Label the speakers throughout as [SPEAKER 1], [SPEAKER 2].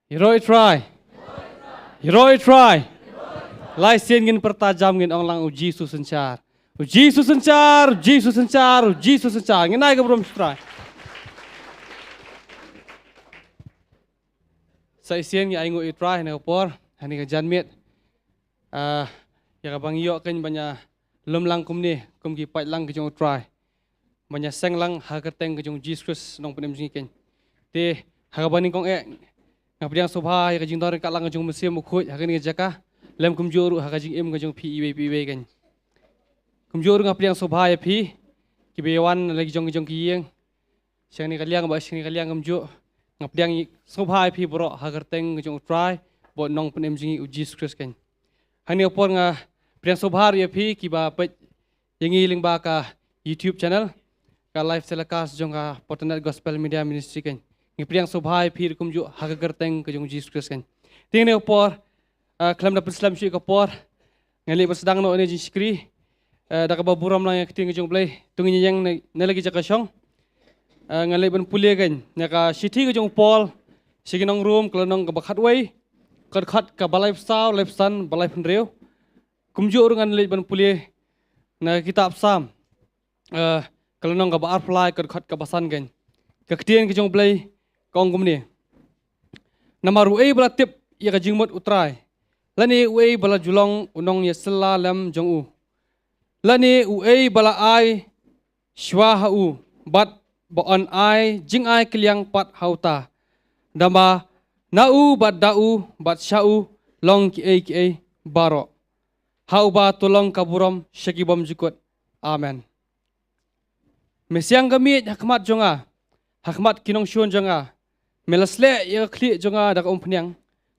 [SPEAKER 1] Heroi Trai. Heroi Trai. Lai sen ngin pertajam ngin ong lang uji susencar. Uji susencar, uji susencar, uji susencar. Ngin ai ka brom Trai. Sa sen ngi ai ngu Trai ne por, hani ka janmet. Ya ka bang yo ken banya lum lang kum ni, kum ki pai lang ke jong Trai. Banya seng lang ha ka teng ke jong Jesus nong penem jing ken. Te ha ka baning kong ngapriang sobha ya ka jing dor ka lang ke jong musim khoi ha ka ni jaka. Lem kumjuru ha ka jing em ke jong PIW ken. Kumjuru ngapriang sobha ya phi ki bewan lagi jong ki siang ni kaliang ba siang ni kaliang kumju ngapriang sobha ya phi bro ha ka teng ke jong Trai bo nong penem jing Jesus ken. Hani opor nga priang sobha ya phi ki ba pe yengi ling ba ka YouTube channel ka live telecast jong ka Potternet Gospel Media Ministry ken. Ngi priang sobha ya phi kumju ha ka teng ke jong Jesus ken. Ting ni opor kelam dapat Islam syuk kapor ngali bersedang no energi skri da ka baburam lang yang ting jong play tungi yang ne lagi jaka syong ngali ben pulia kan nya ka city ke jong pol siginong room kelonong ka bakhat wei khat ka balai sao lep san balai penreu kumju ngan le ben pulia na kitab sam kelonong ka ba fly khat ka basan kan ka ktien ke jong play kong kumni namaru ei belatip ya ka jingmot utrai lani uei bala julong unong ya selalam jong u lani uei bala ai shwa ha u bat bo on ai jing ai kliang pat hauta damba na u bat da u bat sha u long ki ai baro hau ba tolong kaburom shakibom jukut amen mesiang gamit hakmat jonga hakmat kinong shun jonga melasle ya kli jonga dak umpnyang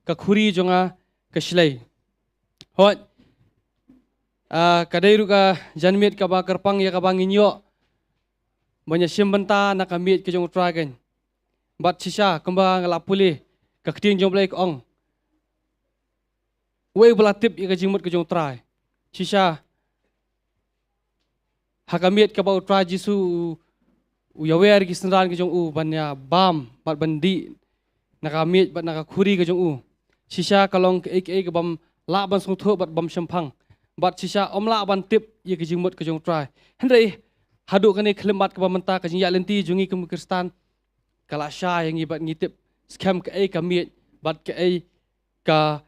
[SPEAKER 1] ka khuri jonga keslay. Hot kadai ruka janmit ka ba kerpang ya ka banginyo. Banya simbenta nak amit ke jong Trai. Bat sisa kembang lapuli ka kting jong blai ong. Wei belatip ya ka jingmut ke jong Trai. Sisa hakamit ka ba Trai Jisu uyawer ki sendan ke jong u banya bam bat bandi nakamit bat nakakhuri ke jong u. Sisa kalong ke ke bam la ban sung tho bat bam shampang bat sisa omla ban tip ye ke jingmut ke jong Trai hendai hadu kane khlemat ke bamenta ke jing ya lenti jungi ke Kristan kala sha yang ibat ngitip scam ke miet bat ke ka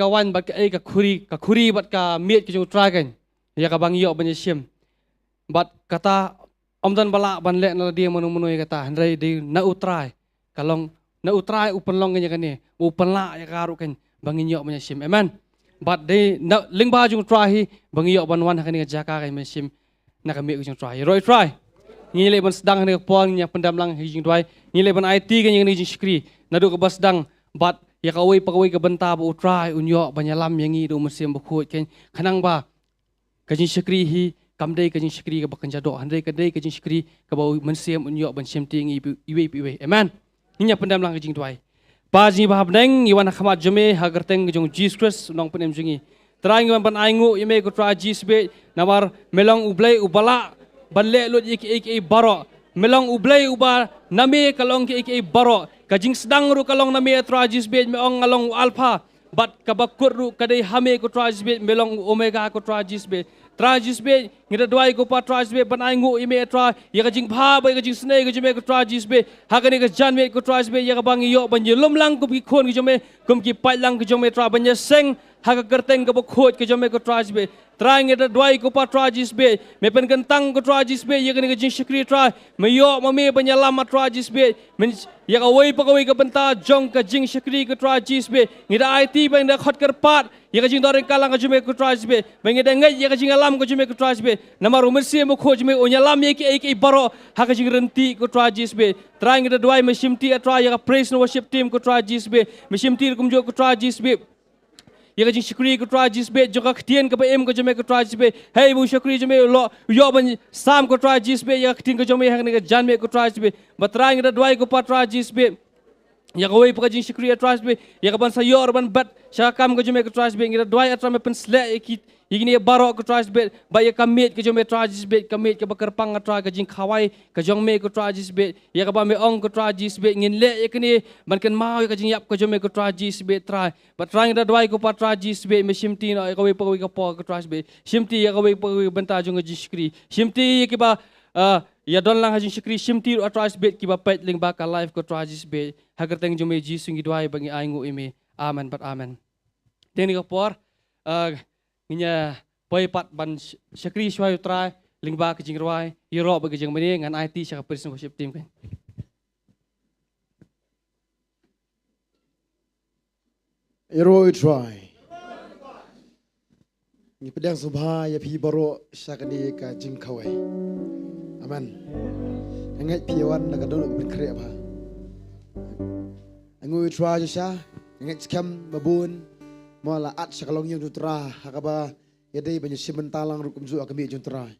[SPEAKER 1] wan bat ke ka khuri bat ka miet ke jong Trai kan ya ka bang yo ban sim bat kata omdan bala ban le na dia manu kata hendai di na utrai kalong na utrai upan long kanya kani upan la ya karu kan bangin yo sim amen but they na ling ba jung Trai bangin yo ban wan kani jaka kan sim na kami jung Trai roi Trai ni le ban sedang ni pon nya pendam lang jing Trai ni le ban IT kan yang ni jing skri na do ka bas dang but ya kawai pagawai ka banta bu Trai unyo banyalam yang i do sim bukhut kan kanang ba ka jing skri hi kamdai ka jing skri ka bakan jado handai ka dai ka jing skri ka bau mensim unyo ban sim ting iwe amen ninya pendam lang jing Trai Paji bahab neng iwan khamat jeme hagar teng jong Jesus nong penem jungi Trai iwan ban aingu yeme ko Trai jisbe namar melong ublai ubala banle lut ik baro melong ublai uba name kalong ik baro kajing sedang ru kalong name Trai jisbe me ong ngalong alpha bat kabakur ru kadai hame ko Trai jisbe melong omega ko Trai jisbe Trai jisbe ngida dwai ko pa Trai jisbe ban aingu yeme Trai ya kajing pha ba kajing snei ko jeme ko Trai jisbe hagani ka janme ko Trai jisbe ya ka bangi yo ban lum lang ko ki khon ki jome kum ki pai lang ki jome Trai ban seng haga kerteng ka bo khot ki jome ko Trai jisbe Trai ngida dwai ko pa Trai jisbe me pen kentang ko Trai jisbe ya kani ka jing shikri Trai me yo mame ban lam Trai jisbe men ya ka wei pa ka wei ka banta jong ka jing shikri ko Trai jisbe ngida IT ban da khot kerpat ya ka jing doreng kalang ka jome ko Trai jisbe ban ngida ngai ya ka jing alam ko jome ko Trai jisbe namar umsi mo khoj me onya lam ye ki baro ha ka jing renti ko Trai jisbe Trai ngida dwai me shimti Trai ya ka praise and worship team ko Trai jisbe me shimti kum jo ko Trai jisbe ya ka jing shikri ko Trai jisbe jo ka ktien ka ba em ko jome ko Trai jisbe hey bu shikri jome lo yo ban sam ko Trai jisbe ya ktien ko jome ha ka jan me ko Trai jisbe ba Trai ngida dwai ko pa Trai jisbe Ya kawai paka jing shikri atras be ya kaban sayor ban bat syakam ke jume ke atras be ngira dwai atras me pen slek ikit igini baro ke atras be ba ya kamit ke jume atras be kamit ke bakar pang atras ke Jingkhawai ke jong me ke atras be ya kaban me ong ke atras be ngin le ya kini ban ken mau ya ke jing yap ke jume ke atras be trai ba trai ngira dwai ke atras be me shimti na ya kawai paka ke po ke atras be shimti ya kawai paka banta jong ke shikri shimti ke ba ya don lang hajing shikri shimti atras be ki ba pet ling ba ka live ke atras be hagar teng jume jisu ngi dwai bangi aingu imi amen pat amen teni ko por nginya poi pat ban shakri shwai trai lingba ke jingrwai yoro ba ke jing mani ngan IT sha person worship team kan
[SPEAKER 2] Yoro Trai ni pedang subha ya pi baro syakani ka Jingkhawai amen ngai piwan na ka don ben kre ba Angui Trai sha ngai skam babun mala at sakalong yung Trai hakaba yadai banyu simentalang rukum zu akami yung Trai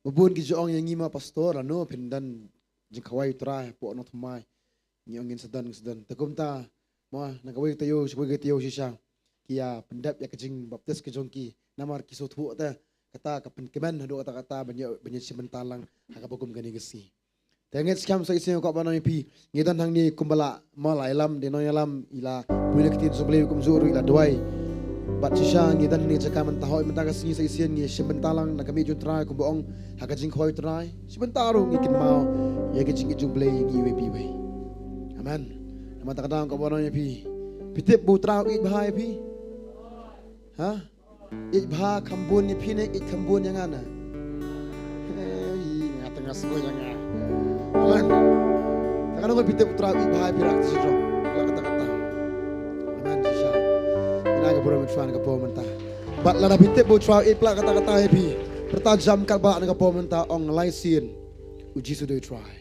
[SPEAKER 2] babun ki jong yang ngima pastor ano pindan Jingkhawai Trai po Nongthymmai ngiyongin sedan takumta mo nagawai tayo siya kia pendap ya kejing baptis kejongki namar kisothu ta kata kapenkeman hado kata banyak simentalang hakabagum gani gesi Tenget skam sa ising ko banay pi ngidan hang ni kumbala mala ilam de no yalam ila pulik tin suble kum zuru ila dwai bat sisha ngidan ni jaka man tahoy mentagas ni sa ising ni simentalang nakami ju try ko boong haka Jingkhawai try simentaro ngikin mau ya ke jing juble ngi pi we amen mata kadang ko banay pi pitip bu trao ik bahai pi ha ik bah kambun ni pi ne ik kambun yang ana ngateng asgo yang Amen. Takkan aku pitip putra bahaya pirak di situ. Kalau kata-kata. Amen. Sisa. Ina ke pura mitfan ke pura mentah. Bat lana pitip putra pelak kata-kata happy. Pertajam kalba ke pura mentah ong laisin. Uji sudah try.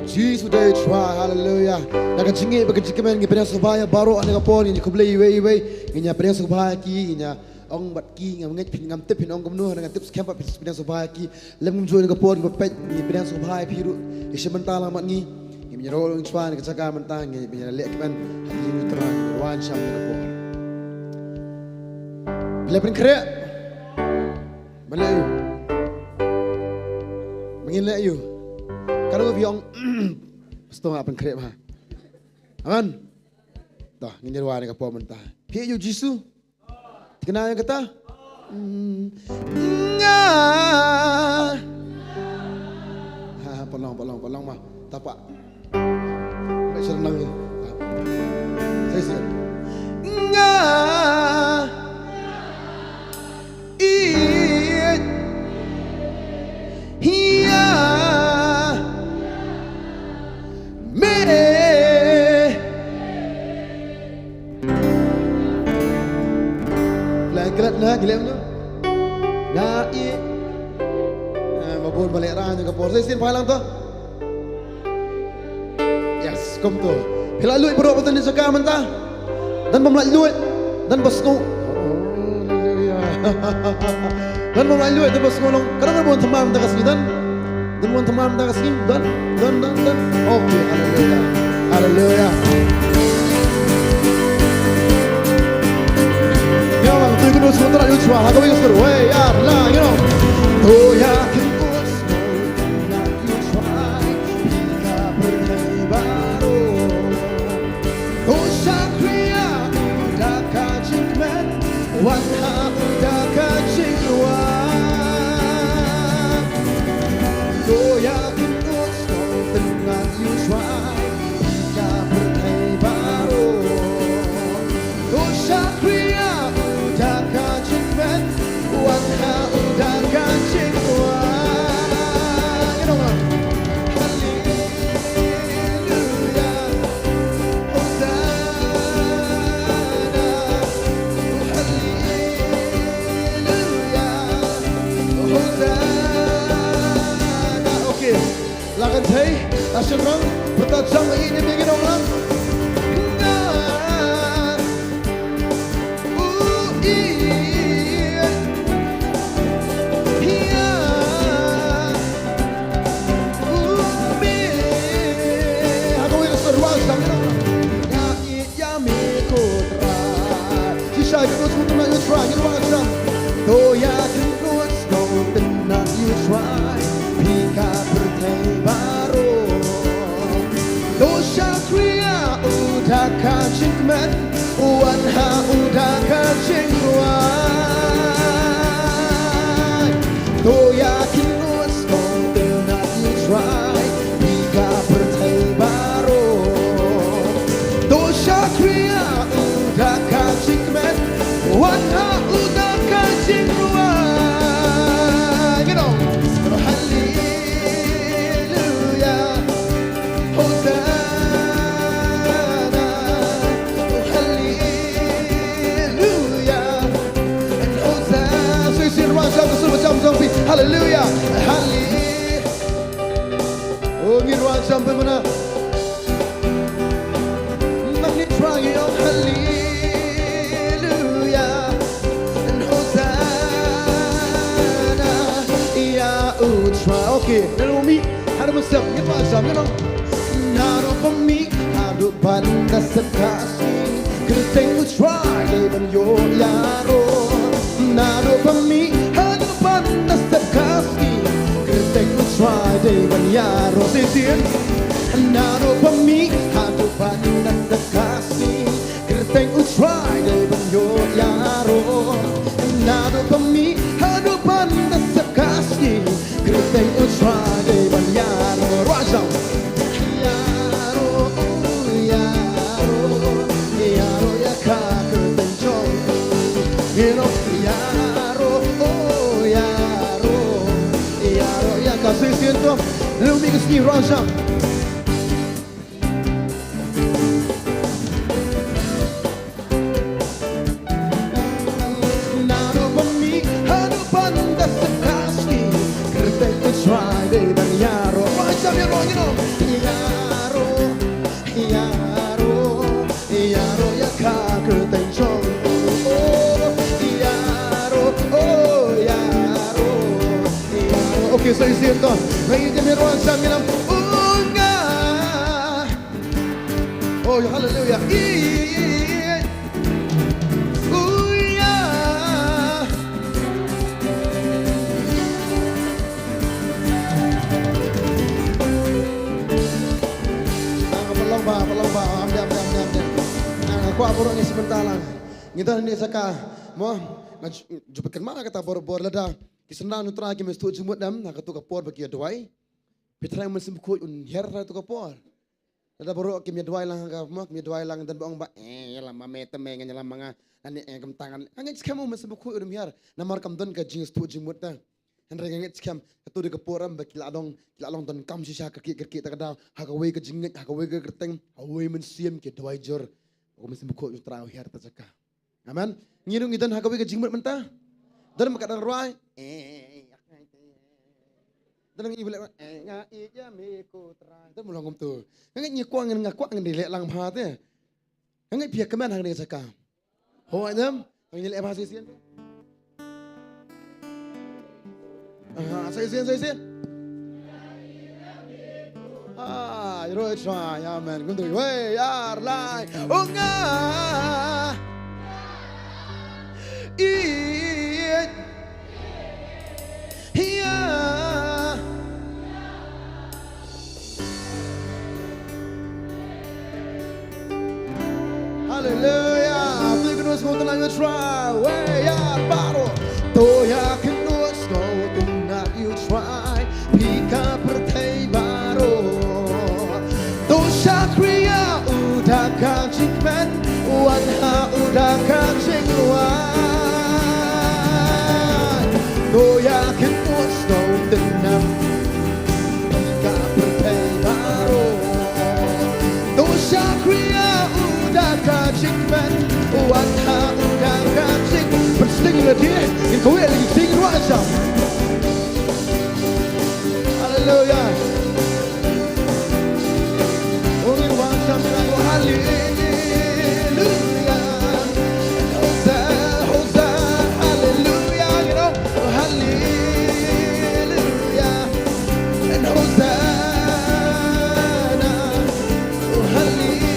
[SPEAKER 2] Uji sudah try. Hallelujah. Nak jingi bagi jikemen ngipenya subaya baru ane ke pura ni kublei iwe nginya penya subaya ki nginya ong bat ki ngam ngai pin ngam tip pin ong gumnu dengan tip skempa pin pin subha ki lem ngum join ngapon ngopet ni pin subha piru isi mentala mat ngi ngi nyaro ong chwan ke caka mentang ngi pin lek kan hati ni terang wan sham ngapon le pin kre malayu mengin le yu karo biong sto ngap pin kre ba aman dah ngi nyaro wan ngapon mentah pi yu jisu Kenal yang kata? Polong mah. Tapak. Baik senang ni. Saya siap. Nah, gila tu. Nah, mabon balik rang ke pos. Sin palang tu. Yes, kom tu. Bila lu ibu roh ni suka mentah. Dan memelalui dan besnu. Dan memelalui dan besnu long. Kadang mau tamam dah kasih dan mau tamam dah kasih dan. Okay, haleluya. Haleluya. Terus sementara you try, how do we go? Way out, lah, you know. Oh yeah, can go slow, like you try. Hingga bernyanyi baru. Oh Shakria, udah kacing men, warna udah kacing luar. Oh yeah, can go slow, dengan you try. Hingga bernyanyi baru. Oh Shakria. Bantei, Shillong, pertajam ini begini orang. sampai mana? Magni Trai oh hallelujah and Hosanna ya Trai. Okay, lalu mi ada macam ni macam you know. Nado pemi ado banda sekasih kerteng Trai dan yo yaro. Nado pemi ado banda sekasih kerteng Trai dan yaro. Sisian. Nado pemi ado banda sekasih kerteng Trai dan yo yaro. Nado pemi ado banda sekasih kerteng Trai dan yaro. Rajam. Kasih siento, lu bikin sini rasa. Nado pemi, hado banda sekasih, kertek Trai dan yaro. Rasa ya roh, you know. Yaro ya kak kertek jong. Okay, saya siento. Lagi jemiruan sa minam unga. Oh, hallelujah. Uya. Pelong ba. Amjam. Kuah burung ni sebentar lang. Ngita ni saka mo jupakan mana kata bor lada. Kisana nutra ki mestu jumut dam na katu kapor bagi adwai pitrai men semku un herra tu kapor ada baru ki adwai lang ka mo ki adwai lang dan bong ba yala mame teme ngala manga ani kam tangan angin skemu men semku un her namar kam don ka jing stu jumut da henre ngit skem katu de kaporam bagi ladong don kam sisa kaki ta kada hakawe ka jingit hakawe ka kerteng hawe men siem ki adwai jor ko men semku nutra her ta jaka amen ngirung idan hakawe ka jingmut mentah dan makadang ruai dan ngi bele nga ija me ko Trai dan mulong kom tu ngi nyakwang di lek lang pha te ngi pia kemen hang de saka ho anyam ngi lek pha sisian sisian roi Trai amen kum tu we yar lai unga Hallelujah, Filipinos kung tanang you try, way out baro. Toya kinos no tunag you try, pika pertay baro. Tosha kriya udah kacing men, wanha udah kacing wan. Toya kinos no tunag, pika pertay baro. Tosha kriya kacik man, wanha udah kacik. Bersting dia, yang kau lagi sing ruasa. Hallelujah. Ungin wasa melayu hallelujah. Hosanna, hallelujah, you know, hallelujah. And Hosanna, hallelujah.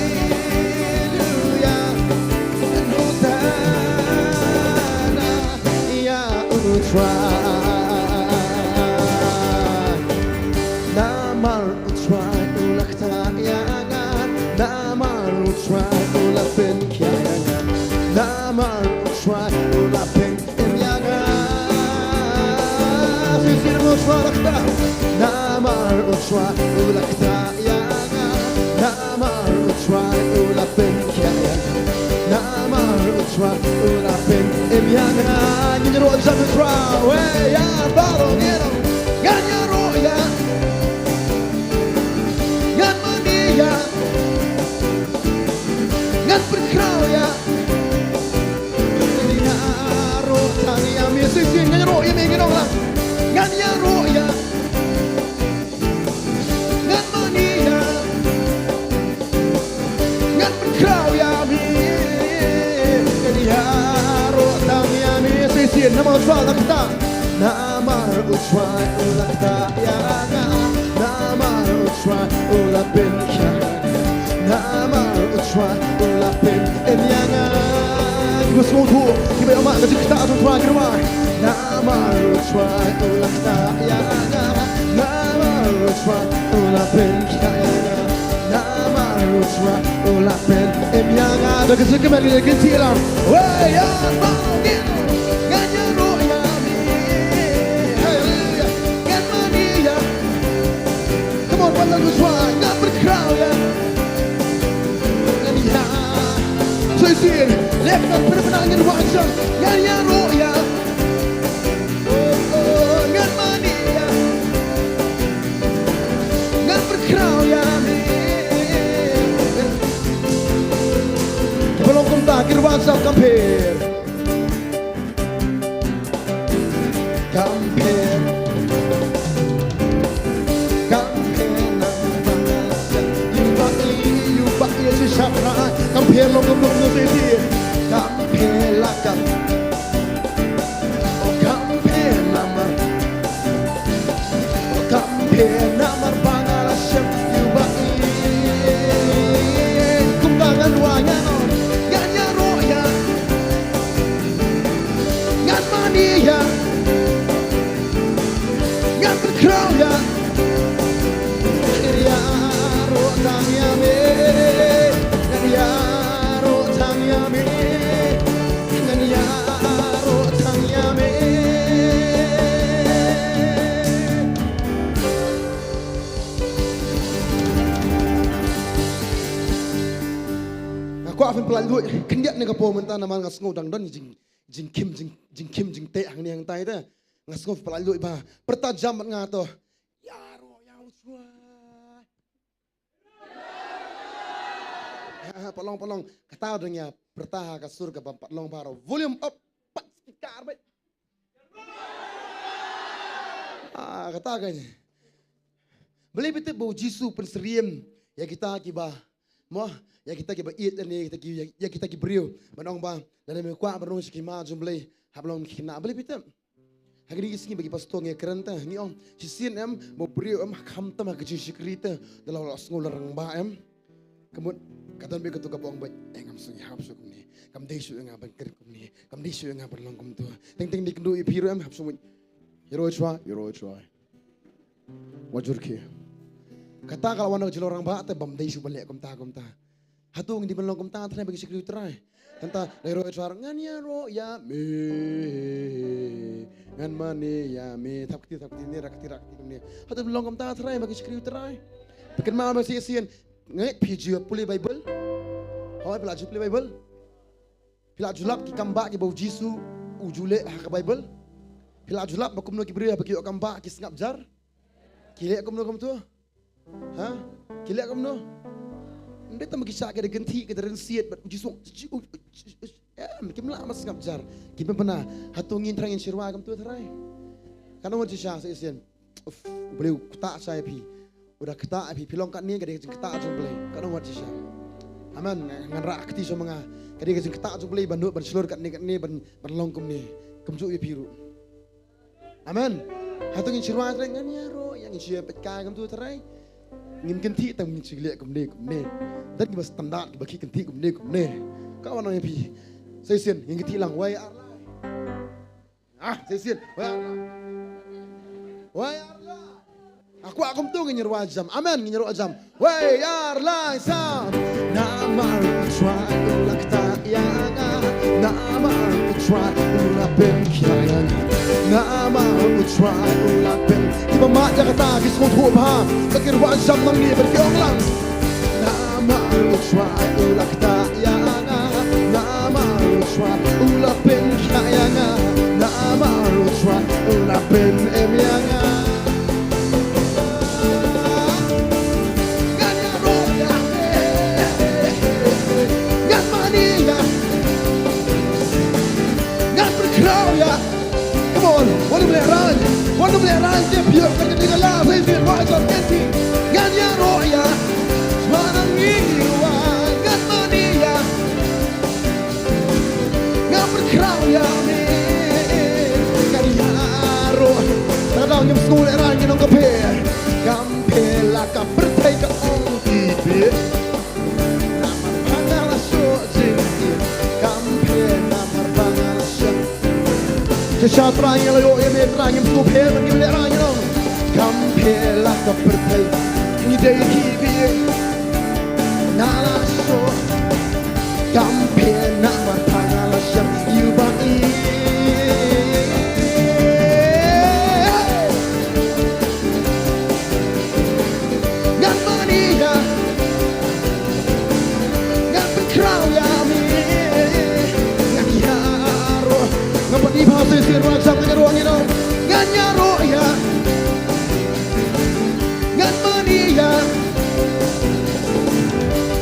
[SPEAKER 2] Namar Trai ulah tayangan, namar Trai ulah penkiangan, namar Trai ulah penkiangan. Sisir muswarak dah. Namar Trai ulah tayangan, namar Trai ulah penkiangan, namar Trai ulah penkiangan. Ini roh zaman Trai, wey ya baru ni roh, ganyan roh ya. Ngan berkrau ya. Ini roh tani ami sisin ngan roh ya mengin orang. Ngan ya roh ya. Ngan mani ya. kita semua tu kita amat kerja kita tu Trai kita nama Trai ulah kaya nama Trai ulah pen kaya nama Trai ulah pen yang ada kerja kembali lagi silam wah ya bangin ganyan roya mi haleluya gan mania come on one love Trai not for crowd Sesir, lepas berpenangin wajah, ganyan roya, gan mania, gan berkerau ya mi. Belum takir wajah kampir, kampir, kampir Yuba Yesus syafra, kampir lom sesir, kampir lakam, oh kampir namar pangalasem Yuba kumbangan wangan ganyan roya, gan mania, gan berkerau ya, ya rotang ya me. Aku akan pelalui kendiat ni kapo mentah nama ngasngau dang don jing teh hang ni hang tai dah ngasngau pelalui bah pertajam ngato ya ro ya uswa palong kata dengnya pertah ka surga bampat long baro volume up pat speaker baik kata kan beli betul bau jisu penseriem ya kita kibah moh ya kita kiba eat ni kita kibriu manong bang dan me kwa manong skima jumblei hablom kina beli betul hari ni sini bagi pastor nge kerenta ni om sisin em mo briu em kham tam ka ji sikrita dalam ngol rang ba em kemut katan be ketu ka bong baik engam sungi hap suk ni kam desu nga ban ker kum ni kam desu nga ban long kum tu ting ting dik du ipiru em hap suk yero try wajur ki kata kalau wana jilo orang ba te bam desu balik kum ta hatung di belong kum ta Trai bagi sikri Trai tanta lero try ngania ro ya me ngan mane ya me takti ni rakti ni hatung belong kum ta Trai bagi sikri Trai bikin mal masih sian ngek piju puli Bible hoi pelaju puli Bible pelaju lap ki kamba ki bau Jisu ujule ha Bible pelaju lap bakum no ki beri bagi kamba ki sngap jar kile kum no kum tu ha kile kum no ndai tam ki sak ada genti ke deren siet bat Jisu kim la mas sngap jar ki pena hatungin trangin sirwa kum tu Trai kan mo jisha sian beliau tak saya pi udah kita api pilong kat ni kadang kita ajung beli kadang wat sisa aman ngan rak akti so menga kadang kita ajung beli banduk ban selur kat ni ban longkum ni kemjuk ye biru aman hatungin sirwa Trai ngan ya ro yang isi pekka kam tu Trai ngim kenti tam ngin sigle kum ni dan ki bas standard bagi kenti kum ni kawan orang pi sesien yang kenti lang wai sesien wai aku tu ngenyar wajam, amen ngenyar wajam. Wey arlai sam, nama Trai ulah kayanga, nama Trai ulah pen kayanga, nama Trai ulah pen. Tiba mak Jakarta kisah tu bah, takir wajam nang ni berkiong lang. Nama Trai ulah kayanga, nama Trai ulah pen kayanga, nama Trai ulah pen emyanga. Wanu beleran dia biar kerja di galah saya wajah ganti ganyan roya semanang ngiwa gan mania gan berkerau ya me ganyan roya kadang nyam sekuleran kita nongkhryiem kampel lah Bantei ke ong tipe nama panah lah so jingkhawai kampel nama Shisha Trai yang lalu yang Trai yang super yang gila Trai yang Kampela kepertai ini day kibi nalaso Kampela martangala syam yubai ngan mania ngan berkrau ya mi ngan yaro ngan padi bahasa sirwan sam ngan ruang ini ngan yaro ya ngan mania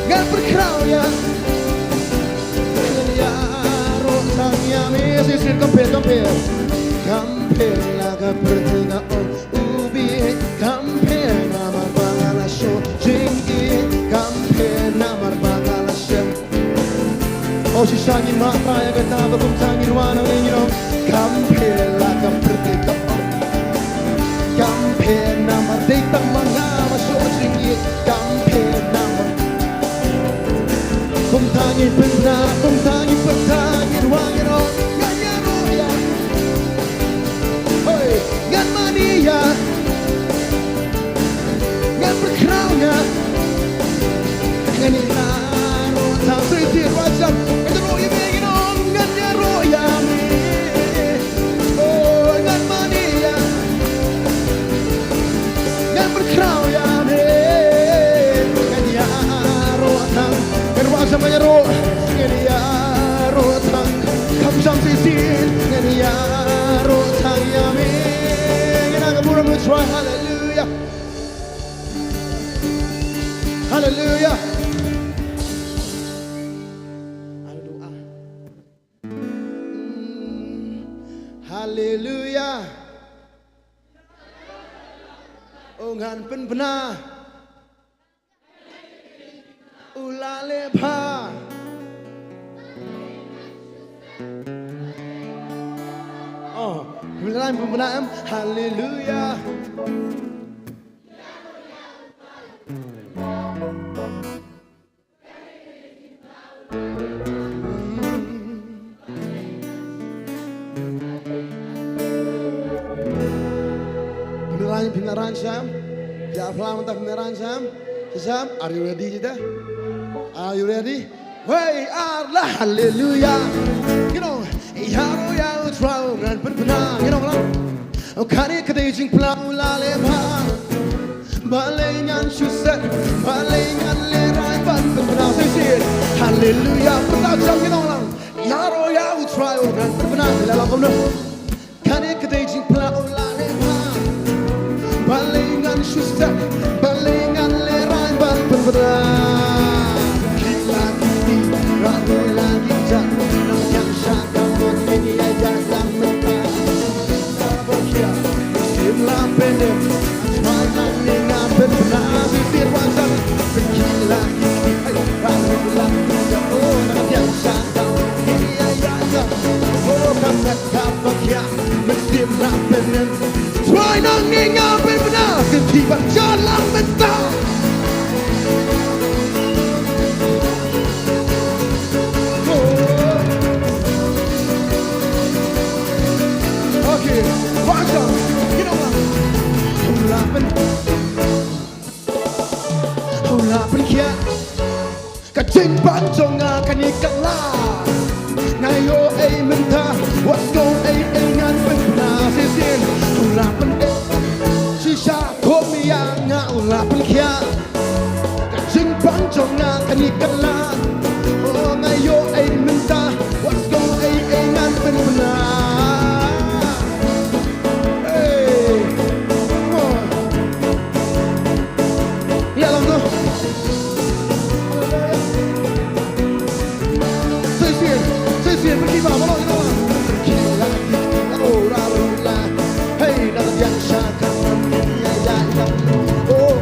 [SPEAKER 2] ngan berkrau ya ngan yaro tanya mi sisir kampel laga bertengah ubi kampel nama bangala show jinggi kampel nama bangala show oh si sangin mata ya kata bakum sangin wana ngino kampel laga bertengah kampel nama detang mangama show jinggi kampel nama kum tangi petangin wangino ngan mania ngan berkraunya ngan yaro tak setir wajah itu roya begini ngan yaro ya mi oh ngan mania ngan berkraunya mi ngan yaro tak berwajah menyero ngan yaro tak kamsam sisin ngan yaro tak ya mi Try, hallelujah, hallelujah. Ada doa, hallelujah. Oh ngan pen benar, ulale pa. Oh, benar, hallelujah. Beneran Sam, ya pelan tak beneran Sam, Sam, are you ready kita? Are you ready? We are the hallelujah, you know, yaro yaro trau dan benar, you know lah. Kani kedai jing pelau lalepa, balengan susah, balengan lerai ban benar sih, hallelujah benar Sam, you know lah. Yaro yaro trau dan benar dalam kamu. Kani kedai jing pelau lalepa. Balengan susah, balengan lerai ban berberat. Kita kini ragu lagi jatuh, yang syakam ini aja yang mentah. Tabokia, sirlah pendek, mainan dengan benar sisir wajah. Gila kini ragu lagi jatuh, yang syakam ini aja yang. Oh kata tabokia, sirlah pendek. Trai nang ngapin benar setiba jalan mentah. Oke, wajah, kita ulang. Ulapen kia, kacing pancong akan ikan lah. Ngayo mentah, wasko ngan benar sisin. Ulapen sisa komi yang ulapen kia, kacing pancong akan ikan lah. Oh ngayo mentah, wasko ngan benar. Hey, oh, ya long tu. Sisir pergi bawa lo itu. Gila kita ora. Hey, dalam yang syakam ya. Oh,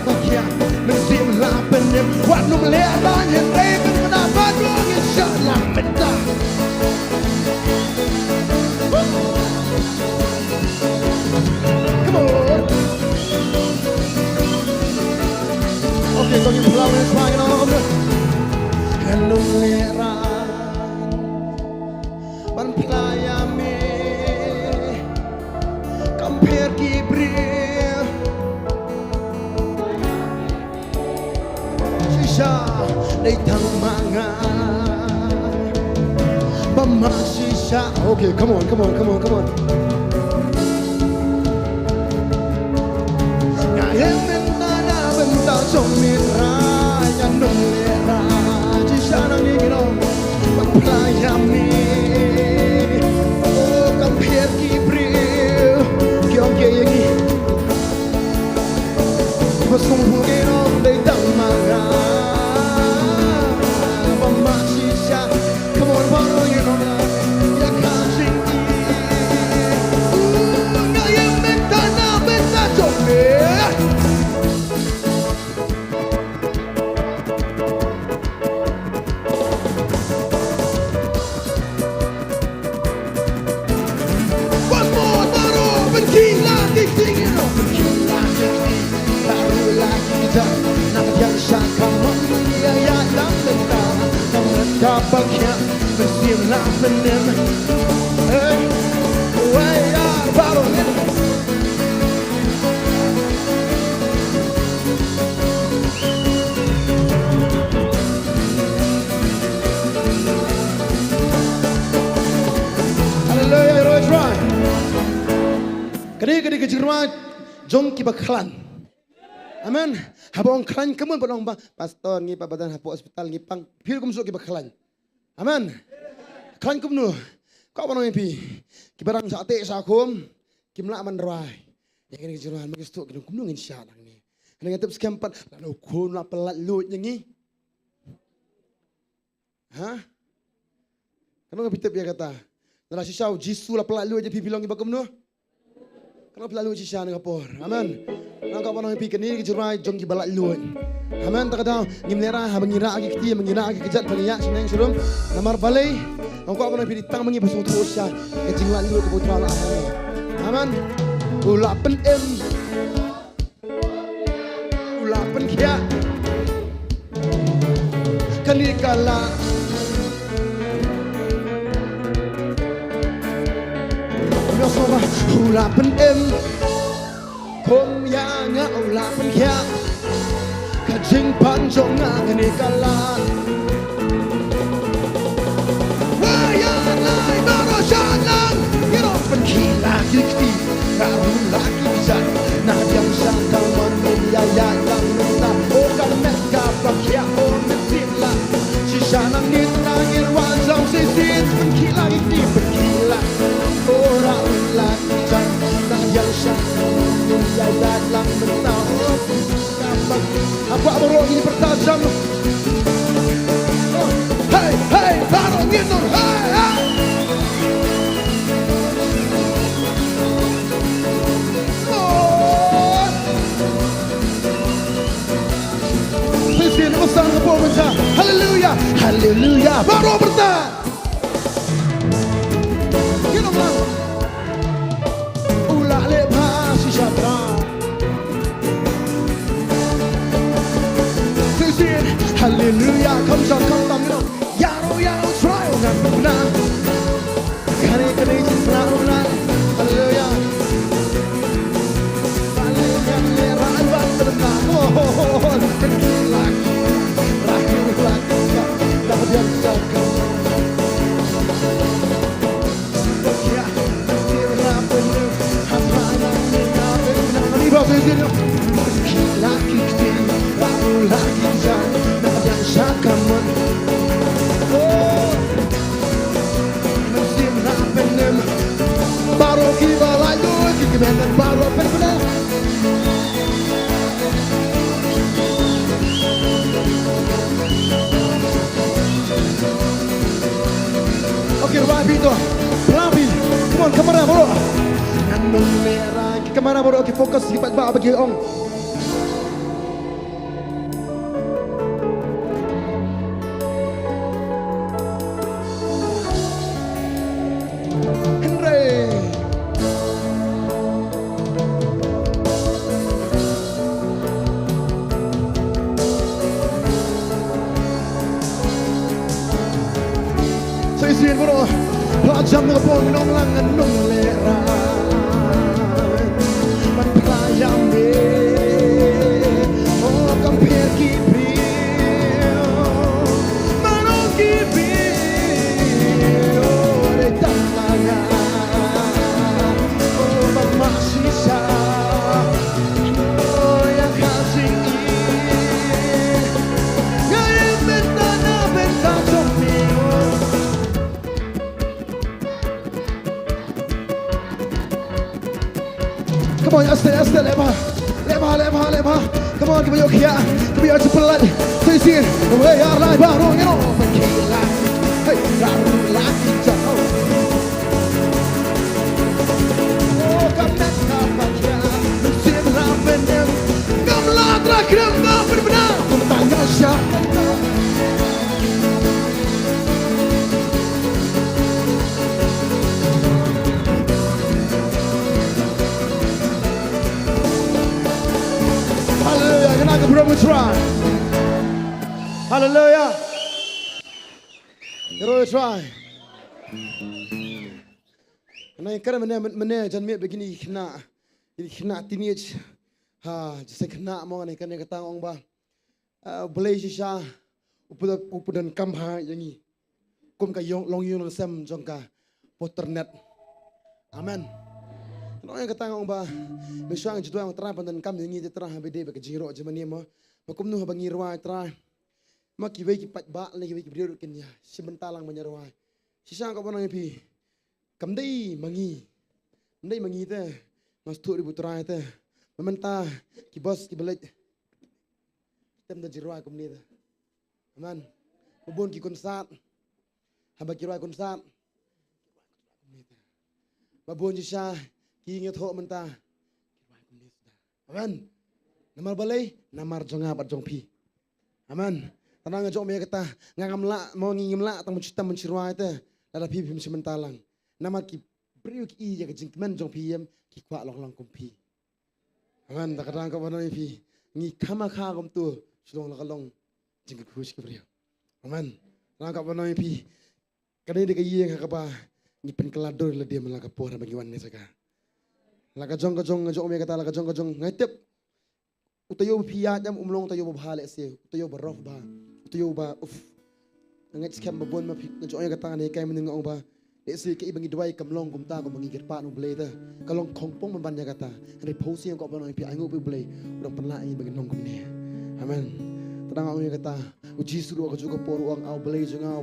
[SPEAKER 2] makia mesti lapenem. Waktu melihat banyak reben mendapat yang salah mentah. Come on. Oke, kau ni pulau ni semua kita orang tu. Kalau melihat ban pelayami shisha They tang manga Bama shisha Okay, come on Ngayem mentana benta somira Ya nunglera Shisha nang ningino Pagplayami Oh, kampier kibril Kiong kiyagi Masung hugino They tang manga Bama shisha Come on, baro, you know that Ya kasing Ngayem mentana benta somira Kapaknya bersilah menem Waya baru ini Hallelujah, Roy Trai Kadi kejerman jong kibaklan Amen. Habang klan kemun padang bang pastor ngi badan hapo hospital ngi pang pil kum sok kibaklan. Amen. Klan kum nu. Kau padang pi. Kibarang sate sakum kimla man rai. Yang ini kejeruan magis tu kum nu ngin sya nang ni. Nang ngatep skempat lalu kun la pelat lut yang ni. Ha? Kamu ngapitep ya kata. Nala sisau Jisu la pelat lut je pi bilong ngi bakum nu. Kalau pelalu sisa dengan por, amen. Nangkap orang yang pikir ni kejurai jong kibalat luan, amen. Tak ada ngimlera, mengira lagi keti, mengira lagi kejat, pengiyak senang surum. Namar balai, nangkap orang yang pikir tang mengi pasung terusya, kejinglat luan keputra lah, amen. Ulapan ulapan kia, kanikala. Sama ulapan kom yang ulapan kia kajing panjong ngani kalan wayang lai baru jalan irapan kila kikti baru lagi bisa nah yang sangka manusia yang minta okan mereka pakai onet sila sisa nang nitangir wajang sisit penkila kikti penkila orang lagi jangan yang sangka dalam mentau apa baru ini bertajam hey hey baru nginur hey hey Presiden besar kepomensa haleluya haleluya baru bertajam Hallelujah, comes on, you know. Yaro, try on that. Can it just now? Hallelujah. Hallelujah, run to the back. Oh, like, dapat yang sakit. Yeah, still happening. Apa yang ini bagus ini. Laki, baru lagi jalan. Sakaman oh mesin rapenem baru kita lalu kita baru apa Oke, Rabi itu Rabi come on kamera bro nandung merah kamera bro oke fokus lipat bagi ong Sisihin bro, pajam ng po nung lang anong lera Magpayami, oh kampir kibri join us, stay, leva. Come on, give me your kia, give me your chocolate. So you see it, the way our life are wrong, you know. Hey, oh, come back, see it happening. Come la trakram, come benar, come tanya siapa. Brother Trai. Hallelujah. Brother Trai. Nah, kerana mana jangan begini kena teenage. Just kena mau ni kerana kata orang bah. Boleh sisa upudan kamha yang ni. Kum kayong long yung sem jongka Potternet. Amen. Nói cái tang ông ba, mình sang chỉ tôi trai pandan cam như thế trai bây giờ cái jingro zaman ni mà cũng nu bangi ruai trai, mà kí về kí bạch bạ lên kí về kí brio được cái nhà, sebentar lang banyak ruai, si sang kau panang pi, cam đây mangi thế, mas tu ribu trai thế, mementa kí bos kí balik, tem dan jiruai kum ni thế, aman, babon kí konsat, hamba kí ruai konsat, babon jisha Ingat ho mentah, aman. Namar balai, namar jonga bat jong pi, aman. Tanang ngajok me kata ngam la mau ngim la tang mencita mencirwa itu, lada pi pi sementalang. Namar ki beriuk I jaga jingkman jong pi yam ki kuat long kumpi, aman. Tak kadang kau mana pi ngi kama kha kom tu Shillong lakalong jingkut kus ki beriuk, aman. Tanang kau mana pi kadang dia kaya yang kapa ngi pen keladur le dia melaka por bagi wan ni saka. Laka jong ngajok me kata laka jong ngai tep utayo pia jam umlong tayo bahale se utayo barof ba utayo ba uf ngai skam babon ma phik ngajok me kata ni kai men ngong ba e se ke bangi dwai kamlong kumta ko bangi gerpa no ble ta kalong khongpong man ban ya kata re phosi ko ba no pi angu pi ble udang penla I bangi nong kum ni amen. Tadang ang kata uji suruh aku juga por uang au ble junga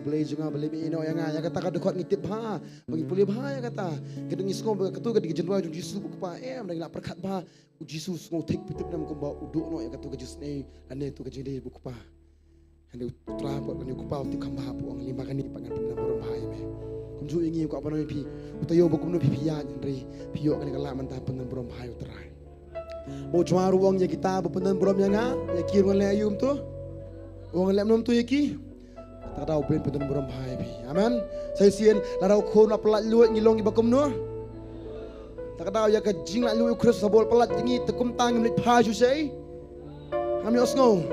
[SPEAKER 2] beli mi ino yang ya kata kadekot ngitip ha bagi pulih ha ya kata kedeng isko ketu ke jenwa uji suruh pa dang la perkat ba uji suruh ngo tek pitip nam ko ba uduk no ya kata ke jusne ane tu ke jide buku pa ande utra pot kan ku pa ti kamba pu ang lima kani pangan penam borom bahaya me kumju ingi ko apa no pi utayo buku no pi ya ndri piyo kan kala mantah penam borom bahaya utrai mau jwa ruang ya kita penam borom yang ya kirun le ayum tu orang lem nom tu yaki, tak tahu ben penton berom bahai pi, amen. Saya sien, larau kon apelat luat ngilong ibakum no. Tak tahu ya kejing lak luat ukras sabol pelat jingi tekum tang nglit pha ju sei. Kami osngo.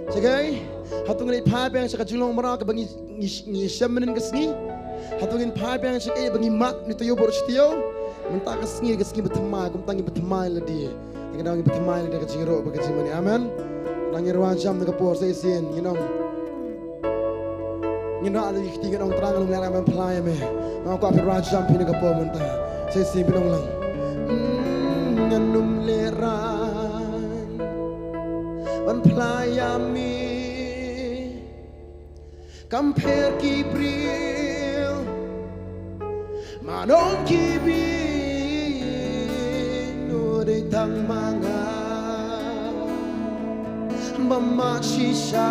[SPEAKER 2] Segai, hatu nglit pha bang saka jilong mara ke bangi ngi semenen kesni. Hatu ngin pha bang saka bangi mak ni toyo bor sitio. Mentah kesni bertemai, kum tangi bertemai le dia. Tak tahu ngi bertemai le dia kejing ro kejing mani, amen. Nangir wajam dengan por saya sien, you know ada tinggal orang terang lu ngarang pelai me. Aku api wajam pini dengan por mentah. Saya sien pinong lang. Nganum leran, man pelai ami, kamper kibril, manong kibi, nuri tang manga. Mama sisa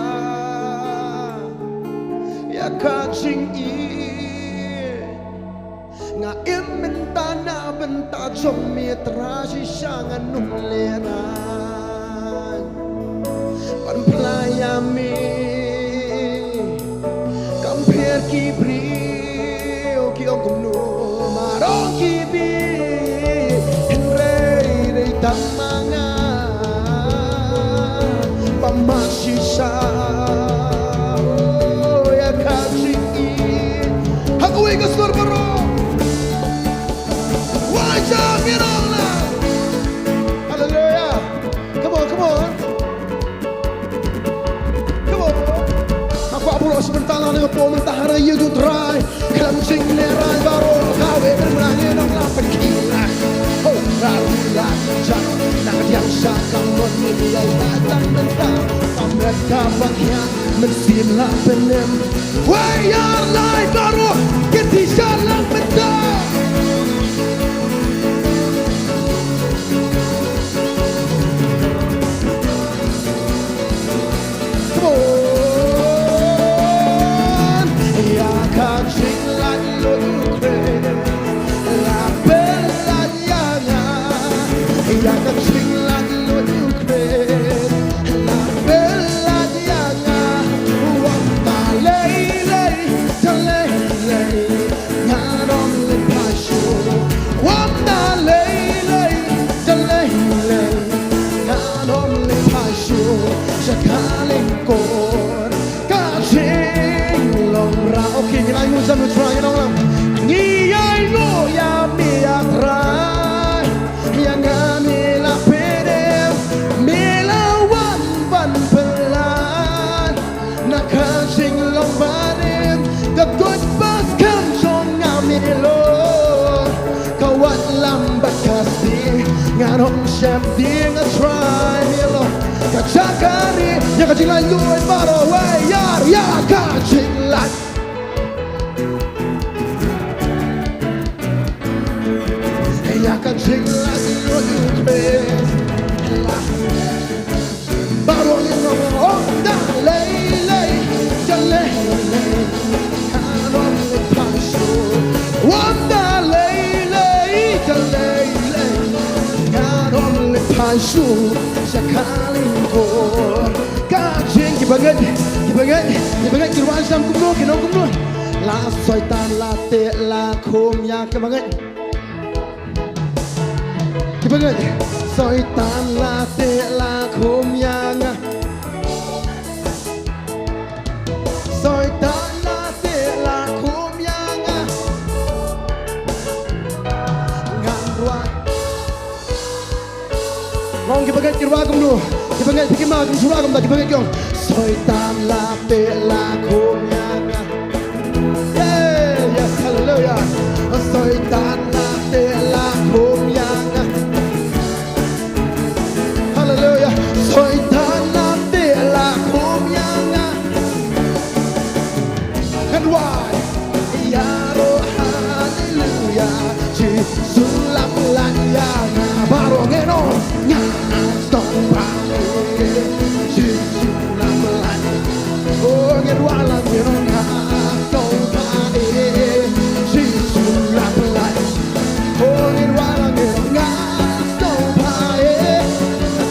[SPEAKER 2] ya kacing nga mentana benta jom mitra sisa nganum leran pan pelayami kamper kibri ki ongkum nu marong kibi henrei rei tamanga Masisa, oh ya kasih, aku ingin suara wajah mirala, haleluya, come on, aku apurau sebentar dengan pementah raya tu Trai, kencing lerai baru kawe berani nong lapan gila, oh rarulah jangan nak yang sakam menilai datang mentah. Mereka bagian mensilah penem Wayar lai baru Ketisalah mentah xem tiếng ở Trai Milo cả cha cả đi nhà cả chính là người bắt đầu way ya cả chính là nhà cả chính là người thuê bắt đầu những người ôm đã lấy chân lấy khả năng để phá số ôm đã lấy chân lấy khả năng để phá số sẽ khá linh hồn cả chính kibangan kiruan sam kumno la soitan la te la khom ya kibangan soitan la te la khom ya nga soitan la te la khom ya nga ngan ruat Rong kibagat kirwa kumno kibagat pikima kum surwa kum da kibagat kyong soitan la te la khom ya nga yes hallelujah soitan la te la khom ya nga hallelujah soitan la te la khom ya nga and why ya ro hallelujah chi sulam la ya nga baro ngeno nya stong ba chi sulam la oh ngeno wala ngeno nga stong ba chi sulam la oh ngeno wala ngeno nga stong ba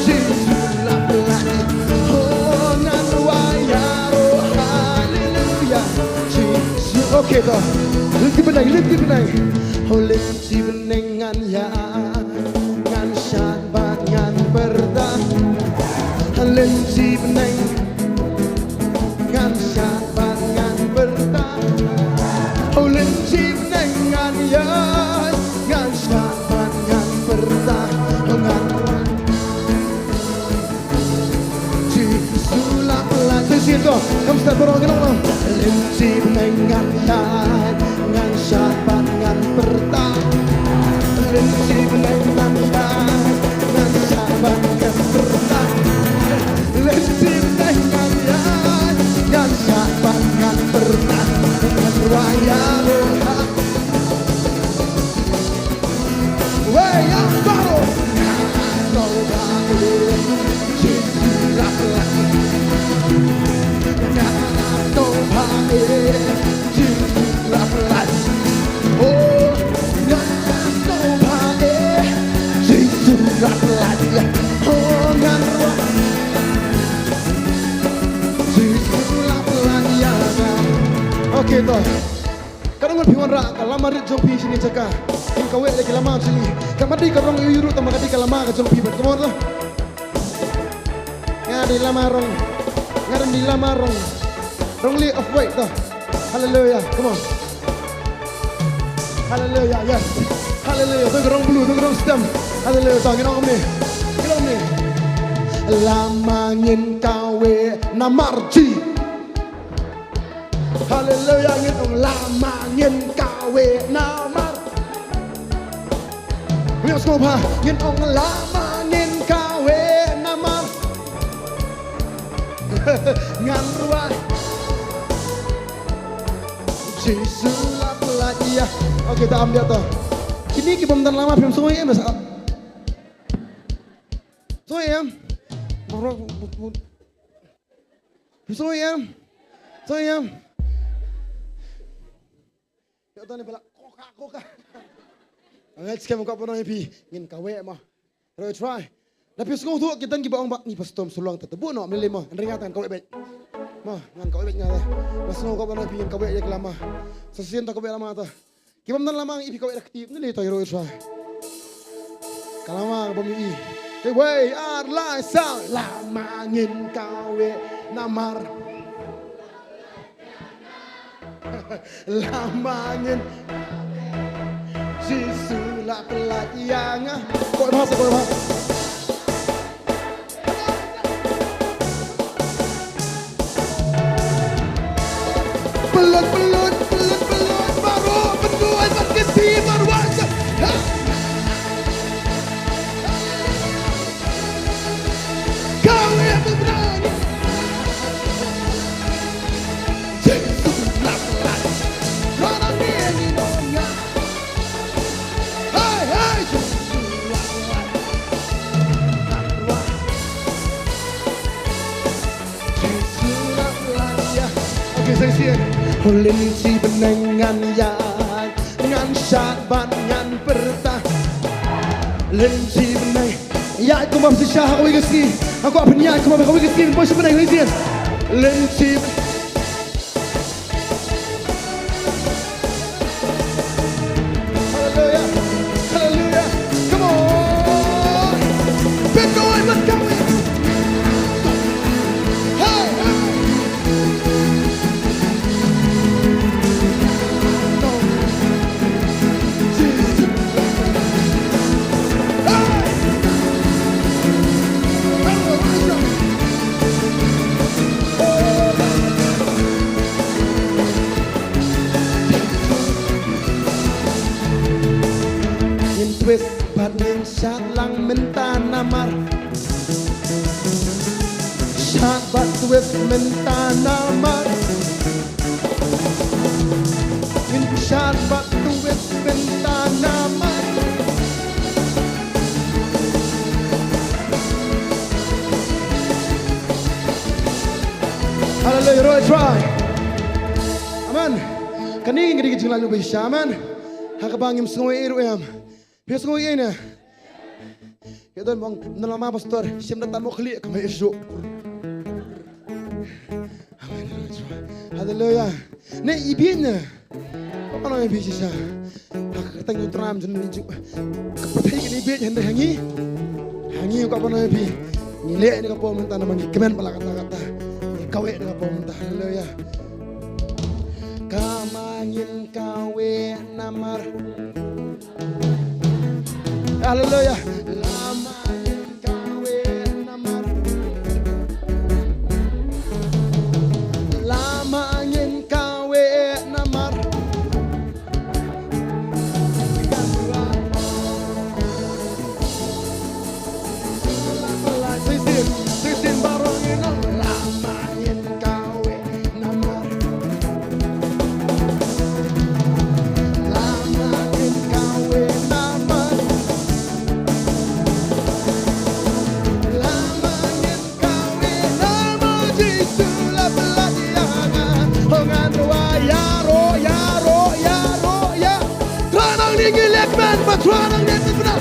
[SPEAKER 2] chi sulam la oh ngeno wa ya ro hallelujah chi okay go lift benang oh lift benang ngan ya ngan shan bat ngan perda lift benang ngan shan bat ngan perda oh lift benang ngan ya ngan shan bat ngan perda ngan chi sulap la sing go come start barong no lift benang ngan ya ngan shan bat ngan perda lift benang ngan ya ngan shan bat ngan perda lift benang ngan ya ngan shan bat ngan perda ngan raya roha way up baro no ba chi la la no ba chi la la oh no ba chi la la oh ngan ro chi la la ya okay to kadang piwan ra kalama rit jong pi sini caka in kawe lagi lama sini kamadi karong yuru tama kadi kalama ka jong pi bet komor to ngadi lama rong ngaran di lama rong li of weight to hallelujah come on hallelujah yes hallelujah to rong blue to rong stem hallelujah to ngino ni lama ngin kawe namarji hallelujah ngin ong lama ngin kawe namar Wios ko pa ngin ong lama ngin kawe namar ngan ruat Jesus la pelaya oke kita ambil to ini kibam dan lama film semua ya mas so ya ya tani bela koka angat skam ko pono pi ngin kawe mah rồi try tapi sengau tu kita ki baong bak ni pastom sulong tetebu no mele mo ringatan kawe bet mah ngan kawe bet ngala mas sengau ko pono pi ngin kawe ya kelama sesien ta kawe lama ta ki bam dan lama ipi kawe aktif ni le to rồi try kalama bom i cái way ar lai sao lama ngin kawe namar lamangin sisula pelayang kok bahasa belut baru berdua makin timur wajah Linci benengan ya ngan syabat ngan pertah linci beneng ya aku mau syah aku ingin aku apa ni aku mau ingin bos beneng linci hallelujah hallelujah come on been going let's go twist bading syat lang minta namar syat bad twist minta namar syat bad twist minta namar hallelujah Roy Trai aman kaning gidi jinglan lu bisya aman hakabangim sengoy iru yam Biasa kau ini, ya tuan bang, nama pastor, siapa datang mau klik kami esok. Haleluya. Ne ibinya, apa nama ibi sisa? Aku tanya teram jenis itu, kepatai ini ibi hendak hangi kau apa nama ibi? Nilai ni kau minta nama ni, kemen pala kata-kata, kawe ni kau minta. Haleluya. Kamangin kawe namar. Haleluya. Lamangin kawe namar. Lamangin kawe namar. Sisin barongin lamangin kawe namar. Lamangin kawe namar. Patronang dia benar.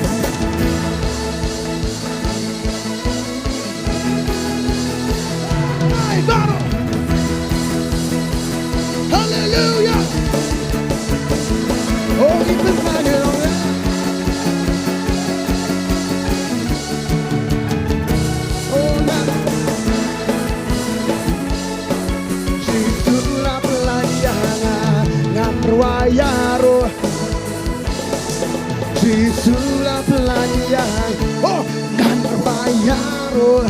[SPEAKER 2] Hai baru. Haleluya. Oh itu saja dong ya. Oh nah. Situlah pelajaran ngamruayaro. Itulah pelajaran, oh kan berbayar, oh.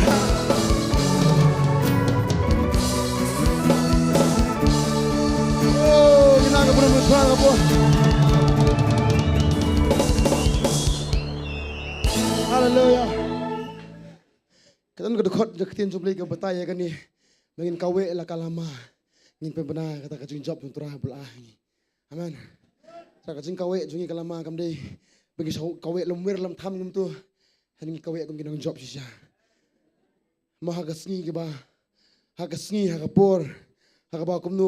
[SPEAKER 2] Oh, kita nggak perlu bersuara apa. Haleluya. Kita nggak dekat deketin jumlah ke Bantei kan ni, ingin kawe lah kalama, ingin pembenar kata kacung job untuk rah belah. Amin. Kacung kawe jungi kalama kamdei. Bagi kawe lemwer lam tham ngum tu haning kawe kum ginang job sisa ma hagasngi ke ba hagasngi hagapor hagaba kum no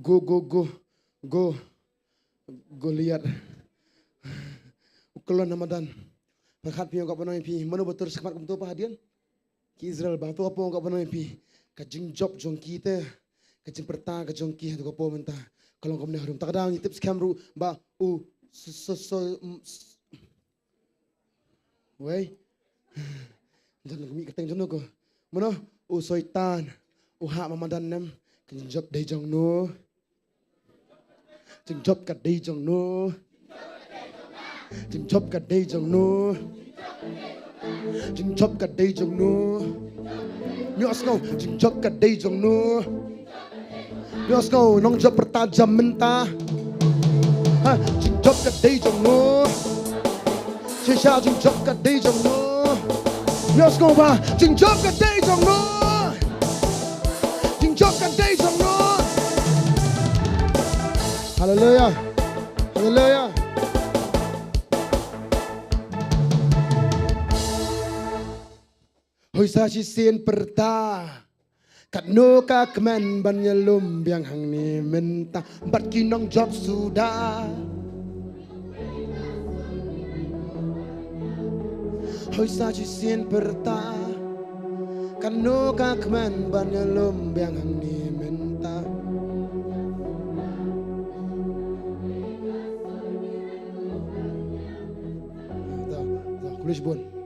[SPEAKER 2] go liat ukolon namadan pakhat piyo ka panoi pi mano betur sakmat kum tu pa hadian ki Israel ba tu apa ka panoi pi ka jing job jong kita ka jing perta ka jong ki ka po menta kalau kum ne harum takadang tips kamru ba u Wei, jangan kami keteng jono ko. Mana? Soitan, hak mamadan nem, kenjop day jong no, kenjop kat day jong no, kenjop kat day jong no, kenjop kat day jong no, nyos kau, kenjop kat day jong no, nyos kau, nong job pertajam mentah, kenjop kat day jong no. Shisha jing chop ka day jong no, Let's go ba Jing chop ka day trong nó Jing chop ka day trong nó Hallelujah Hallelujah Hoi sa si sin perta Kat no ka kemen ban nyelum biang hang ni menta Bat kinong job sudah Hoi sa si sin perta Kat no ka kemen ban nyelum biang hang ni menta Kulis bun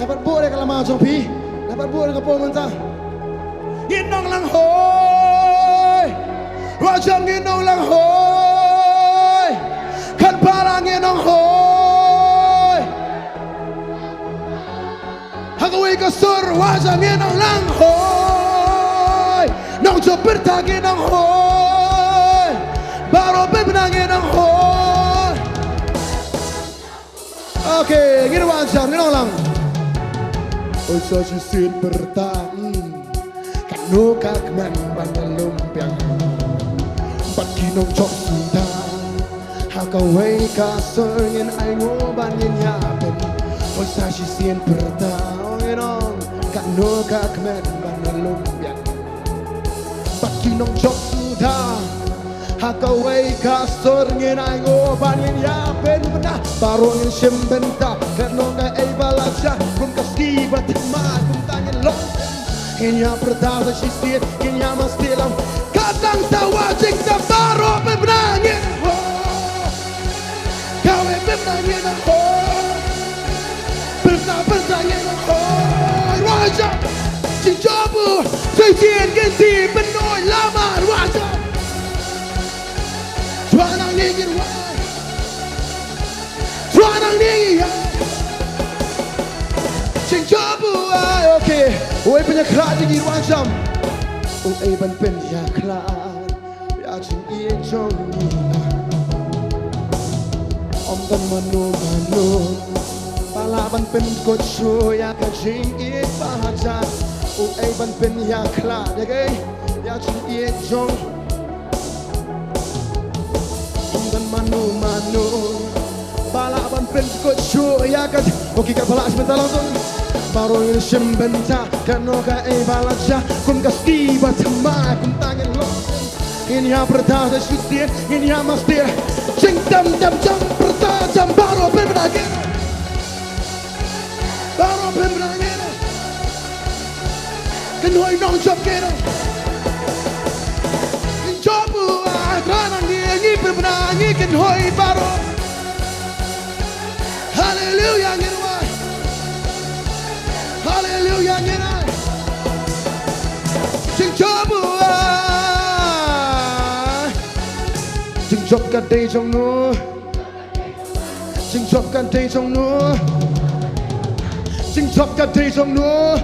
[SPEAKER 2] Dapat buat kalau mau jompi, dapat buat kalau mentah. Ginong lang hoy, wajang ginong lang hoy, kan parang ginong hoy. Hagawai kasur wajang ginong lang hoy, nong jopir tak ginong hoy, baru bebenang ginong hoy. Okay, gini wajang ginong lang. Oi sa si sin bertan Kano kagman banyak lumpiang Bat kinong chok sudah Hakawai kasar ngin ay ngoban ngin yapen Oi sa si sin bertan Ginong Kano kagman banyak lumpiang Bat kinong chok sudah Hakawai kasar ngin ay ngoban ngin yapen Benah baru ngin simbenta Kano ka ay balaja Kung kaski batimah Kung tangin lonten Kenya berdasa sisir Kenya mastilam Kadang tawa jingta baru bebenangin Kawe bebenangin Bebenangin Wajah Cicabu Cincin ganti Benoi lamar Wajah Tuanang ningin Tuanang ningin Cing jabu ay okay. Oi punya kerak tinggi macam. Oi ban pen ya kerak. Ya cing ie jong ni. Om dan manu manu. Pala ban pen kot show ya ka cing ie bahaja. Oi ban pen ya kerak ya ke. Ya cing ie jong. Om dan manu manu. Pala ban pen kot show ya ka. Okey kat pala sebentar langsung. Baru ini sembenta Kano ka ay balaja Kung kaski batama Kung tangin lonten Ini yang berdasa syutir Ini yang mastir Cing dam dam jam bertajam Baru bebenangin Baru bebenangin Kenoi nong job kena Jobu Kanang dia Ngi bebenangin Kenoi baru Hallelujah Ngerwai Hallelujah ngenai Jing jabu Jing job ka day trong nu Jing job ka day trong nu Jing job ka day trong nu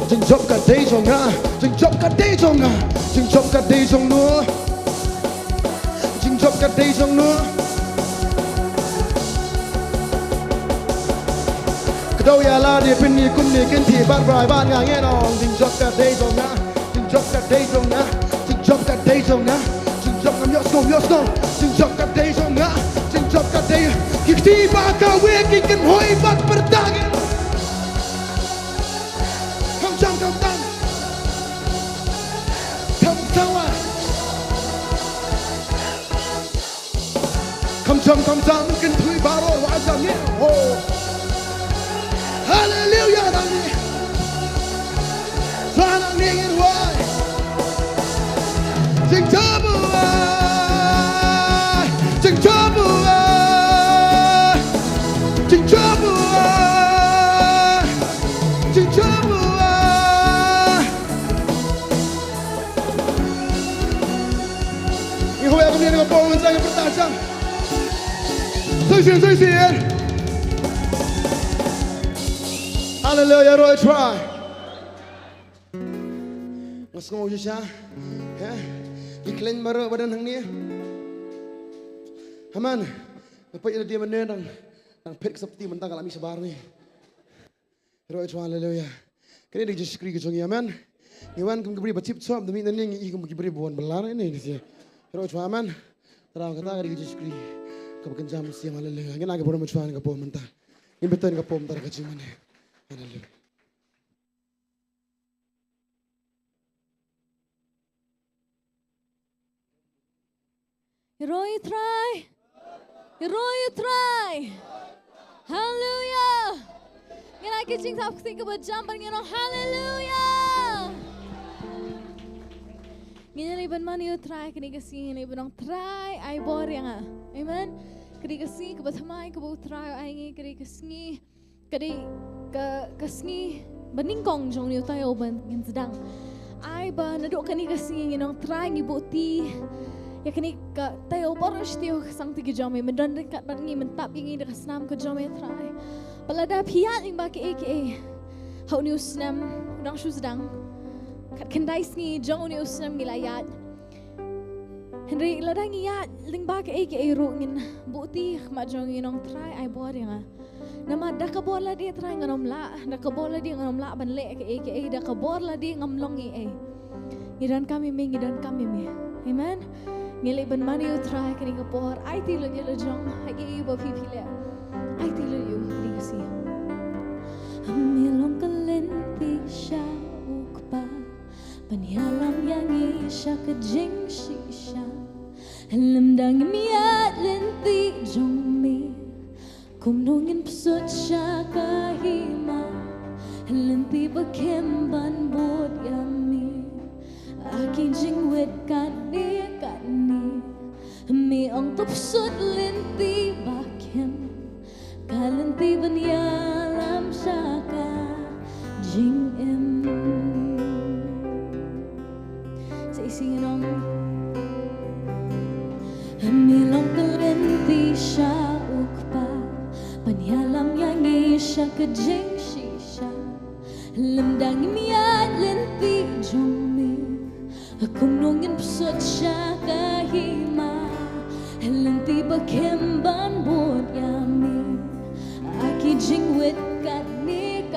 [SPEAKER 2] Jing job ka day trong nga Jing job ka day trong nga Jing job ka day trong nu Jing job ka day trong nu Đâu ya la đi bên này cũng đi kinh thị ban vài ban ngà nghe nòng Dinh dọc cả đây rồi nhá Dinh dọc cả đây rồi nhá Dinh dọc cả đây rồi nhá Dinh dọc cả nhớ sông Dinh dọc cả đây rồi nhá Dinh dọc cả đây Khi ba cao quê kinh kinh hoi bắt bertang Không trong không tăng Không thâu à Không trong không tăng kinh thui ba rồi hóa ra nghe hồ Hallelujah nani Tuanang ningin wai Jing jabu ai Jing jabu ai Jing jabu ai Jing jabu ai Ini hoya kami dengan pohon saya bertajam Saya sian Hallelujah, Roy Trai. Mas ngau siya. Ya. Iklan baru badan hang ni. Aman. Dapat dia mana nang pet seperti mentang kalami sebar ni. Roy Tuhan haleluya. Kini dia just kri kejong aman. Iwan kum keberi bacip suam demi nani ngi kum keberi buan belar ini dia. Roy Tuhan aman. Terang kata dia just kri. Kebakan jam siam haleluya. Ngin agak bodoh Tuhan ke pom mentang. Ngin betul ke pom tar kecil mana. Haleluya.
[SPEAKER 3] Roy Trai. Roy Trai. Hallelujah. Ngina kitching tap sing about jump and hallelujah. Ngina liban man yo try kini kasi liban try ay bor yang amen. Kini kasi kabat hamay kabat try ay ngi kini kasi kini kasi bening kong jong yo tayo ban ngin sedang ay ba nadok kini kasi nginong try ngi bukti. Ya kini ka tayo boros tiyo sang tigi jome mendan dekat bangi mentap yang ini dekat senam ke jome try. Palada piat yang baki aka hau ni usnam udang shu sedang kat kendai sni jong ni usnam milayat. Henry ladang iat ling baki aka ru ngin bukti mak jong nginong try ai bor yang nama dah kabor la dia try nganom la dah kabor la dia nganom la ban le aka dah kabor la dia ngamlong ai. Ngidan kami me ngidan kami me. Amen. Ngilay ban mani u try kani kapor ai ti lo dia lo jong hagi ibo pipi le ai ti lo yu kani kasi amilong kalenti sha ukpa panyalam yang isha ke jing shisha lemdang miat lenti jong mi kum nungin psut sha kahima lenti bakem ban bod yami akin jing wet kani mi ong top sut linti bakem kalinti banyalam shaka jing em say singing on mi long kalinti sha ukpa banyalam yang isha ke jing shisha lemdang miat linti jong akum nungin psut shaka hima lenti bakem ban bod yami aki jingwit katni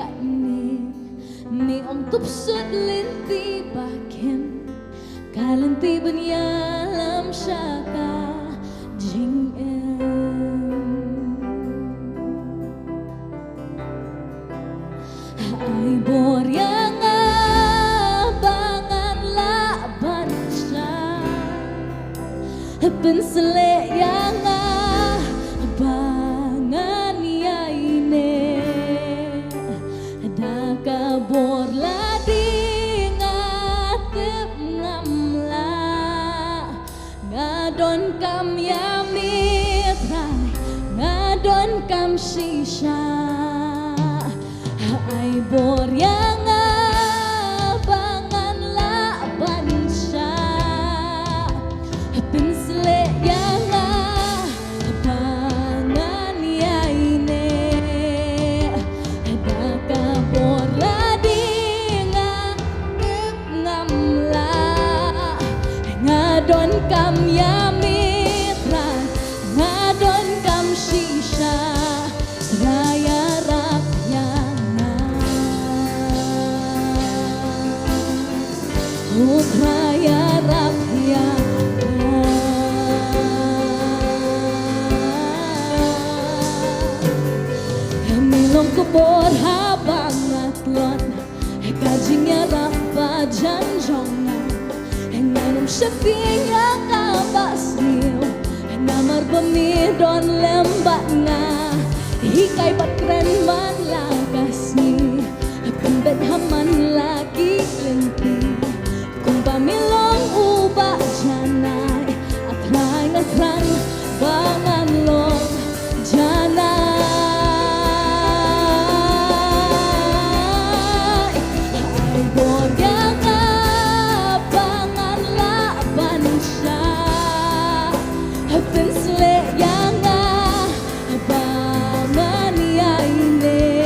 [SPEAKER 3] mi om tup sut lenti bakem kalenti banyalam shaka jing ai bor yang pensele yang abangan ya ini ada kabor la di ngatep ngamla ngadon kam ya mitra ngadon kam shisha ai bor yang kam ya mitra ngadon kam shisha raya rakyana raya rakyana milong kubor habang atlon kajingnya rapa janjong Nanam syafing yang kabasnil Namar pemidon lembat nga Hikai patren man lakasni Kembet haman lagi lenti Kung pamilong ubah janay Atray ngatran bangan long janay Ay borga pensle yang abangan ya ini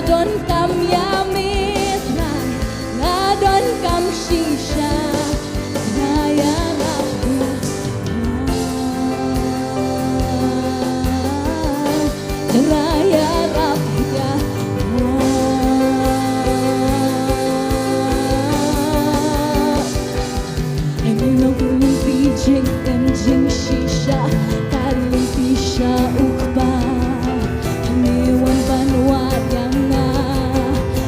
[SPEAKER 3] ngadon kam yamit rai ngadon kam shisha raya rabya raya rabya Jing em jing shisha kaling pisha ukba Haniwan banwa yanga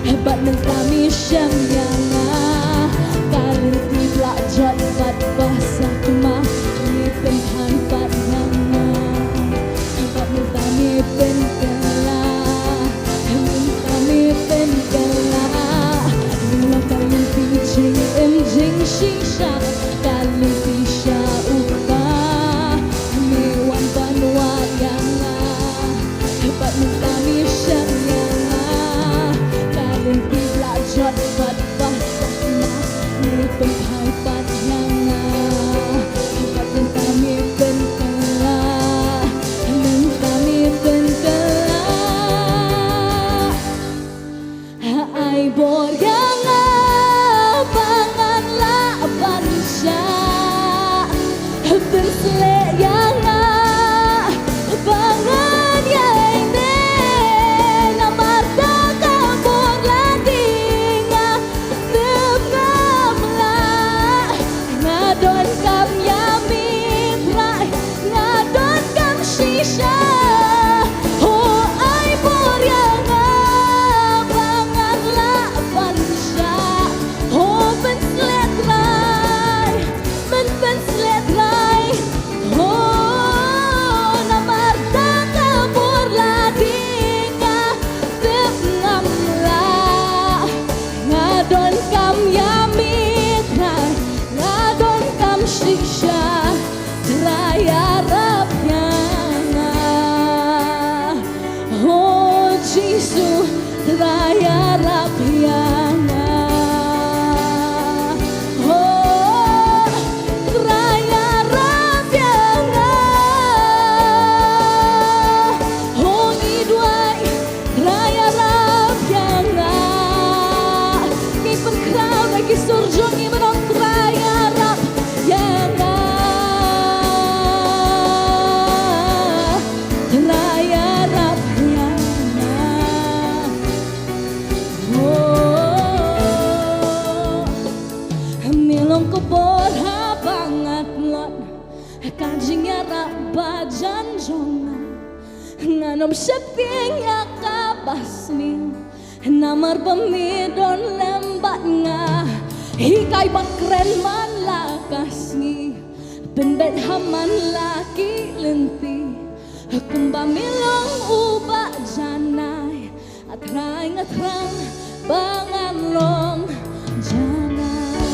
[SPEAKER 3] hebat ng kami siyang yanga kaling tibla jat bat basa kuma nipin hanpat yanga hebat ng kami penkala hebat kami penkala Nila kaling jing em jing shisha kaling pisha ukba Haniwan banwa yanga hebat ng kami siyang yanga kaling tibla jat bat basa kuma nipin hanpat yanga hebat ng kami penkala hebat kami penkala ay boryanga pangan laban siya Bensle yanga pangan yaine namarta kabor ladinga temamla ngadon kam yamit rai ngadon kam shisha oh ay boryanga pangan laban siya oh bensle rai bensle rai oh namarta kabor ladinga temamla ngadon kam yamit rai ngadon kam shisha raya rabya oh Jesus raya rabya oh raya rabya oh idway raya rabya ni pagkraw ay kisurjong imanong raya rabya raya rabya oh milong kubor habangat lot kajingnya rabajan jonga nganom seping yakabasni namar pemidon lembat nga hikai bakren man lakasni bendet haman laki lenti kumba milong uba janai atrai ngatrang bangan long janai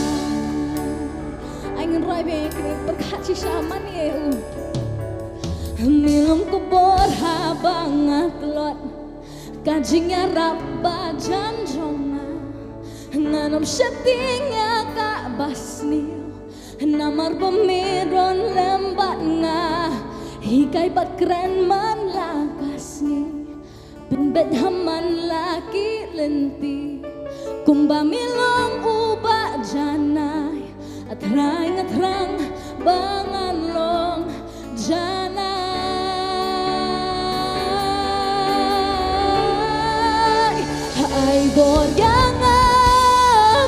[SPEAKER 3] angin rai bekri berkaci shaman yeu milong kubor habangat lot kajingnya rabajan jonga nganom setingnya kak basni namar pemidon lembat nga hikai bat keren man lakasni benbet haman laki lenti kumba milong uba janai atrai ngatrang bangan long janai ay boryanga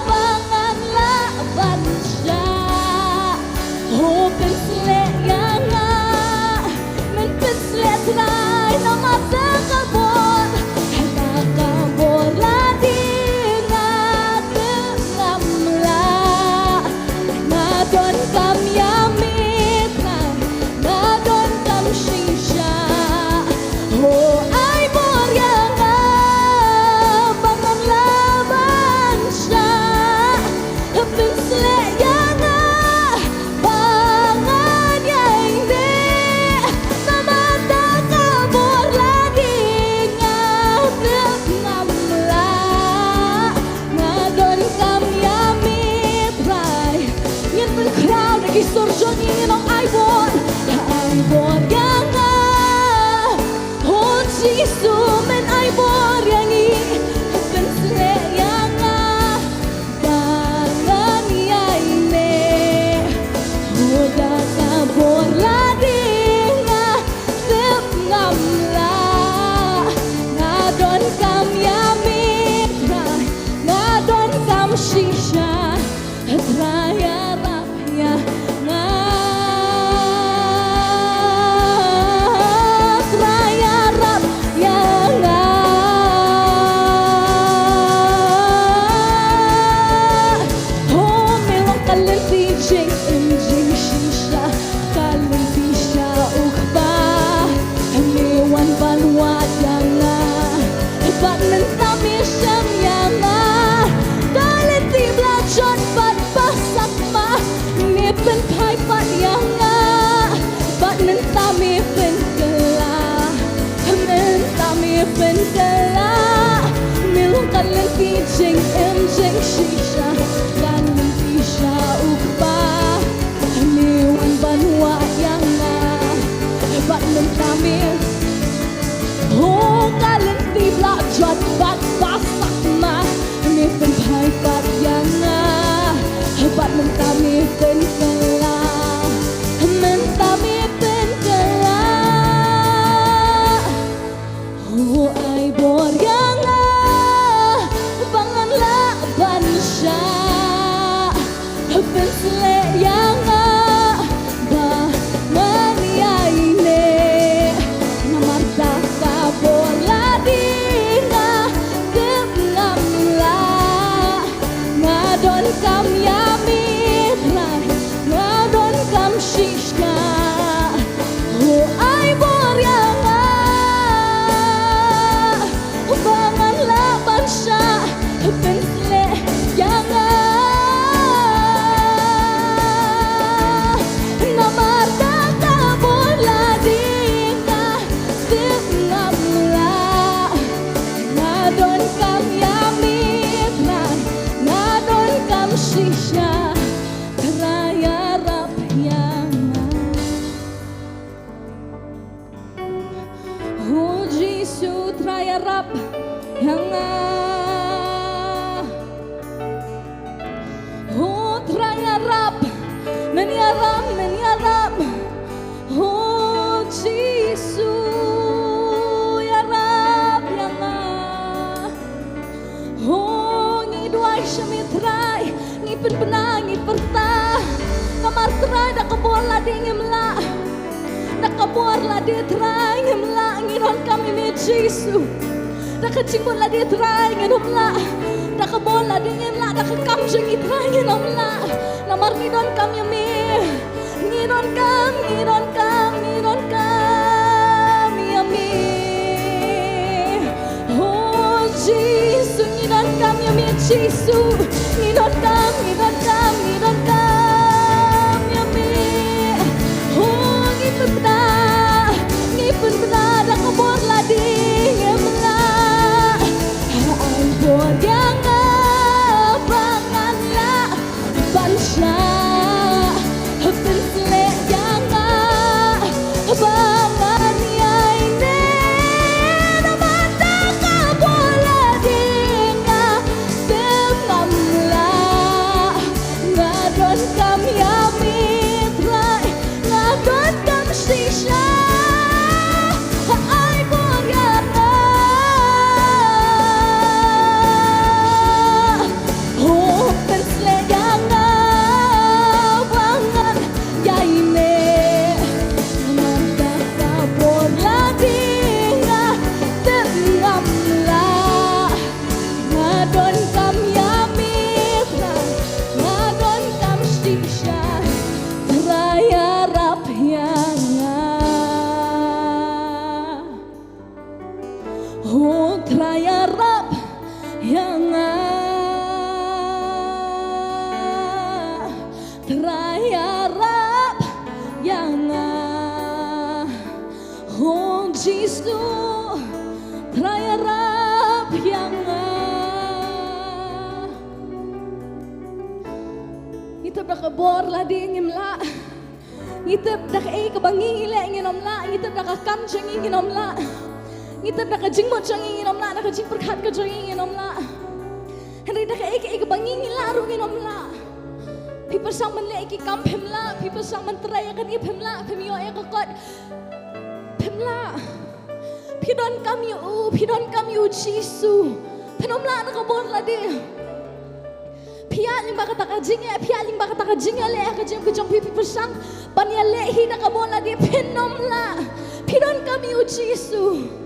[SPEAKER 3] bangan laban siya oh pensle yanga men pensle trai na mata kabor ladinga tengamla ngadon kam yamit ngadon kam shisha oh ay boryanga bangan laban siya pensle yanga bangan yainde na mata kabor ladinga tengamla ngadon kam yamit rai yan pagkraw nagisurjong inong ay boryanga oh Jesus men ay boryangi jeng shisha dan tisha upa niwan banwa yang bat men kami oh kalen tibla jot bat pasak ma ni pen pai bat yang bat men kami pen kala men kami pen kala oh ai bor yang bangan la bansha pen sele yang ba maniaine namarta ka bola dinga demlamla ngadon kam yamitra ngadon kam shishka oh ai boryanga bangan la bansha pensle yanga namarta ka bola dinga demlamla ngadon kam yamitra ngadon kam shisha raya rap yanga oh Jesus raya rap yanga oh raya rap meniaram oh Jesus ya rap yanga oh ngi duai semitrai ngi penang ngi perta kamar trai dak bola dingimla dak bola di trai ngimla ngi ron kami me Jesus dak cimbula di trai ngimla dak bola dingimla dak kam jengi trai ngimla namar ngi don kami me ngi ron kam yami oh Jesus ngi don kam yami Jesus ngi don kam yami oh ngi pun benda dak bor la dingemla ai bor yang bangan la bansha pensle yang bangan yaine namata ka bola dinga demamla ngadon kam yamitra ngadon kam shisha ai boryana oh pensle yang bangan yaine namata ka bola dinga demamla ngadon kam yamitra ngadon kam shisha raya rap yanga oh raya rap yanga raya rap yanga oh Jesus raya rap yanga ngitap dak bor la dingimla ngitap dak kebangi ile nginomla ngitap dak kam jengi nginomla ngitap dak jingmot jengi nginomla dak jing perkhat ka jengi nginomla henry dak kebangi ngilaru nginomla people sang menle ki kam phemla people sang mantra ya kan i phemla phemyo ya kokot phemla phidon kam yu Jesus phenomla na ka bor la de Pia ling ba kata ka jinga le ka jing ku jong people sang panya le hi na ka bola di phenomla phidon kam yu Jesus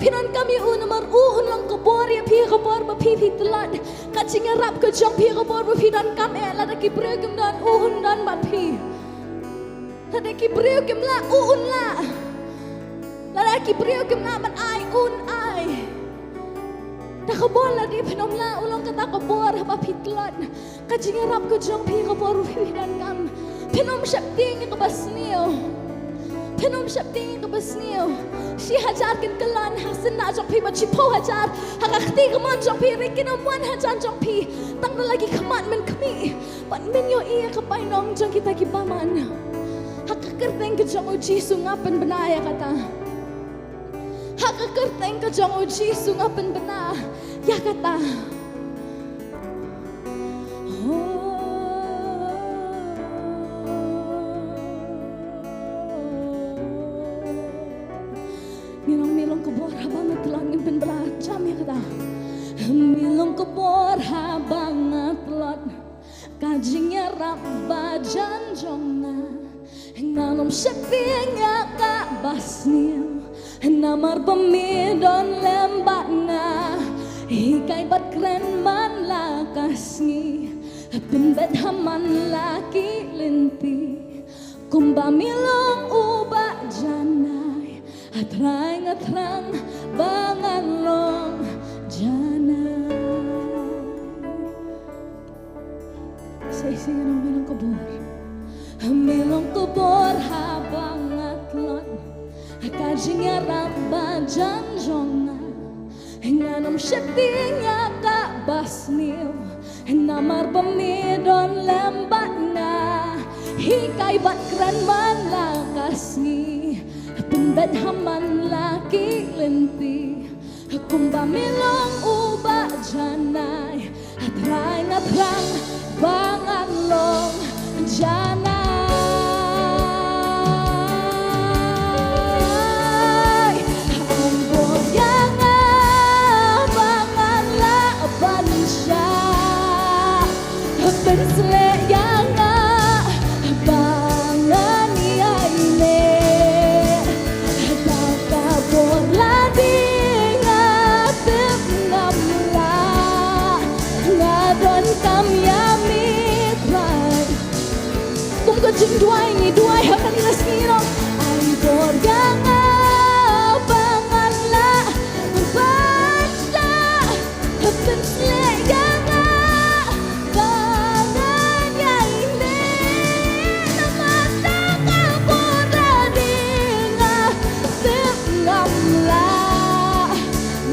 [SPEAKER 3] Pinon kami unamar unang kabor ya pi kabor ba pi tlat kacing rap ke jong pi kabor ba pinon kam la da ki bregem dan dan ba pi da ki bregem la la ki bregem la man ai da kabor la di pinom la ulang kata kabor ba pi tlat kacing rap ke jong pi kabor ba pinon kam pinom syapting ka basnio Penom syapti kebasniu. Si hajar kin kelan hasan na jok pi bachi po hajar. Hakakti keman jok pi rikin amuan hajar jok pi. Tang lagi keman men kami. Pan men yo iya kepai nong jong kita kipaman. Hakakerteng ke jong uji sungapan benaya kata. Hakakerteng ke jong uji sungapan bena. Ya kata. Milong kebor banget langit ben beracam ya kata. Milong kebor banget lot kajingnya rabba janjongna nganom sepinya kak basnil namar pemidon lembakna hikai bat keren man lakasni pendet haman laki linti kumba milong ubak janai Trai ngetrang bangan long janai. Saya sing milong kebor. Milong kebor habangat lon. Kajingnya rabba janjonga. Nganom syetinya kak basnil. Namar pemidon lembakna. Hikai bat keren man lakasni. Pendet haman laki lenti kumba milong ubak janai Trai ngatrang bangan long janai Ambon yang bangan la bansya Pensle yang bangan ya ini Jing duai ni duai hakan lasniro ai borgang abangan la baca pensle yang bangan ya ini namata kaboradinga sengamla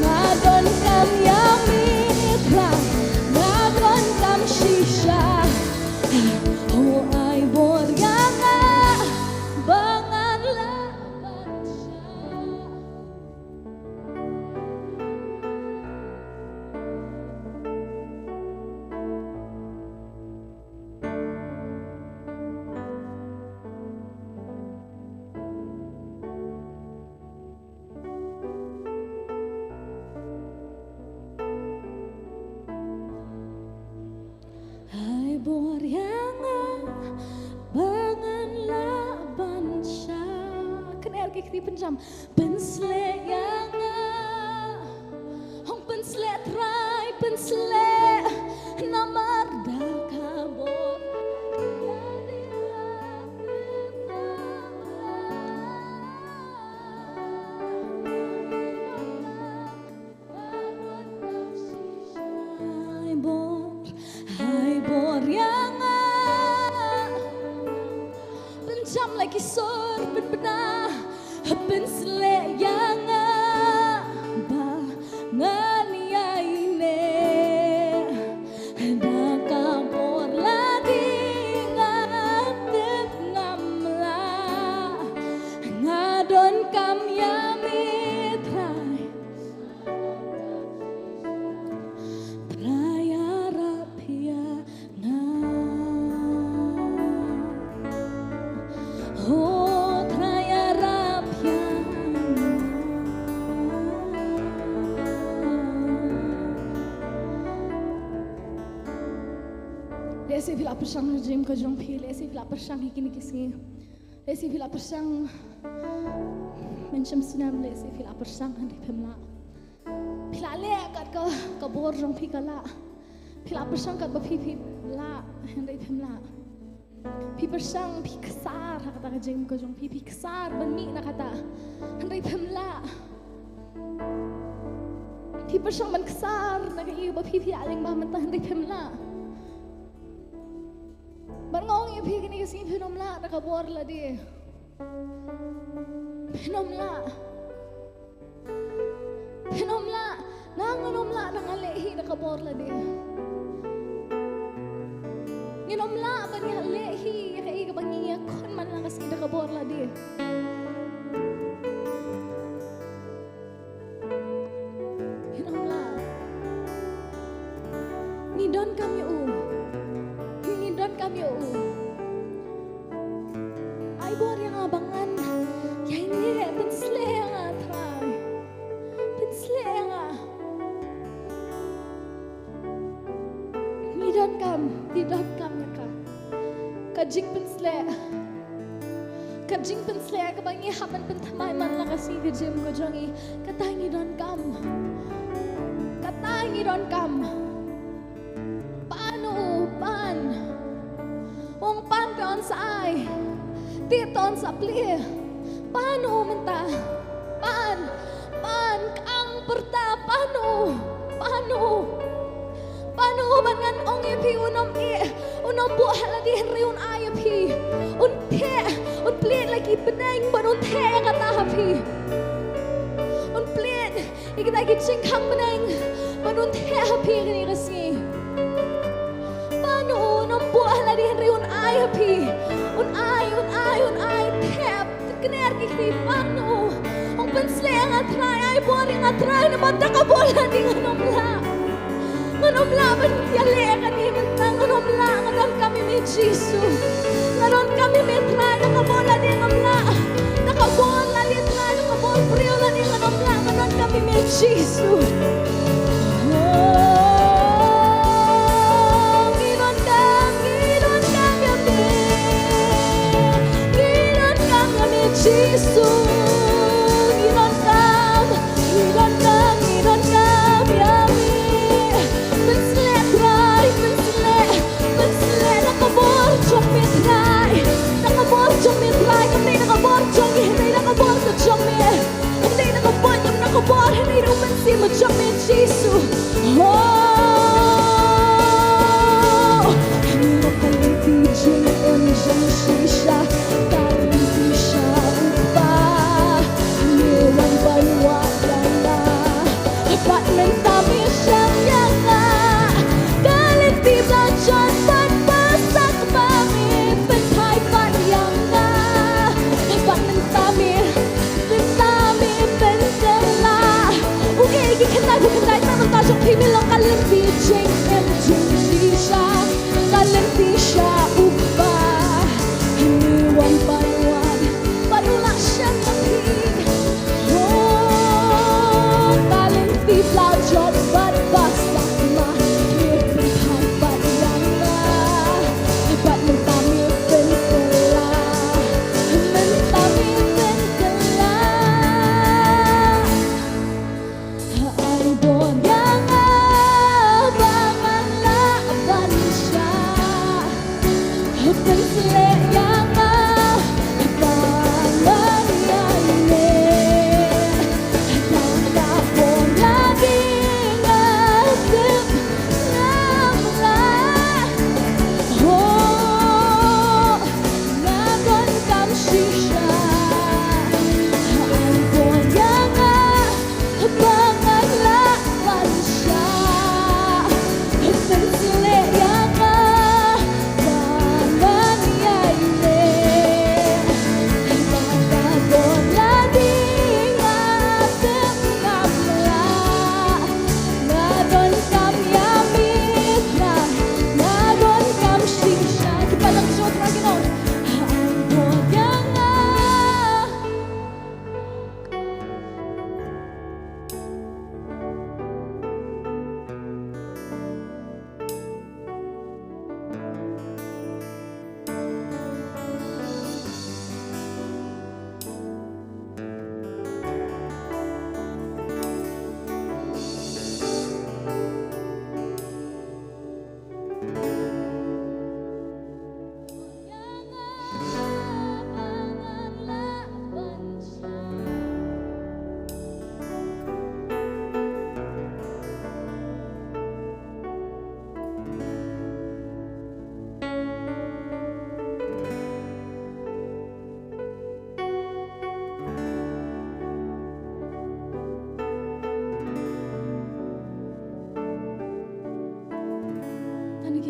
[SPEAKER 3] ngadon kam yamitra ngadon kam shisha oh ai penjam pensle yang hong pensle trai pensle namar dakabor hai bor yang penjam lagi sor benar Pensle yang bangan ya ini Dakabor lagi ngadep ngamla Ngadon kam ya mitrai Trai arapia na Oh trai Lesi vila persang jim ko jong pi lesi vila persang hikini kisni lesi vila persang mencem sunam lesi vila persang andi pemla pila le kat ka bor jong pi kala pila persang kat ba pi la andi pemla pi persang pi kesar kata jim ko jong pi kesar bani na kata andi pemla pi persang man kesar na kai ba pi aling ba man ta andi pemla Barngong yung pigini kasi pinomla nakabor la di. Pinomla. Pinomla. Nanganomla nangalehi nakaborla di. Nginomla ba niya lehi kay kabangiya kon man lang kasi nakaborla di. Pinomla. Ngidon kami Ngidon kami Ay bor yang abangan. Ya ini pensle nga Trai. Pensle nga. Ngidon kam ya ka. Kajing pensle. Kajing pensle kabangi haman pentamay man lang kasi kajim ko jongi. Katay ngidon kam. Pan. Wong pan kaon sa ay. Titon sa pli. Paano menta? Pan ang perta paano man ngan ong ipi unom bu haladi henriun ayapi. Un pli lagi beneng banun te kata hapi. Un pli ikita Jingkhawai beneng banun te hapi kini kasi. Nung buah lagi henriun ay happy, un ay tap, kener kiki pano, ang pensle ang Trai ay boring Trai na matakabola di nganomla man yale kani mentang nganon kami may Jesus, nganon kami may Trai nakabola di nakabola di Trai nakabol priola di nganon kami may Jesus. Jesus, ngidon kam, yami. Pensle Trai, nakabor jong mi Trai, kami nakabor jong hindi nakabor ka jong mi, hindi nakabor, hindi rumensi mo jong mi Jesus. Pimilong kalimpi kalimpi siya upa hiniwan panuan panula siya kapig kalimpi plajot bat basak ma ipipang padyanga bat mentami pentela ay bonya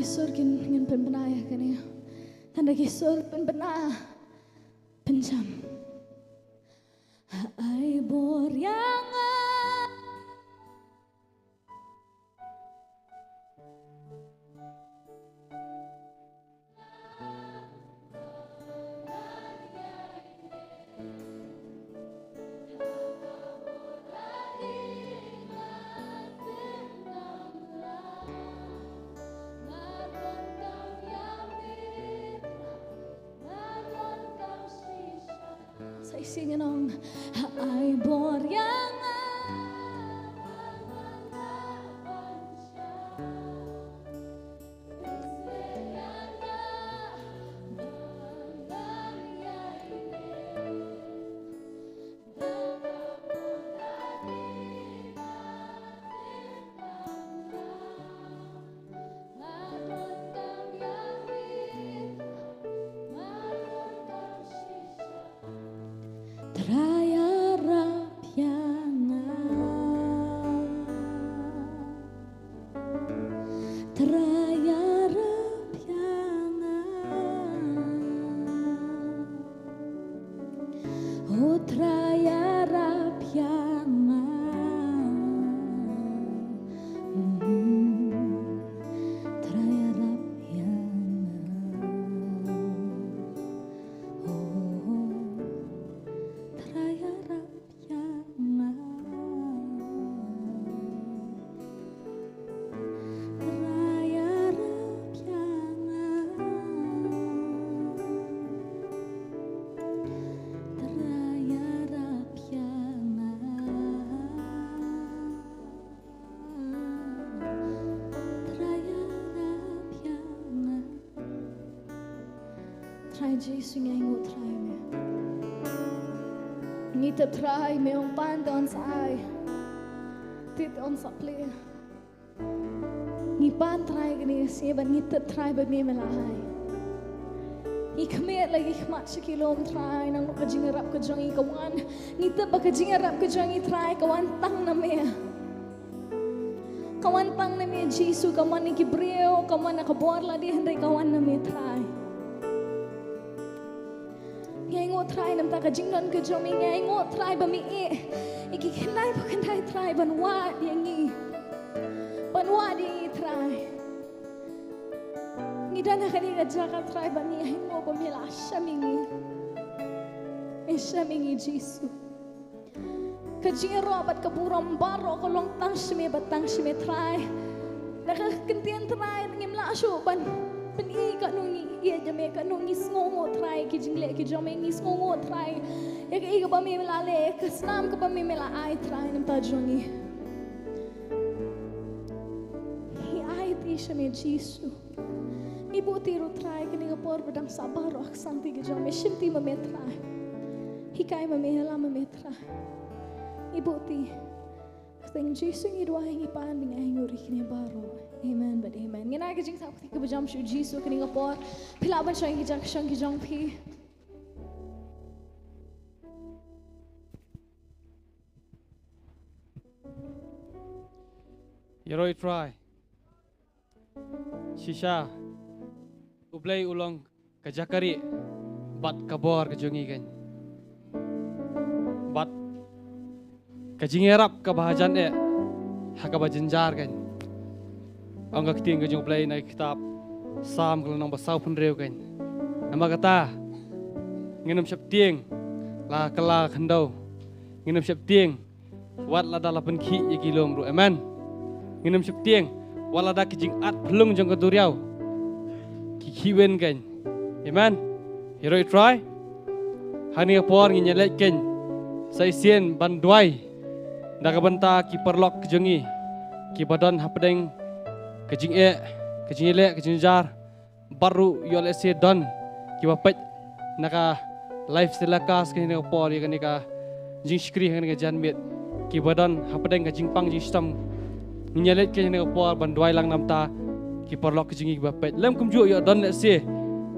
[SPEAKER 3] kisur ngin penbenaya kani. Tanda kisur penbena penjam. Ai bor yang Saya singin on ai bor yang Trai Arab yang Trai Arab yang Oh Trai Arab yang Trai Arab yang Trai Arab yang Trai Arab yang Trai Arab yang Trai Arab yang Trai Jesus ngay ngụ Trai me Ni te Trai me on pan on sai Tit on sa ple Ni pan Trai gani si ba ni te Trai ba me melahai Ni kmet lagi khmat sikilom Trai nang ka jingarap ka jangi kawan ni te ba ka jingarap ka jangi Trai kawan tang na me Kawan tang na me Jesus kawan ni kibreo kawan na kabor la di hendai kawan na me Trai Ngay ngô Trai nam ta ka jingnon ka jomi ngay ngô Trai ba mi iki kanai ba kanai Trai ban wa dia ngi Trai ngi dana kani ka jaka Trai ba ni ay ngô ba mi la shamingi Jesus ka jingro bat ka buram baro ko long tang shime batang shime Trai naka kentian Trai ngim la shu ban Peni ka nungi ia jame ka nungi sngongo Trai ki jingle ki jame ngi sngongo Trai ya ka iga ba mi melale ka snam ka ba mi mela ai Trai nam ta jongi hi ai ti shame Jesus ibu tiru Trai ka ni ka por badang sabar ak santi ki jame shimti ma me Trai hi kai ma me hala ma me Trai ibu ti Teng Jesus ngi dua ngi pan binga nguri kini baro Amen, but amen. Ngina ka jing sa ka bajam shu Jesus kini ngapor. Pilaban siya ngi jak siyang kijang pi.
[SPEAKER 1] Yaroi Trai Shisha Ublay ulong kajakari Bat kabor kajongi kan Bat kajingerap kabahajan hakabajenjar kan Angga kiting kajong ublay na kitab Sam kalau nang basaw pun rew kan Nama kata Nginam siap tieng La kala khandau Nginam siap tieng Wat lada lapan ki yagilom bro Amen Nginam siap tieng Wat lada kijing at pelung jong kaduriaw Kikiwen kan Amen Yaroi Trai Hani kapor nginyalek kan Sa isien banduai Nakabanta ki perlok kejongi Ki badan hapadeng Kajing jar baru yole se don ki bapet naka life selakas kini ka por kini ka jing skri kini ka janmet ki badan hapadeng ka jingpang jing stam nyelet kini ka por bandwai lang namta ki porlok ki jingi ki bapet lem kumju yo don le se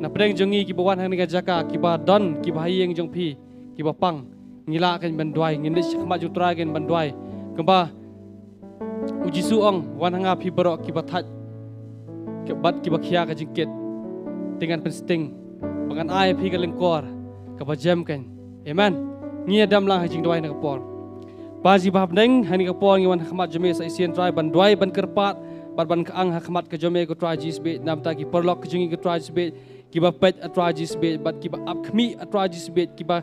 [SPEAKER 1] na pedeng jongi ki bawan kini ka jaka ki ba don ki bahayeng jong pi ki bapang ngila kan bandwai ngindis khma jutra kan bandwai kemba Uji suong wan hanga pi berok ki bathat bat ki bakhia ka jingket dengan pensting bangan ai phi ka lengkor ka bajam kan amen ngia dam lang jing doi na kapor baji bab neng hani kapor ngi wan khmat jame sa isien trai ban doi ban kerpat ban kaang khmat ka jame ko trai jis be nam ta ki perlok jingi ko trai jis be ki ba pet trai jis be bat ki ba ap khmi trai jis be ki ba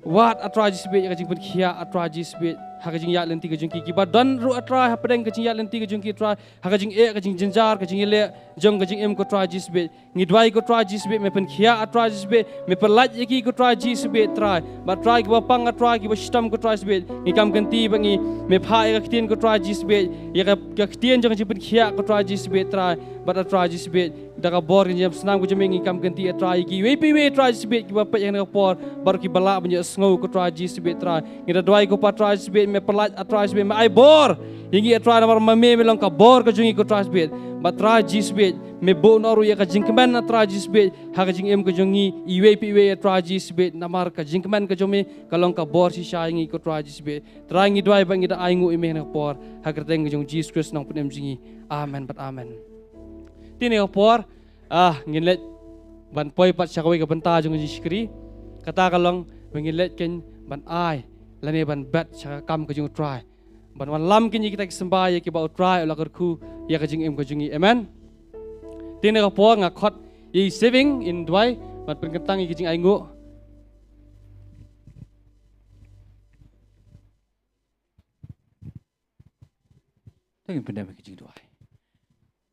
[SPEAKER 1] wat atra jisbe ka jing khia atra jisbe ha ka jing ya lenti ka jing ki ba don ru atra ha pedeng ka jing ya lenti ka jing ki tra ha ka jing e ka jing jinjar ka jing le jong ka jing em ko tra jisbe ngi dwai ko tra jisbe me pen khia atra jisbe me per laj ki ko tra jisbe tra ba tra ki ba pang atra ki ba system ko tra jisbe ngi kam ganti ba ngi me pha ka ktien ko tra jisbe ya ka ktien jong jing pen khia ko tra jisbe tra ba atra jisbe daga bor ngi jam senam ko jing ngi kam ganti atra ki we pi we tra jisbe ki ba pe yang ka por bar ki bala banyak ngau ko try jisbe try ngira dwai ko pa try jisbe me perlat try jisbe me ai bor ingi try namar me melong ka bor ka jungi ko try jisbe ba try jisbe me bo noru ya ka jingkman na try jisbe ha ka jing em ko jungi iwe pi we try jisbe namar ka jingkman ka jomi kalong ka bor si sha ingi ko try jisbe try ngi dwai ba ngi da ai ngu ime na por ha ka teng jong jesus christ nong punem jingi amen but amen tini por ngin let ban poi pat syakawi ka banta jong jiskri kata kalong mengilet ken ban ai lane ban bat cha kam ka jung try ban wan lam ken kita sembah ya ki ba try la ku ya ka jing em ka jungi amen tine ka po nga khot yi saving in dwai ban pen kentang ki jing ai ngu tengin pendam ki jing dwai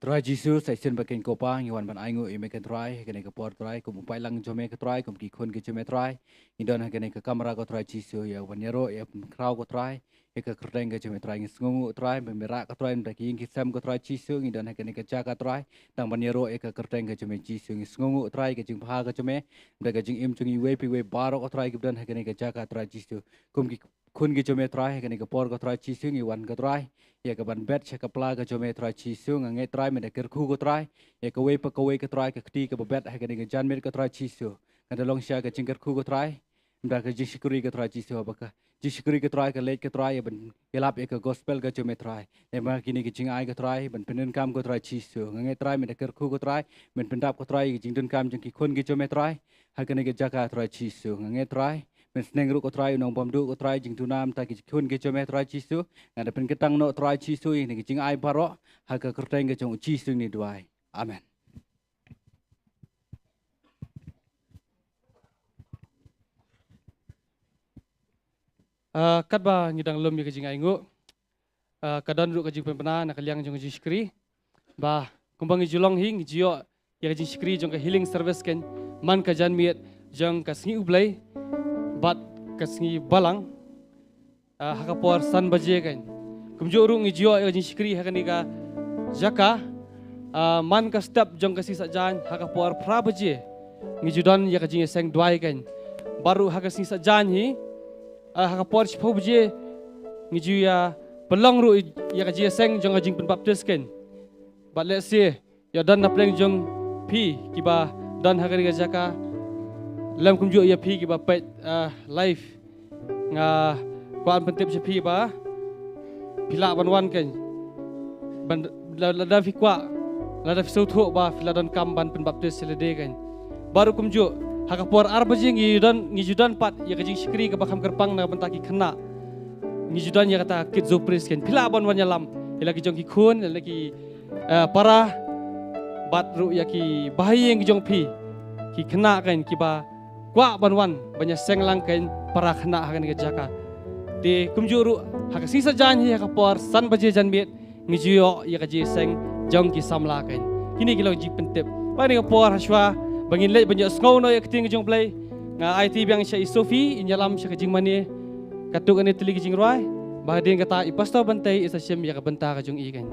[SPEAKER 1] try Jesus sai sen baken ko pa ngi wan ban ai ngu e me ka try ke ne ka por try ko pai lang jo me ka try ko ki khon ke jo me try indon ha ke ne ka kamera ko try Jesus ya wan yero ya kraw ko try e ka kreng ke jo me try ngi sngu try me mera ka try nda ki ngi sam ko try Jesus indon ha ke ne ka cha ka try tang ban yero e ka kreng ke jo me Jesus ngi sngu try ke jing pha ka jo me nda ka jing im chung we pi we baro ko try ki dan ha ke ne ka cha ka try Jesus kum ki khon ke jo me try ha ke ne ka por ko try Jesus ngi wan ka try ya ka ban bet cha ka pla ka jo me try Jesus ngi try me da ker khu ko try ya ka we pa ka we ka try ka kti ka bet ha ka ne ka jan me ka try Jesus ka da long sha ka jing ker khu ko try nda ka jing shikuri ka try Jesus ba ka jing shikuri ka try ka le ka try ban elap e ka gospel ka jo me try e ma ki ne ki jing ai ka try ban penen kam ko try Jesus ngi try me da ker khu ko try men pendap ko try jing dun kam jing ki khon ki jo me try ha ka ne ka ja ka try Jesus ngi try men sneng ru ko try nong bom du ko try jing tu nam ta ki khon ki jo me try Jesus ngada pen ketang no try Jesus ni ki jing ai baro ha ka kerteng ke jong Jesus ni duai amen kat ba ngidang lom ya kajing aingu kadan ru kajing pempena nak liang jong jiskri ba kumbang Shillong hing jio ya kajing skri jong ka healing service ken man ka jan miet jong ka sngi ublai bat ka sngi balang hakapor san baje ken kumjo ru ngi jio ya kajing skri hakani ka jaka man ka step jong ka sisa jan hakapor pra baje ngi judan ya kajing seng duai ken baru hakasi sa jan hi hakapor chpo bje ngiju ya pelong ru ya kaji seng jong ajing pen baptis ken but let's see ya dan na pleng jong pi kiba dan hakari ga jaka lam kumju ya pi kiba pet life nga kwan pentip je pi ba pila ban ken ban la fi kwa la fi so tho ba fila dan kam ban pen baptis selede ken baru kumju hakapor arbajing ngijudan pat ya kajing shikri ka bakam kerpang na bentaki kena ngijudan ya kata kit zopris ken pila bon wanya lam lagi jong ki khun lagi para bat ru ya ki bahaya ngi jong pi ki kena ken ki ba kwa bon wan banya senglang ken para kena hakan ke jaka de kumjuru hakasi sa jan hi hakapor san baje jan biet ngijuyo ya kaji seng jong ki samla ken kini kilo ji pentep ba ni kapor haswa bangin le banyak skau no ya keting jong play nga IT biang sya isofi inyalam sya kajing mani katuk ani teli kajing roi bahadin kata ipasto Bantei isa syem ya ka benta kajong i kan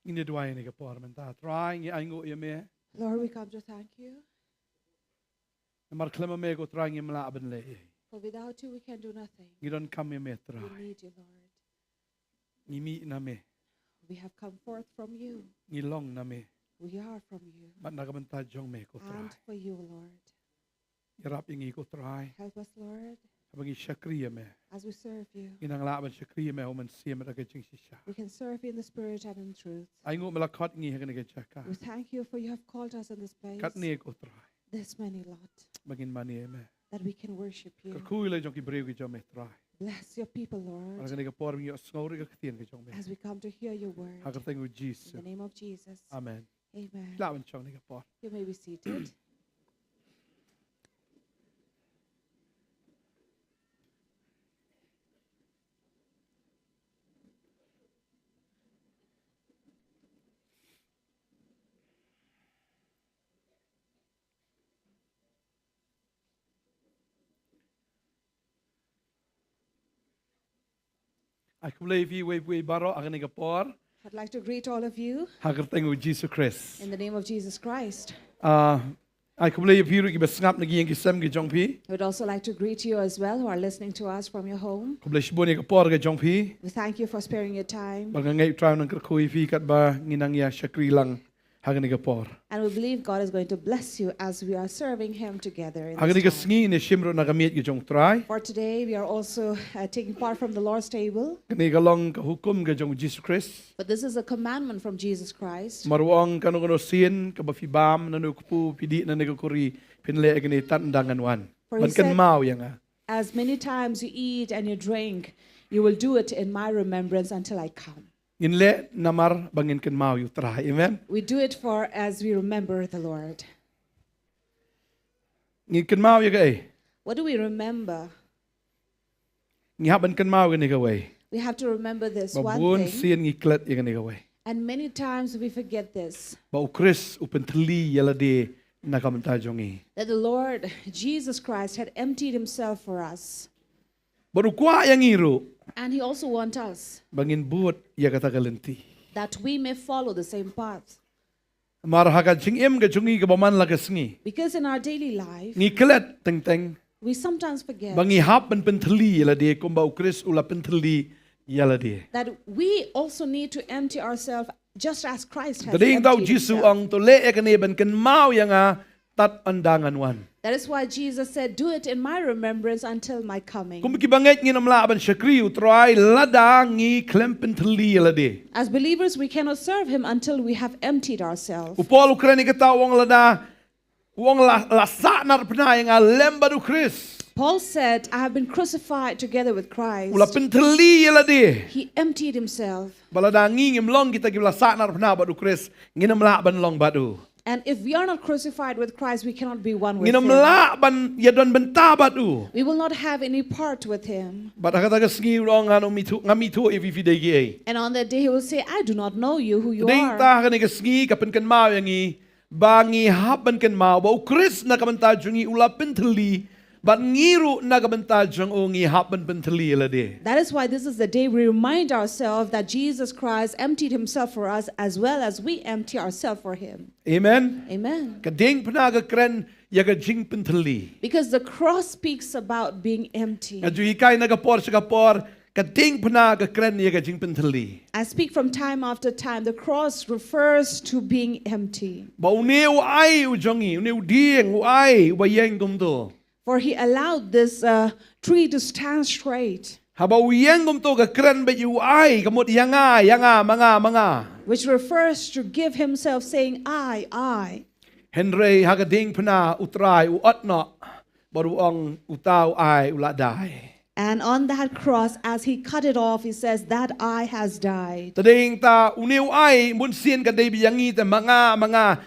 [SPEAKER 4] Ini dua ini ke por menta. Trai ngi aingo ye me.
[SPEAKER 5] Lord, we come to thank you.
[SPEAKER 4] Mar klema me go trai ngi mla aben le.
[SPEAKER 5] For without you, we can do nothing.
[SPEAKER 4] Ngi don kam ye me
[SPEAKER 5] We
[SPEAKER 4] trai.
[SPEAKER 5] need you, Lord.
[SPEAKER 4] Ngi mi na me.
[SPEAKER 5] We have come forth from you.
[SPEAKER 4] Ngi long na me.
[SPEAKER 5] We are from you.
[SPEAKER 4] Bat na kabenta jong me ko trai.
[SPEAKER 5] And for you, Lord.
[SPEAKER 4] Yarap ingi ko trai.
[SPEAKER 5] Help us, Lord,
[SPEAKER 4] Abangi shakri ye me.
[SPEAKER 5] as we serve you.
[SPEAKER 4] Inang la aben shakri ye me o man siya mata ke jing shisha.
[SPEAKER 5] We can serve you in the spirit and in truth.
[SPEAKER 4] Aingo mla kot ngi hegane ke chaka.
[SPEAKER 5] We thank you for you have called us in this place.
[SPEAKER 4] Kat ni ko trai.
[SPEAKER 5] This many lot
[SPEAKER 4] Bagin mani ye me.
[SPEAKER 5] that we can worship you.
[SPEAKER 4] Kui le jong ki breu ki jong me trai.
[SPEAKER 5] Bless your people, Lord,
[SPEAKER 4] Aragane ke por mi ngori ke tien ke jong me.
[SPEAKER 5] as we come to hear your word.
[SPEAKER 4] Agar tengu
[SPEAKER 5] In
[SPEAKER 4] Jesus.
[SPEAKER 5] the name of Jesus.
[SPEAKER 4] Amen.
[SPEAKER 5] Amen.
[SPEAKER 4] La ben chong ni ke por.
[SPEAKER 5] You may be seated.
[SPEAKER 4] Aku levi we baro agane ke por.
[SPEAKER 5] I'd like to greet all of you
[SPEAKER 4] Agar tengu Jesus Christ.
[SPEAKER 5] in the name of Jesus Christ.
[SPEAKER 4] Aku levi ru ki besngap nagi yang kisam ke jong pi.
[SPEAKER 5] I would also like to greet you as well who are listening to us from your home.
[SPEAKER 4] Aku boleh shiboni ke por ke jong pi.
[SPEAKER 5] We thank you for sparing your time.
[SPEAKER 4] Baga ngai try nang kui fi kat ba nginang ya shakri lang agane ke por.
[SPEAKER 5] And we believe God is going to bless you as we are serving Him together. In
[SPEAKER 4] Agane ke
[SPEAKER 5] this time.
[SPEAKER 4] sngi ne shimro nagamiet ke jong try.
[SPEAKER 5] For today, we are also taking part from the Lord's table.
[SPEAKER 4] Kani ke long ke hukum ke jong Jesus Christ.
[SPEAKER 5] But this is a commandment from Jesus Christ.
[SPEAKER 4] Maruang kanu kanu sin ke ba fi bam nanu kupu pidi nanu ke kuri pinle agane tan dangan wan.
[SPEAKER 5] For he
[SPEAKER 4] Man kan
[SPEAKER 5] said-
[SPEAKER 4] mau yang ah.
[SPEAKER 5] As many times you eat and you drink, you will do it in my remembrance until I come.
[SPEAKER 4] Inle namar bangin kan mau yu try. Amen.
[SPEAKER 5] We do it for as we remember the Lord.
[SPEAKER 4] Ngi kan mau ya ke.
[SPEAKER 5] What do we remember?
[SPEAKER 4] Ngi haban kan mau ke ni ke we.
[SPEAKER 5] We have to remember this one
[SPEAKER 4] Babun
[SPEAKER 5] thing.
[SPEAKER 4] sin ngi klet ya ke ni ke we.
[SPEAKER 5] And many times we forget this.
[SPEAKER 4] Ba Chris upentli yala de nakamanta jongi.
[SPEAKER 5] That the Lord Jesus Christ had emptied himself for us.
[SPEAKER 4] Baru kwa yang iru
[SPEAKER 5] And he also wants us
[SPEAKER 4] bangin buat ya kata galenti.
[SPEAKER 5] that we may follow the same path.
[SPEAKER 4] Mar haga Jingkhawai ke jongi ke baman la ke sngi.
[SPEAKER 5] Because in our daily life,
[SPEAKER 4] Ngi klet teng teng
[SPEAKER 5] we sometimes forget
[SPEAKER 4] bangi hap ben pentli yala de komba Chris ula pentli yala de.
[SPEAKER 5] that we also need to empty ourselves just as Christ has
[SPEAKER 4] Tading tau
[SPEAKER 5] emptied
[SPEAKER 4] Jisu
[SPEAKER 5] himself.
[SPEAKER 4] ang to le ya ke ne ben kan mau yang a tat andangan wan.
[SPEAKER 5] That is why Jesus said, do it in my remembrance until my coming.
[SPEAKER 4] Kung kibanget ngi namla ban shakri utrai lada ngi klem pentli yala de.
[SPEAKER 5] As believers, we cannot serve him until we have emptied ourselves.
[SPEAKER 4] Upol ukrani kata wong lada wong la sa nar pna yang a lemba du Chris.
[SPEAKER 5] Paul said, I have been crucified together with Christ.
[SPEAKER 4] Ula pentli yala de.
[SPEAKER 5] He emptied himself.
[SPEAKER 4] Balada ngingim long kita gibla sa nar pna badu Chris nginam la ban long badu.
[SPEAKER 5] And if we are not crucified with Christ, we cannot be one with
[SPEAKER 4] Nginam
[SPEAKER 5] him.
[SPEAKER 4] la ban yadon benta badu.
[SPEAKER 5] We will not have any part with him.
[SPEAKER 4] Bada kata ka sngi rong anu mitu ngamitu if fi degi ai.
[SPEAKER 5] And on that day, he will say, I do not know you, who you
[SPEAKER 4] Ding
[SPEAKER 5] are.
[SPEAKER 4] ta ka ni ka sngi ka pen kan mau yang i bangi hapan kan mau ba Chris na kamanta jungi ula pentli but ngiru na kamanta jung ngi hapan pentli la de.
[SPEAKER 5] That is why this is the day we remind ourselves that Jesus Christ emptied himself for us as well as we empty ourselves for him.
[SPEAKER 4] Amen.
[SPEAKER 5] Amen.
[SPEAKER 4] Ka ding pna ka kren ya ka jing pentli.
[SPEAKER 5] Because the cross speaks about being empty.
[SPEAKER 4] Nga ju ikai na ka por sa ka por ka ding pna ka kren ya ka jing pentli.
[SPEAKER 5] I speak from time after time. The cross refers to being empty.
[SPEAKER 4] Ba uneu ai u jongi uneu ding u ai ba yeng dum do.
[SPEAKER 5] For he allowed this tree to stand straight,
[SPEAKER 4] Haba u yeng dum to ka kren ba yu ai ka mot yanga manga.
[SPEAKER 5] which refers to give himself saying, I.
[SPEAKER 4] Henry haga ding pna utrai u atna baru ang utau ai uladai.
[SPEAKER 5] And on that cross, as he cut it off, he says, that eye has died.
[SPEAKER 4] Tading ta uneu ai mun sien ka dei biyangi ta manga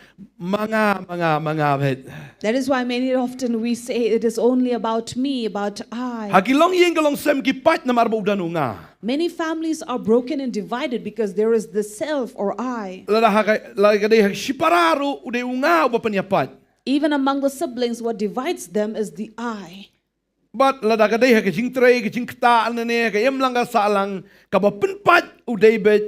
[SPEAKER 4] bet.
[SPEAKER 5] That is why many often we say it is only about me, about I.
[SPEAKER 4] Hagilong yeng kalong sem ki pat na marbo udanu nga.
[SPEAKER 5] Many families are broken and divided because there is the self or I.
[SPEAKER 4] Lada ka dei shipararo ude unga uba panyapat.
[SPEAKER 5] Even among the siblings, what divides them is the I.
[SPEAKER 4] But lada ka dei ka jing trai ka jing kta ne ka yem lang ka sa lang ka ba penpat ude bet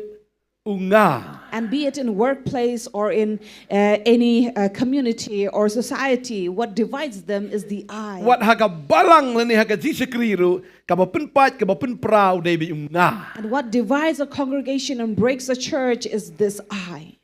[SPEAKER 4] unga.
[SPEAKER 5] And be it in workplace or in any community or society, what divides them is the I.
[SPEAKER 4] Wat haga balang lani haga jisikriru kabapun pat kabapun prau debi unga.
[SPEAKER 5] And what divides a congregation and breaks a church is this I.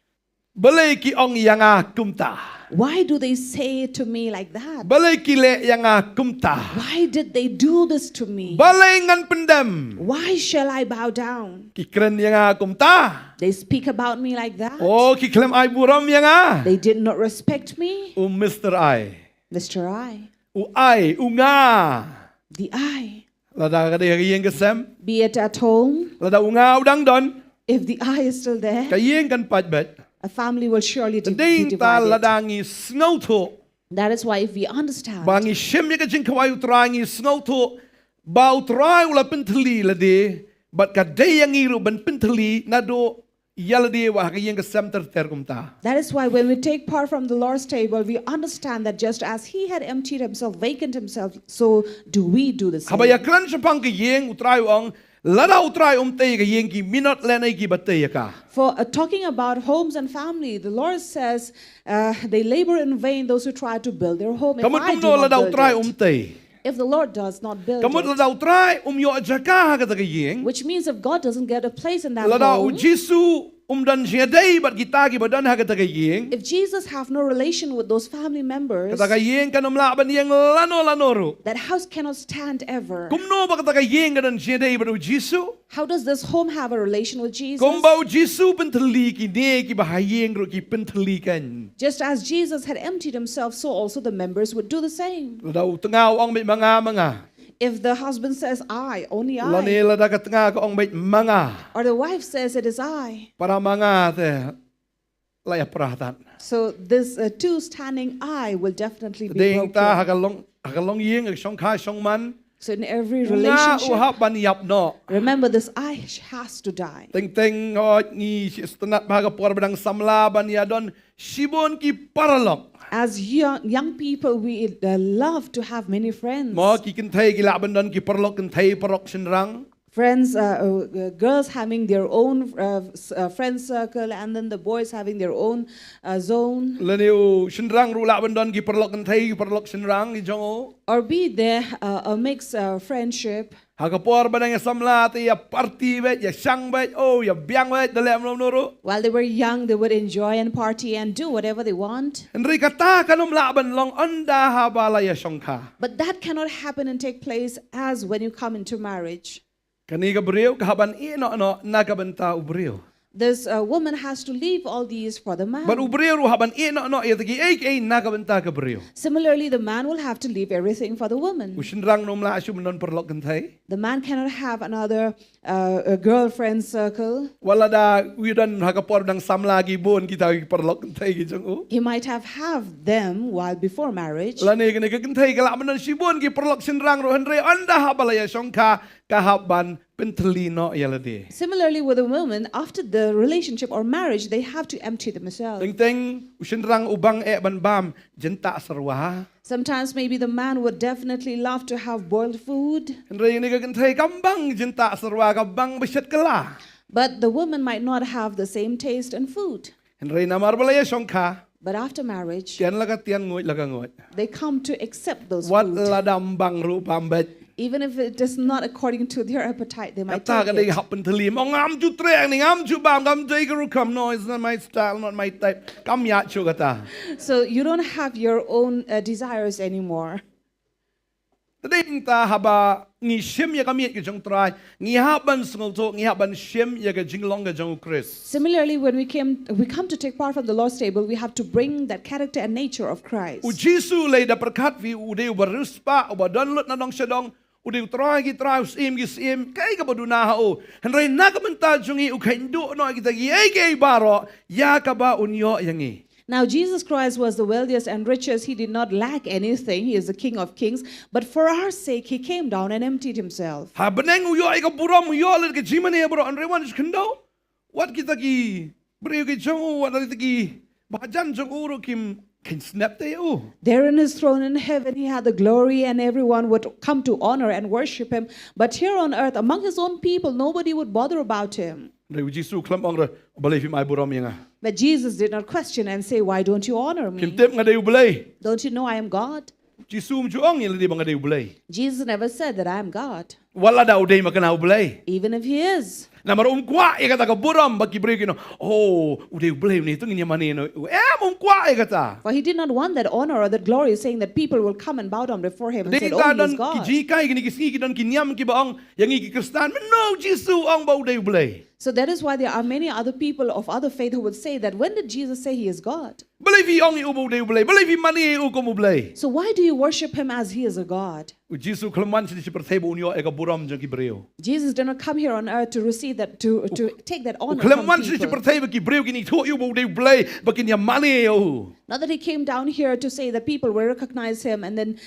[SPEAKER 4] Balay ki ong yanga kumta.
[SPEAKER 5] Why do they say to me like that?
[SPEAKER 4] Balay ki le yanga kumta.
[SPEAKER 5] Why did they do this to me?
[SPEAKER 4] Balay ngan pendam.
[SPEAKER 5] Why shall I bow down?
[SPEAKER 4] Ki kren yanga kumta.
[SPEAKER 5] They speak about me like that.
[SPEAKER 4] Oh ki klem ai buram yanga.
[SPEAKER 5] They did not respect me.
[SPEAKER 4] Mr. I.
[SPEAKER 5] Mr. I,
[SPEAKER 4] I unga.
[SPEAKER 5] the I.
[SPEAKER 4] Lada kada yeng kesem.
[SPEAKER 5] Be it at home,
[SPEAKER 4] Lada unga udang don.
[SPEAKER 5] if the I is still there,
[SPEAKER 4] Kayeng kan pat bet.
[SPEAKER 5] a family will surely be
[SPEAKER 4] Ding ta
[SPEAKER 5] divided.
[SPEAKER 4] ladangi snauto.
[SPEAKER 5] That is why if we understand
[SPEAKER 4] Bangi shem yaga Jingkhawai utrangi snauto. Bau trai ula penteli lade. But kadai yang iru ban penteli nado yalade wa kayeng kesem terkumta.
[SPEAKER 5] that is why when we take part from the Lord's table, we understand that just as He had emptied Himself, vacant Himself, so do we do the same.
[SPEAKER 4] Habaya kran sepang kayeng utrai ong. Lada utrai te kayeng ki minot lenai ki batay ka.
[SPEAKER 5] For talking about homes and family, the Lord says they labor in vain those who try to build their home. If
[SPEAKER 4] Kamut
[SPEAKER 5] I do
[SPEAKER 4] kumno
[SPEAKER 5] not
[SPEAKER 4] lada
[SPEAKER 5] build
[SPEAKER 4] utrai
[SPEAKER 5] it,
[SPEAKER 4] te.
[SPEAKER 5] if the Lord does not build
[SPEAKER 4] Kamut
[SPEAKER 5] it,
[SPEAKER 4] lada utrai yo ajaka kata kayeng.
[SPEAKER 5] which means if God doesn't get a place in that
[SPEAKER 4] Lada
[SPEAKER 5] home,
[SPEAKER 4] ujisu dan siadai bat kita ki badan kata kayeng.
[SPEAKER 5] if Jesus have no relation with those family members,
[SPEAKER 4] Kata kayeng kanum laban yang lano
[SPEAKER 5] that house cannot stand ever.
[SPEAKER 4] Kumno ba kata kayeng kanan siadai bat ujisu.
[SPEAKER 5] How does this home have a relation with Jesus?
[SPEAKER 4] Kung ba ujisu penteli ki ne ki bahayeng ro ki penteli kan.
[SPEAKER 5] Just as Jesus had emptied Himself, so also the members would do the same.
[SPEAKER 4] Lada utengaw ang may mga.
[SPEAKER 5] If the husband says, I, only
[SPEAKER 4] Lani
[SPEAKER 5] I,
[SPEAKER 4] lada katengah ko ang may mga.
[SPEAKER 5] or the wife says, it is I,
[SPEAKER 4] Para mga te layak perhatan.
[SPEAKER 5] so this two standing I will definitely be
[SPEAKER 4] Ding ta
[SPEAKER 5] broken.
[SPEAKER 4] hagalong yeng song ka song man.
[SPEAKER 5] So in every
[SPEAKER 4] Nga
[SPEAKER 5] relationship,
[SPEAKER 4] uhap ban yap no.
[SPEAKER 5] remember this I has to die.
[SPEAKER 4] Ting ni stanat baga por badang samla ban ya don sibon ki paralok.
[SPEAKER 5] As young people, we love to have many friends.
[SPEAKER 4] Mo ki kentay ki laban don ki paralok kentay parok sinrang.
[SPEAKER 5] Friends, girls having their own friend circle, and then the boys having their own zone.
[SPEAKER 4] Leniu sinrang ru laban don ki paralok kentay ki paralok sinrang ki jongo.
[SPEAKER 5] Or be there a mixed friendship.
[SPEAKER 4] Hagapor badang ya samla te ya party bet ya sang bet oh ya biang bet dalam nuru.
[SPEAKER 5] While they were young, they would enjoy and party and do whatever they want.
[SPEAKER 4] Henry kata kanum laban long anda habala ya songka.
[SPEAKER 5] But that cannot happen and take place as when you come into marriage.
[SPEAKER 4] Kani ka beriu kahaban ino no nagabenta ubriu.
[SPEAKER 5] This woman has to leave all these for the man.
[SPEAKER 4] But ubriu ru haban ino no ya tagi ay nagabenta ka beriu.
[SPEAKER 5] Similarly, the man will have to leave everything for the woman.
[SPEAKER 4] Usinrang nom la asu menon perlok kentay.
[SPEAKER 5] The man cannot have another girlfriend circle.
[SPEAKER 4] Wala da udan hagapor dang samla gibon kita perlok kentay ki jong.
[SPEAKER 5] He might have them while before marriage.
[SPEAKER 4] Lani kani ka kentay ka menon sibon ki perlok sinrang ru Henry anda habala ya songka kahaban pentelino yalade.
[SPEAKER 5] Similarly, with a woman, after the relationship or marriage, they have to empty themselves.
[SPEAKER 4] Ting usinrang ubang ban bam jenta sarwa.
[SPEAKER 5] Sometimes maybe the man would definitely love to have boiled food,
[SPEAKER 4] Henry ni ka kentay kambang jenta sarwa kabang beset kala.
[SPEAKER 5] but the woman might not have the same taste in food.
[SPEAKER 4] Henry namar balaya songka.
[SPEAKER 5] But after marriage,
[SPEAKER 4] Tiyan laga tiyan ngoy laga ngoy.
[SPEAKER 5] they come to accept those
[SPEAKER 4] Wat
[SPEAKER 5] food.
[SPEAKER 4] ladam bang ru pambet.
[SPEAKER 5] Even if it is not according to their appetite, they might
[SPEAKER 4] Kata
[SPEAKER 5] take
[SPEAKER 4] ka
[SPEAKER 5] it.
[SPEAKER 4] happen to lim. Ong am ju treng ning am ju bam gam jay garu kam no it's not my style not my type. Kam ya chu kata.
[SPEAKER 5] So you don't have your own desires anymore.
[SPEAKER 4] Tading ta haba ni shim ya kamiet ke jong trai. Ngi haban sngol to ngi haban shim ya ke jinglong ke jong Chris.
[SPEAKER 5] Similarly, when we come to take part from the Lord's table, we have to bring that character and nature of Christ.
[SPEAKER 4] U Jisu lay da perkat vi u de baruspa u badon lut na dong sedong. Udah try kita try sim kay ka baduna o henry nakamenta jungi u kaindu no kita gi kay baro ya ka ba unyo yangi.
[SPEAKER 5] Now, Jesus Christ was the wealthiest and richest. He did not lack anything. He is the King of Kings. But for our sake, He came down and emptied Himself.
[SPEAKER 4] Ha beneng uyo ka buram uyo le ke jimane bro andre wan skendo what kita gi brio ke jong what kita gi bajan jong uru kim can snap te o.
[SPEAKER 5] There in His throne in heaven, He had the glory, and everyone would come to honor and worship Him. But here on earth, among His own people, nobody would bother about Him.
[SPEAKER 4] Dari Jisu kelam ong balai fi mai buram yang ah.
[SPEAKER 5] But Jesus did not question and say, why don't you honor me?
[SPEAKER 4] Kim tep ngadai balai.
[SPEAKER 5] Don't you know I am God?
[SPEAKER 4] Jisu mjuang yang lebih ngadai balai.
[SPEAKER 5] Jesus never said that I am God,
[SPEAKER 4] Wala dah udai makan balai.
[SPEAKER 5] even if he is.
[SPEAKER 4] Namar kuat ya kata ke buram bagi beri kino. Oh, udai balai ni tu ni mana no. Kuat ya kata.
[SPEAKER 5] For he did not want that honor or that glory, saying that people will come and bow down before him and
[SPEAKER 4] Dari
[SPEAKER 5] say, oh, he
[SPEAKER 4] dan
[SPEAKER 5] is God.
[SPEAKER 4] kijikai kini kisni kidan kinyam ki baong yang iki Kristen. No, Jisu ong ba udai balai.
[SPEAKER 5] So that is why there are many other people of other faith who would say that when did Jesus say he is God?
[SPEAKER 4] Balai fi ong iu udai balai. Balai fi mani iu komu balai.
[SPEAKER 5] So why do you worship him as he is a God?
[SPEAKER 4] Jisu kelaman sini seperti unyo eka buram jang ki breu.
[SPEAKER 5] Jesus did not come here on earth to receive that, to take that honor from
[SPEAKER 4] Kelaman sini
[SPEAKER 5] people.
[SPEAKER 4] seperti bagi breu kini tu iu udai balai bagi ni mani iu.
[SPEAKER 5] Not that he came down here to say that people will recognize him and then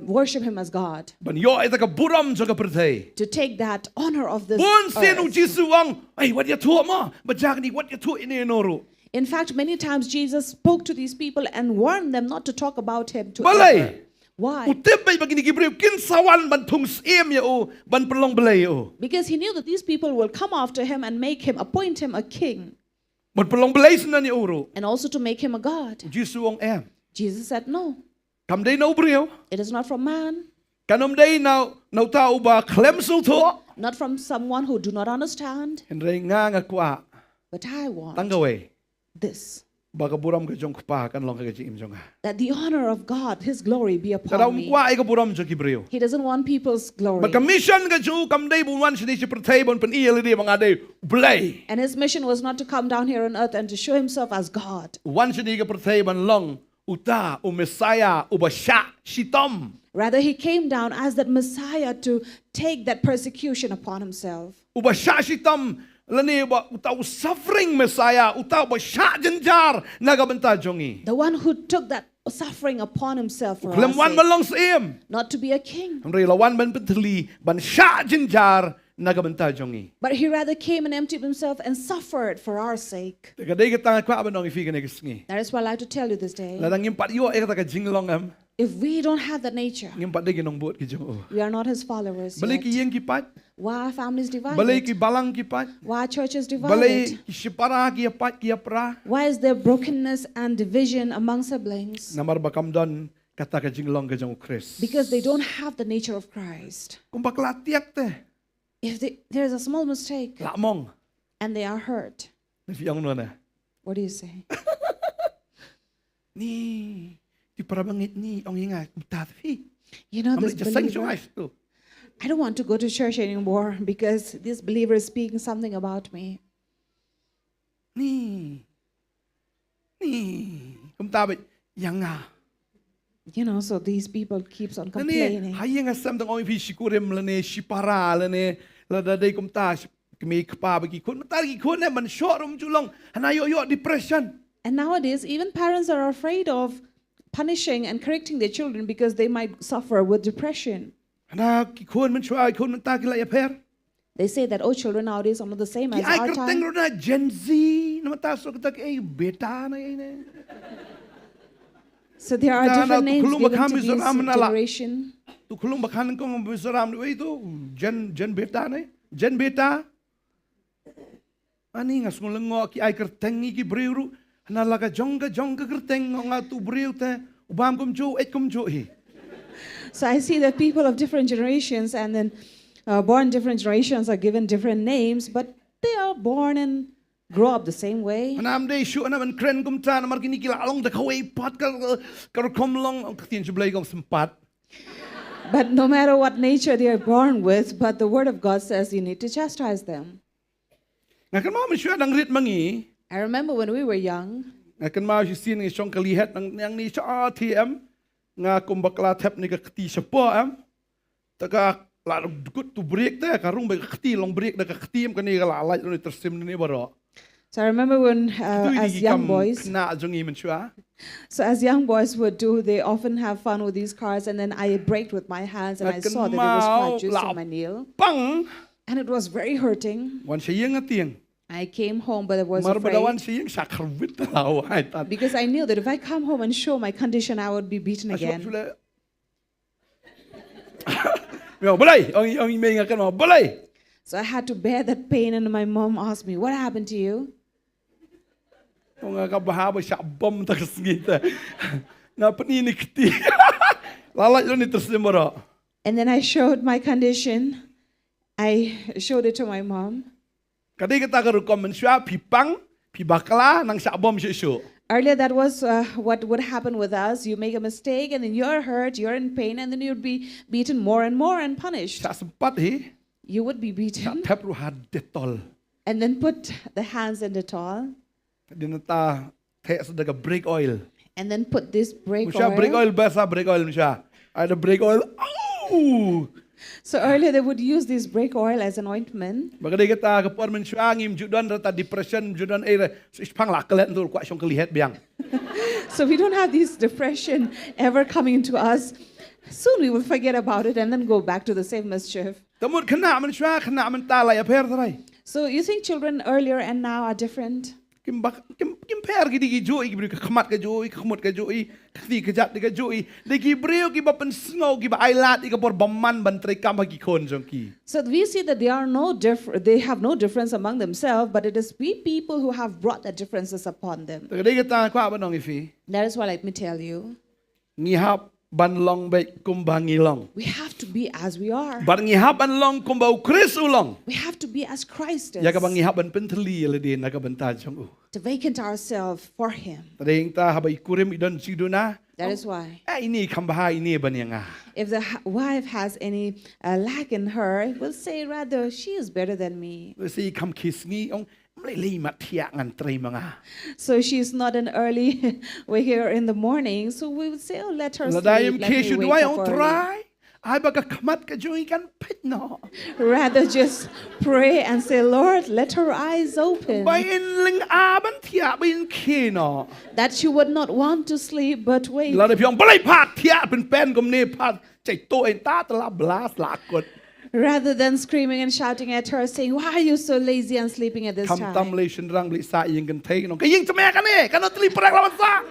[SPEAKER 5] worship him as God.
[SPEAKER 4] Ban yo eka ka buram jang ka pertai.
[SPEAKER 5] To take that honor of this
[SPEAKER 4] Bon senu
[SPEAKER 5] earth.
[SPEAKER 4] Jisu ong. Ay wat ya tu ma. Bajak ni wat ya tu ini noru.
[SPEAKER 5] In fact, many times Jesus spoke to these people and warned them not to talk about him to
[SPEAKER 4] Balai.
[SPEAKER 5] ever. Why?
[SPEAKER 4] Utip bay bagi ni ki breu kin sawan ban tung sim ya o ban perlong balai o.
[SPEAKER 5] Because he knew that these people will come after him and appoint him a king,
[SPEAKER 4] Ban perlong balai senan ni oro.
[SPEAKER 5] and also to make him a God.
[SPEAKER 4] Jisu ong em.
[SPEAKER 5] Jesus said, no,
[SPEAKER 4] Kam day no breu.
[SPEAKER 5] it is not from man,
[SPEAKER 4] Kanom day now tau ba klem sul tu.
[SPEAKER 5] not from someone who do not understand,
[SPEAKER 4] Henry nga kwa
[SPEAKER 5] but I want
[SPEAKER 4] tanggawe.
[SPEAKER 5] this,
[SPEAKER 4] Baga buram ka jong kpa kan long ka jing im jong.
[SPEAKER 5] that the honor of God, his glory be
[SPEAKER 4] Kada
[SPEAKER 5] upon me.
[SPEAKER 4] kwa ay ka buram jong kibreo.
[SPEAKER 5] He doesn't want people's glory.
[SPEAKER 4] Baga mission ka ju kam day buwan sini si pertai bon pen iya lidi mga day blay.
[SPEAKER 5] And his mission was not to come down here on earth and to show himself as God.
[SPEAKER 4] Wan sini ka pertai bon long uta u Messiah u basha shitom.
[SPEAKER 5] Rather, he came down as that Messiah to take that persecution upon himself.
[SPEAKER 4] U basha shitom lani ba uta u suffering Messiah uta basha jenjar nagabenta jongi.
[SPEAKER 5] The one who took that suffering upon himself for
[SPEAKER 4] Klem
[SPEAKER 5] our
[SPEAKER 4] wan
[SPEAKER 5] sake,
[SPEAKER 4] malong sim.
[SPEAKER 5] not to be a king.
[SPEAKER 4] Henry lawan ban petli ban sha jenjar nagabenta jongi.
[SPEAKER 5] But he rather came and emptied himself and suffered for our sake.
[SPEAKER 4] Teka day ka tanga kwa ba nong ifigan ni kisngi.
[SPEAKER 5] That is what I like to tell you this day.
[SPEAKER 4] Ladang impat yo ay kata ka jinglong am.
[SPEAKER 5] If we don't have that nature,
[SPEAKER 4] Ngimpat day ginong buot ki jong.
[SPEAKER 5] we are not his followers
[SPEAKER 4] Balay ki
[SPEAKER 5] yet.
[SPEAKER 4] yang kipat.
[SPEAKER 5] Why are families
[SPEAKER 4] Balay ki
[SPEAKER 5] divided?
[SPEAKER 4] balang kipat.
[SPEAKER 5] Why are churches
[SPEAKER 4] Balay
[SPEAKER 5] divided?
[SPEAKER 4] ki sipara ki apat ki apra.
[SPEAKER 5] Why is there brokenness and division among siblings?
[SPEAKER 4] Namar bakam don kata ka jinglong ka jong Chris.
[SPEAKER 5] Because they don't have the nature of Christ.
[SPEAKER 4] Kung baklatiak te.
[SPEAKER 5] If there's a small mistake
[SPEAKER 4] Lamong.
[SPEAKER 5] and they are hurt,
[SPEAKER 4] Nafiyang no na.
[SPEAKER 5] what do you say?
[SPEAKER 4] Ni. Di para bangit ni. Ang ingat. Mutafi.
[SPEAKER 5] You know, this
[SPEAKER 4] Just saying
[SPEAKER 5] believer,
[SPEAKER 4] tu.
[SPEAKER 5] I don't want to go to church anymore because this believer is speaking something about me.
[SPEAKER 4] Ni. Kumtabit. Yang nga.
[SPEAKER 5] You know, so these people keeps on
[SPEAKER 4] Lani.
[SPEAKER 5] complaining.
[SPEAKER 4] Hayang asam tang oi fi shikurim lani sipara lani. Ladaday kumta. Kami kpa bagi kun. Matari kun man showroom julong. Hanayo yo depression.
[SPEAKER 5] And nowadays, even parents are afraid of punishing and correcting their children because they might suffer with depression.
[SPEAKER 4] Hana kun man shwa kun man takila ya per.
[SPEAKER 5] They say that, oh, children nowadays are not the same
[SPEAKER 4] Ki
[SPEAKER 5] as
[SPEAKER 4] ay
[SPEAKER 5] our
[SPEAKER 4] kerteng
[SPEAKER 5] time.
[SPEAKER 4] na Gen Z. Namataso kita ay beta na yun.
[SPEAKER 5] So there are
[SPEAKER 4] Kita
[SPEAKER 5] different
[SPEAKER 4] na
[SPEAKER 5] names
[SPEAKER 4] tukulong
[SPEAKER 5] given to
[SPEAKER 4] maghami
[SPEAKER 5] this
[SPEAKER 4] sa ramen na la.
[SPEAKER 5] generation.
[SPEAKER 4] Tu kulong bakanan ko ng bisaram ni ito. Gen beta na Gen beta. Ani nga sungulang ngo ki ay kerteng ki breuru. Hanalaga jongga kerteng nga tu breu te. Ubam kum jo et kum jo hi.
[SPEAKER 5] So I see that people of different generations and then born different generations are given different names, but they are born and grow up the same way.
[SPEAKER 4] Anam day shu anam kren kum ta namar kini kila along the kawai pat kar kom long katin jublay kong sempat.
[SPEAKER 5] But no matter what nature they are born with, but the word of God says you need to chastise them.
[SPEAKER 4] Nga kan mau shu adang rit mangi.
[SPEAKER 5] I remember when we were young,
[SPEAKER 4] Nga kan mau sin ng siyong kalihat ng ni sa ATM nga kumbakla tap ni kakti sa po am. Taka la gut tu break te karung ba kakti long break da kakti am kani lalait ni tersim ni baro.
[SPEAKER 5] so I remember when as young boys,
[SPEAKER 4] na jong iman shua.
[SPEAKER 5] so as young boys would do, they often have fun with these cars, and then I braked with my hands, and I saw that there was scratches on my nail,
[SPEAKER 4] Pang
[SPEAKER 5] and it was very hurting.
[SPEAKER 4] wan siya yang ating.
[SPEAKER 5] I came home, but I was
[SPEAKER 4] Marbadawan
[SPEAKER 5] afraid
[SPEAKER 4] siya yang sakarwit talaw ay tat.
[SPEAKER 5] because I knew that if I come home and show my condition, I would be beaten again.
[SPEAKER 4] Yo balay ang may nga kan balay.
[SPEAKER 5] So I had to bear that pain, and my mom asked me, "What happened to you?"
[SPEAKER 4] Nga kabaha ba siya bom ta kasngita. Nga paninikti. Lalay lo ni tersimoro.
[SPEAKER 5] And then I showed my condition. I showed it to my mom.
[SPEAKER 4] Kadai kita karukom mensya pipang pibakla nang siya bom siya.
[SPEAKER 5] Earlier, that was what would happen with us. You make a mistake, and then you're hurt, you're in pain, and then you'd be beaten more and more and punished.
[SPEAKER 4] Siya sempat
[SPEAKER 5] You would be
[SPEAKER 4] siya
[SPEAKER 5] beaten,
[SPEAKER 4] tap ruhad detol.
[SPEAKER 5] and then put the hands in the towel,
[SPEAKER 4] Dinata kayak sedaga brake oil.
[SPEAKER 5] and then put this brake
[SPEAKER 4] Siya brake
[SPEAKER 5] oil.
[SPEAKER 4] oil basa brake oil siya. Ada brake oil. Oh!
[SPEAKER 5] So earlier, they would use this brake oil as an ointment.
[SPEAKER 4] Bagay kita kapor mensya ngim judan rata depression judan era ispang lakalet tu kwa syong kelihat biang.
[SPEAKER 5] So we don't have this depression ever coming into us. Soon we will forget about it and then go back to the same mischief.
[SPEAKER 4] Tamud kena mensya kena mentalai apa Trai.
[SPEAKER 5] So you think children earlier and now are different?
[SPEAKER 4] Kim per gidi gijoi gibri kemat gajoi kemut gajoi kti kejat gajoi lagi brio ki ba pensno ki ba ailat ki por baman Bantei kam bagi kon jongki.
[SPEAKER 5] So we see that they have no difference among themselves, but it is we people who have brought the differences upon them.
[SPEAKER 4] Tagadi kita kwa banong ifi
[SPEAKER 5] That is why let me tell you,
[SPEAKER 4] ngihap ban long baik kumbangilong.
[SPEAKER 5] we have to be as we are.
[SPEAKER 4] Bar ngihap ban long kumbau Chris ulong.
[SPEAKER 5] We have to be as Christ is.
[SPEAKER 4] Ya ka bang ngihap ban penteli le di naga bantad jong.
[SPEAKER 5] To vacant ourselves for Him.
[SPEAKER 4] Tading ta habai kurim idon siduna.
[SPEAKER 5] That is why.
[SPEAKER 4] Ini kambaha ini banyanga.
[SPEAKER 5] If the wife has any lack in her, we'll say rather, she is better than me.
[SPEAKER 4] Si kam kisngi ong mlei mat tiak ngan Trai mga.
[SPEAKER 5] So she's not an early waker in the morning. So we would say, oh, let her sleep.
[SPEAKER 4] Ladayam
[SPEAKER 5] Let me
[SPEAKER 4] kesu
[SPEAKER 5] wake
[SPEAKER 4] duai
[SPEAKER 5] up
[SPEAKER 4] ong
[SPEAKER 5] early.
[SPEAKER 4] Trai. Ai baga kamat ka joi kan pit no.
[SPEAKER 5] Rather just pray and say, Lord, let her eyes open.
[SPEAKER 4] Bain ling aban tiak bain kino.
[SPEAKER 5] That she would not want to sleep but wake.
[SPEAKER 4] Lada piong balai pat tiak ben pen gom ne pat. Cai to en ta tela blas lakot.
[SPEAKER 5] Rather than screaming and shouting at her, saying, why are you so lazy and sleeping at this
[SPEAKER 4] Kam tam
[SPEAKER 5] time?
[SPEAKER 4] le shenrang li sa ing kan thei no. Kaying tme kan ne. Kan tli prak lawan sa.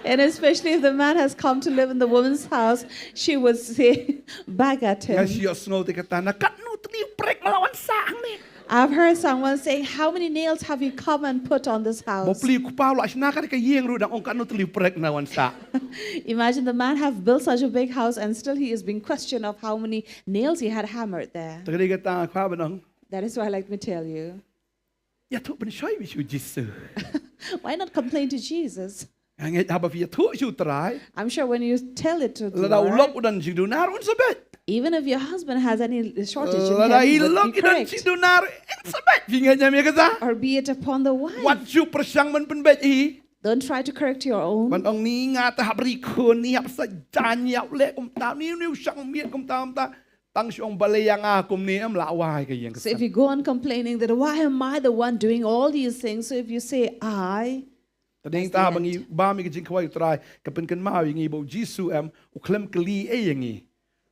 [SPEAKER 5] And especially if the man has come to live in the woman's house, she would say back at him.
[SPEAKER 4] Ngasio sngo te kata na kan no tli prak lawan sa ne.
[SPEAKER 5] I've heard someone saying, how many nails have you come and put on this
[SPEAKER 4] Mo
[SPEAKER 5] house?
[SPEAKER 4] pli ku pa la sna ka kayeng ru dang ong kan no tli prak na wan sa.
[SPEAKER 5] Imagine the man have built such a big house and still he is being questioned of how many nails he had hammered there.
[SPEAKER 4] Tagadi kata kwa banong.
[SPEAKER 5] That is why let me tell you.
[SPEAKER 4] Ya tu ben shoi bi shu jisu.
[SPEAKER 5] Why not complain to Jesus?
[SPEAKER 4] Ngai haba fi tu shu Trai.
[SPEAKER 5] I'm sure when you tell it to the
[SPEAKER 4] Lada ulok
[SPEAKER 5] Lord,
[SPEAKER 4] udan jidunar un sabet.
[SPEAKER 5] even if your husband has any shortage in
[SPEAKER 4] Lada
[SPEAKER 5] him, would
[SPEAKER 4] ilok
[SPEAKER 5] be
[SPEAKER 4] udan
[SPEAKER 5] correct.
[SPEAKER 4] jidunar en sabet. Finga nya me kata.
[SPEAKER 5] Or be it upon the wife.
[SPEAKER 4] Wat shu persang man pen bet I.
[SPEAKER 5] Don't try to correct your own.
[SPEAKER 4] Man ong ni nga ta habri kun ni hap sa jan yap le kum tam ni sang miet kum tam ta. Tang siong balay yang akum ni am lawai kayeng
[SPEAKER 5] So if
[SPEAKER 4] kata.
[SPEAKER 5] you go on complaining that why am I the one doing all these things? So if you say I,
[SPEAKER 4] Tading
[SPEAKER 5] That's the
[SPEAKER 4] ta
[SPEAKER 5] end.
[SPEAKER 4] bangi ba mi ka Jingkhawai Trai kapen kan mau yang ibo Jisu am uklem keli yang i.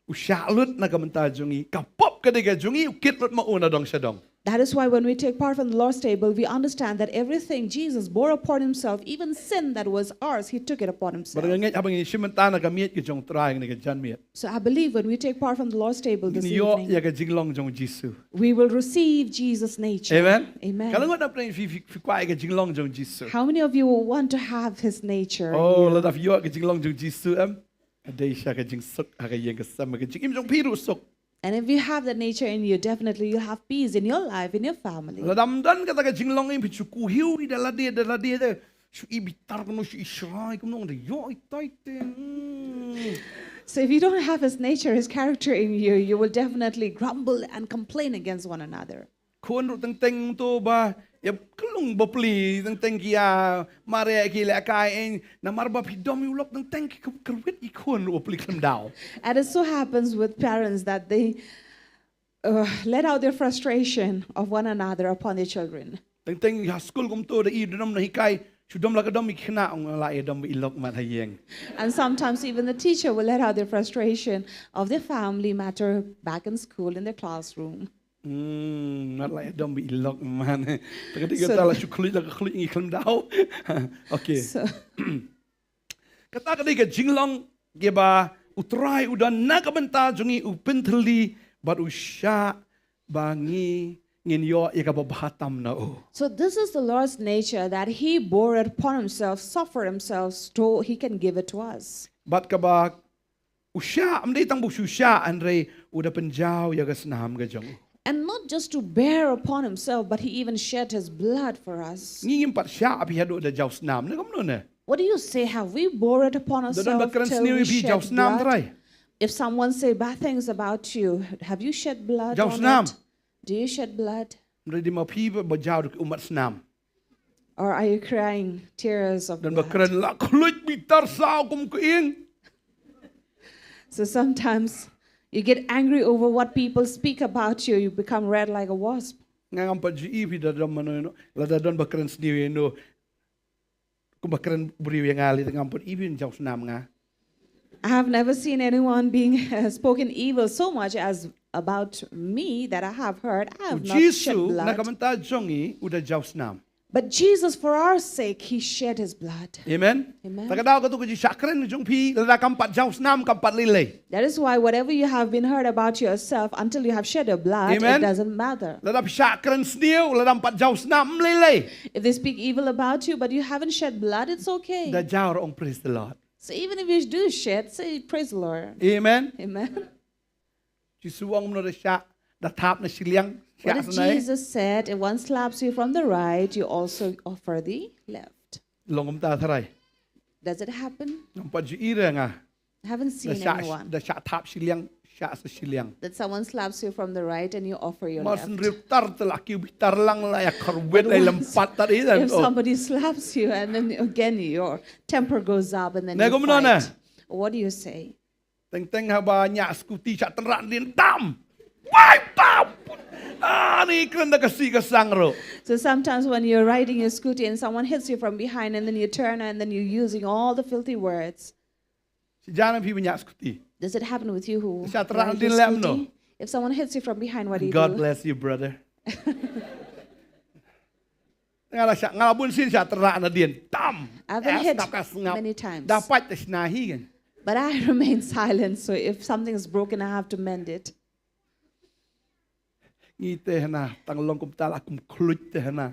[SPEAKER 4] Usyalut na kamenta jungi kapop ka diga jungi ukit lut mauna dong siya dong.
[SPEAKER 5] that is why when we take part from the Lord's table, we understand that everything Jesus bore upon himself, even sin that was ours, he took it upon himself.
[SPEAKER 4] Barang ngit habang simenta na kamiet ka jong Trai nga jan miet.
[SPEAKER 5] So I believe when we take part from the Lord's table this
[SPEAKER 4] Niyo
[SPEAKER 5] evening,
[SPEAKER 4] ya ka jinglong jong Jisu.
[SPEAKER 5] we will receive Jesus' nature.
[SPEAKER 4] Amen.
[SPEAKER 5] Amen.
[SPEAKER 4] Kalau ngot na pren fi kwai ka jinglong jong Jisu.
[SPEAKER 5] How many of you will want to have his nature? in
[SPEAKER 4] Oh,
[SPEAKER 5] you?
[SPEAKER 4] ladaf yo ka jinglong jong Jisu am. Adai siya ka jing sok ha ka yang ka sama ka jing im jong piru sok.
[SPEAKER 5] And if you have that nature in you, definitely you'll have peace in your life, in your family.
[SPEAKER 4] Ladam dan kata ka jinglong im pichu ku hiu i dala dia de. Shu i bitar kono shu israi kono de yo itai te.
[SPEAKER 5] So if you don't have his nature, his character in you, you will definitely grumble and complain against one another.
[SPEAKER 4] Kun ru teng tu ba ya kelung bopli teng kia mare ki le kai en na marba pidom ulok teng ki kerwit I kun ru bopli klem dau.
[SPEAKER 5] And it so happens with parents that they let out their frustration of one another upon their children.
[SPEAKER 4] Teng ya school kum tu de I dom na hikai sudom la ka dom ikna ong la e dom ilok mat hayeng.
[SPEAKER 5] And sometimes even the teacher will let out their frustration of their family matter back in school, in their classroom.
[SPEAKER 4] Mat la e dom ilok man. Tagadi
[SPEAKER 5] So-
[SPEAKER 4] kata la sukli la khli ngi klem dau. Okay.
[SPEAKER 5] So,
[SPEAKER 4] Kata ka jinglong geba utrai udan na kabenta jungi upenteli bar usya bangi ngin yo ikababahatam na o.
[SPEAKER 5] So this is the Lord's nature, that He bore it upon Himself, suffered Himself, so He can give it to us.
[SPEAKER 4] Bat ka ba usya amday tang bususya andre uda penjau yagasnam gajong.
[SPEAKER 5] And not just to bear upon Himself, but He even shed His blood for us.
[SPEAKER 4] Ngingim pat sya api hado da jausnam na kamno na.
[SPEAKER 5] What do you say? Have we bore it upon
[SPEAKER 4] Dodon
[SPEAKER 5] ourselves
[SPEAKER 4] bakran
[SPEAKER 5] till
[SPEAKER 4] sniwi
[SPEAKER 5] we
[SPEAKER 4] pi
[SPEAKER 5] shed
[SPEAKER 4] jausnam
[SPEAKER 5] blood?
[SPEAKER 4] trai.
[SPEAKER 5] If someone say bad things about you, have you shed blood on
[SPEAKER 4] Jausnam.
[SPEAKER 5] it? Do you shed blood?
[SPEAKER 4] Amday di ma pi ba bajau dik umat snam.
[SPEAKER 5] Or are you crying tears of
[SPEAKER 4] Dan
[SPEAKER 5] blood?
[SPEAKER 4] bakran la kluj bitar sao kum kuing.
[SPEAKER 5] So sometimes you get angry over what people speak about you. You become red like a wasp.
[SPEAKER 4] Ngam pa ji pi da dom mano no. La da don bakran sniwi no. Kum bakran buriwi ngali ngam pa ibin jausnam nga.
[SPEAKER 5] I have never seen anyone being spoken evil so much as about me that I have heard. I have not shed
[SPEAKER 4] Jisu
[SPEAKER 5] blood.
[SPEAKER 4] nakamanta jongi uda jausnam.
[SPEAKER 5] But Jesus, for our sake, He shed His blood.
[SPEAKER 4] Amen.
[SPEAKER 5] Amen.
[SPEAKER 4] Takadaw ka tu ji sakren jong pi la kampat jausnam kampat lilay.
[SPEAKER 5] That is why whatever you have been heard about yourself, until you have shed your blood,
[SPEAKER 4] Amen.
[SPEAKER 5] it doesn't matter.
[SPEAKER 4] La pi sakren sniu la kampat jausnam lilay.
[SPEAKER 5] If they speak evil about you, but you haven't shed blood, it's okay.
[SPEAKER 4] Da jaur ong praise the Lord.
[SPEAKER 5] So even if you do shed, say praise the Lord.
[SPEAKER 4] Amen.
[SPEAKER 5] Amen.
[SPEAKER 4] Jisu ong no da syak da tap na siliang
[SPEAKER 5] What
[SPEAKER 4] syak
[SPEAKER 5] did
[SPEAKER 4] sanai.
[SPEAKER 5] Jesus said? If one slaps you from the right, you also offer the left.
[SPEAKER 4] Longom ta tharai.
[SPEAKER 5] Does it happen?
[SPEAKER 4] Nampat ji ira nga.
[SPEAKER 5] I haven't
[SPEAKER 4] Da
[SPEAKER 5] seen
[SPEAKER 4] syak
[SPEAKER 5] anyone.
[SPEAKER 4] da syak tap siliang syak sa siliang.
[SPEAKER 5] That someone slaps you from the right and you offer your
[SPEAKER 4] Mas
[SPEAKER 5] left.
[SPEAKER 4] riu tar telaki bitar lang la ya karwet ay lampat tadi dan.
[SPEAKER 5] If somebody slaps you and then again your temper goes up and then
[SPEAKER 4] Nah,
[SPEAKER 5] you
[SPEAKER 4] kau mana?
[SPEAKER 5] fight, what do you say?
[SPEAKER 4] Teng-teng haba nyak skuti syak terak din tam. Wai tam. Ah ni kena kasih kasang ro.
[SPEAKER 5] So sometimes when you're riding your scooter and someone hits you from behind and then you turn and then you're using all the filthy words.
[SPEAKER 4] Si jangan pi nyak skuti.
[SPEAKER 5] Does it happen with you who
[SPEAKER 4] Siya terang
[SPEAKER 5] ride your
[SPEAKER 4] din lem, no?
[SPEAKER 5] scooty? If someone hits you from behind, what do you
[SPEAKER 4] God
[SPEAKER 5] do?
[SPEAKER 4] bless you, brother. Ngala syak ngalabun sin syak terak na din tam.
[SPEAKER 5] I've been hit
[SPEAKER 4] Snap ka sengap.
[SPEAKER 5] many times.
[SPEAKER 4] Dapat tesnahi kan.
[SPEAKER 5] But I remain silent, so if something is broken, I have to mend it.
[SPEAKER 4] Ngite na tang long kum tal akum kluj te na.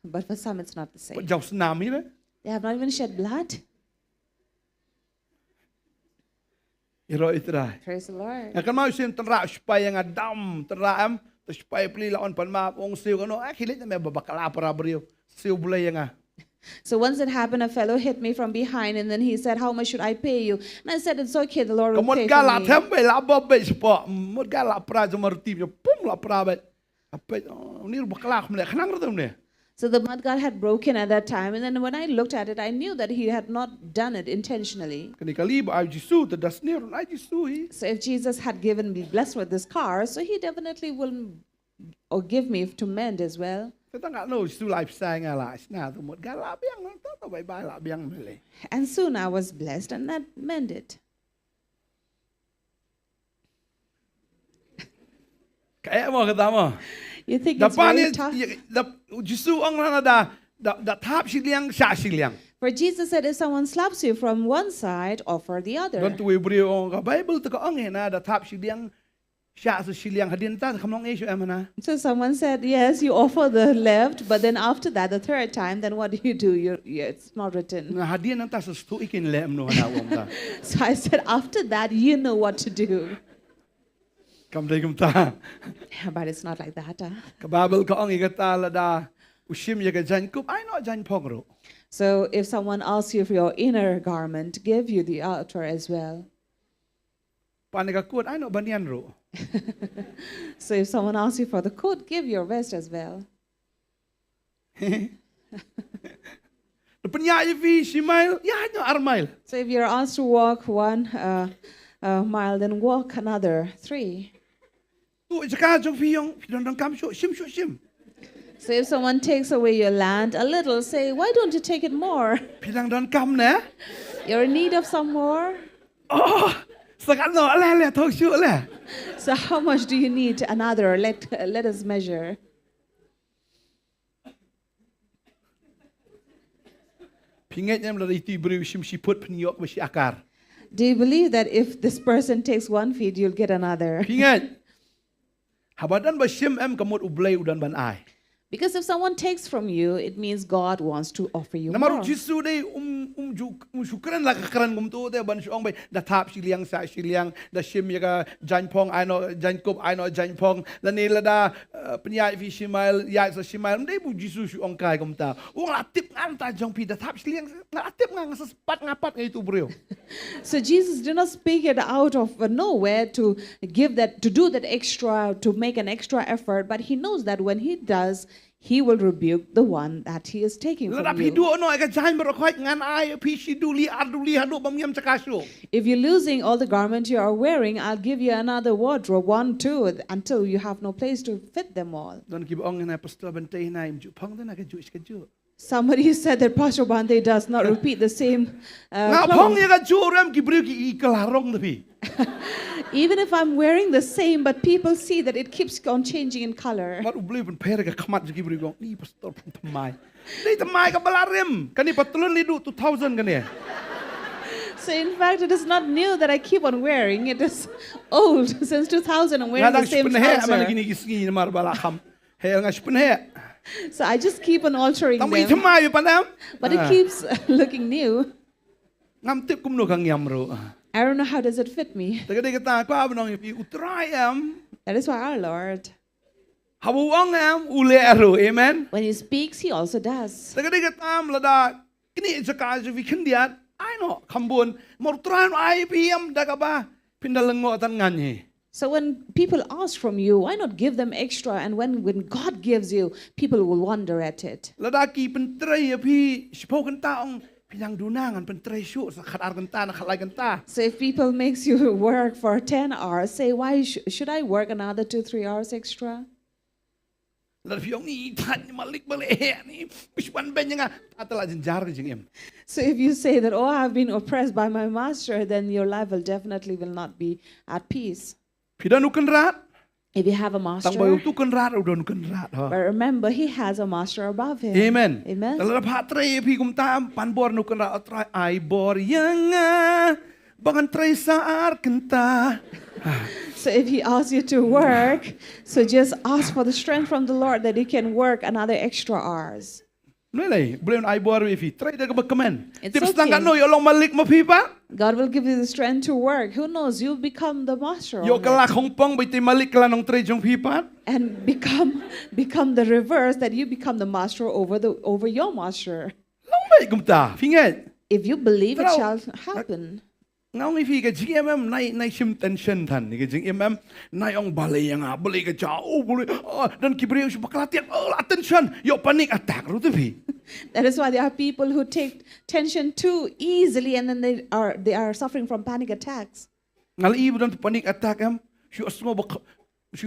[SPEAKER 5] But for some, it's not the
[SPEAKER 4] Pat
[SPEAKER 5] same.
[SPEAKER 4] jauh senam ni.
[SPEAKER 5] They have not even shed blood.
[SPEAKER 4] Iro itrai.
[SPEAKER 5] Praise the Lord.
[SPEAKER 4] Akan mau sin terak supaya ngadam terak am supaya peli lawan pan ma ong siu kano akilit na may babakala para brio. Siu bulay nga.
[SPEAKER 5] So once it happened, a fellow hit me from behind, and then he said, "How much should I pay you?" And I said, "It's okay, the Lord will
[SPEAKER 4] Kamot
[SPEAKER 5] pay
[SPEAKER 4] gala
[SPEAKER 5] for me."
[SPEAKER 4] tembe la bobe spo. Mot gala pra jo marutim jo pum la pra bet. Apa ni bakala khmle khnang rudum ne.
[SPEAKER 5] So the mud guard had broken at that time, and then when I looked at it, I knew that he had not done it intentionally.
[SPEAKER 4] Kani kalib ay Jisu te das nir ay Jisu hi.
[SPEAKER 5] So if Jesus had given me blessed with this car, so he definitely will or give me to mend as well.
[SPEAKER 4] Kita nggak know Jisu life sayang ala. Nah tu mot gala biang tu bye bye la biang mele.
[SPEAKER 5] And soon I was blessed, and that mended.
[SPEAKER 4] Kayak mau kata mo.
[SPEAKER 5] You think it's
[SPEAKER 4] Dapat
[SPEAKER 5] very
[SPEAKER 4] ni
[SPEAKER 5] tough?
[SPEAKER 4] Jisu ang rana da tap siliang sya siliang.
[SPEAKER 5] For Jesus said, if someone slaps you from one side, offer the other.
[SPEAKER 4] Don tu beri orang ka Bible tu ka ang na da tap siliang sya sa siliang hadin ta kamong Yesu amana.
[SPEAKER 5] So someone said, yes, you offer the left, but then after that, the third time, then what do you do? It's not written.
[SPEAKER 4] Na hadin ang ta sa stu ikin lem no na wong ta.
[SPEAKER 5] So I said, after that, you know what to do.
[SPEAKER 4] Kam dai kum ta.
[SPEAKER 5] But it's not like that.
[SPEAKER 4] Ka Bible ka ang igata la da usim ya ka jan kup ay no jan pong ro.
[SPEAKER 5] So if someone asks you for your inner garment, give you the outer as well.
[SPEAKER 4] Pan ka kuat ay no banian ro.
[SPEAKER 5] So if someone asks you for the coat, give your vest as well.
[SPEAKER 4] The penya vi simail ya no armail.
[SPEAKER 5] So if you're asked to walk one mile, then walk another 3.
[SPEAKER 4] Tu jaka jong vi yong don kam sim.
[SPEAKER 5] So if someone takes away your land a little, say, why don't you take it more?
[SPEAKER 4] Pidang don kam ne.
[SPEAKER 5] You're in need of some more.
[SPEAKER 4] Oh, sakat no le thok shu le.
[SPEAKER 5] So how much do you need? Another. Let us measure.
[SPEAKER 4] Pingat nyam la itu beri sim siput penyok besi akar.
[SPEAKER 5] Do you believe that if this person takes 1 feet, you'll get another?
[SPEAKER 4] Pingat. Habadan ba shim em kamot ublay udan ban ai.
[SPEAKER 5] Because if someone takes from you, it means God wants to offer you
[SPEAKER 4] Namaruk
[SPEAKER 5] more.
[SPEAKER 4] Jisu day syukran la kakaran gumtu te ban syong bay da tap Shillong sa Shillong da shim yaga janpong ano jankop ano janpong la nila da penyai fi shimail ya sa shimail day bu Jisu syong kai gumta. Ung latip ngan ta jong pi da tap Shillong latip ngan sa spat ngapat ngai tu bro.
[SPEAKER 5] So Jesus did not speak it out of nowhere to give that, to do that extra, to make an extra effort, but he knows that when he does, he will rebuke the one that he is taking
[SPEAKER 4] La da
[SPEAKER 5] from
[SPEAKER 4] pi
[SPEAKER 5] you.
[SPEAKER 4] du no ka jan bro khoi ngan ai pi shi du li hadu bam yam chakasho.
[SPEAKER 5] If you're losing all the garment you are wearing, I'll give you another wardrobe, 1, 2, until you have no place to fit them all.
[SPEAKER 4] Don ki ong na pastor Bantei na im ju phang na ka ju iska ju.
[SPEAKER 5] Somebody said that Pastor Bantei does not repeat the same
[SPEAKER 4] Nga phang
[SPEAKER 5] clothes.
[SPEAKER 4] ya ka ju ram ki bro ki iklarong da pi.
[SPEAKER 5] Even if I'm wearing the same, but people see that it keeps on changing in color.
[SPEAKER 4] Mat ublay pun pera ka khamat ki bro gong ni pastor pun thamai. Ni thamai ka balarim kan ni patulun li du 2000 kan ya.
[SPEAKER 5] So in fact, it is not new that I keep on wearing. It is old. Since 2000, I'm wearing the
[SPEAKER 4] Ngadang
[SPEAKER 5] same
[SPEAKER 4] spun he man
[SPEAKER 5] trouser.
[SPEAKER 4] gini gisgi ni mar balakam. He nga spun he.
[SPEAKER 5] So I just keep on altering
[SPEAKER 4] Tang wi
[SPEAKER 5] them.
[SPEAKER 4] thamai yu panam.
[SPEAKER 5] But it keeps looking new.
[SPEAKER 4] Ngam tip kum no kang yam ro.
[SPEAKER 5] I don't know how does it fit me.
[SPEAKER 4] Tagad kata ko abnong ipi utrai am.
[SPEAKER 5] That is why our Lord,
[SPEAKER 4] Habu ong am ule aro. Amen.
[SPEAKER 5] when He speaks, He also does.
[SPEAKER 4] Tagad kata am lada kini jaka ju vi khendiat. Ai no khambun mor trai no ai pi am daga ba pindalengo tan nganye.
[SPEAKER 5] So when people ask from you, why not give them extra? And when God gives you, people will wonder at it.
[SPEAKER 4] Lada ki pentrai api spoken taong pinang dunangan pentrai syu sa khatar ganta na khalai ganta.
[SPEAKER 5] So if people makes you work for 10 hours, say, why should I work another 2-3 hours extra?
[SPEAKER 4] Lada fi ong ni tan malik bale ni bisban ben nga atala jenjar jing em.
[SPEAKER 5] So if you say that, oh, I've been oppressed by my master, then your life will definitely not be at peace.
[SPEAKER 4] Pidanu kan rat
[SPEAKER 5] If you have a
[SPEAKER 4] tang bayu
[SPEAKER 5] master,
[SPEAKER 4] tu kan rat udon kan rat ha.
[SPEAKER 5] but remember, he has a master above him.
[SPEAKER 4] Amen.
[SPEAKER 5] Amen.
[SPEAKER 4] Lada patrai api kum tam pan bor nu kan rat trai ai bor yang bangan trai saar kenta.
[SPEAKER 5] So if he asks you to work, so just ask for the strength from the Lord that you can work another extra hours.
[SPEAKER 4] Nilai, boleh ai bor api trai dah kemen.
[SPEAKER 5] It's
[SPEAKER 4] Tips
[SPEAKER 5] okay.
[SPEAKER 4] tang kan no yo long malik mapi pa.
[SPEAKER 5] God will give you the strength to work. Who knows? You'll become the master
[SPEAKER 4] Yo
[SPEAKER 5] of it.
[SPEAKER 4] kala khong pong bai ti malik kala nong trai jong pi pa.
[SPEAKER 5] And become the reverse, that you become the master over your master.
[SPEAKER 4] Long bai kum ta. Finget.
[SPEAKER 5] If you believe, it
[SPEAKER 4] Pero-
[SPEAKER 5] shall happen.
[SPEAKER 4] Ngau ngi fi ka jing em nai sim tension than ni ka jing em nai ong balai yang balai ka jauh boleh dan kibriu su bakalatian attention yo panic attack ru tu fi.
[SPEAKER 5] That is why there are people who take tension too easily, and then they are suffering from panic attacks.
[SPEAKER 4] Ngal ibu dan panic attack em su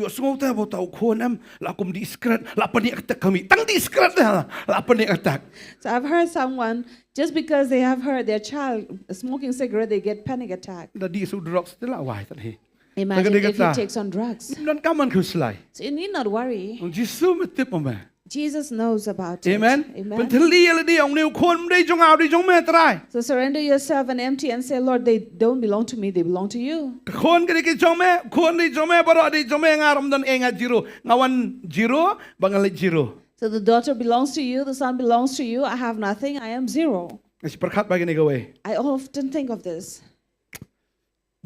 [SPEAKER 4] asmo ta bo tau khon em la kum discret la panic attack kami tang discret la panic attack.
[SPEAKER 5] So I've heard someone, just because they have heard their child smoking cigarette, they get panic attack.
[SPEAKER 4] Da di su drugs tu la wai tan hi.
[SPEAKER 5] Imagine
[SPEAKER 4] Tagad
[SPEAKER 5] if he
[SPEAKER 4] kata.
[SPEAKER 5] takes on drugs.
[SPEAKER 4] Dan kaman ku slai.
[SPEAKER 5] So you need not worry.
[SPEAKER 4] Jisu metip mo.
[SPEAKER 5] Jesus knows about it.
[SPEAKER 4] Amen.
[SPEAKER 5] Amen.
[SPEAKER 4] Penteli ala di ong new khon dei jong au di jong me trai.
[SPEAKER 5] So surrender yourself and empty and say, Lord, they don't belong to me, they belong to you.
[SPEAKER 4] Khon ke ki jong me khon di jong me baro di jong me ngaram dan enga jiro ngawan jiro bangal jiro.
[SPEAKER 5] So the daughter belongs to you, the son belongs to you. I have nothing, I am zero.
[SPEAKER 4] Nasi perkat bagi ni gawe.
[SPEAKER 5] I often think of this.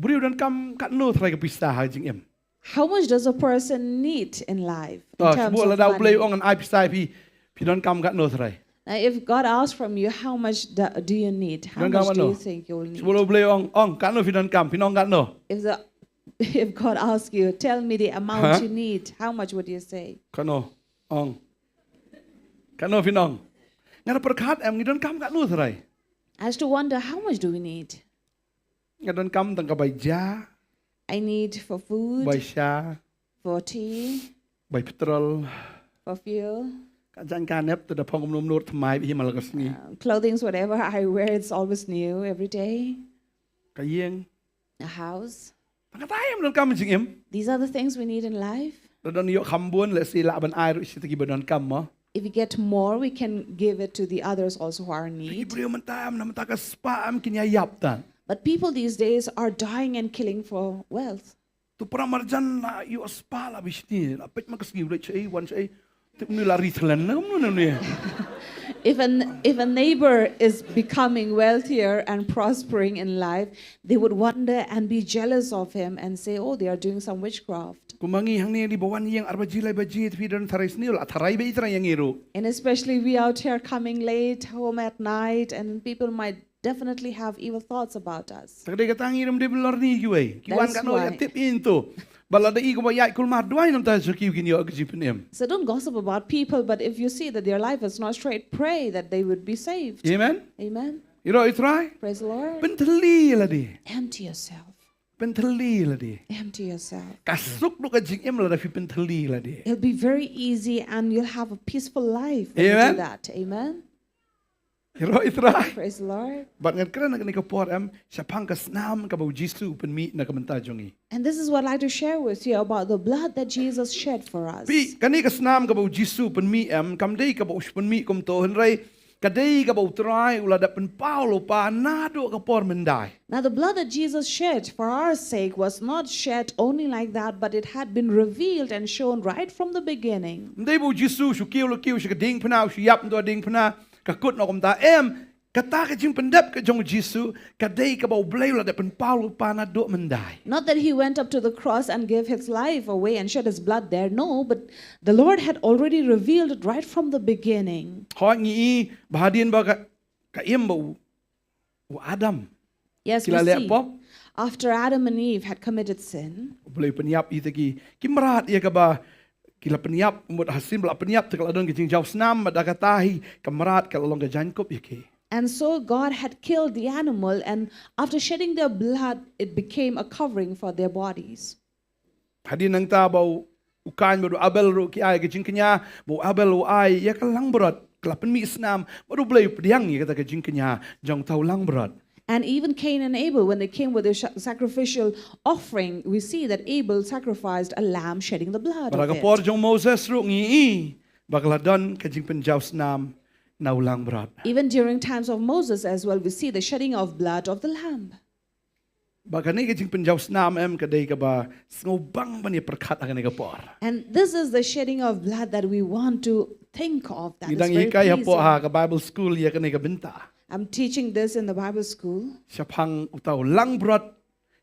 [SPEAKER 4] Buriu dan kam kat no trai ke pista ha jing em.
[SPEAKER 5] How much does a person need in life in
[SPEAKER 4] Oh,
[SPEAKER 5] terms
[SPEAKER 4] sebuah
[SPEAKER 5] of
[SPEAKER 4] la dau play
[SPEAKER 5] money?
[SPEAKER 4] ong an ai pista pi dan kam kat no trai.
[SPEAKER 5] Now, if God asks from you, how much do you need? How
[SPEAKER 4] Don't
[SPEAKER 5] much
[SPEAKER 4] go
[SPEAKER 5] do
[SPEAKER 4] on,
[SPEAKER 5] you
[SPEAKER 4] no.
[SPEAKER 5] think you will need?
[SPEAKER 4] Sebuah play ong kat no pi dan kam pinong kat no.
[SPEAKER 5] If God asks you, tell me the amount
[SPEAKER 4] Huh?
[SPEAKER 5] you need, how much would you say?
[SPEAKER 4] Kat no ong. Kat no pinong. Ngara perkat em ngi dan kam kat no trai.
[SPEAKER 5] I used to wonder, how much do we need?
[SPEAKER 4] Ngi dan kam tang ka bai ja,
[SPEAKER 5] I need for food,
[SPEAKER 4] bai sha,
[SPEAKER 5] for tea,
[SPEAKER 4] bai petrol.
[SPEAKER 5] for fuel,
[SPEAKER 4] Kat jan kan nep tu da phong nom nur thamai bi mal kas ni.
[SPEAKER 5] clothing, whatever I wear, it's always new every day,
[SPEAKER 4] Ka yeng.
[SPEAKER 5] a house.
[SPEAKER 4] Tang ka em dan kam jing em.
[SPEAKER 5] These are the things we need in life.
[SPEAKER 4] Dan yo khambun le si la ban ai ru si tagi ban kam mo.
[SPEAKER 5] If we get more, we can give it to the others also who are in
[SPEAKER 4] Ni
[SPEAKER 5] need.
[SPEAKER 4] brio mentam na matakas pa am kinya yap tan.
[SPEAKER 5] But people these days are dying and killing for wealth.
[SPEAKER 4] Tu pramarjan la yu aspa la bisni. La pet makas ngiu le chai wan chai. Tu nu la ritlan na nu ne.
[SPEAKER 5] If a neighbor is becoming wealthier and prospering in life, they would wonder and be jealous of him and say, oh, they are doing some witchcraft.
[SPEAKER 4] Kumangi hang ni di bawan yang arba jilai baji fi dan tharai sni la tharai be itra yang iru.
[SPEAKER 5] And especially we out here coming late home at night, and people might definitely have evil thoughts about us.
[SPEAKER 4] Takde katangi ram de belor ni kiwe. Kiwan
[SPEAKER 5] That's
[SPEAKER 4] kan no ya
[SPEAKER 5] why.
[SPEAKER 4] tip into. Balada i ko bayai kul mar duai nam ta joki kini yo gjipenem.
[SPEAKER 5] So don't gossip about people, but if you see that their life is not straight, pray that they would be saved.
[SPEAKER 4] Amen.
[SPEAKER 5] Amen.
[SPEAKER 4] Iro itrai.
[SPEAKER 5] Praise the Lord.
[SPEAKER 4] Penteli la di.
[SPEAKER 5] Empty yourself.
[SPEAKER 4] Penteli la di.
[SPEAKER 5] Empty yourself.
[SPEAKER 4] Kasuk lu ka jingem la fi penteli la di.
[SPEAKER 5] It'll be very easy and you'll have a peaceful life when you
[SPEAKER 4] Amen.
[SPEAKER 5] do that. Amen.
[SPEAKER 4] Iro itrai.
[SPEAKER 5] Praise the Lord.
[SPEAKER 4] But ngan kran ngan ka por am siapang ka snam ka bau Jisu pen mi na ka menta jongi.
[SPEAKER 5] And this is what I'd like to share with you about the blood that Jesus shed for us.
[SPEAKER 4] Pi kani ka snam ka bau Jisu pen mi am kam dei ka bau pen mi kom to henrai ka dei ka bau trai ula da pen Paulo pa na do ka por mendai.
[SPEAKER 5] Now, the blood that Jesus shed for our sake was not shed only like that, but it had been revealed and shown right from the beginning.
[SPEAKER 4] Dei bau Jisu su kiu lu kiu su ka ding pena su yap do ding pena ka kut no kom ta em kata ka jing pendap ka jong Jisu ka dei ka bau blai ula da pen Paulo pa na do mendai.
[SPEAKER 5] Not that he went up to the cross and gave his life away and shed his blood there. No, but the Lord had already revealed it right from the beginning.
[SPEAKER 4] Ho ngi bahadian ba ka em bau Adam.
[SPEAKER 5] Yes, we
[SPEAKER 4] Kila le
[SPEAKER 5] see.
[SPEAKER 4] pop.
[SPEAKER 5] After Adam and Eve had committed sin,
[SPEAKER 4] Boleh penyap itagi kimrat ia kaba kila penyap mut hasim bela penyap tekala don kijing jauh senam pada katahi kamrat kalau long kejankop yake.
[SPEAKER 5] and so God had killed the animal, and after shedding their blood, it became a covering for their bodies.
[SPEAKER 4] Hadin nang ta bau ukan baru abel ru ki ai kijing kenya bau abel ru ai ya kalang berat kelapan mi senam baru boleh pediang ya kata kijing kenya jong tau lang berat.
[SPEAKER 5] And even Cain and Abel, when they came with their sacrificial offering, we see that Abel sacrificed a lamb shedding the blood
[SPEAKER 4] Para
[SPEAKER 5] of
[SPEAKER 4] kapor
[SPEAKER 5] it.
[SPEAKER 4] jong Moses ru ngi bakal don kijing penjau senam na ulang berat.
[SPEAKER 5] Even during times of Moses as well, we see the shedding of blood of the lamb.
[SPEAKER 4] Baka ni kijing penjau senam em kadai kaba ngobang bani perkat akan ni kapor.
[SPEAKER 5] And this is the shedding of blood that we want to think of. That is
[SPEAKER 4] Idang
[SPEAKER 5] very
[SPEAKER 4] ikai hapo ha
[SPEAKER 5] pleasing.
[SPEAKER 4] ka Bible school ya kani ka benta.
[SPEAKER 5] I'm teaching this in the Bible school.
[SPEAKER 4] Siapang utau lang brot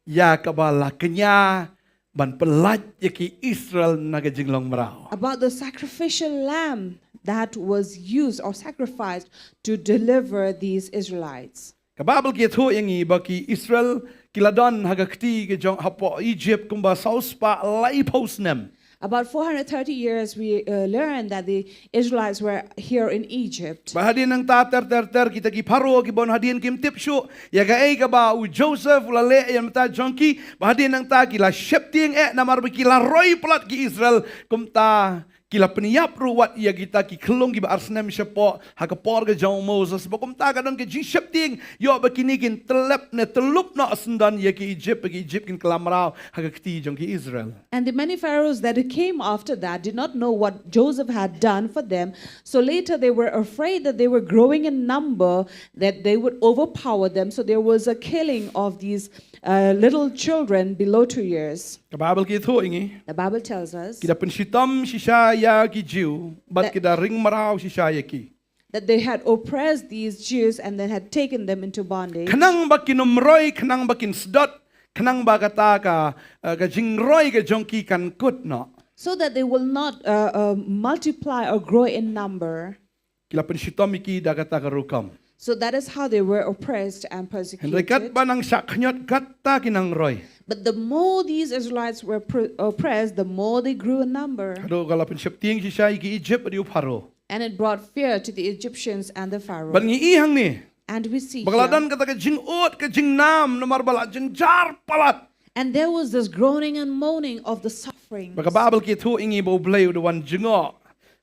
[SPEAKER 4] ya kabala kenya ban pelat yaki Israel naga jinglong merau.
[SPEAKER 5] About the sacrificial lamb that was used or sacrificed to deliver these Israelites.
[SPEAKER 4] Ka Bible ki thu yang i baki Israel kiladon haga kti ke jong hapo Egypt kumba sauspa lai posnem.
[SPEAKER 5] About 430 years, we learned that the Israelites were here in Egypt.
[SPEAKER 4] Bahadin nang tater kita ki paro ki bon hadin kim tipshu ya ga ei ka ba u Joseph la le yang mata jonki bahadin nang ta ki la shepting na mar ki la roi plat ki Israel kumta kila peniap ruwat ia kita ki kelong ki ba arsnem shepo ha ka por ga jong Moses ba kumta ka dong ki ji shepting yo ba kini kin telep ne telup na asendan ya ki Egypt kin kelamrau ha ka kti jong ki Israel.
[SPEAKER 5] And the many pharaohs that came after that did not know what Joseph had done for them. So later they were afraid that they were growing in number, that they would overpower them. So there was a killing of these little children below 2 years.
[SPEAKER 4] Ka Bible ki thu ingi
[SPEAKER 5] The Bible tells us
[SPEAKER 4] kita penshitam sisaya ki jiu bat
[SPEAKER 5] That-
[SPEAKER 4] kita ring marau sisaya ki.
[SPEAKER 5] that they had oppressed these Jews and then had taken them into bondage.
[SPEAKER 4] Kanang bakin umroy, kanang bakin sedot, kanang bagata ka jingroy ka jongki kan kut no.
[SPEAKER 5] So that they will not multiply or grow in number.
[SPEAKER 4] Kila penshitam iki dagata ka rukam.
[SPEAKER 5] So that is how they were oppressed and
[SPEAKER 4] Henry kat
[SPEAKER 5] persecuted.
[SPEAKER 4] ba nang saknyot kata kinang roy.
[SPEAKER 5] But the more these Israelites were oppressed, the more they grew in number.
[SPEAKER 4] Hado kala penshipting si siya iki Egypt adi uparo.
[SPEAKER 5] And it brought fear to the Egyptians and the Pharaoh.
[SPEAKER 4] Ban ngi ihang ni.
[SPEAKER 5] And we see
[SPEAKER 4] Bagladan
[SPEAKER 5] here,
[SPEAKER 4] kata ka jingot ka jingnam namar bala jinjar palat.
[SPEAKER 5] and there was this groaning and moaning of the suffering.
[SPEAKER 4] Baka Bible ki thu ingi bo blay the one jingo.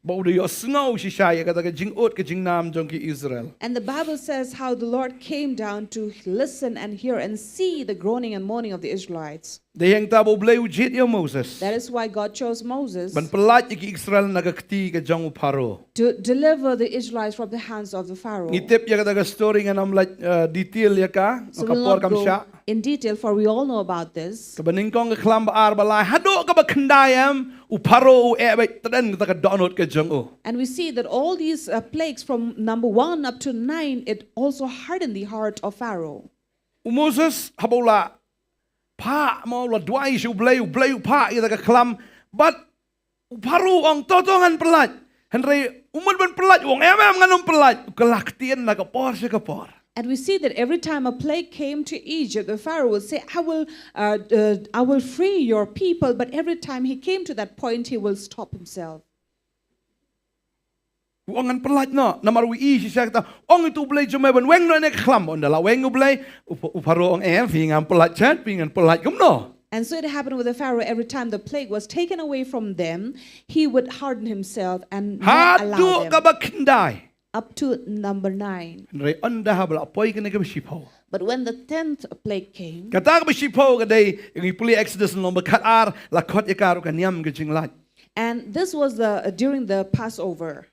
[SPEAKER 4] Bo do yo sngow si siya kata ka jingot ka jingnam jongki Israel.
[SPEAKER 5] And the Bible says how the Lord came down to listen and hear and see the groaning and moaning of the Israelites.
[SPEAKER 4] Dia yang tahu boleh ujit ya Moses.
[SPEAKER 5] That is why God chose Moses
[SPEAKER 4] Ban pelat iki Israel nagakti ke jang Pharaoh.
[SPEAKER 5] to deliver the Israelites from the hands of the Pharaoh.
[SPEAKER 4] Ngitip ya kata story nga namlat detail ya ka.
[SPEAKER 5] So we'll
[SPEAKER 4] Kapor
[SPEAKER 5] not
[SPEAKER 4] kam
[SPEAKER 5] go
[SPEAKER 4] sya.
[SPEAKER 5] in detail, for we all know about this.
[SPEAKER 4] Kabaning kong ke kelam baar balai. Hado ka ba kendayam u Pharaoh u ebe teden kita ka donot ke jang u.
[SPEAKER 5] And we see that all these plagues from number 1 up to 9, it also hardened the heart of Pharaoh.
[SPEAKER 4] U Moses habola. Pa mau la duai si u bleu pa kita ka kelam. But u Pharaoh ang totongan pelat. Henry umur ban pelat wong nganum pelat. Kelaktian na kapor si kapor.
[SPEAKER 5] And we see that every time a plague came to Egypt, the Pharaoh would say, I will free your people. But every time he came to that point, he will stop himself.
[SPEAKER 4] Uangan pelat no, namar wi si saya kata, ong itu boleh cuma ban weng no nek kelam, on dalam weng boleh, Pharaoh ong fingan pelat chat, fingan pelat kum no.
[SPEAKER 5] And so it happened with the Pharaoh. Every time the plague was taken away from them, he would harden himself and not allow
[SPEAKER 4] Hadu ka
[SPEAKER 5] them.
[SPEAKER 4] ba kendai.
[SPEAKER 5] Up to number 9.
[SPEAKER 4] Henry anda habla apoy ka nega bisipo.
[SPEAKER 5] But when the 10th plague came,
[SPEAKER 4] Kata ka bisipo ka day, yung ipuli Exodus no bakat lakot ikaru kanyam ke jinglat.
[SPEAKER 5] and this was during the Passover.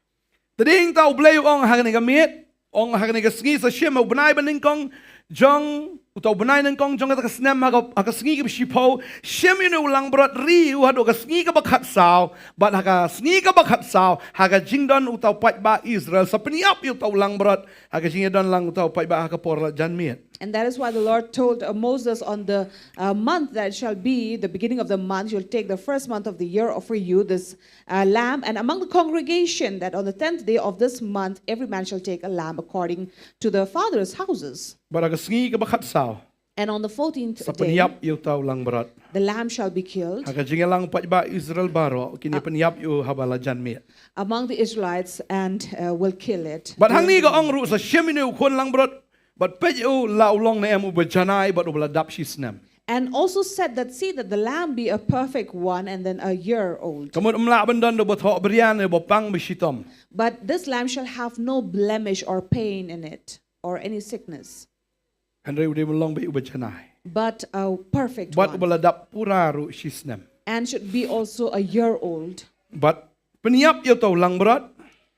[SPEAKER 4] Tading tau bleu ong hagan gamit, ong hagan ngi sa shim au banai baning kong jong utau banai nang kong jong ka snam ha sngi ka bisipo, shim inu ulang berat ri u hado ka sngi ka bakat sao, bat ha sngi ka bakat sao, ha jingdon utau pat ba Israel sa peniap utau ulang berat, ha jingdon lang utau pat ba ha porla janmiet.
[SPEAKER 5] And that is why the Lord told Moses on the month that shall be the beginning of the month, you'll take the first month of the year for you, this lamb. And among the congregation, that on the 10th day of this month, every man shall take a lamb according to the father's houses.
[SPEAKER 4] But ha sngi ka bakat sao,
[SPEAKER 5] And on the 14th
[SPEAKER 4] sa
[SPEAKER 5] day,
[SPEAKER 4] peniap utau ulang berat.
[SPEAKER 5] the lamb shall be killed
[SPEAKER 4] Ha jingdon lang pat ba Israel baro, kini peniap u habala janmiet.
[SPEAKER 5] among the Israelites and will kill it.
[SPEAKER 4] But hang ni ka ong ru sa shim inu kon lang berat. But peju lau long na emu berjanai but ubla dap shisnam.
[SPEAKER 5] And also said that, see that the lamb be a perfect one and then a year old.
[SPEAKER 4] Kamu umla bandan do bothok berian do bopang besitom.
[SPEAKER 5] But this lamb shall have no blemish or pain in it or any sickness,
[SPEAKER 4] Henry udah melong be berjanai.
[SPEAKER 5] but a perfect
[SPEAKER 4] But
[SPEAKER 5] one.
[SPEAKER 4] ubla dap pura ru shisnam.
[SPEAKER 5] And should be also a year old.
[SPEAKER 4] But peniap yo tau lang berat.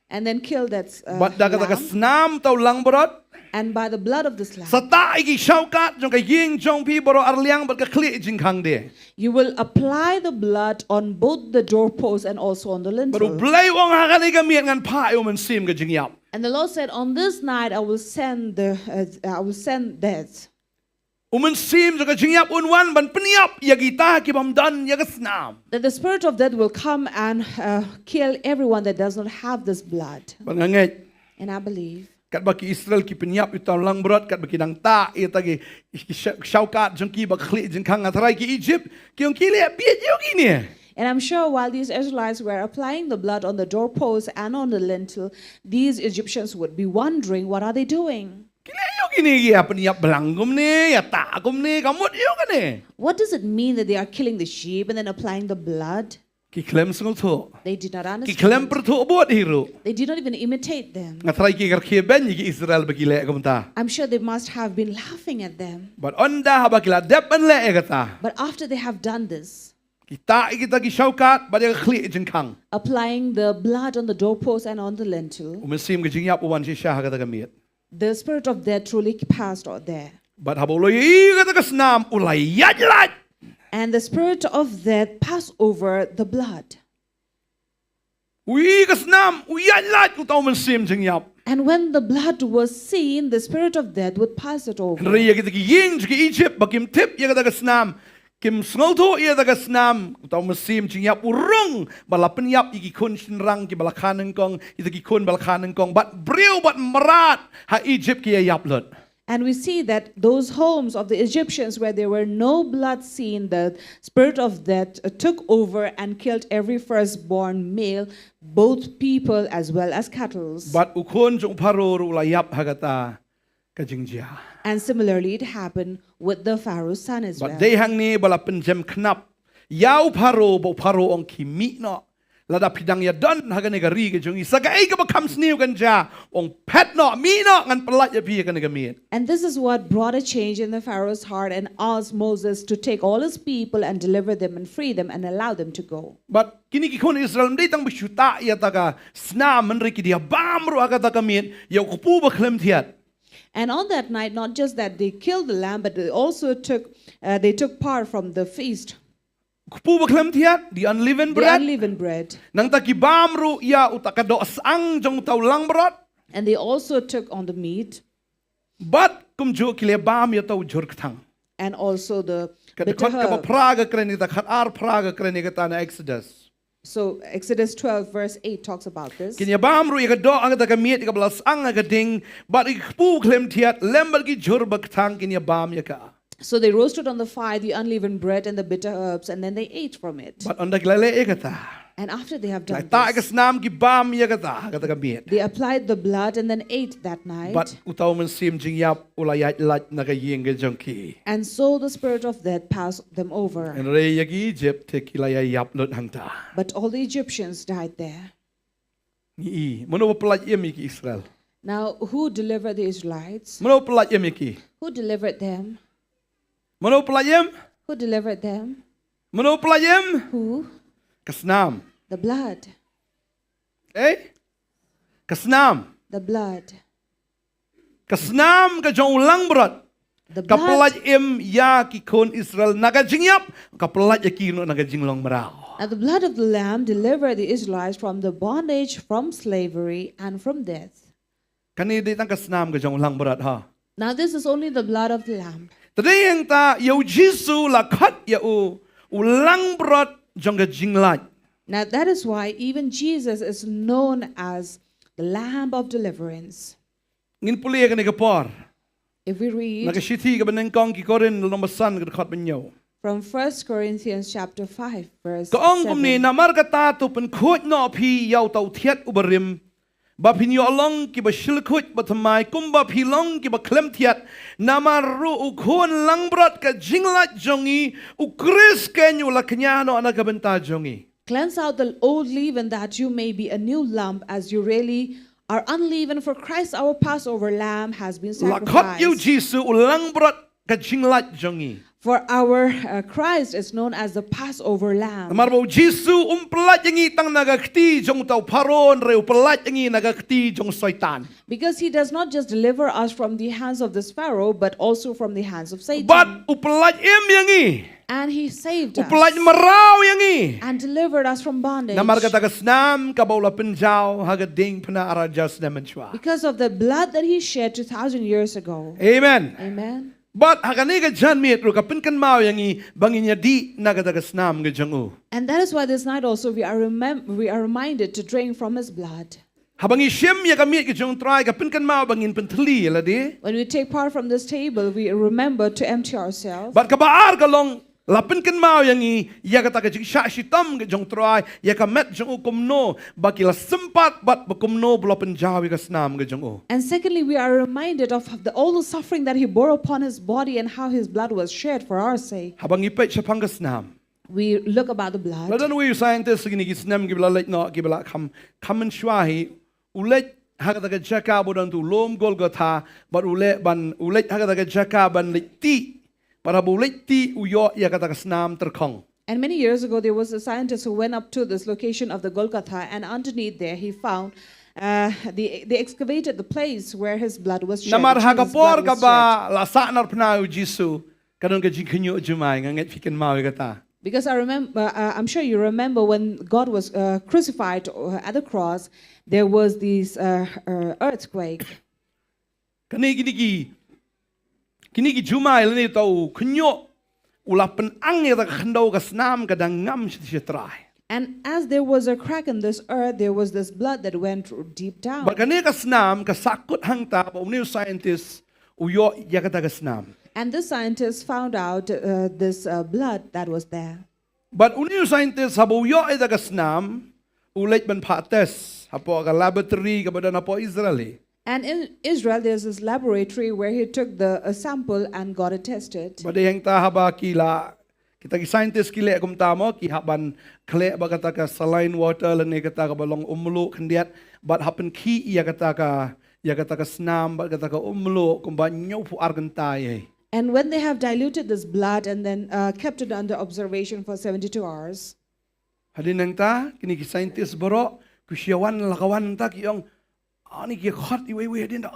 [SPEAKER 5] And then kill that
[SPEAKER 4] But daga daga
[SPEAKER 5] lamb.
[SPEAKER 4] snam tau lang berat.
[SPEAKER 5] And by the blood of this lamb,
[SPEAKER 4] Sata iki syaukat jong ka ying jong pi baro arliang ber ka kli jingkang de.
[SPEAKER 5] you will apply the blood on both the doorpost and also on the
[SPEAKER 4] Baru
[SPEAKER 5] lintel.
[SPEAKER 4] blai wong hakan ika miet ngan pa yo men sim ka jingyap.
[SPEAKER 5] And the Lord said, on this night I will send death.
[SPEAKER 4] Umen sim jong ka jingyap unwan ban peniap ya kita ki bamdan ya ka snam.
[SPEAKER 5] That the spirit of death will come and kill everyone that does not have this blood.
[SPEAKER 4] Ban nganget.
[SPEAKER 5] And I believe
[SPEAKER 4] Kat baki Israel ki peniap utang lang berat kat baki dang ta ia tagi syaukat jong ki bak khli jingkang Trai ki Egypt ki ong ki le biet yo kini.
[SPEAKER 5] And I'm sure while these Israelites were applying the blood on the doorpost and on the lintel, these Egyptians would be wondering, what are they doing?
[SPEAKER 4] Ki le yo kini ya peniap belangum ni ya takum ni kamut yo kani.
[SPEAKER 5] What does it mean that they are killing the sheep and then applying the blood?
[SPEAKER 4] Ki klem sengul tu.
[SPEAKER 5] They did not
[SPEAKER 4] Ki klem
[SPEAKER 5] understand.
[SPEAKER 4] pertu buat hiru.
[SPEAKER 5] They did not even imitate them.
[SPEAKER 4] Trai ki kerkhie ben ki Israel bagi le kamta.
[SPEAKER 5] I'm sure they must have been laughing at them.
[SPEAKER 4] But onda bagi la dep ben le kata.
[SPEAKER 5] But after they have done this,
[SPEAKER 4] Kita ki syaukat bagi khli jingkang.
[SPEAKER 5] applying the blood on the doorpost and on the lintel,
[SPEAKER 4] Umesim ke jingyap uwan si syah kata kamiet.
[SPEAKER 5] the spirit of death truly passed out there.
[SPEAKER 4] But habolo yi kata kesnam ulai yajlat.
[SPEAKER 5] And the spirit of death passed over the blood.
[SPEAKER 4] Ui kesnam uyajlat utau mensim jingyap.
[SPEAKER 5] And when the blood was seen, the spirit of death would pass it over.
[SPEAKER 4] Henry ya kita ki ying ki Egypt bakim tip ya kata kesnam. Kim sngoto ya kata kesnam utau mensim jingyap urung bala penyap iki kun sinrang ki bala kanen kong ita ki kun bala kanen kong bat breu bat merat ha Egypt ki ya yaplet.
[SPEAKER 5] And we see that those homes of the Egyptians where there were no blood seen, the spirit of death took over and killed every firstborn male, both people as well as cattle.
[SPEAKER 4] Bat ukun jong Pharaoh ulayap hagata kajingjia.
[SPEAKER 5] And similarly, it happened with the Pharaoh's son as well.
[SPEAKER 4] But day hang ni bala penjem knap. Yau Pharaoh bo Pharaoh ong kimi no. Lada pidang ya don haganega ri ke jungi sagai ka bakam sniu kan ja ong pet no mi no ngan pelat ya pi kan miet.
[SPEAKER 5] And this is what brought a change in the Pharaoh's heart and asked Moses to take all his people and deliver them and free them and allow them to go.
[SPEAKER 4] But kini ki kon Israel ndai tang bishuta ya taga sna menri ki dia bamru aga taga miet ya kupu ba klem thiat.
[SPEAKER 5] And on that night, not just that they killed the lamb, but they also took part from the feast,
[SPEAKER 4] Kupu ba klem thiat the unleavened
[SPEAKER 5] the
[SPEAKER 4] bread.
[SPEAKER 5] unleavened bread.
[SPEAKER 4] Nang ta ki bamru ya utakado sang jong tau lang brot.
[SPEAKER 5] And they also took on the meat
[SPEAKER 4] But kum jo kile bam ya tau jur kthang.
[SPEAKER 5] and also the
[SPEAKER 4] Kada
[SPEAKER 5] bitter
[SPEAKER 4] kon ka ba
[SPEAKER 5] herb.
[SPEAKER 4] praga kreni ta khat ar praga kreni ka ta na Exodus.
[SPEAKER 5] So Exodus 12 verse 8 talks about this.
[SPEAKER 4] Kinya bamru ya do ang ta ka miet ka blas ang ga ding but ik pu klem thiat lember ki jur ba kthang kinya bam ya ka.
[SPEAKER 5] So they roasted on the fire the unleavened bread and the bitter herbs, and then they ate from it.
[SPEAKER 4] But on da klale e ka ta.
[SPEAKER 5] And after they have done
[SPEAKER 4] Ta ka
[SPEAKER 5] this,
[SPEAKER 4] snam ki bam ya ka ta ka miet.
[SPEAKER 5] they applied the blood and then ate that night.
[SPEAKER 4] But utaw man sim jing yap ulayat lat na ka yeng ga jong ki.
[SPEAKER 5] And so the spirit of death passed them over.
[SPEAKER 4] En re ya ki Egypt te kilaya yap lut hang ta.
[SPEAKER 5] But all the Egyptians died there.
[SPEAKER 4] Ni mono pelat yem ki Israel.
[SPEAKER 5] Now, who delivered the Israelites?
[SPEAKER 4] Mono pelat yem ki.
[SPEAKER 5] Who delivered them?
[SPEAKER 4] Mono pelat yem?
[SPEAKER 5] Who delivered them?
[SPEAKER 4] Mono pelat yem?
[SPEAKER 5] Who?
[SPEAKER 4] Kasnam.
[SPEAKER 5] The blood.
[SPEAKER 4] Eh? Kasnam.
[SPEAKER 5] The blood.
[SPEAKER 4] Kasnam ka jong lang brot.
[SPEAKER 5] The blood.
[SPEAKER 4] Kapelat im ya ki kon Israel naga jingyap. Kapelat ya ki no naga jinglong marao.
[SPEAKER 5] And the blood of the Lamb delivered the Israelites from the bondage, from slavery, and from death.
[SPEAKER 4] Kani di tang kasnam ka jong lang brot ha.
[SPEAKER 5] Now, this is only the blood of the Lamb.
[SPEAKER 4] Tadi yang ta yau Jisu la khat ya u lang brot jong ka jinglat.
[SPEAKER 5] Now, that is why even Jesus is known as the Lamb of deliverance.
[SPEAKER 4] Ngin puli ka ni kapor.
[SPEAKER 5] If we read
[SPEAKER 4] Naga shiti ka baneng kong ki korin nomor san ka khat banyo.
[SPEAKER 5] from 1 Corinthians chapter 5, verse
[SPEAKER 4] Kaong kumni
[SPEAKER 5] 7.
[SPEAKER 4] namar ka ta tu pen khot no phi yau tau thiat ubarim. Ba pinyo along ki ba shilkhut ba thamai kumba philong ki ba klem thiat namaru u khon langbrat ka jinglat jongi u kris kenyu la knyano ana ka benta jongi.
[SPEAKER 5] Cleanse out the old leaven that you may be a new lump as you really are unleavened, for Christ our Passover lamb has been
[SPEAKER 4] La khat yu
[SPEAKER 5] sacrificed.
[SPEAKER 4] Jisu u langbrat ka jinglat jongi.
[SPEAKER 5] For our Christ is known as the Passover lamb.
[SPEAKER 4] Namar ba Jisu pelat yangi tang nagakti jong tau paron reu pelat yangi nagakti jong soitan.
[SPEAKER 5] Because he does not just deliver us from the hands of this Pharaoh, but also from the hands of Satan.
[SPEAKER 4] But u pelat im yangi.
[SPEAKER 5] And he saved us
[SPEAKER 4] Upelat marau yangi.
[SPEAKER 5] and delivered us from bondage.
[SPEAKER 4] Namar kata kasnam kabaula penjau hagading pena arajas namanchwa.
[SPEAKER 5] Because of the blood that he shed 2,000 years ago.
[SPEAKER 4] Amen.
[SPEAKER 5] Amen.
[SPEAKER 4] But hagani ka jan miet ru kapin kan mau yangi banginya di nagata kasnam ka jangu.
[SPEAKER 5] And that is why this night also we are reminded to drink from his blood.
[SPEAKER 4] Habangi shem ya kamiet ka jong try kapin kan mau bangin pentli ladi.
[SPEAKER 5] When we take part from this table, we remember to empty ourselves.
[SPEAKER 4] But kabaar kalong lapin kan mau yangi ya kata ka jing syak shitam ka jong try ya kamet jong ukumno bakila sempat bat bakumno bula penjawi kasnam ka jong.
[SPEAKER 5] And secondly, we are reminded of all the suffering that he bore upon his body and how his blood was shed for our sake.
[SPEAKER 4] Habangi pet sapang kasnam.
[SPEAKER 5] We look about the blood.
[SPEAKER 4] Ladan we scientists gini kisnam gibla lek no gibla kam shwahi ulet hagata ka jaka bodan tu lom golgotha but ulet hagata ka jaka ban lekti para bulekti uyo ya kata kasnam terkong.
[SPEAKER 5] And many years ago, there was a scientist who went up to this location of the Golgotha, and underneath there, he found they excavated the place where his blood was shed.
[SPEAKER 4] Namar
[SPEAKER 5] Jesus'
[SPEAKER 4] hagapor
[SPEAKER 5] blood was
[SPEAKER 4] ka ba lasa nar pnau Jisu kadon ka jingkhnyo jumai nganget fiken mau kata.
[SPEAKER 5] Because I remember, I'm sure you remember when God was crucified at the cross, there was this earthquake.
[SPEAKER 4] Kani kini ki jumai leni tau knyo ulapen ang ya khandau kasnam kadang ngam sitrai.
[SPEAKER 5] And as there was a crack in this earth, there was this blood that went deep down.
[SPEAKER 4] But kani kasnam kasakut hangta pa new scientists uyo ya kata kasnam.
[SPEAKER 5] And the scientists found out this blood that was there.
[SPEAKER 4] But new scientists habo uyo ida kasnam ulet ban pates hapo ka laboratory ka badan hapo Israeli.
[SPEAKER 5] And in Israel, there's this laboratory where he took a sample and got it tested.
[SPEAKER 4] Pada yang ta haba Kita ki scientist ki lek kum tamo ki haban kle ba kata ka saline water lene kata ka balong umlu kendiat but happen ki ya kata ka snam ba kata ka umlu kum ba nyopu argentai.
[SPEAKER 5] And when they have diluted this blood and then kept it under observation for 72 hours,
[SPEAKER 4] Hadin nang ta kini ki scientist boro kusyawan lakawan ta ki yong ani ki khot iwe hadin da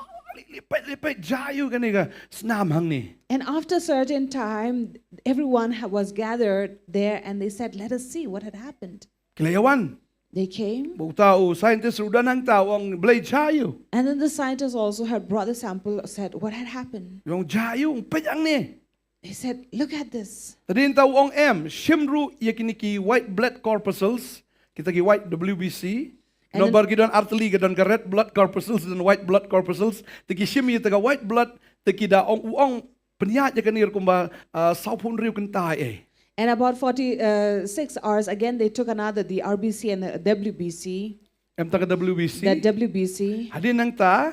[SPEAKER 4] lipet jayu kani ka snam hang ni.
[SPEAKER 5] and after a certain time, everyone was gathered there and they said, let us see what had happened.
[SPEAKER 4] Kilayawan
[SPEAKER 5] They came,
[SPEAKER 4] bu tao scientist rudan nang ta wong blade jayu.
[SPEAKER 5] and then the scientists also had brought the sample, said what had happened.
[SPEAKER 4] Yung jayu pet ang ni.
[SPEAKER 5] They said, look at this.
[SPEAKER 4] Tadin tao ong shimru yakini ki white blood corpuscles kita ki white WBC.
[SPEAKER 5] And
[SPEAKER 4] No bar gidon arteli gidon ka red blood corpuscles dan white blood corpuscles. Tiki shim yita ka white blood tiki da ong penyat ya kanir kumba saupun riu kentai
[SPEAKER 5] And about 46 hours, again, they took another, the RBC and the WBC.
[SPEAKER 4] Em ta ka WBC.
[SPEAKER 5] That WBC.
[SPEAKER 4] Hadin nang ta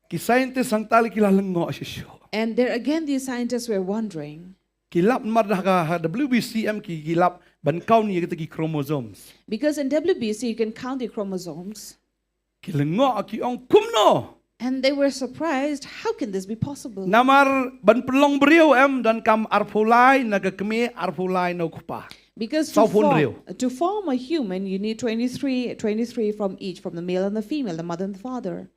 [SPEAKER 4] ki scientist ang tali kilalango asisyo.
[SPEAKER 5] And there again, these scientists were wondering,
[SPEAKER 4] Kilap mardah ka WBC em ki kilap bankau ni kita ki chromosomes.
[SPEAKER 5] because in WBC, you can count the chromosomes.
[SPEAKER 4] Kilango ki ong kumno.
[SPEAKER 5] And they were surprised, how can this be possible?
[SPEAKER 4] Namar ban pelong beriau dan kam arpulai naga kemi arpulai no kupa.
[SPEAKER 5] Because to form a human, you need 23 from each, from the male and the female, the mother and the father.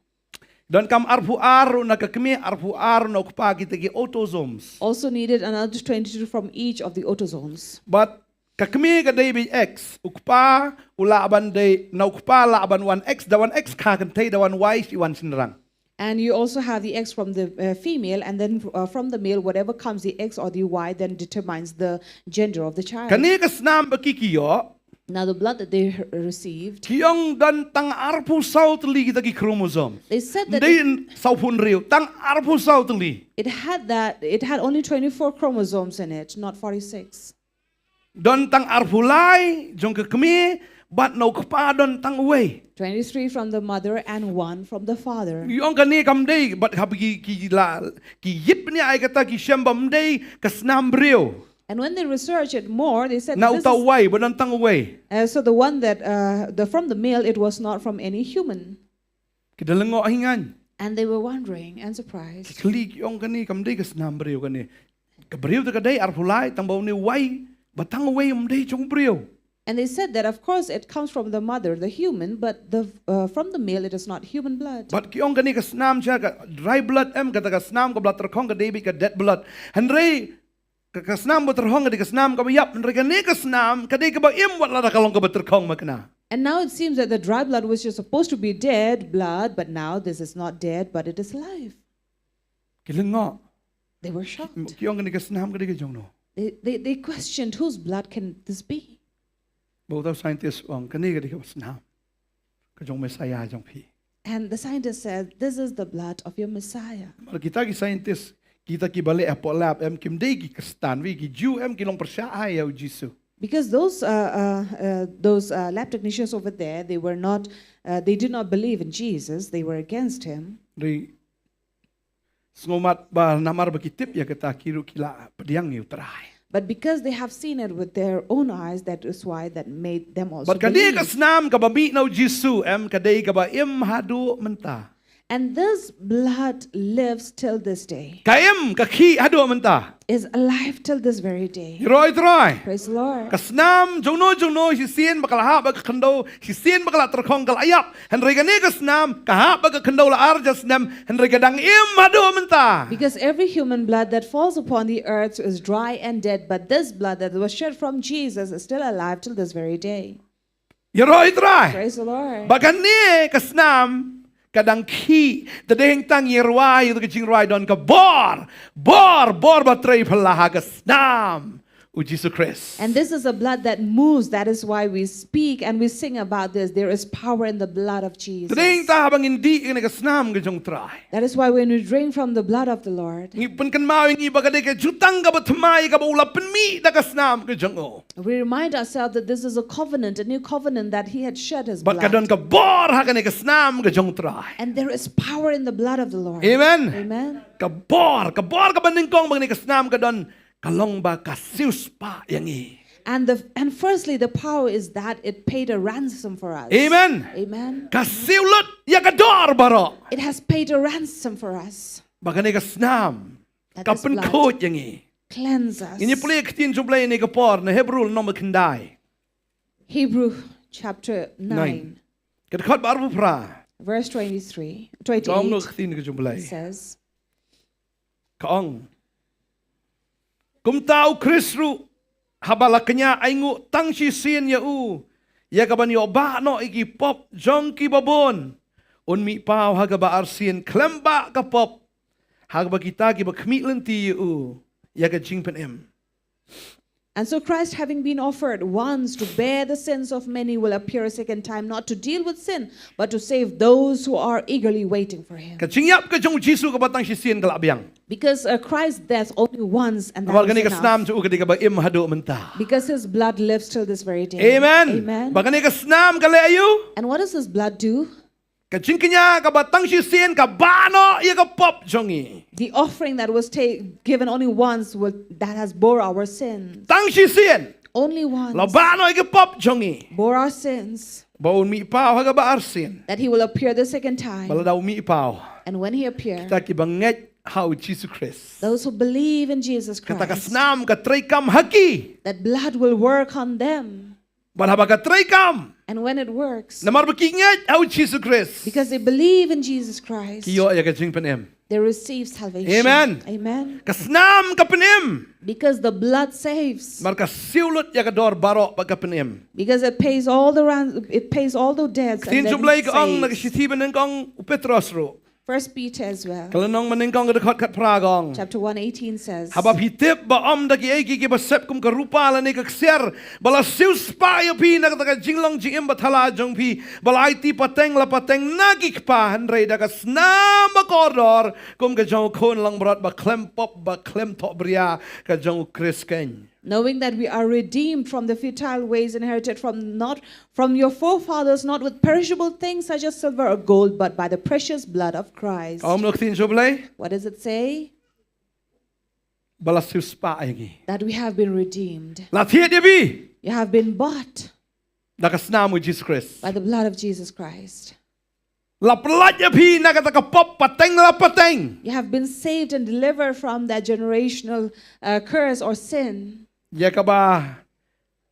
[SPEAKER 4] Dan kam arpu aru naga kemi arpu aru no kupa kita ki autosomes.
[SPEAKER 5] Also needed another 22 from each of the autosomes.
[SPEAKER 4] But kakemi ka day bi X ukpa ulaban day no kupa laban 1X da 1X ka kan tay da 1Y si 1 sinrang.
[SPEAKER 5] And you also have the X from the female, and then from the male, whatever comes, the X or the Y, then determines the gender of the child.
[SPEAKER 4] Kani ka snam ba kikiyo
[SPEAKER 5] Now, the blood that they received,
[SPEAKER 4] kiyong dan tang arpu sautli kita ki chromosomes.
[SPEAKER 5] they said that
[SPEAKER 4] Day saupun riu tang arpu sautli.
[SPEAKER 5] it had only 24 chromosomes in it, not 46.
[SPEAKER 4] Don tang arpulai jong ka kemi but no kupa don tang way.
[SPEAKER 5] 23 from the mother and 1 from the father.
[SPEAKER 4] Yung kani kam day but habi ki yip ni ay kata ki shambam day kasnam riu.
[SPEAKER 5] And when they researched it more, they said
[SPEAKER 4] Na
[SPEAKER 5] this
[SPEAKER 4] utaw way but don tang way.
[SPEAKER 5] so the one that from the male, it was not from any human.
[SPEAKER 4] Kidalango ahingan.
[SPEAKER 5] And they were wondering and surprised.
[SPEAKER 4] Klik yung kani kam day kasnam riu kani. Kabriu ta day arpulai tang baw ni way batang way day jong riu.
[SPEAKER 5] And they said that, of course, it comes from the mother, the human, but from the male, it is not human blood.
[SPEAKER 4] But kiyong kani kasnam siya ka dry blood kata kasnam ka blood terkong ka David ka dead blood. Henry kasnam ba terkong ka di kasnam ka bayap. Henry kani kasnam ka di ka ba imwat la kalong ka ba terkong makna.
[SPEAKER 5] And now it seems that the dry blood, which is supposed to be dead blood, but now this is not dead, but it is alive.
[SPEAKER 4] Kilango.
[SPEAKER 5] They were shocked.
[SPEAKER 4] Kiyong kani kasnam ka di ka jong no.
[SPEAKER 5] They questioned, whose blood can this be?
[SPEAKER 4] Both scientists wang kani ka di ka kasnam. Ka jong Messiah jong pi.
[SPEAKER 5] And the scientist said, this is the blood of your Messiah.
[SPEAKER 4] Mal kita ki scientist kita ki balik apo lab em kim day ki Kristan wi ki Jew em kilong persyai ya Jisu.
[SPEAKER 5] Because those lab technicians over there, they did not believe in Jesus. They were against him.
[SPEAKER 4] Dari sengomat ba namar bakitip ya kata kiru kila pediang ni Trai.
[SPEAKER 5] But because they have seen it with their own eyes, that is why that made them also
[SPEAKER 4] But kadi
[SPEAKER 5] believe.
[SPEAKER 4] kasnam ka bami na Jisu em kadi ka ba im hadu menta.
[SPEAKER 5] And this blood lives till this day,
[SPEAKER 4] Kaim ka ki hadu menta.
[SPEAKER 5] is alive till this very day.
[SPEAKER 4] Roy Trai.
[SPEAKER 5] Praise the Lord.
[SPEAKER 4] Kasnam jono si sien bakala ba kendo si sien bakala terkong kal ayap. Henry kani kasnam ka ba kendo la arjas nam Henry kadang im hadu menta.
[SPEAKER 5] Because every human blood that falls upon the earth is dry and dead, but this blood that was shed from Jesus is still alive till this very day.
[SPEAKER 4] Roy Trai.
[SPEAKER 5] Praise the Lord.
[SPEAKER 4] Bagani kasnam kadang ki dadeng tang yerwai to kajing don ka bor batray palaha kasnam o Jesus Christ.
[SPEAKER 5] And this is a blood that moves. That is why we speak and we sing about this. There is power in the blood of Jesus.
[SPEAKER 4] Dadeng ta habang hindi ka kasnam kajong Trai.
[SPEAKER 5] That is why when we drink from the blood of the Lord,
[SPEAKER 4] Ngipun kan mawing iba ka ka jutang ka batmay ka ba ulapan mi da kasnam kajong o.
[SPEAKER 5] we remind ourselves that this is a covenant, a new covenant that He had shed His
[SPEAKER 4] But ka don
[SPEAKER 5] blood.
[SPEAKER 4] ka bor ha ka ni kasnam kajong Trai.
[SPEAKER 5] And there is power in the blood of the Lord.
[SPEAKER 4] Amen.
[SPEAKER 5] Amen.
[SPEAKER 4] Kabor ka banding kong bang ni kasnam ka don kalong ba kasiu spa yang i.
[SPEAKER 5] And firstly, the power is that it paid a ransom for us.
[SPEAKER 4] Amen.
[SPEAKER 5] Amen.
[SPEAKER 4] Kasiu lut ya kador baro.
[SPEAKER 5] It has paid a ransom for us.
[SPEAKER 4] Bagani kasnam.
[SPEAKER 5] That this
[SPEAKER 4] Kapen
[SPEAKER 5] blood
[SPEAKER 4] kot yang i.
[SPEAKER 5] cleanse us.
[SPEAKER 4] Ini pulih ketin jumlah ini kapor na Hebrew nama kendai.
[SPEAKER 5] Hebrew chapter 9,
[SPEAKER 4] Kedekot baru pra.
[SPEAKER 5] verse 23,
[SPEAKER 4] Kaong no
[SPEAKER 5] 28
[SPEAKER 4] ketin ke jumlah.
[SPEAKER 5] says,
[SPEAKER 4] Kaong. Kum tahu Krisru habalaknya aingu tangsi sin ya u. Ya kaban yo ba no iki pop jongki babon. Unmi pau haga ba arsin klemba ka pop. Haga ba kita ki ba kmi lenti u. Ya ka jingpen em.
[SPEAKER 5] and so Christ, having been offered once to bear the sins of many, will appear a second time, not to deal with sin, but to save those who are eagerly waiting for him.
[SPEAKER 4] Ka jingyap ka jong Jisu ka batang si sin kalabyang.
[SPEAKER 5] Because Christ's death only once, and that
[SPEAKER 4] Awal
[SPEAKER 5] was
[SPEAKER 4] gani ka
[SPEAKER 5] enough.
[SPEAKER 4] snam ju ka di ka ba im hado menta.
[SPEAKER 5] Because his blood lives till this very day.
[SPEAKER 4] Amen.
[SPEAKER 5] Amen.
[SPEAKER 4] Bagani ka snam ka leayu.
[SPEAKER 5] And what does his blood do?
[SPEAKER 4] Ka jingkanya ka batang si sin ka bano ya ka pop jongi.
[SPEAKER 5] The offering that was given only once that has bore our sins.
[SPEAKER 4] Tang si sin.
[SPEAKER 5] Only once
[SPEAKER 4] La bano ya ka pop jongi.
[SPEAKER 5] bore our sins.
[SPEAKER 4] Baun mi pau haga ba arsin.
[SPEAKER 5] That he will appear the second time.
[SPEAKER 4] Bala daw mi pau.
[SPEAKER 5] And when he appears,
[SPEAKER 4] Ta ki banget how Jesus Christ.
[SPEAKER 5] those who believe in Jesus
[SPEAKER 4] Kata ka
[SPEAKER 5] Christ,
[SPEAKER 4] snam ka tray kam haki.
[SPEAKER 5] that blood will work on them.
[SPEAKER 4] Bala ba ka tray kam.
[SPEAKER 5] And when it works,
[SPEAKER 4] Namar bakinget how Jesus Christ.
[SPEAKER 5] because they believe in Jesus Christ,
[SPEAKER 4] Kiyo ya ka jingpen em.
[SPEAKER 5] they receive salvation.
[SPEAKER 4] Amen.
[SPEAKER 5] Amen.
[SPEAKER 4] Kasnam ka penem.
[SPEAKER 5] Because the blood saves.
[SPEAKER 4] Marka siulut ya ka dor baro pagka penem.
[SPEAKER 5] Because it pays all the debts.
[SPEAKER 4] Tin
[SPEAKER 5] And then
[SPEAKER 4] jumlay ka ang
[SPEAKER 5] it saves.
[SPEAKER 4] nagsitiban ng kang Petros ro.
[SPEAKER 5] 1 Peter as well.
[SPEAKER 4] Kalanong maning kang kadakot kat pragong.
[SPEAKER 5] Chapter 1:18 says,
[SPEAKER 4] Habab hitip ba om dagi egi ki basep kum karupa la ni kakser bala sius pa yo pi nakataka jinglong jingim bathala jong pi bala IT pateng la pateng nagik pa hanre daga snam ba koridor kum ka jong kon lang brat ba klem pop ba klem to bria ka jong krisken.
[SPEAKER 5] knowing that we are redeemed from the futile ways inherited from your forefathers, not with perishable things such as silver or gold, but by the precious blood of Christ.
[SPEAKER 4] Om nok tin joblay
[SPEAKER 5] What does it say?
[SPEAKER 4] bala sius pa egi.
[SPEAKER 5] That we have been redeemed.
[SPEAKER 4] La tiet ya bi
[SPEAKER 5] You have been bought
[SPEAKER 4] daga snam with Jesus Christ.
[SPEAKER 5] by the blood of Jesus Christ.
[SPEAKER 4] La pelat ya pi nakataka pop pateng la pateng.
[SPEAKER 5] You have been saved and delivered from that generational curse or sin,
[SPEAKER 4] Ya ka ba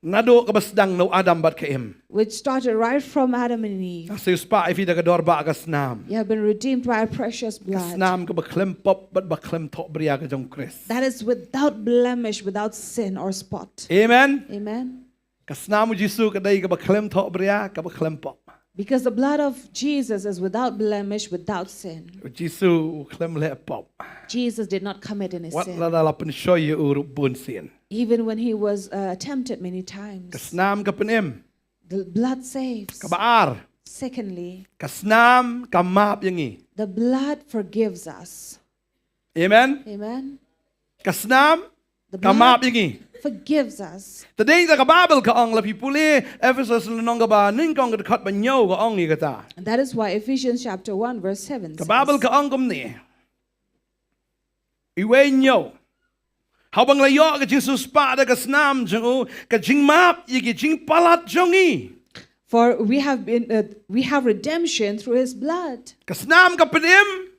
[SPEAKER 4] nado ka basdang no Adam bat kaim.
[SPEAKER 5] which started right from Adam and Eve.
[SPEAKER 4] Sius pa ifi daga dor ba ka snam.
[SPEAKER 5] You have been redeemed by our precious blood.
[SPEAKER 4] Snam ka ba klem pop bat ba klem to bria ka jong Christ.
[SPEAKER 5] That is without blemish, without sin or spot.
[SPEAKER 4] Amen.
[SPEAKER 5] Amen.
[SPEAKER 4] Kasnam mo Jisu ka dai ka ba klem to bria ka ba klem pop.
[SPEAKER 5] Because the blood of Jesus is without blemish, without sin.
[SPEAKER 4] Jisu klem le pop.
[SPEAKER 5] Jesus did not commit any
[SPEAKER 4] Wat
[SPEAKER 5] sin.
[SPEAKER 4] la la pen show you uru bun sin.
[SPEAKER 5] Even when he was tempted many times.
[SPEAKER 4] Kasnam ka penem
[SPEAKER 5] The blood saves.
[SPEAKER 4] ka baar.
[SPEAKER 5] Secondly,
[SPEAKER 4] Kasnam ka map yangi.
[SPEAKER 5] the blood forgives us.
[SPEAKER 4] Amen.
[SPEAKER 5] Amen.
[SPEAKER 4] Kasnam
[SPEAKER 5] The
[SPEAKER 4] ka map
[SPEAKER 5] blood
[SPEAKER 4] yangi.
[SPEAKER 5] forgives us.
[SPEAKER 4] Tadeng sa kababel ka ang lapi puli Ephesus nong ka ba ning kong ka ba nyaw ka ang igata.
[SPEAKER 5] And that is why Ephesians chapter 1 verse 7 says,
[SPEAKER 4] Kababel ka ang kumni. Iwe nyaw. Habang layo ka Jesus pa da kasnam jong ka jing map yigi jing palat jongi.
[SPEAKER 5] For we have redemption through his blood.
[SPEAKER 4] Kasnam ka pedim.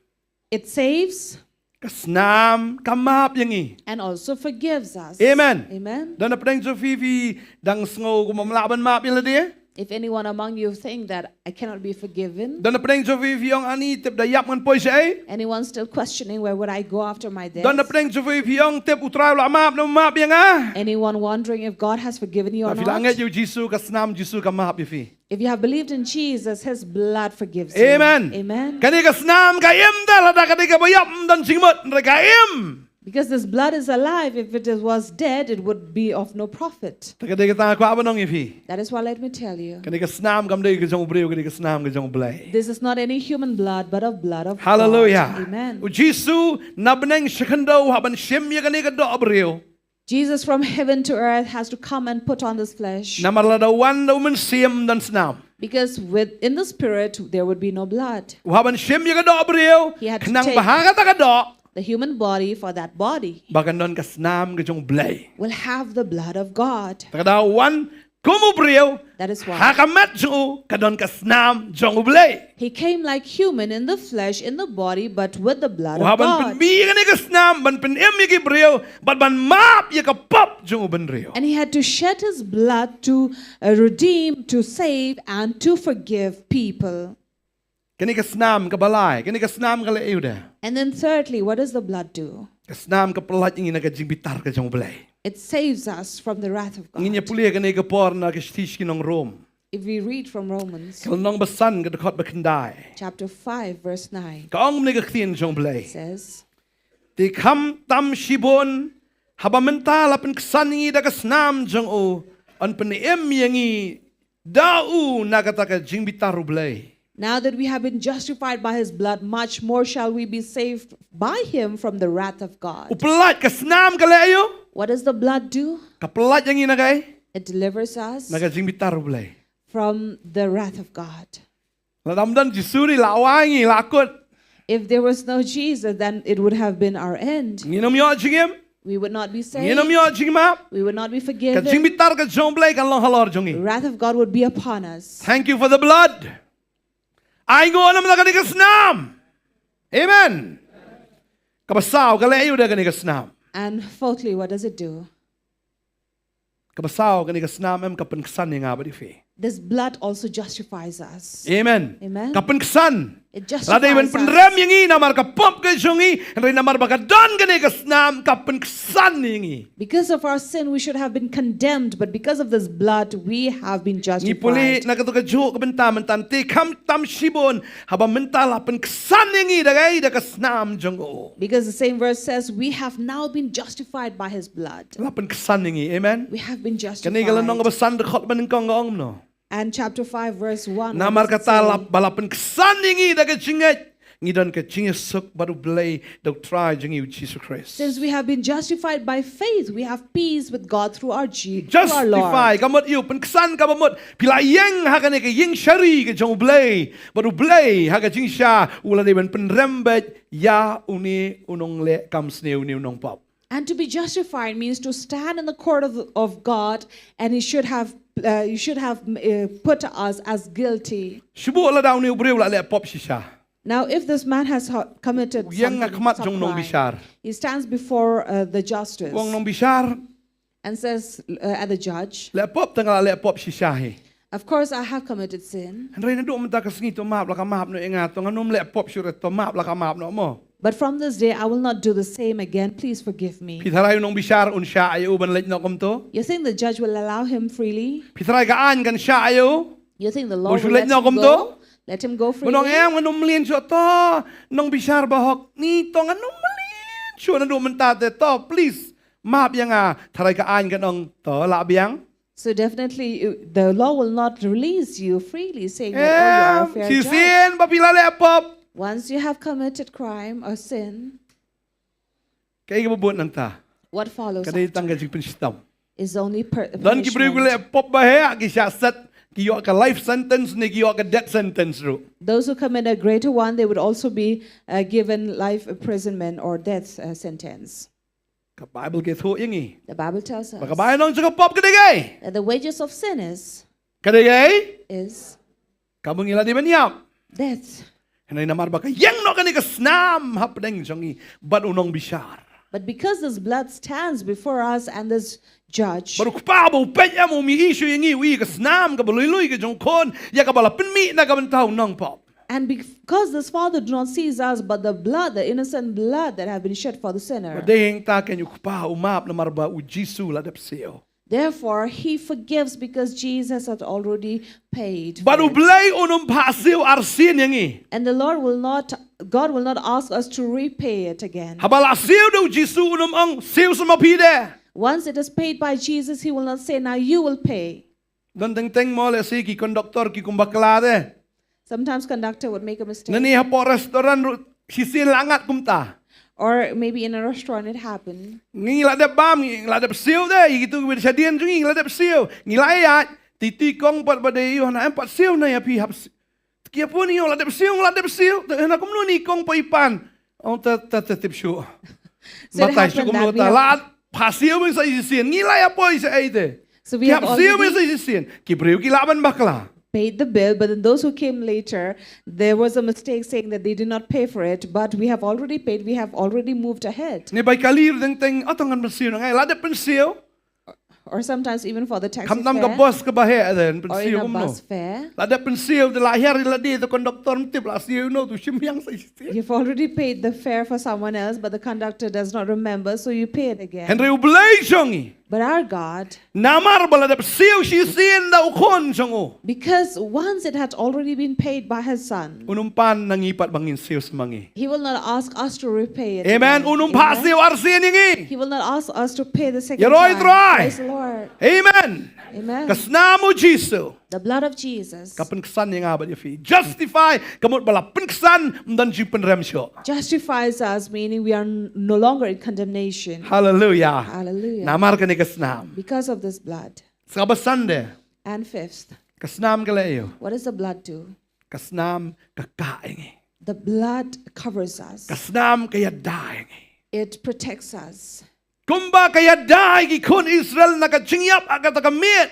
[SPEAKER 5] It saves
[SPEAKER 4] Kasnam ka map yangi.
[SPEAKER 5] and also forgives us.
[SPEAKER 4] Amen.
[SPEAKER 5] Amen.
[SPEAKER 4] Dan na pedeng so fifi dang sngo kumamlaban map yun dia.
[SPEAKER 5] If anyone among you think that I cannot be forgiven,
[SPEAKER 4] Dan na pedeng so fifi yung ani tip da yap man poy siya.
[SPEAKER 5] anyone still questioning where would I go after my death,
[SPEAKER 4] Dan na pedeng so fifi yung tip utraw la map na map yang ah.
[SPEAKER 5] anyone wondering if God has forgiven you or
[SPEAKER 4] Na filanget
[SPEAKER 5] not,
[SPEAKER 4] yung Jisu kasnam Jisu ka map yifi.
[SPEAKER 5] if you have believed in Jesus, his blood forgives
[SPEAKER 4] Amen.
[SPEAKER 5] you. Amen.
[SPEAKER 4] Kani kasnam kaim dal ada kani ka bayap dan singmot kaim.
[SPEAKER 5] Because this blood is alive. If it was dead, it would be of no profit.
[SPEAKER 4] Takade kita ko abanong yifi.
[SPEAKER 5] That is why let me tell you,
[SPEAKER 4] Kani kasnam kam dai ka jong breu kani kasnam ka jong blay.
[SPEAKER 5] this is not any human blood, but of blood of
[SPEAKER 4] Hallelujah.
[SPEAKER 5] God. Amen.
[SPEAKER 4] O Jisu nabneng shikando haban shim ya kani ka do breu.
[SPEAKER 5] Jesus from heaven to earth has to come and put on this flesh.
[SPEAKER 4] Namarladawan daw man siyam dan snam.
[SPEAKER 5] Because in the spirit, there would be no blood.
[SPEAKER 4] Haban siyam ya ka do breu.
[SPEAKER 5] He had to
[SPEAKER 4] Kanang
[SPEAKER 5] take-
[SPEAKER 4] bahaga ta ka do.
[SPEAKER 5] the human body, for that body,
[SPEAKER 4] Bagan don kasnam ke jong blay.
[SPEAKER 5] will have the blood of God.
[SPEAKER 4] Takadawan kumu brio.
[SPEAKER 5] That is why
[SPEAKER 4] Hakamat jo kadon kasnam jong blay.
[SPEAKER 5] he came like human in the flesh, in the body, but with the blood of
[SPEAKER 4] Waban
[SPEAKER 5] God.
[SPEAKER 4] penbi ni kasnam ban penem ye brio, but ban map ye kapop jong ben rio.
[SPEAKER 5] And he had to shed his blood to redeem, to save, and to forgive people.
[SPEAKER 4] Kani kasnam kabalay, kani kasnam kalaiu dah.
[SPEAKER 5] And then thirdly, what does the blood do?
[SPEAKER 4] Kasnam kapalat ingin nagajing bitar ka jong blay.
[SPEAKER 5] It saves us from the wrath of
[SPEAKER 4] Ingin niya
[SPEAKER 5] God.
[SPEAKER 4] puli kani kapor na kestish kinong Rome.
[SPEAKER 5] If we read from Romans
[SPEAKER 4] Kalnong basan ka dekot bakandai.
[SPEAKER 5] chapter 5, verse 9,
[SPEAKER 4] Kaong ni kaktin jong blay.
[SPEAKER 5] it says,
[SPEAKER 4] Ti kam tam shibon habamenta lapen kesaningi da kasnam jong o an penem yangi dau nagataka jing bitaru blay.
[SPEAKER 5] now that we have been justified by his blood, much more shall we be saved by him from the wrath of God.
[SPEAKER 4] Upelat kasnam kalayo
[SPEAKER 5] What does the blood do?
[SPEAKER 4] kapelat yangi nagay
[SPEAKER 5] It delivers us
[SPEAKER 4] naga jing bitaru blay.
[SPEAKER 5] from the wrath of God.
[SPEAKER 4] Ladamdan jisuri lawangi lakut
[SPEAKER 5] If there was no Jesus, then it would have been our end.
[SPEAKER 4] nginom yo jingem
[SPEAKER 5] We would not be saved.
[SPEAKER 4] nginom yo jingmap
[SPEAKER 5] We would not be
[SPEAKER 4] ka
[SPEAKER 5] forgiven.
[SPEAKER 4] jing bitar ka jong blay kan long halor
[SPEAKER 5] The
[SPEAKER 4] jongi.
[SPEAKER 5] wrath of God would be upon us.
[SPEAKER 4] Thank you for the blood. Ay ngo nam naga kasnam. Amen. Kabasaw kalayo da kani kasnam.
[SPEAKER 5] And fourthly, what does it do?
[SPEAKER 4] Kabasaw kani kasnam em kapen kesan yang abadi fe.
[SPEAKER 5] This blood also justifies us.
[SPEAKER 4] Amen.
[SPEAKER 5] Amen.
[SPEAKER 4] Kapen kesan.
[SPEAKER 5] It
[SPEAKER 4] Lada iban
[SPEAKER 5] justifies
[SPEAKER 4] penrem
[SPEAKER 5] us.
[SPEAKER 4] yang i namar kapop ke jongi, henry namar bakadon kani kasnam kapen kesan yang i.
[SPEAKER 5] Because of our sin, we should have been condemned, but because of this blood, we have been
[SPEAKER 4] Ni puli
[SPEAKER 5] justified.
[SPEAKER 4] nagatuka jo kabenta mentante kam tam shibon haba mental apen kesan yang i dagay da kasnam jongo.
[SPEAKER 5] Because the same verse says, we have now been justified by his blood.
[SPEAKER 4] Lapen kesan yang i. Amen.
[SPEAKER 5] We have been
[SPEAKER 4] Kani galan nong
[SPEAKER 5] justified.
[SPEAKER 4] kabasan dekot manengkong ngong no.
[SPEAKER 5] And chapter 5, verse 1. what
[SPEAKER 4] Namar
[SPEAKER 5] does it
[SPEAKER 4] kata
[SPEAKER 5] say?
[SPEAKER 4] lap balapan kesan yang i daga jingat. Ngidon ka jingesuk baru belay dok try jengi Jesus Christ.
[SPEAKER 5] Since we have been justified by faith, we have peace with God through our through our
[SPEAKER 4] Justify
[SPEAKER 5] Lord.
[SPEAKER 4] kamot iyo penkesan kamot pila yang hakane ke yang syari ke jong belay baru belay haga jing sya ulah deban penrembet ya uni unong le kam sneu ni unong pop.
[SPEAKER 5] And to be justified means to stand in the court of God, and He should have put us as guilty.
[SPEAKER 4] Subu la daw ni ubreu la le pop shisha.
[SPEAKER 5] Now, if this man has committed
[SPEAKER 4] Yang
[SPEAKER 5] something,
[SPEAKER 4] ngakmat
[SPEAKER 5] some
[SPEAKER 4] jong nong
[SPEAKER 5] crime,
[SPEAKER 4] bishar.
[SPEAKER 5] he stands before the justice
[SPEAKER 4] Wong nong bishar
[SPEAKER 5] and says at the judge,
[SPEAKER 4] le pop tengah le pop shisha he.
[SPEAKER 5] "Of course, I have committed sin,
[SPEAKER 4] Henry na do menta kasngi to map la ka map no ingat to nganom le pop sure to map la ka map no mo.
[SPEAKER 5] but from this day I will not do the same again. Please forgive me."
[SPEAKER 4] Pitharay nong bishar un sya ayo ban let no kom to.
[SPEAKER 5] You think the judge will allow him freely?
[SPEAKER 4] Pitharay gaan kan sya ayo.
[SPEAKER 5] You think the Lord
[SPEAKER 4] Mo
[SPEAKER 5] will
[SPEAKER 4] sulit
[SPEAKER 5] let
[SPEAKER 4] niyo
[SPEAKER 5] him
[SPEAKER 4] kom
[SPEAKER 5] go?
[SPEAKER 4] to?
[SPEAKER 5] Let him go freely?
[SPEAKER 4] Manong em nganom lien syo to nong bishar bahok ni to nganom lien syo na do menta te to please map yang tharay gaan kan ong to la biang.
[SPEAKER 5] So definitely the law will not release you freely, saying that, oh, you are a fair judge.
[SPEAKER 4] Sisin papila le pop.
[SPEAKER 5] Once you have committed crime or sin,
[SPEAKER 4] Kay gabubot nang ta.
[SPEAKER 5] what follows
[SPEAKER 4] Kaday
[SPEAKER 5] after
[SPEAKER 4] tanggal jing penstam.
[SPEAKER 5] is only
[SPEAKER 4] Dan kibreu le
[SPEAKER 5] punishment.
[SPEAKER 4] pop bahe ki sat kiyo ka life sentence ni kiyo ka death sentence ro.
[SPEAKER 5] Those who commit a greater one, they would also be given life imprisonment or death sentence.
[SPEAKER 4] Ka Bible ke tho yang i.
[SPEAKER 5] The Bible tells us
[SPEAKER 4] Baka bae nong sa pop kaday gay.
[SPEAKER 5] that the wages of sin
[SPEAKER 4] Kaday gay.
[SPEAKER 5] is
[SPEAKER 4] Kamu ngila di manyap.
[SPEAKER 5] death.
[SPEAKER 4] Henay namar baka yang no kani ka snam hapdeng jongi bad unong bishar.
[SPEAKER 5] But because this blood stands before us and this judge,
[SPEAKER 4] Baru kupabo penya mo mi issue yang i wi ka snam ka baluy ka jong kon ya ka bala penmi na ka bentaw nong pop.
[SPEAKER 5] and because this Father do not sees us, but the blood, the innocent blood that have been shed for the sinner,
[SPEAKER 4] Madeng ta kenyu kupa umap na marba u Jisu la depseo.
[SPEAKER 5] therefore He forgives because Jesus has already paid. for
[SPEAKER 4] Baru
[SPEAKER 5] it.
[SPEAKER 4] belay unong paseo arsin yang i.
[SPEAKER 5] And the Lord will not, God will not ask us to repay it again.
[SPEAKER 4] Habala seo do Jisu unong ang seo sa mapide.
[SPEAKER 5] Once it is paid by Jesus, He will not say, now you will pay.
[SPEAKER 4] Don teng mo le si ki konduktor ki kumbakla de.
[SPEAKER 5] Sometimes conductor would make a mistake.
[SPEAKER 4] Nani hapo restoran sisil langat kumta.
[SPEAKER 5] Or maybe in a restaurant it happened.
[SPEAKER 4] Ngila de bam ngila de seo de gitu wir sadian jungi ngila de seo. Ngila ya titi kong pat bade yo na empat seo na ya pi hap. Kia pun yo la de seo ngila de seo. Na kumno ni kong pa ipan. Ông ta tiếp xúc.
[SPEAKER 5] So
[SPEAKER 4] Mà
[SPEAKER 5] it
[SPEAKER 4] tại sao
[SPEAKER 5] happened
[SPEAKER 4] cũng
[SPEAKER 5] that
[SPEAKER 4] nói
[SPEAKER 5] we
[SPEAKER 4] ta
[SPEAKER 5] have-
[SPEAKER 4] là phá siêu mình sẽ xin, nghĩ lại apa sẽ ấy thế.
[SPEAKER 5] So we
[SPEAKER 4] Kiap
[SPEAKER 5] have
[SPEAKER 4] siêu mình
[SPEAKER 5] already
[SPEAKER 4] sẽ xin, kibriu kilaban bakla.
[SPEAKER 5] paid the bill, but then those who came later, there was a mistake saying that they did not pay for it, but we have already paid, we have already moved ahead.
[SPEAKER 4] Ni bay kalir deng atangan pensiun ngai lada pensiun.
[SPEAKER 5] Or sometimes even for the taxi
[SPEAKER 4] Kam nam ka
[SPEAKER 5] fare
[SPEAKER 4] bos ka bahe den
[SPEAKER 5] or in a
[SPEAKER 4] pensiun no.
[SPEAKER 5] bus fare.
[SPEAKER 4] Lada pensiun de lahir ladi to konduktor mtip la siu no tu simyang sa isi.
[SPEAKER 5] You've already paid the fare for someone else, but the conductor does not remember, so you pay it again.
[SPEAKER 4] Henry ublay songi.
[SPEAKER 5] But our God,
[SPEAKER 4] Namar bala de siu si sin da ukon songo.
[SPEAKER 5] because once it had already been paid by his son,
[SPEAKER 4] Unumpan nangipat bangin siu semangi.
[SPEAKER 5] he will not ask us to repay it.
[SPEAKER 4] Amen.
[SPEAKER 5] again.
[SPEAKER 4] Unumpa
[SPEAKER 5] Amen.
[SPEAKER 4] siu arsin ingi.
[SPEAKER 5] He will not ask us to pay the second
[SPEAKER 4] Yaroi
[SPEAKER 5] time.
[SPEAKER 4] Trai.
[SPEAKER 5] Praise the Lord.
[SPEAKER 4] Amen.
[SPEAKER 5] Amen.
[SPEAKER 4] Kasnamu Jisu.
[SPEAKER 5] The blood of Jesus
[SPEAKER 4] Kapan kesan yang abad yafi. Justify kamut bala penkesan dan jipen remsyo.
[SPEAKER 5] justifies us, meaning we are no longer in condemnation.
[SPEAKER 4] Hallelujah.
[SPEAKER 5] Hallelujah.
[SPEAKER 4] Namar kani kasnam.
[SPEAKER 5] Because of this blood.
[SPEAKER 4] Sabasan de.
[SPEAKER 5] And fifth,
[SPEAKER 4] Kasnam kalayo.
[SPEAKER 5] what does the blood do?
[SPEAKER 4] Kasnam kakaingi.
[SPEAKER 5] The blood covers us.
[SPEAKER 4] Kasnam kaya daingi.
[SPEAKER 5] It protects us.
[SPEAKER 4] Kumba kaya daingi kun Israel nakachingyap agatakamit.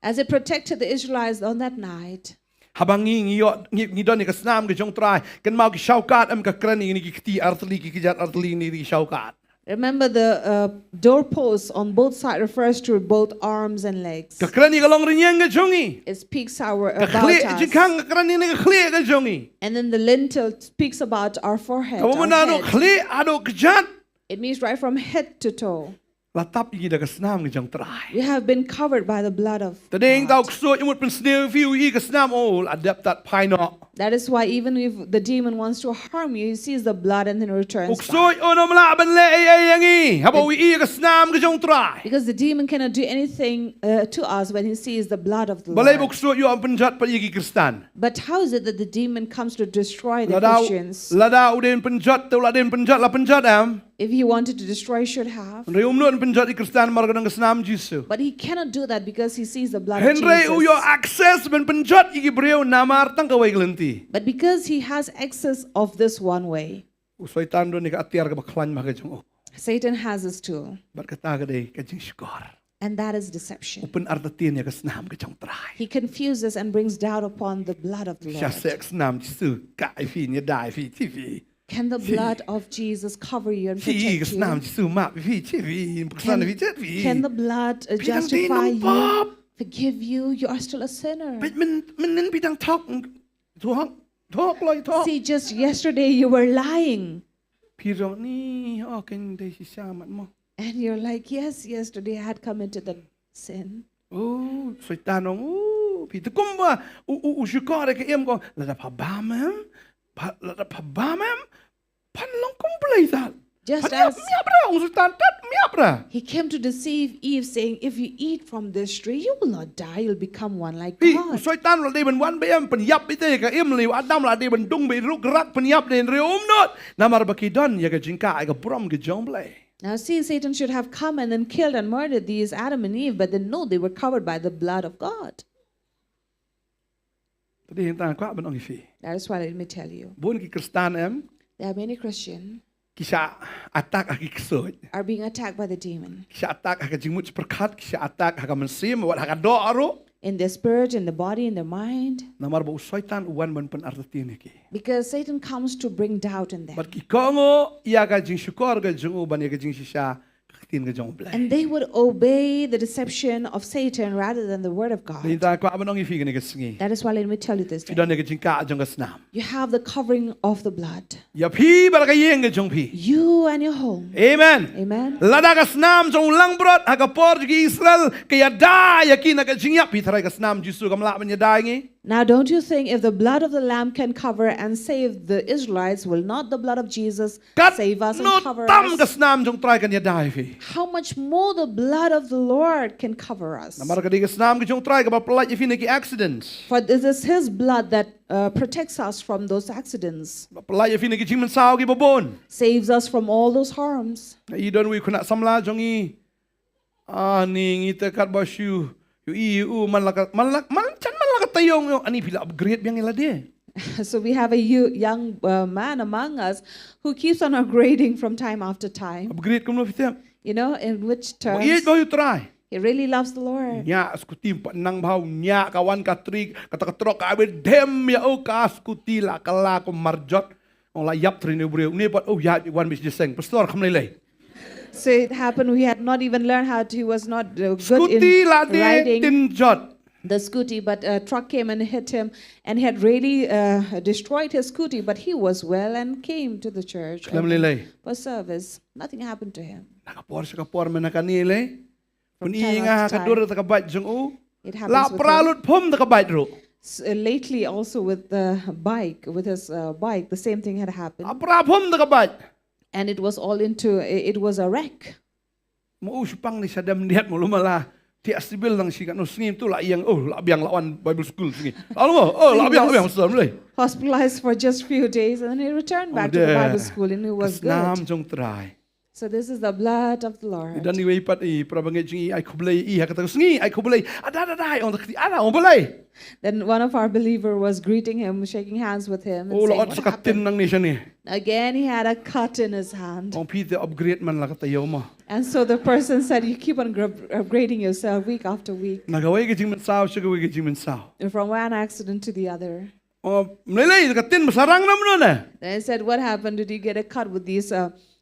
[SPEAKER 5] As it protected the Israelites on that night,
[SPEAKER 4] Habang ngidon ni kasnam ke jong try. Kan mau ki syaukat am kakrani ni kiti artli ki kijat artli ni ki syaukat.
[SPEAKER 5] remember the doorposts on both sides refers to both arms and legs.
[SPEAKER 4] Kakrani kalong rinyang ke jongi.
[SPEAKER 5] It speaks about
[SPEAKER 4] Kakli
[SPEAKER 5] us.
[SPEAKER 4] jikang kakrani ni kakli ke jongi.
[SPEAKER 5] And then the lintel speaks about our forehead.
[SPEAKER 4] Kamu
[SPEAKER 5] Our
[SPEAKER 4] mana ado
[SPEAKER 5] head.
[SPEAKER 4] kli ado kejat.
[SPEAKER 5] It means right from head to toe.
[SPEAKER 4] Latap iki da kasnam ke jong try.
[SPEAKER 5] We have been covered by the blood of
[SPEAKER 4] Tadeng
[SPEAKER 5] God.
[SPEAKER 4] tau ksut imut pensnil view i kasnam all adapt paino.
[SPEAKER 5] That is why even if the demon wants to harm you, he sees the blood and then returns back.
[SPEAKER 4] Uksut ono mlaban le ay yangi. Haba i kasnam ke jong try.
[SPEAKER 5] Because the demon cannot do anything to us when he sees the blood of the
[SPEAKER 4] Balay
[SPEAKER 5] Lord.
[SPEAKER 4] buksut yo ang penjat pa iki Kristan.
[SPEAKER 5] But how is it that the demon comes to destroy the
[SPEAKER 4] Lada
[SPEAKER 5] Christians?
[SPEAKER 4] lada udin penjat tu ladin penjat la penjat am.
[SPEAKER 5] If he wanted to destroy, he should have.
[SPEAKER 4] Henry umnon penjat i Kristan marga ng kasnam Jisu.
[SPEAKER 5] But he cannot do that because he sees the blood of
[SPEAKER 4] Henry uyo
[SPEAKER 5] Jesus.
[SPEAKER 4] access ben penjat iki breu namar tang kawai gelenti.
[SPEAKER 5] But because he has access of this one way,
[SPEAKER 4] Usoy tando ni ka atiar ka baklan maga jong.
[SPEAKER 5] Satan has this tool,
[SPEAKER 4] Berkata ka day ka jing syukur.
[SPEAKER 5] and that is deception.
[SPEAKER 4] Upen artatin ya kasnam ka jong try.
[SPEAKER 5] He confuses and brings doubt upon the blood of the
[SPEAKER 4] Siya
[SPEAKER 5] Lord.
[SPEAKER 4] sex nam Jisu ka fi ni dai fi TV.
[SPEAKER 5] Can the blood of Jesus cover you and
[SPEAKER 4] Si
[SPEAKER 5] protect
[SPEAKER 4] kasnam
[SPEAKER 5] you?
[SPEAKER 4] Jisu ma fi TV. Paksan fi jet fi.
[SPEAKER 5] Can the blood
[SPEAKER 4] Bidang
[SPEAKER 5] justify
[SPEAKER 4] dinong
[SPEAKER 5] you,
[SPEAKER 4] pop.
[SPEAKER 5] forgive you? You are still a sinner.
[SPEAKER 4] But men bidang talk loy talk.
[SPEAKER 5] See, just yesterday you were lying.
[SPEAKER 4] Piro ni akin day si siyamat mo.
[SPEAKER 5] And you're like, yes, yesterday I had committed a sin.
[SPEAKER 4] Oh, soy tanong, pito kumba, usyukare ka iyam ko, lada pa ba ma'am? Lada pa ba ma'am? Panlong kumplay tal.
[SPEAKER 5] Just as
[SPEAKER 4] Miyabra, uso tantat, miyabra.
[SPEAKER 5] he came to deceive Eve, saying, if you eat from this tree, you will not die, you'll become one like
[SPEAKER 4] Pi,
[SPEAKER 5] God.
[SPEAKER 4] soy tan la de ben wan ba iyam, penyap ite ka iyam liw, adam la de ben dung be ruk rak penyap de rium not. Namar bakidon, ya ka jingka, ay ka brom ka jomblay.
[SPEAKER 5] Now, see, Satan should have come and then killed and murdered these Adam and Eve, but then no, they were covered by the blood of God.
[SPEAKER 4] Tadi hintan ko aban ang ifi.
[SPEAKER 5] That is why let me tell you.
[SPEAKER 4] Bun ki kristan em,
[SPEAKER 5] There are many Christians
[SPEAKER 4] kisya atak aki ksod.
[SPEAKER 5] are being attacked by the demon.
[SPEAKER 4] Kisya atak haka jingmut perkat, kisya atak haka mensim, wat haka do aro.
[SPEAKER 5] In their spirit, in their body, in their mind.
[SPEAKER 4] Namar ba usoitan uwan man pen artatin ki.
[SPEAKER 5] Because Satan comes to bring doubt in them.
[SPEAKER 4] But kikongo iya ka jing syukor ka jing uban ya ka jing sisya kakitin ka jong blay.
[SPEAKER 5] And they would obey the deception of Satan rather than the word of God.
[SPEAKER 4] Hintan ko aban ang ifi ka singi.
[SPEAKER 5] That is why let me tell you this.
[SPEAKER 4] Pidon ya ka jing ka jong ka snam.
[SPEAKER 5] You have the covering of the blood.
[SPEAKER 4] Ya pi bar ka yeng ka jong pi.
[SPEAKER 5] You and your home.
[SPEAKER 4] Amen.
[SPEAKER 5] Amen.
[SPEAKER 4] Lada ka snam jong lang brot haka por gi Israel kaya da ya ki na ka jing ya pi taray ka snam Jisu kam la man ya da ngi.
[SPEAKER 5] Now, don't you think if the blood of the Lamb can cover and save the Israelites, will not the blood of Jesus
[SPEAKER 4] Kat
[SPEAKER 5] save us and
[SPEAKER 4] no
[SPEAKER 5] cover
[SPEAKER 4] tam ka
[SPEAKER 5] us?
[SPEAKER 4] snam jong try kan ya da fi.
[SPEAKER 5] How much more the blood of the Lord can cover us?
[SPEAKER 4] Namar ka di ka snam ka jong try ka ba pelaj ifi na ki accidents.
[SPEAKER 5] For this is His blood that protects us from those accidents,
[SPEAKER 4] Pelaj ifi na ki jing man sao ki babon.
[SPEAKER 5] saves us from all those harms.
[SPEAKER 4] Na idon wi kuna samla jong i. Ni ngita kat ba syu. Yu man laka tayong yo ani pila upgrade biang ila de.
[SPEAKER 5] So we have a young man among us who keeps on upgrading from time after time.
[SPEAKER 4] Upgrade ko mo fitiam.
[SPEAKER 5] You know, in which
[SPEAKER 4] Mo
[SPEAKER 5] terms
[SPEAKER 4] iya ba you try?
[SPEAKER 5] he really loves the Lord.
[SPEAKER 4] Nya skuti nang bau nya kawan katri kata katrok ka abet dem ya o ka skuti la kala ko marjot on la yap tri ne breu ne but oh ya one mis just saying pastor kham lei.
[SPEAKER 5] So it happened, we had not even learned how to, he was not good
[SPEAKER 4] Skuti
[SPEAKER 5] in
[SPEAKER 4] la de
[SPEAKER 5] riding
[SPEAKER 4] tin jot.
[SPEAKER 5] the scooty, but a truck came and hit him and had really destroyed his scooty, but he was well and came to the church
[SPEAKER 4] Kham lei.
[SPEAKER 5] for service. Nothing happened to him.
[SPEAKER 4] Nakapor sa kapor man kanile.
[SPEAKER 5] From
[SPEAKER 4] Kun
[SPEAKER 5] time
[SPEAKER 4] inga
[SPEAKER 5] after
[SPEAKER 4] ka dur ta kabait jong u.
[SPEAKER 5] It
[SPEAKER 4] La
[SPEAKER 5] happens with him.
[SPEAKER 4] pralut pum ta kabait ro.
[SPEAKER 5] Lately also with the bike, with his bike, the same thing had happened.
[SPEAKER 4] Apra pum ta kabait.
[SPEAKER 5] And it was all into, it was a wreck.
[SPEAKER 4] Mo usupang ni sadam dihat mo lumala. Ti asibil nang sikat no singim tu la yang oh la biang lawan Bible school singi. Alu mo oh la biang pastor lei.
[SPEAKER 5] Hospitalized for just few days and then he returned back to the Bible school and it was
[SPEAKER 4] Nam
[SPEAKER 5] good.
[SPEAKER 4] jong try.
[SPEAKER 5] So this is the blood of the Lord.
[SPEAKER 4] Dan ni wei pat I prabangai jingi ai kublai I hakata singi ai kublai ada on the ada on balai.
[SPEAKER 5] Then one of our believer was greeting him, shaking hands with him and
[SPEAKER 4] Oh
[SPEAKER 5] saying,
[SPEAKER 4] la
[SPEAKER 5] what
[SPEAKER 4] sakatin
[SPEAKER 5] happened?
[SPEAKER 4] nang ni siya ni.
[SPEAKER 5] Again, he had a cut in his hand.
[SPEAKER 4] Ong pite upgrade man la kata yo mo.
[SPEAKER 5] And so the person said, you keep on upgrading yourself week after week,
[SPEAKER 4] Nagawai ke jing man sao siya gawai ke jing man sao.
[SPEAKER 5] from one accident to the other.
[SPEAKER 4] Oh mlelei katin masarang nam no na.
[SPEAKER 5] Then I said, what happened? Did you get a cut with these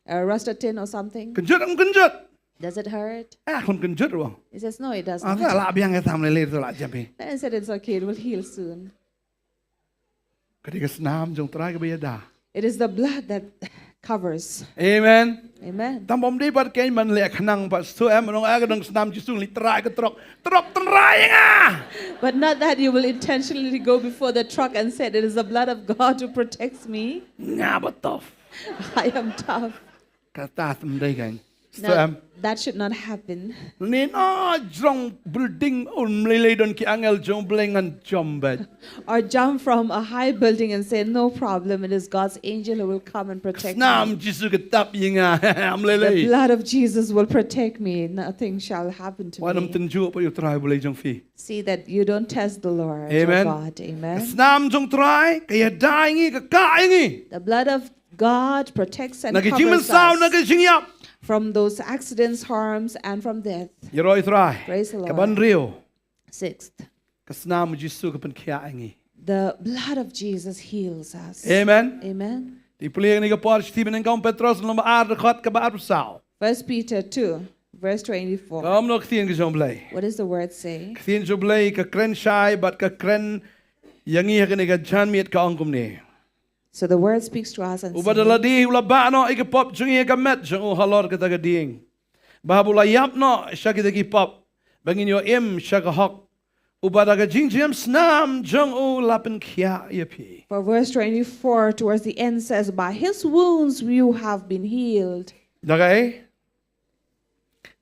[SPEAKER 5] rusted tin or something?
[SPEAKER 4] Kenjut ang kenjut.
[SPEAKER 5] Does it hurt?
[SPEAKER 4] Kon kenjut ro.
[SPEAKER 5] He says, no, it doesn't.
[SPEAKER 4] Aka la biang ke tam lelei tu la jampi.
[SPEAKER 5] Then I said, it's okay, it will heal soon.
[SPEAKER 4] Kadikas nam jong try ke bayada.
[SPEAKER 5] It is the blood that covers.
[SPEAKER 4] Amen.
[SPEAKER 5] Amen.
[SPEAKER 4] Tam bom di pat kain man le khanang pas tu em nong aga dong snam jisung li try ke trok try nga.
[SPEAKER 5] But not that you will intentionally go before the truck and said, it is the blood of God who protects me.
[SPEAKER 4] Nga batof.
[SPEAKER 5] I am tough.
[SPEAKER 4] Kata tam dai kan. Tu
[SPEAKER 5] Now,
[SPEAKER 4] em
[SPEAKER 5] that should not happen.
[SPEAKER 4] ni na jong building lelei don ki angel jong blengan jombet.
[SPEAKER 5] Or jump from a high building and say, no problem, it is God's angel who will come and protect me.
[SPEAKER 4] Snam jisu ke tap yinga am
[SPEAKER 5] The
[SPEAKER 4] lelei.
[SPEAKER 5] blood of Jesus will protect me. Nothing shall happen to
[SPEAKER 4] Wanam
[SPEAKER 5] me.
[SPEAKER 4] tenju pa you try boleh jong fi.
[SPEAKER 5] See that you don't test the Lord your
[SPEAKER 4] Amen.
[SPEAKER 5] God. Amen.
[SPEAKER 4] Snam jong try kaya daingi ke kaingi.
[SPEAKER 5] The blood of God protects and
[SPEAKER 4] Nagijing man
[SPEAKER 5] covers
[SPEAKER 4] sao
[SPEAKER 5] us
[SPEAKER 4] nagijing yap.
[SPEAKER 5] from those accidents, harms, and from death.
[SPEAKER 4] Yeroi try.
[SPEAKER 5] Praise the Lord.
[SPEAKER 4] Kaban rio.
[SPEAKER 5] Sixth,
[SPEAKER 4] Kasnam jisu ke pen kaingi.
[SPEAKER 5] the blood of Jesus heals us.
[SPEAKER 4] Amen.
[SPEAKER 5] Amen.
[SPEAKER 4] Die pleeg ni kapar Stephen en Petros no aarde gat ke baar sao.
[SPEAKER 5] 1 Peter 2, verse 24.
[SPEAKER 4] Kom nog tien ke jong blij.
[SPEAKER 5] What does the word say?
[SPEAKER 4] Tien jo blij ke kren shai but ke kren yangi ke ni ke jan miet ke angkom ni.
[SPEAKER 5] So the word speaks to us and
[SPEAKER 4] Uba
[SPEAKER 5] says,
[SPEAKER 4] de la di ula ba no ik pop jungi ke met jong halor ke taga ding. Babu la yap no shaki de ki pop. Bangin yo im shaka hok. Uba da ke jing snam jong u lapen kya yepi.
[SPEAKER 5] for verse 24 towards the end says, by his wounds you have been healed.
[SPEAKER 4] Dagai.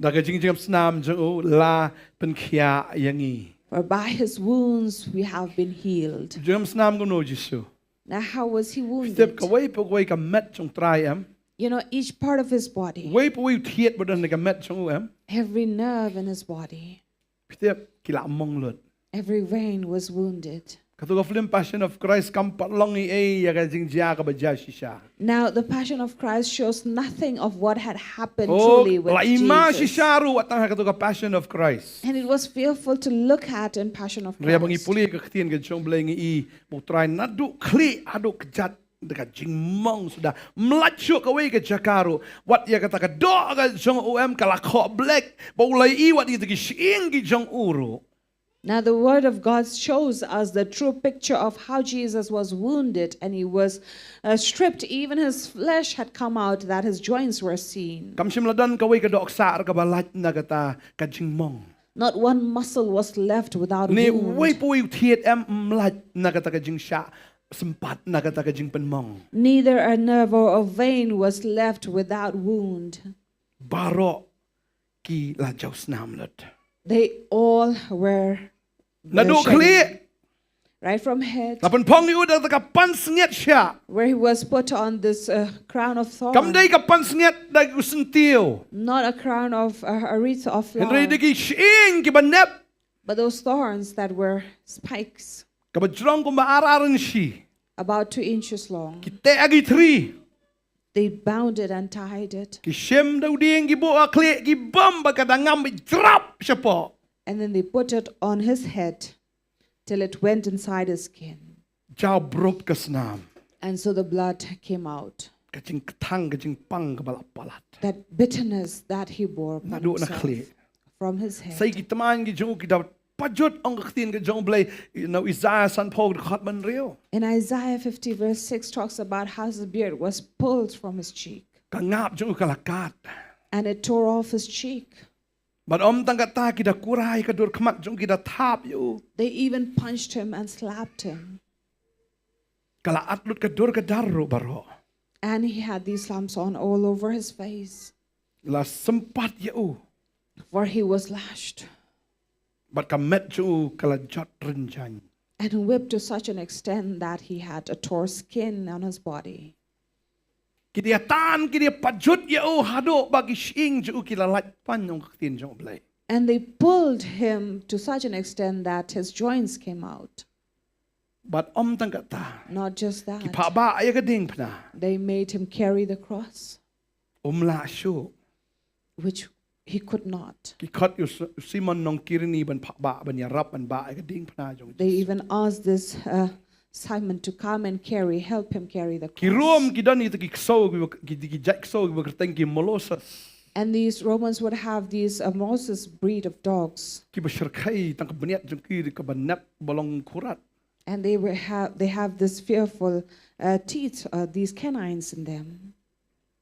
[SPEAKER 4] Daga jing snam jong u la pen kya yangi.
[SPEAKER 5] For by his wounds we have been healed.
[SPEAKER 4] Jom snam ko no jisu.
[SPEAKER 5] Now how was he
[SPEAKER 4] Step
[SPEAKER 5] wounded?
[SPEAKER 4] ka way pa way ka met jong try em.
[SPEAKER 5] You know, each part of his body,
[SPEAKER 4] Way pa way tiet ba dan ka met jong em.
[SPEAKER 5] every nerve in his body,
[SPEAKER 4] Step kila mong lut.
[SPEAKER 5] every vein was wounded.
[SPEAKER 4] Katu ka film Passion of Christ kampat long ya ka jing jia ka ba jia shisha.
[SPEAKER 5] Now, the Passion of Christ shows nothing of what had happened
[SPEAKER 4] Oh,
[SPEAKER 5] truly with
[SPEAKER 4] la ima
[SPEAKER 5] Jesus.
[SPEAKER 4] shisharu at ang katu ka Passion of Christ.
[SPEAKER 5] And it was fearful to look at in Passion of
[SPEAKER 4] Ria bang
[SPEAKER 5] Christ.
[SPEAKER 4] ipuli ka ktien ka jong bleng I mo try na du kli adu kjat dekat jing mong sudah melacu ka way ka jakaru wat ya kata ka do ka jong om kala ko black ba ulai I wat itu ki sing ki jong uru.
[SPEAKER 5] Now, the Word of God shows us the true picture of how Jesus was wounded and he was stripped. Even his flesh had come out, that his joints were seen.
[SPEAKER 4] Kam simladan ka way ka do sar ka balat na kata ka jing mong.
[SPEAKER 5] Not one muscle was left without
[SPEAKER 4] Ni
[SPEAKER 5] wound.
[SPEAKER 4] way po yung tiet em mlat na kata ka jing sya sempat na kata ka jing penmong.
[SPEAKER 5] Neither a nerve or a vein was left without wound.
[SPEAKER 4] Baro ki lajaw snamlat.
[SPEAKER 5] They all were
[SPEAKER 4] Nadu
[SPEAKER 5] shedding.
[SPEAKER 4] kli
[SPEAKER 5] Right from head,
[SPEAKER 4] lapan pong ni udah ka pansnget siya.
[SPEAKER 5] where he was put on this crown of thorns.
[SPEAKER 4] Kam day ka pansnget dag usentiyo.
[SPEAKER 5] Not a crown of a wreath of
[SPEAKER 4] Henry
[SPEAKER 5] flower,
[SPEAKER 4] digi sing ki banep
[SPEAKER 5] but those thorns that were spikes.
[SPEAKER 4] kabajrong kung maararan si.
[SPEAKER 5] about 2 inches long.
[SPEAKER 4] Ki te agi tri.
[SPEAKER 5] They bound it and tied it.
[SPEAKER 4] Ki shem dau ding ki bo akle ki bam ba kadangam bi drop siapa.
[SPEAKER 5] And then they put it on his head till it went inside his skin.
[SPEAKER 4] Jau brop kasnam.
[SPEAKER 5] And so the blood came out.
[SPEAKER 4] Kajing ketang kajing pang kebalap palat.
[SPEAKER 5] That bitterness that he bore upon
[SPEAKER 4] Nadu na
[SPEAKER 5] himself
[SPEAKER 4] kle.
[SPEAKER 5] from his head.
[SPEAKER 4] Say ki taman ki jong ki dapat pajut ang kaktin ka jong blay. No Isaiah san pog khat man rio.
[SPEAKER 5] In Isaiah 50 verse 6 talks about how his beard was pulled from his cheek.
[SPEAKER 4] Kangap jong kalakat.
[SPEAKER 5] And it tore off his cheek.
[SPEAKER 4] But tangkata kita kurai kadur kemak jong kita tap you.
[SPEAKER 5] They even punched him and slapped him.
[SPEAKER 4] Kala atlut kadur kadaru baro.
[SPEAKER 5] And he had these lumps on all over his face.
[SPEAKER 4] La sempat you.
[SPEAKER 5] For he was lashed
[SPEAKER 4] But kamet jong kala jot renjan.
[SPEAKER 5] and whipped to such an extent that he had a tore skin on his body.
[SPEAKER 4] Kidia tan kidia pajut you hado bagi shing jong kila lat pan jong kaktin jong blay.
[SPEAKER 5] And they pulled him to such an extent that his joints came out.
[SPEAKER 4] But tangkata.
[SPEAKER 5] Not just
[SPEAKER 4] Ki
[SPEAKER 5] that,
[SPEAKER 4] pa ba ay kading pna.
[SPEAKER 5] they made him carry the cross,
[SPEAKER 4] La shu.
[SPEAKER 5] which he could not.
[SPEAKER 4] Ki khat you Simon Nongkhryiem ban pa ba ban ya rap ban ba ay kading pna jong.
[SPEAKER 5] They even asked this Simon to come and help him carry the
[SPEAKER 4] Ki rom
[SPEAKER 5] cross.
[SPEAKER 4] ki dani ki kso ki jack so ki berteng ki molosas.
[SPEAKER 5] And these Romans would have these Moses breed of dogs.
[SPEAKER 4] Ki besyarkai tang kabeniat jong ki ka banap bolong kurat.
[SPEAKER 5] And they have this fearful teeth, these canines in them.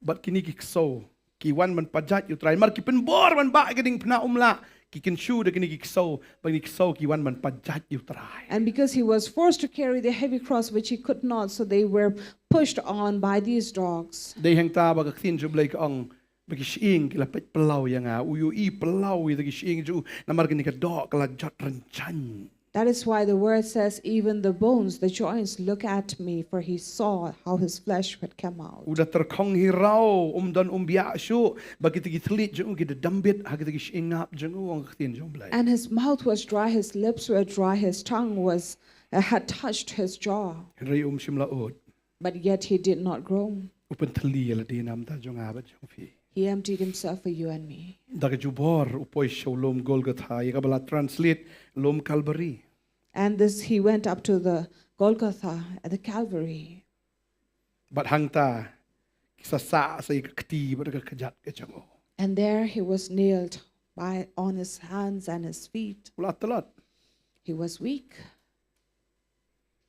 [SPEAKER 4] But kini ki kso ki wan man pajat you try mar ki pen bor man ba ay kading pna la. Ki can shoot the kini ki kso bang ki kso ki wan man pajat you try.
[SPEAKER 5] And because he was forced to carry the heavy cross, which he could not, so they were pushed on by these dogs.
[SPEAKER 4] Day hang ta ba kaktin jo blay ka ang bagi siing kila pet pelau yang uyu i pelau i tagi siing jo namar kini ka dok kala jot renchan.
[SPEAKER 5] That is why the word says, even the bones, the joints, look at me, for he saw how his flesh would come out.
[SPEAKER 4] Udah terkong hirau dan biak syu bagi tagi telit jo kita dambit hagi tagi siing ngap jo ang kaktin jo blay.
[SPEAKER 5] And his mouth was dry, his lips were dry, his tongue had touched his jaw,
[SPEAKER 4] Ray simla od
[SPEAKER 5] but yet he did not grow.
[SPEAKER 4] upen teli ala di nam ta jo ngabat jo fi.
[SPEAKER 5] He emptied himself for you and me.
[SPEAKER 4] Daga jubor upoi sholom Golgotha ya bala translate lom Calvary.
[SPEAKER 5] And this, he went up to the Golgotha at the Calvary.
[SPEAKER 4] But hangta kisasa sa ikakti berka kajat ke jango.
[SPEAKER 5] And there he was nailed on his hands and his feet.
[SPEAKER 4] Ulat telat.
[SPEAKER 5] He was weak.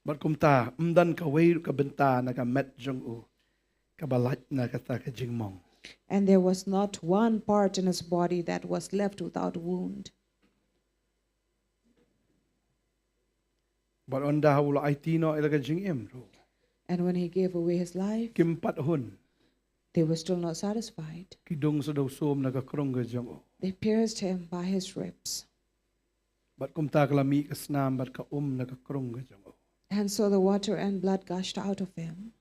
[SPEAKER 4] But kumta umdan ka way ka benta na ka met jong u kabalat na kata ka jingmong.
[SPEAKER 5] And there was not one part in his body that was left without wound.
[SPEAKER 4] But onda hawla aitino ilaga jingim ro.
[SPEAKER 5] And when he gave away his life,
[SPEAKER 4] Kimpat hun
[SPEAKER 5] they were still not satisfied.
[SPEAKER 4] kidong sa daw som nagakrong ka jong u.
[SPEAKER 5] They pierced him by his ribs.
[SPEAKER 4] But kumta kalami kasnam but ka nagakrong ka jong u.
[SPEAKER 5] And so the water and blood gushed out of him.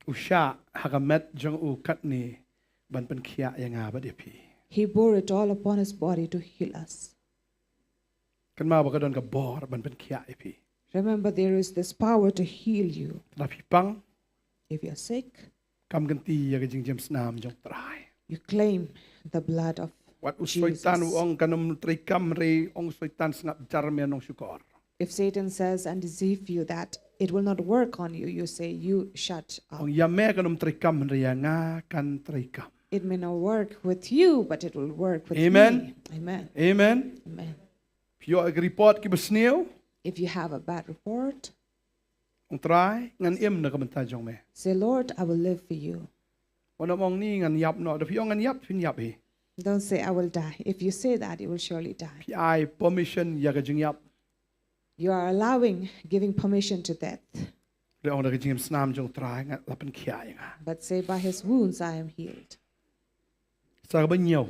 [SPEAKER 4] Usya hakamet jong u katni ban penkia yang abad epi.
[SPEAKER 5] He bore it all upon his body to heal us.
[SPEAKER 4] Kan ma baka don ka bor ban penkia epi.
[SPEAKER 5] Remember, there is this power to heal you.
[SPEAKER 4] Tapi pang
[SPEAKER 5] If you're sick,
[SPEAKER 4] kam ganti ya ka jing James nam jong trai.
[SPEAKER 5] you claim the blood of
[SPEAKER 4] Wat
[SPEAKER 5] Jesus.
[SPEAKER 4] usoitan uong kanum tri kamre ong soitan sngap jarme nong syukor.
[SPEAKER 5] If Satan says and deceive you that it will not work on you, you say, you shut up.
[SPEAKER 4] Ong yame kanum tri kamre ya nga kan tri kam.
[SPEAKER 5] It may not work with you, but it will work with
[SPEAKER 4] Amen.
[SPEAKER 5] me. Amen.
[SPEAKER 4] Amen.
[SPEAKER 5] Amen.
[SPEAKER 4] Pio ag report ki besneu
[SPEAKER 5] If you have a bad report,
[SPEAKER 4] ong trai ngan im na kamenta jong me.
[SPEAKER 5] say, Lord, I will live for you.
[SPEAKER 4] Wana mong ni ngan yap no da pio ngan yap fin yap he.
[SPEAKER 5] Don't say, I will die. If you say that, you will surely die.
[SPEAKER 4] Pi ai permission ya ka jing yap.
[SPEAKER 5] You are giving permission to death.
[SPEAKER 4] Re ong da ka jing snam jong trai ngat lapan kia nga.
[SPEAKER 5] But say, by his wounds I am healed.
[SPEAKER 4] Sa ka banyaw.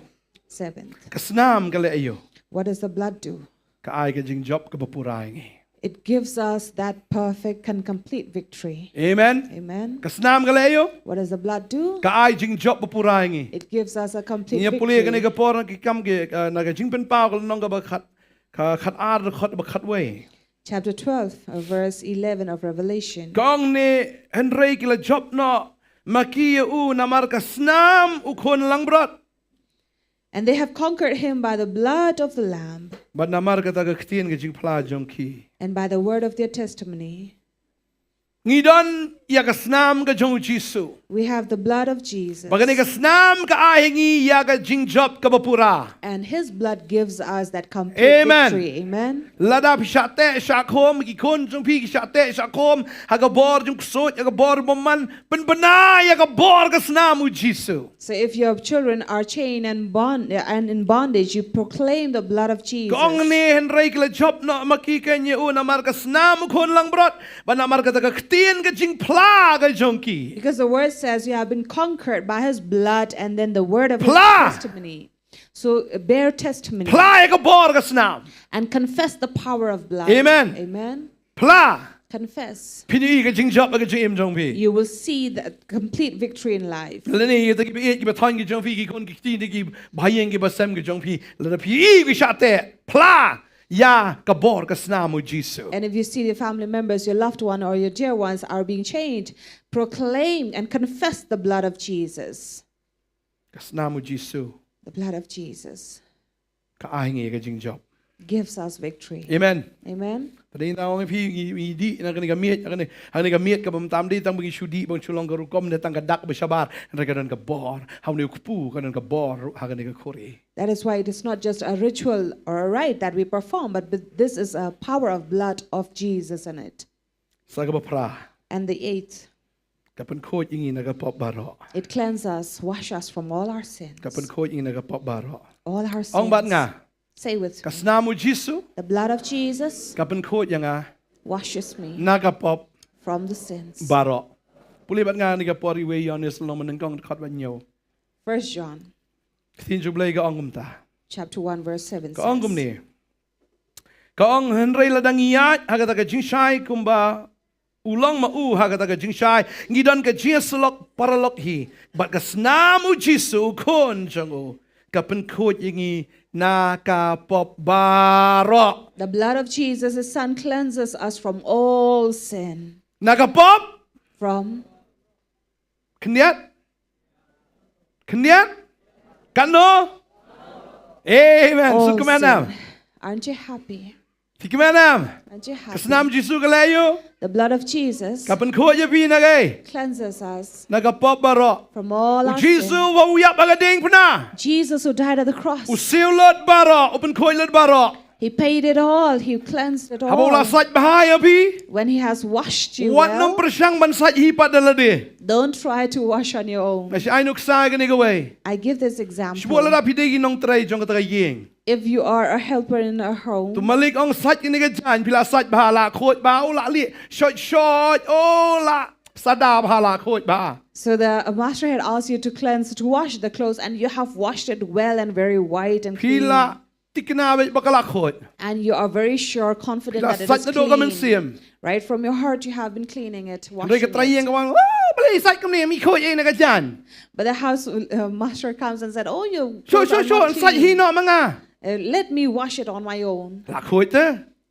[SPEAKER 5] 7th,
[SPEAKER 4] Kasnam kale ayo.
[SPEAKER 5] what does the blood do?
[SPEAKER 4] Ka ai ka jing job ka bapuray ngi.
[SPEAKER 5] It gives us that perfect and complete victory.
[SPEAKER 4] Amen.
[SPEAKER 5] Amen.
[SPEAKER 4] Kasnam kale ayo.
[SPEAKER 5] What does the blood do?
[SPEAKER 4] Ka ai jing job bapuray ngi.
[SPEAKER 5] It gives us a complete
[SPEAKER 4] Niya puli ka
[SPEAKER 5] victory.
[SPEAKER 4] ni ka por ki kam ki na ka jing pen pao ka nong ka ba khat ar khat ba khat way.
[SPEAKER 5] Chapter 12, verse 11 of Revelation.
[SPEAKER 4] Kong ni Henry kila job no makia na marka snam ukon lang brat.
[SPEAKER 5] And they have conquered him by the blood of the Lamb
[SPEAKER 4] But na marka taga ktiin ka jing pla jong ki.
[SPEAKER 5] and by the word of their testimony.
[SPEAKER 4] Ngidon ya ka snam ka jong Jisu.
[SPEAKER 5] We have the blood of Jesus.
[SPEAKER 4] Bagani ka snam ka ahingi ya ka jing job ka bapura.
[SPEAKER 5] And his blood gives us that complete
[SPEAKER 4] Amen.
[SPEAKER 5] victory. Amen.
[SPEAKER 4] Lada pishate shakom gikon jong pi pishate shakom haga bor jong ksot ya ka bor boman penbena ya ka bor ka snam u Jisu.
[SPEAKER 5] So if your children are chained and in bondage, you proclaim the blood of Jesus.
[SPEAKER 4] Kong ni Henry kila job no makikan ya na marka snam ukon lang brat. Ba na marka taga ktiin ka jing pla ka jong ki.
[SPEAKER 5] Because the word says you have been conquered by his blood and then the word of his
[SPEAKER 4] Pla.
[SPEAKER 5] testimony. So bear testimony
[SPEAKER 4] Pla ya ka bor ka snam.
[SPEAKER 5] and confess the power of blood.
[SPEAKER 4] Amen.
[SPEAKER 5] Amen.
[SPEAKER 4] Pla.
[SPEAKER 5] Confess.
[SPEAKER 4] Pini ka jing job ka jing im jong pi.
[SPEAKER 5] You will see the complete victory in life.
[SPEAKER 4] Lani ya tagi pi ki bathon ki jong pi ki kon ki ktiin ki bhayeng ki basam ki jong pi. Lada pi ki shate. Pla. Ya ka bor ka snam u Jisu.
[SPEAKER 5] And if you see the family members, your loved one or your dear ones are being chained, proclaim and confess the blood of Jesus.
[SPEAKER 4] Ka snam u Jisu.
[SPEAKER 5] The blood of Jesus
[SPEAKER 4] Ka ahingi ka jing job.
[SPEAKER 5] gives us victory.
[SPEAKER 4] Amen.
[SPEAKER 5] Amen.
[SPEAKER 4] Tadi na orang pi di na kani kamiet kani kamiet ka bam tam di tang bagi shudi bang chulong ka rukom na tang ka dak beshabar na ka dan ka bor how ni kupu ka dan ka bor ha ka ni ka khori.
[SPEAKER 5] That is why it is not just a ritual or a rite that we perform, but this is a power of blood of Jesus in it.
[SPEAKER 4] Sa ka ba pra
[SPEAKER 5] And the eighth,
[SPEAKER 4] ka pen khoj ingi na ka pop baro.
[SPEAKER 5] it cleanses us, washes us from all our sins.
[SPEAKER 4] Ka pen khoj ingi na ka pop baro.
[SPEAKER 5] All our
[SPEAKER 4] Ong bat
[SPEAKER 5] sins.
[SPEAKER 4] nga
[SPEAKER 5] Say with
[SPEAKER 4] ka
[SPEAKER 5] me.
[SPEAKER 4] snam u Jisu
[SPEAKER 5] The blood of Jesus
[SPEAKER 4] ka pen khoj nga
[SPEAKER 5] washes me
[SPEAKER 4] na ka pop
[SPEAKER 5] from the sins.
[SPEAKER 4] baro. Puli bat nga ni ka pori we yon is lo man kong khat ba nyo.
[SPEAKER 5] 1 John
[SPEAKER 4] Tin ju blai ka ongum ta.
[SPEAKER 5] chapter 1 verse 7
[SPEAKER 4] Ka ongum
[SPEAKER 5] says,
[SPEAKER 4] ni. Ka ong henrei la dang iat ha ka jing shai kumba ulang ma u ha ka jing shai ngidon ka jeslok paralok hi bat ka snam u Jisu kon jango ka pen khoj ingi na ka pop baro.
[SPEAKER 5] the blood of Jesus, his son, cleanses us from all sin.
[SPEAKER 4] Na ka pop
[SPEAKER 5] From
[SPEAKER 4] kniat kano. Amen.
[SPEAKER 5] all
[SPEAKER 4] So kumanam.
[SPEAKER 5] sin. Aren't you happy?
[SPEAKER 4] Ti kumanam.
[SPEAKER 5] Aren't you happy?
[SPEAKER 4] Kasnam Jisu kalayo.
[SPEAKER 5] The blood of Jesus
[SPEAKER 4] Ka pen khoj ya pi na gay.
[SPEAKER 5] cleanses us
[SPEAKER 4] Na ka pop baro.
[SPEAKER 5] from all
[SPEAKER 4] U
[SPEAKER 5] our
[SPEAKER 4] Jisu
[SPEAKER 5] sin.
[SPEAKER 4] wa uyap bagading pna.
[SPEAKER 5] Jesus who died at the cross,
[SPEAKER 4] Usilot baro, open koilet baro.
[SPEAKER 5] he paid it all. He cleansed it
[SPEAKER 4] Habola
[SPEAKER 5] all.
[SPEAKER 4] saj bahaya pi.
[SPEAKER 5] When he has washed you
[SPEAKER 4] Wat nung
[SPEAKER 5] well,
[SPEAKER 4] persyang ban saj hipat dalade.
[SPEAKER 5] don't try to wash on your own.
[SPEAKER 4] Nasi ainuk sa gani gawai.
[SPEAKER 5] I give this example.
[SPEAKER 4] Shbola da pidegi nong trai jong kata yeng.
[SPEAKER 5] If you are a helper in a home,
[SPEAKER 4] Tumalik ong saj gani ka jan pila saj bahala khoj ba ola li shot ola sada bahala khoj ba.
[SPEAKER 5] so the master had asked you to cleanse, to wash the clothes, and you have washed it well and very white and clean.
[SPEAKER 4] Pila tikna bakala khoj.
[SPEAKER 5] And you are very sure, confident
[SPEAKER 4] Pila
[SPEAKER 5] that it
[SPEAKER 4] saj
[SPEAKER 5] is
[SPEAKER 4] na do ka men
[SPEAKER 5] clean.
[SPEAKER 4] sim.
[SPEAKER 5] Right from your heart, you have been cleaning it,
[SPEAKER 4] Andai
[SPEAKER 5] washing
[SPEAKER 4] ka trai
[SPEAKER 5] it.
[SPEAKER 4] yeng kawang. Beli saj kam ni mi khoj na ka jan.
[SPEAKER 5] But the house master comes and said, "Oh, you
[SPEAKER 4] Sure saj hino manga.
[SPEAKER 5] let me wash it on my own.
[SPEAKER 4] La khoj te.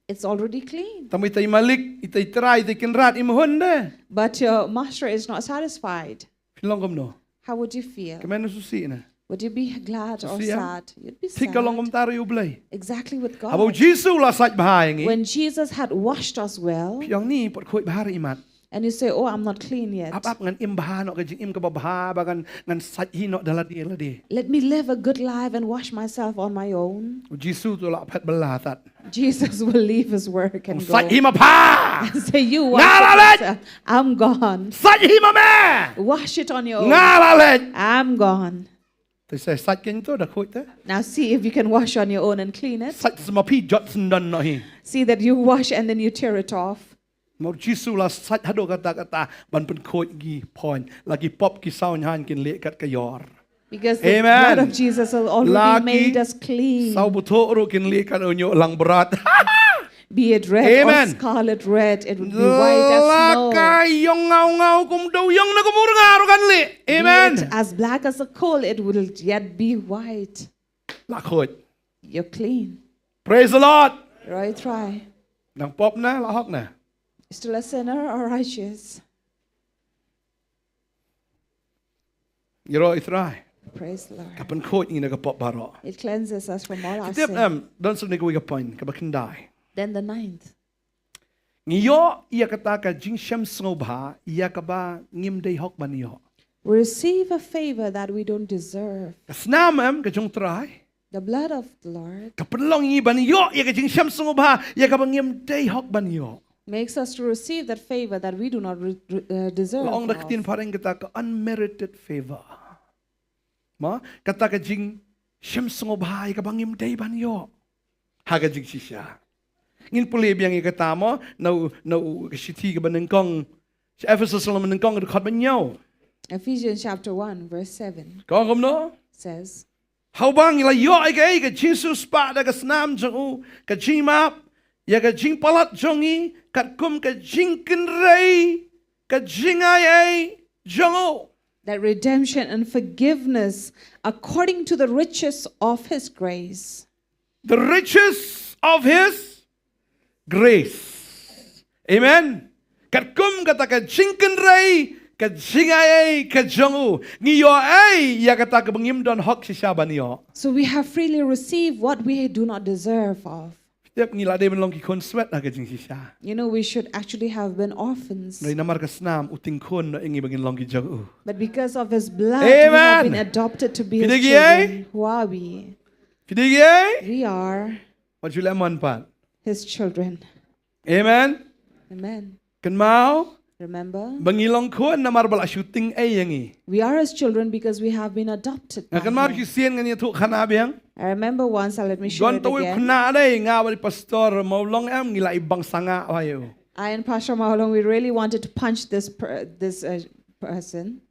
[SPEAKER 5] It's already clean."
[SPEAKER 4] Tamay tay malik, itay try, itay kinrat, imahon de.
[SPEAKER 5] But your master is not satisfied.
[SPEAKER 4] Pilong kom no.
[SPEAKER 5] How would you feel?
[SPEAKER 4] Kamano susi na.
[SPEAKER 5] Would you be glad or
[SPEAKER 4] Susiya.
[SPEAKER 5] sad? You'd be
[SPEAKER 4] Tika long kom
[SPEAKER 5] sad.
[SPEAKER 4] taro yublay.
[SPEAKER 5] Exactly with
[SPEAKER 4] Abo
[SPEAKER 5] God.
[SPEAKER 4] Jisu la saj bahayang
[SPEAKER 5] When Jesus had washed us well,
[SPEAKER 4] Piyang ni pot koy bahari imat.
[SPEAKER 5] and you say, "Oh, I'm not clean yet.
[SPEAKER 4] Ap ngan im bahano ka jing im ka babaha bagan ngan saj hino daladi ladi.
[SPEAKER 5] Let me live a good life and wash myself on my own."
[SPEAKER 4] Jisu tu la pet belatat.
[SPEAKER 5] Jesus will leave his work and go
[SPEAKER 4] Saj hima pa.
[SPEAKER 5] and say, "You wash
[SPEAKER 4] Ngalalet!
[SPEAKER 5] it yourself. I'm gone.
[SPEAKER 4] Saj hima me.
[SPEAKER 5] Wash it on your own.
[SPEAKER 4] Ngalalet.
[SPEAKER 5] I'm gone."
[SPEAKER 4] Tay say saj ken to da koy te.
[SPEAKER 5] Now see if you can wash on your own and clean it.
[SPEAKER 4] Saj semapi jot sendan no hi.
[SPEAKER 5] See that you wash and then you tear it off.
[SPEAKER 4] Mau Jisu la saj hado kata ban pen koy gi point lagi pop ki saun han kin le kat kayor.
[SPEAKER 5] Because the
[SPEAKER 4] Amen.
[SPEAKER 5] blood of Jesus has already
[SPEAKER 4] Lagi
[SPEAKER 5] made us clean.
[SPEAKER 4] Sau buto ro kin le kat onyo lang berat.
[SPEAKER 5] Be it red
[SPEAKER 4] Amen.
[SPEAKER 5] or scarlet red, it would be white as snow.
[SPEAKER 4] Lakay yung ngau kum daw yung nagumurngaro kan li. Amen.
[SPEAKER 5] Be it as black as a coal, it will yet be white.
[SPEAKER 4] Lakot.
[SPEAKER 5] You're clean.
[SPEAKER 4] Praise the Lord.
[SPEAKER 5] Right, try.
[SPEAKER 4] Nang pop na lahok na.
[SPEAKER 5] Still a sinner or righteous?
[SPEAKER 4] Yero itrai.
[SPEAKER 5] Praise the Lord.
[SPEAKER 4] Kapan khot ni nagapop baro.
[SPEAKER 5] It cleanses us from all our
[SPEAKER 4] Tip
[SPEAKER 5] sin.
[SPEAKER 4] don sa nagawi ka point kabakindai.
[SPEAKER 5] Then the 9th.
[SPEAKER 4] Ngiyo iya kata ka jing shem snobha iya ka ba ngim day hok ba niyo.
[SPEAKER 5] We receive a favor that we don't deserve.
[SPEAKER 4] Kasnamam ka jong try.
[SPEAKER 5] The blood of the Lord
[SPEAKER 4] Kapanlong ngi ba niyo iya ka jing shem snobha iya ka ba ngim day hok ba niyo.
[SPEAKER 5] makes us to receive that favor that we do not deserve.
[SPEAKER 4] Laong
[SPEAKER 5] of.
[SPEAKER 4] nakatin parang kita ka unmerited favor. Ma kata ka jing shem snobha iya ka ba ngim day ba niyo. Haga jing sisya. Ngin puli biang ikata mo na kasiti ka ba ng kong si Ephesus lang ng kong record ba niyo.
[SPEAKER 5] Ephesians chapter 1 verse 7
[SPEAKER 4] Kong no?
[SPEAKER 5] says,
[SPEAKER 4] How bang ila yo ay ka Jesus pa da kasnam jong ka jimap ya ka jing palat jongi kat kum ka jing kenrei ka jingay ay jongo.
[SPEAKER 5] that redemption and forgiveness according to the riches of his grace.
[SPEAKER 4] The riches of his grace. Amen. Kat kum kata ka jing kenrei ka jingay ay ka jongo. Ngiyo ay ya kata ka bangim don hok si siya ba niyo.
[SPEAKER 5] So we have freely received what we do not deserve of.
[SPEAKER 4] Tiap ngila de melong ki kon sweat na ka jing si siya.
[SPEAKER 5] You know, we should actually have been orphans.
[SPEAKER 4] Noi namar kasnam uting kon na ingi bangin long ki jongo.
[SPEAKER 5] But because of his blood, we have
[SPEAKER 4] Amen.
[SPEAKER 5] been adopted to be his
[SPEAKER 4] Pidigi,
[SPEAKER 5] children. Who are we?
[SPEAKER 4] Fidigay?
[SPEAKER 5] We are
[SPEAKER 4] What you lemon pan?
[SPEAKER 5] his children.
[SPEAKER 4] Amen.
[SPEAKER 5] Amen.
[SPEAKER 4] Kan mau
[SPEAKER 5] Remember?
[SPEAKER 4] bangilong kon namar bala shooting ay yangi.
[SPEAKER 5] We are his children because we have been adopted. by
[SPEAKER 4] Kan mau
[SPEAKER 5] him.
[SPEAKER 4] ki sien ngani tu khana biang.
[SPEAKER 5] I remember once, let me share
[SPEAKER 4] Gon
[SPEAKER 5] it
[SPEAKER 4] tu
[SPEAKER 5] again.
[SPEAKER 4] khna dai nga bali pastor mau long am ngila ibang sanga ayo.
[SPEAKER 5] I and Pastor Maholong, we really wanted to punch this person.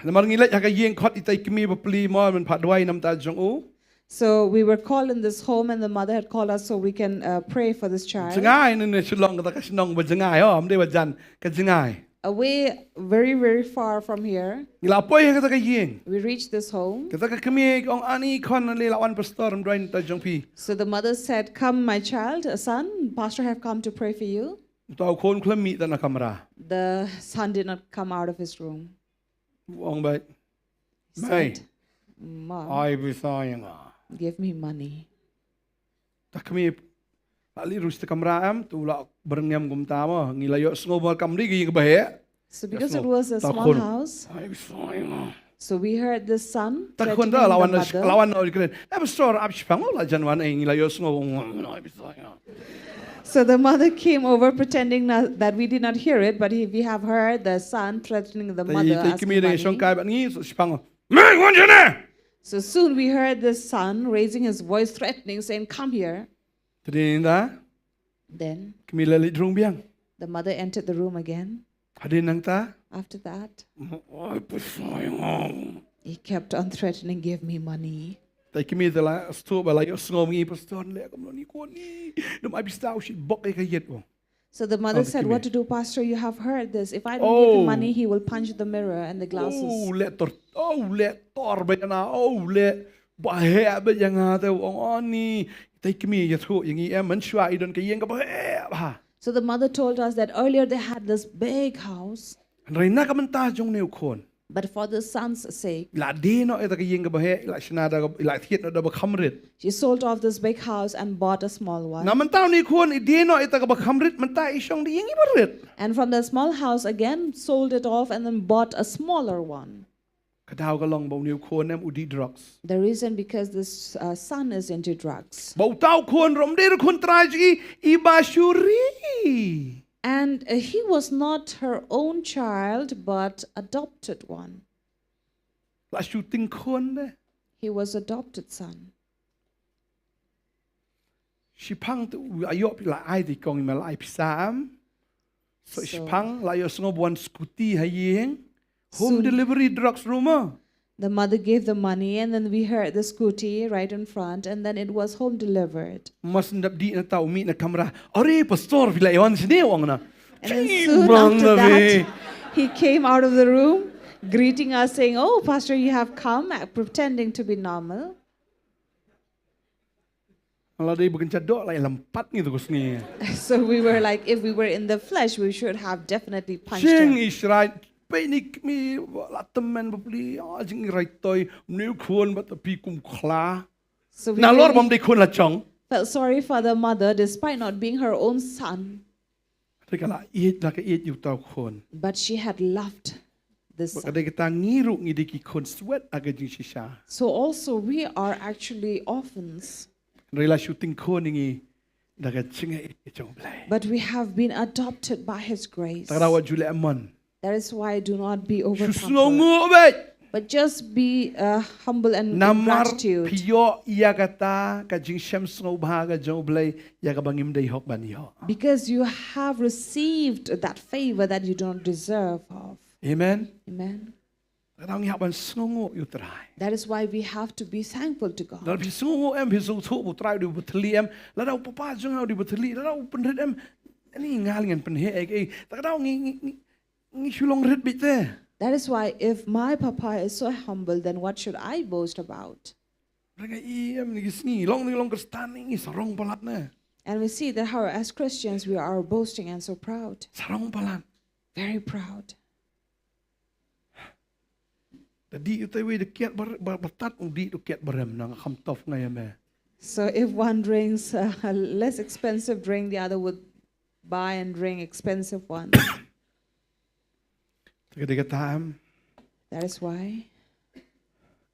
[SPEAKER 4] Namar ngila ya ka yeng khot itai kimi bapli mo man phatwai nam ta jong u.
[SPEAKER 5] So we were called in this home, and the mother had called us so we can pray for this child.
[SPEAKER 4] Jangai ni Shillong kata ka Shillong ba jangai oh am de ba jan ka jangai.
[SPEAKER 5] Away, very, very far from here,
[SPEAKER 4] Ngila poy kata ka yeng.
[SPEAKER 5] we reached this home.
[SPEAKER 4] Kata ka kimi ong ani kon le lawan pastor am drain ta jong pi.
[SPEAKER 5] So the mother said, "Come, my child, son, pastor have come to pray for you."
[SPEAKER 4] Tau kon klami ta na kamera.
[SPEAKER 5] The son did not come out of his room.
[SPEAKER 4] Ong ba.
[SPEAKER 5] He
[SPEAKER 4] Mai.
[SPEAKER 5] said, "Mom,
[SPEAKER 4] Ay bisayang
[SPEAKER 5] give me money."
[SPEAKER 4] Tak kami ali rus ta kamera am tu la berengam gum ta mo ngilayo sngobar kamri gi bahe.
[SPEAKER 5] So because
[SPEAKER 4] no.
[SPEAKER 5] it was a small
[SPEAKER 4] Takon.
[SPEAKER 5] house,
[SPEAKER 4] Ay bisayang.
[SPEAKER 5] so we heard the son
[SPEAKER 4] Tak
[SPEAKER 5] threatening
[SPEAKER 4] kon
[SPEAKER 5] the
[SPEAKER 4] da lawan
[SPEAKER 5] mother.
[SPEAKER 4] lawan no kren. Am store ab spang la janwan ay ngilayo sngo ay bisayang.
[SPEAKER 5] So the mother came over pretending that we did not hear it, but we have heard the son threatening the mother.
[SPEAKER 4] Tai
[SPEAKER 5] asking
[SPEAKER 4] kami de song
[SPEAKER 5] money.
[SPEAKER 4] kai ba ni spang. Mai wan jane.
[SPEAKER 5] So soon we heard the son raising his voice, threatening, saying, "Come here."
[SPEAKER 4] Tadinda
[SPEAKER 5] Then
[SPEAKER 4] kami lali drung biang.
[SPEAKER 5] the mother entered the room again.
[SPEAKER 4] Hadin nang ta.
[SPEAKER 5] After that,
[SPEAKER 4] Ay bisayang.
[SPEAKER 5] he kept on threatening, "Give me money."
[SPEAKER 4] Tai kami de la sto ba la yo sngo ngi pastor le kam ni ko ni. Dum ay bistau shi bok ay kayet mo.
[SPEAKER 5] So the mother
[SPEAKER 4] the
[SPEAKER 5] said,
[SPEAKER 4] kimi.
[SPEAKER 5] "What to do, Pastor? You have heard this. If I don't give him
[SPEAKER 4] Oh.
[SPEAKER 5] money, he will punch the mirror and the glasses."
[SPEAKER 4] let tor ba na let ba he ba yang te ong ani tai kimi ya thu yang i em man shwa I don ka yeng ka ba he ba
[SPEAKER 5] So the mother told us that earlier they had this big house,
[SPEAKER 4] rai na ka man ta jong ne khon
[SPEAKER 5] but for the son's sake,
[SPEAKER 4] la de no e ta ka yeng ka ba he la shna da la thiet no da ba khamrit
[SPEAKER 5] she sold off this big house and bought a small one.
[SPEAKER 4] na man ta ni khon I de no e ta ka ba khamrit man ta I shong de yeng I ba rit
[SPEAKER 5] And from the small house again, sold it off and then bought a smaller one.
[SPEAKER 4] ka daw ka long ba ni khon em udi drugs
[SPEAKER 5] The reason because this son is into drugs.
[SPEAKER 4] ba taw khon rom de khon traji I ba shuri
[SPEAKER 5] And he was not her own child, but adopted one.
[SPEAKER 4] la shooting khon de
[SPEAKER 5] He was adopted son.
[SPEAKER 4] she pang tu ayop la ai di kong mal ai pisam so she pang la yo sngo bon scooty hayeng home
[SPEAKER 5] Soon-
[SPEAKER 4] delivery drugs ruma
[SPEAKER 5] The mother gave the money, and then we heard the scooty right in front, and then it was home delivered.
[SPEAKER 4] mas ndap di na tau mi na kamera are pastor bila yon sini wong na
[SPEAKER 5] And then
[SPEAKER 4] Chii,
[SPEAKER 5] soon
[SPEAKER 4] bang
[SPEAKER 5] after
[SPEAKER 4] na be.
[SPEAKER 5] that, he came out of the room, greeting us, saying, "Oh, Pastor, you have come," pretending to be normal.
[SPEAKER 4] Kalau dia bukan cadok lah lempat ni terus ni.
[SPEAKER 5] So we were like, if we were in the flesh, we should have definitely punched
[SPEAKER 4] Jing
[SPEAKER 5] him.
[SPEAKER 4] Israel Painik mi la teman bapli jing raitoi mniu khun bat pi kum khla.
[SPEAKER 5] So we
[SPEAKER 4] Na lor
[SPEAKER 5] really
[SPEAKER 4] bom de khun la chong.
[SPEAKER 5] felt sorry for the mother despite not being her own son.
[SPEAKER 4] Tapi kalau iet nak iet yu tau khun.
[SPEAKER 5] But she had loved the son.
[SPEAKER 4] Kada kita ngiru ngidiki khun sweat aga jing shisha.
[SPEAKER 5] So also we are actually orphans.
[SPEAKER 4] Rela shooting khun ngi daga chinga chong blai.
[SPEAKER 5] But we have been adopted by His grace.
[SPEAKER 4] Tarawa jule amon.
[SPEAKER 5] That is why do not be overconfident,
[SPEAKER 4] Susnongu bet.
[SPEAKER 5] but just be humble and in
[SPEAKER 4] Namar
[SPEAKER 5] gratitude.
[SPEAKER 4] piyo iya kata ka jing shem snow baga jong blai ya ka bangim dei hok ban yo.
[SPEAKER 5] Because you have received that favor that you don't deserve of.
[SPEAKER 4] Amen.
[SPEAKER 5] Amen.
[SPEAKER 4] Kadang ngi haban snongu yu trai.
[SPEAKER 5] That is why we have to be thankful to God.
[SPEAKER 4] Dalam pisung em pisung tu trai di beteli em, ladau papa jong di beteli, ladau pendet em, ini ngalingan penhe tak kadang ngi Shillong red bit there.
[SPEAKER 5] That is why if my papa is so humble, then what should I boast about?
[SPEAKER 4] Mereka em ni sini, long kristan ni sarong palat na,
[SPEAKER 5] And we see that how as Christians we are boasting and so proud.
[SPEAKER 4] sarong palat.
[SPEAKER 5] Very proud.
[SPEAKER 4] Tadi utai we dekiat bertat di dekiat berem nang khamtof ngai me.
[SPEAKER 5] So if one drinks a less expensive drink, the other would buy and drink expensive one.
[SPEAKER 4] Ketika tam,
[SPEAKER 5] That is why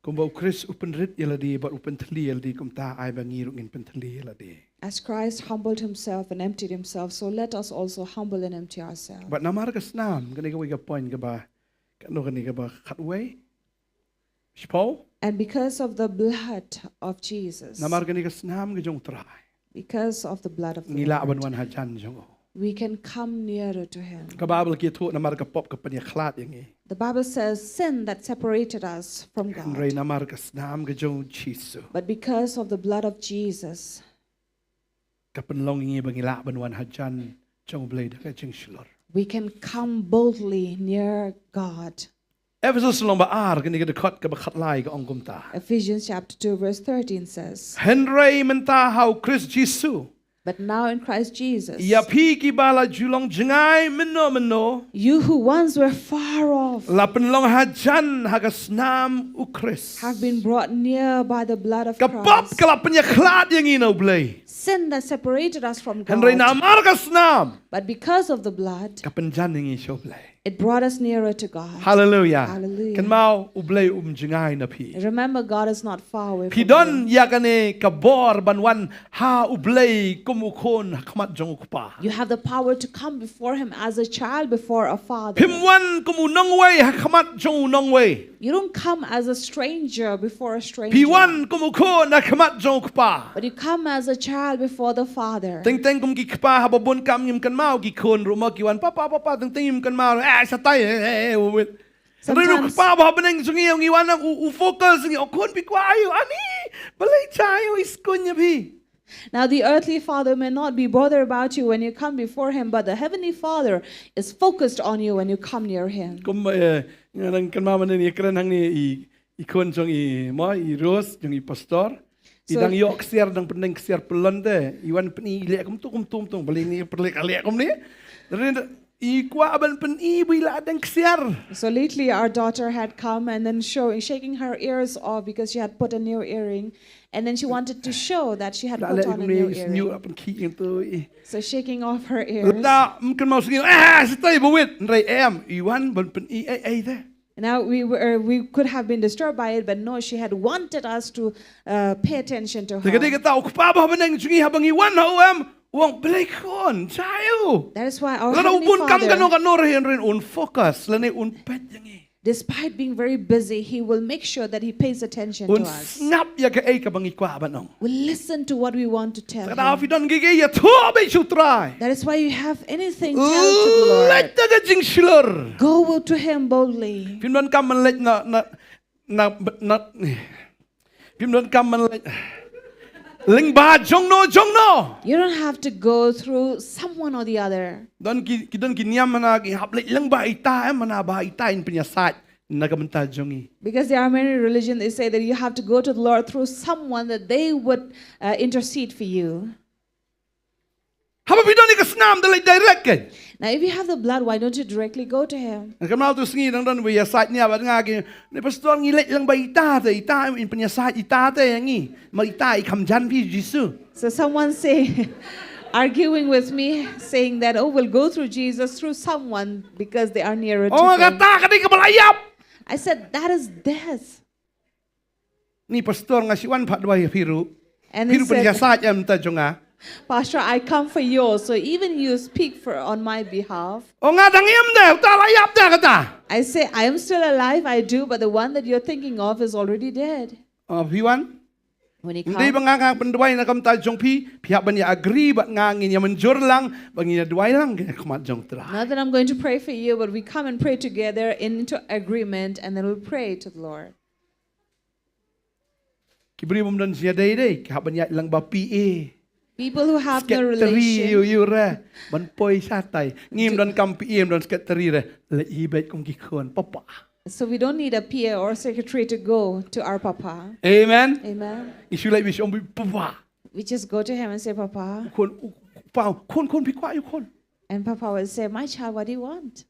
[SPEAKER 4] kumbau Chris upen red yaladi, but upen teli yaladi kum ta ai bangirung in penteli yaladi.
[SPEAKER 5] as Christ humbled himself and emptied himself, so let us also humble and empty ourselves.
[SPEAKER 4] But namar kasnam, kani ka point ka ba, kano kani ka ba katway? Shpo?
[SPEAKER 5] And because of the blood of Jesus,
[SPEAKER 4] Namar kani kasnam ka jong trai.
[SPEAKER 5] because of the blood of the
[SPEAKER 4] Ngila aban
[SPEAKER 5] Lord,
[SPEAKER 4] wan hajan jong.
[SPEAKER 5] we can come nearer to him.
[SPEAKER 4] Ka Bible ki tu namar ka pop ka panya khlat yang ni.
[SPEAKER 5] The Bible says sin that separated us from
[SPEAKER 4] Ray
[SPEAKER 5] God.
[SPEAKER 4] namar kasnam ka jong chisu.
[SPEAKER 5] But because of the blood of Jesus,
[SPEAKER 4] Ka penlong ngi bangila aban wan hajan jong blade ka jing shlor.
[SPEAKER 5] we can come boldly near God.
[SPEAKER 4] Ephesus long ba ar kani ka dekat ka ba khatlai ka ongkum ta.
[SPEAKER 5] Ephesians chapter 2 verse 13 says,
[SPEAKER 4] Henry menta how Chris Jisu.
[SPEAKER 5] but now in Christ Jesus,
[SPEAKER 4] Ya pi ki bala julong jengai meno.
[SPEAKER 5] you who once were far off
[SPEAKER 4] La penlong hajan hagasnam u Chris.
[SPEAKER 5] have been brought near by the blood of
[SPEAKER 4] Ka pop
[SPEAKER 5] Christ.
[SPEAKER 4] ka la panya khlat yang ino blay.
[SPEAKER 5] Sin that separated us from
[SPEAKER 4] Henry
[SPEAKER 5] God,
[SPEAKER 4] namar kasnam.
[SPEAKER 5] but because of the blood,
[SPEAKER 4] Ka penjan yang iso blay.
[SPEAKER 5] it brought us nearer to God.
[SPEAKER 4] Hallelujah.
[SPEAKER 5] Hallelujah.
[SPEAKER 4] Kan mau ublay jengai na pi.
[SPEAKER 5] Remember, God is not far away from
[SPEAKER 4] Pidon
[SPEAKER 5] you.
[SPEAKER 4] ya kane kabor banwan ha ublay kumukon hakmat jong ukpa.
[SPEAKER 5] You have the power to come before Him as a child before a father.
[SPEAKER 4] Pimwan kumunong way hakmat jong unong way.
[SPEAKER 5] You don't come as a stranger before a stranger,
[SPEAKER 4] Piwan kumukon hakmat jong ukpa.
[SPEAKER 5] but you come as a child before the Father.
[SPEAKER 4] Teng kum gikpa hababon kam ngim kan mau gikon rumah kiwan papa teng ngim kan mau satay wit.
[SPEAKER 5] Sometimes-
[SPEAKER 4] Pa ba beneng sungi ang iwan ang focus ng okon pikwayo ani balay chayo iskon niya pi.
[SPEAKER 5] Now, the earthly father may not be bothered about you when you come before him, but the heavenly Father is focused on you when you come near him.
[SPEAKER 4] Kum nang kan mama ni kren hang ni ikon jong i Rose jong i pastor.
[SPEAKER 5] So-
[SPEAKER 4] Idang yok siar dang peneng siar pelon de iwan peni lek kum tum balik ni perlek alek kum ni. Dari I kwa aban pen I bila adang siar.
[SPEAKER 5] So lately, our daughter had come and then shaking her ears off because she had put a new earring, and then she wanted to show that she had put
[SPEAKER 4] Alek
[SPEAKER 5] on a
[SPEAKER 4] kum
[SPEAKER 5] new
[SPEAKER 4] ni new
[SPEAKER 5] earring.
[SPEAKER 4] apan ki yang tu.
[SPEAKER 5] So shaking off her ears.
[SPEAKER 4] Da mungkin mau sungi stay bawit nrai am iwan ban pen I de.
[SPEAKER 5] Now we could have been disturbed by it, but no, she had wanted us to pay attention to
[SPEAKER 4] Teka
[SPEAKER 5] her.
[SPEAKER 4] tahu pa ba beneng sungi habang iwan ho am wong blay kon chayo.
[SPEAKER 5] That is why our
[SPEAKER 4] Lana
[SPEAKER 5] Heavenly
[SPEAKER 4] upun kam
[SPEAKER 5] Father,
[SPEAKER 4] kano rin un focus lana un pet yang
[SPEAKER 5] despite being very busy, He will make sure that He pays attention to
[SPEAKER 4] un
[SPEAKER 5] us.
[SPEAKER 4] snap ya ka ka bangi kwa banong.
[SPEAKER 5] Will listen to what we want to tell
[SPEAKER 4] Kada
[SPEAKER 5] Him.
[SPEAKER 4] afi don gigi ya to be try.
[SPEAKER 5] That is why you have anything, tell to the Lord.
[SPEAKER 4] Let the jing shilor.
[SPEAKER 5] Go to Him boldly.
[SPEAKER 4] Pimdon kam man let na Pimdon kam man let ling ba jong no.
[SPEAKER 5] You don't have to go through someone or the other.
[SPEAKER 4] Don ki don ki niam mana ki hap let lang ba ita mana ba ita in pinya sat nagamanta jongi.
[SPEAKER 5] Because there are many religions, they say that you have to go to the Lord through someone that they would intercede for you.
[SPEAKER 4] Haba bidon ni kasnam dalay direct kan.
[SPEAKER 5] Now, if you have the blood, why don't you directly go to Him?
[SPEAKER 4] Kamal tu sengi nang don we site ni abad ngagi. Ni pastor ngilet lang ba ita in punya site ita te yangi. Ma ita I kamjan pi Jisu.
[SPEAKER 5] So someone say, arguing with me, saying that, oh, we'll go through Jesus through someone because they are nearer to
[SPEAKER 4] Oh
[SPEAKER 5] Him.
[SPEAKER 4] kata kadi kabalayap.
[SPEAKER 5] I said, that is death.
[SPEAKER 4] Ni pastor ngasiwan pat dua piru.
[SPEAKER 5] And he
[SPEAKER 4] Piru punya
[SPEAKER 5] said,
[SPEAKER 4] site am ta jonga.
[SPEAKER 5] Pastor, I come for yours, so even you speak on my behalf.
[SPEAKER 4] Oh ngadang iam de, uta layap de kata.
[SPEAKER 5] I say, I am still alive, I do, but the one that you're thinking of is already dead.
[SPEAKER 4] Oh piwan.
[SPEAKER 5] When he
[SPEAKER 4] Hindi
[SPEAKER 5] comes,
[SPEAKER 4] ba nga penduay na kamta jong pi, pihak ba niya agree ba nga niya menjur lang, ba niya duay lang kaya kumat jong tra.
[SPEAKER 5] not that I'm going to pray for you, but we come and pray together into agreement, and then we'll pray to the Lord.
[SPEAKER 4] Kibri mom don siya day, kaya ba niya lang ba PA.
[SPEAKER 5] People who have no
[SPEAKER 4] Sketeri
[SPEAKER 5] relation,
[SPEAKER 4] you re, ban poy satay. Ngim don kam PA don sketeri re, le ibet kong kikon papa.
[SPEAKER 5] so we don't need a peer or secretary to go to our Papa.
[SPEAKER 4] Amen.
[SPEAKER 5] Amen.
[SPEAKER 4] Isu lai bis ombi papa.
[SPEAKER 5] We just go to him and say, Papa.
[SPEAKER 4] Kon pi kwa yu kon.
[SPEAKER 5] And Papa will say, my child, what do you want?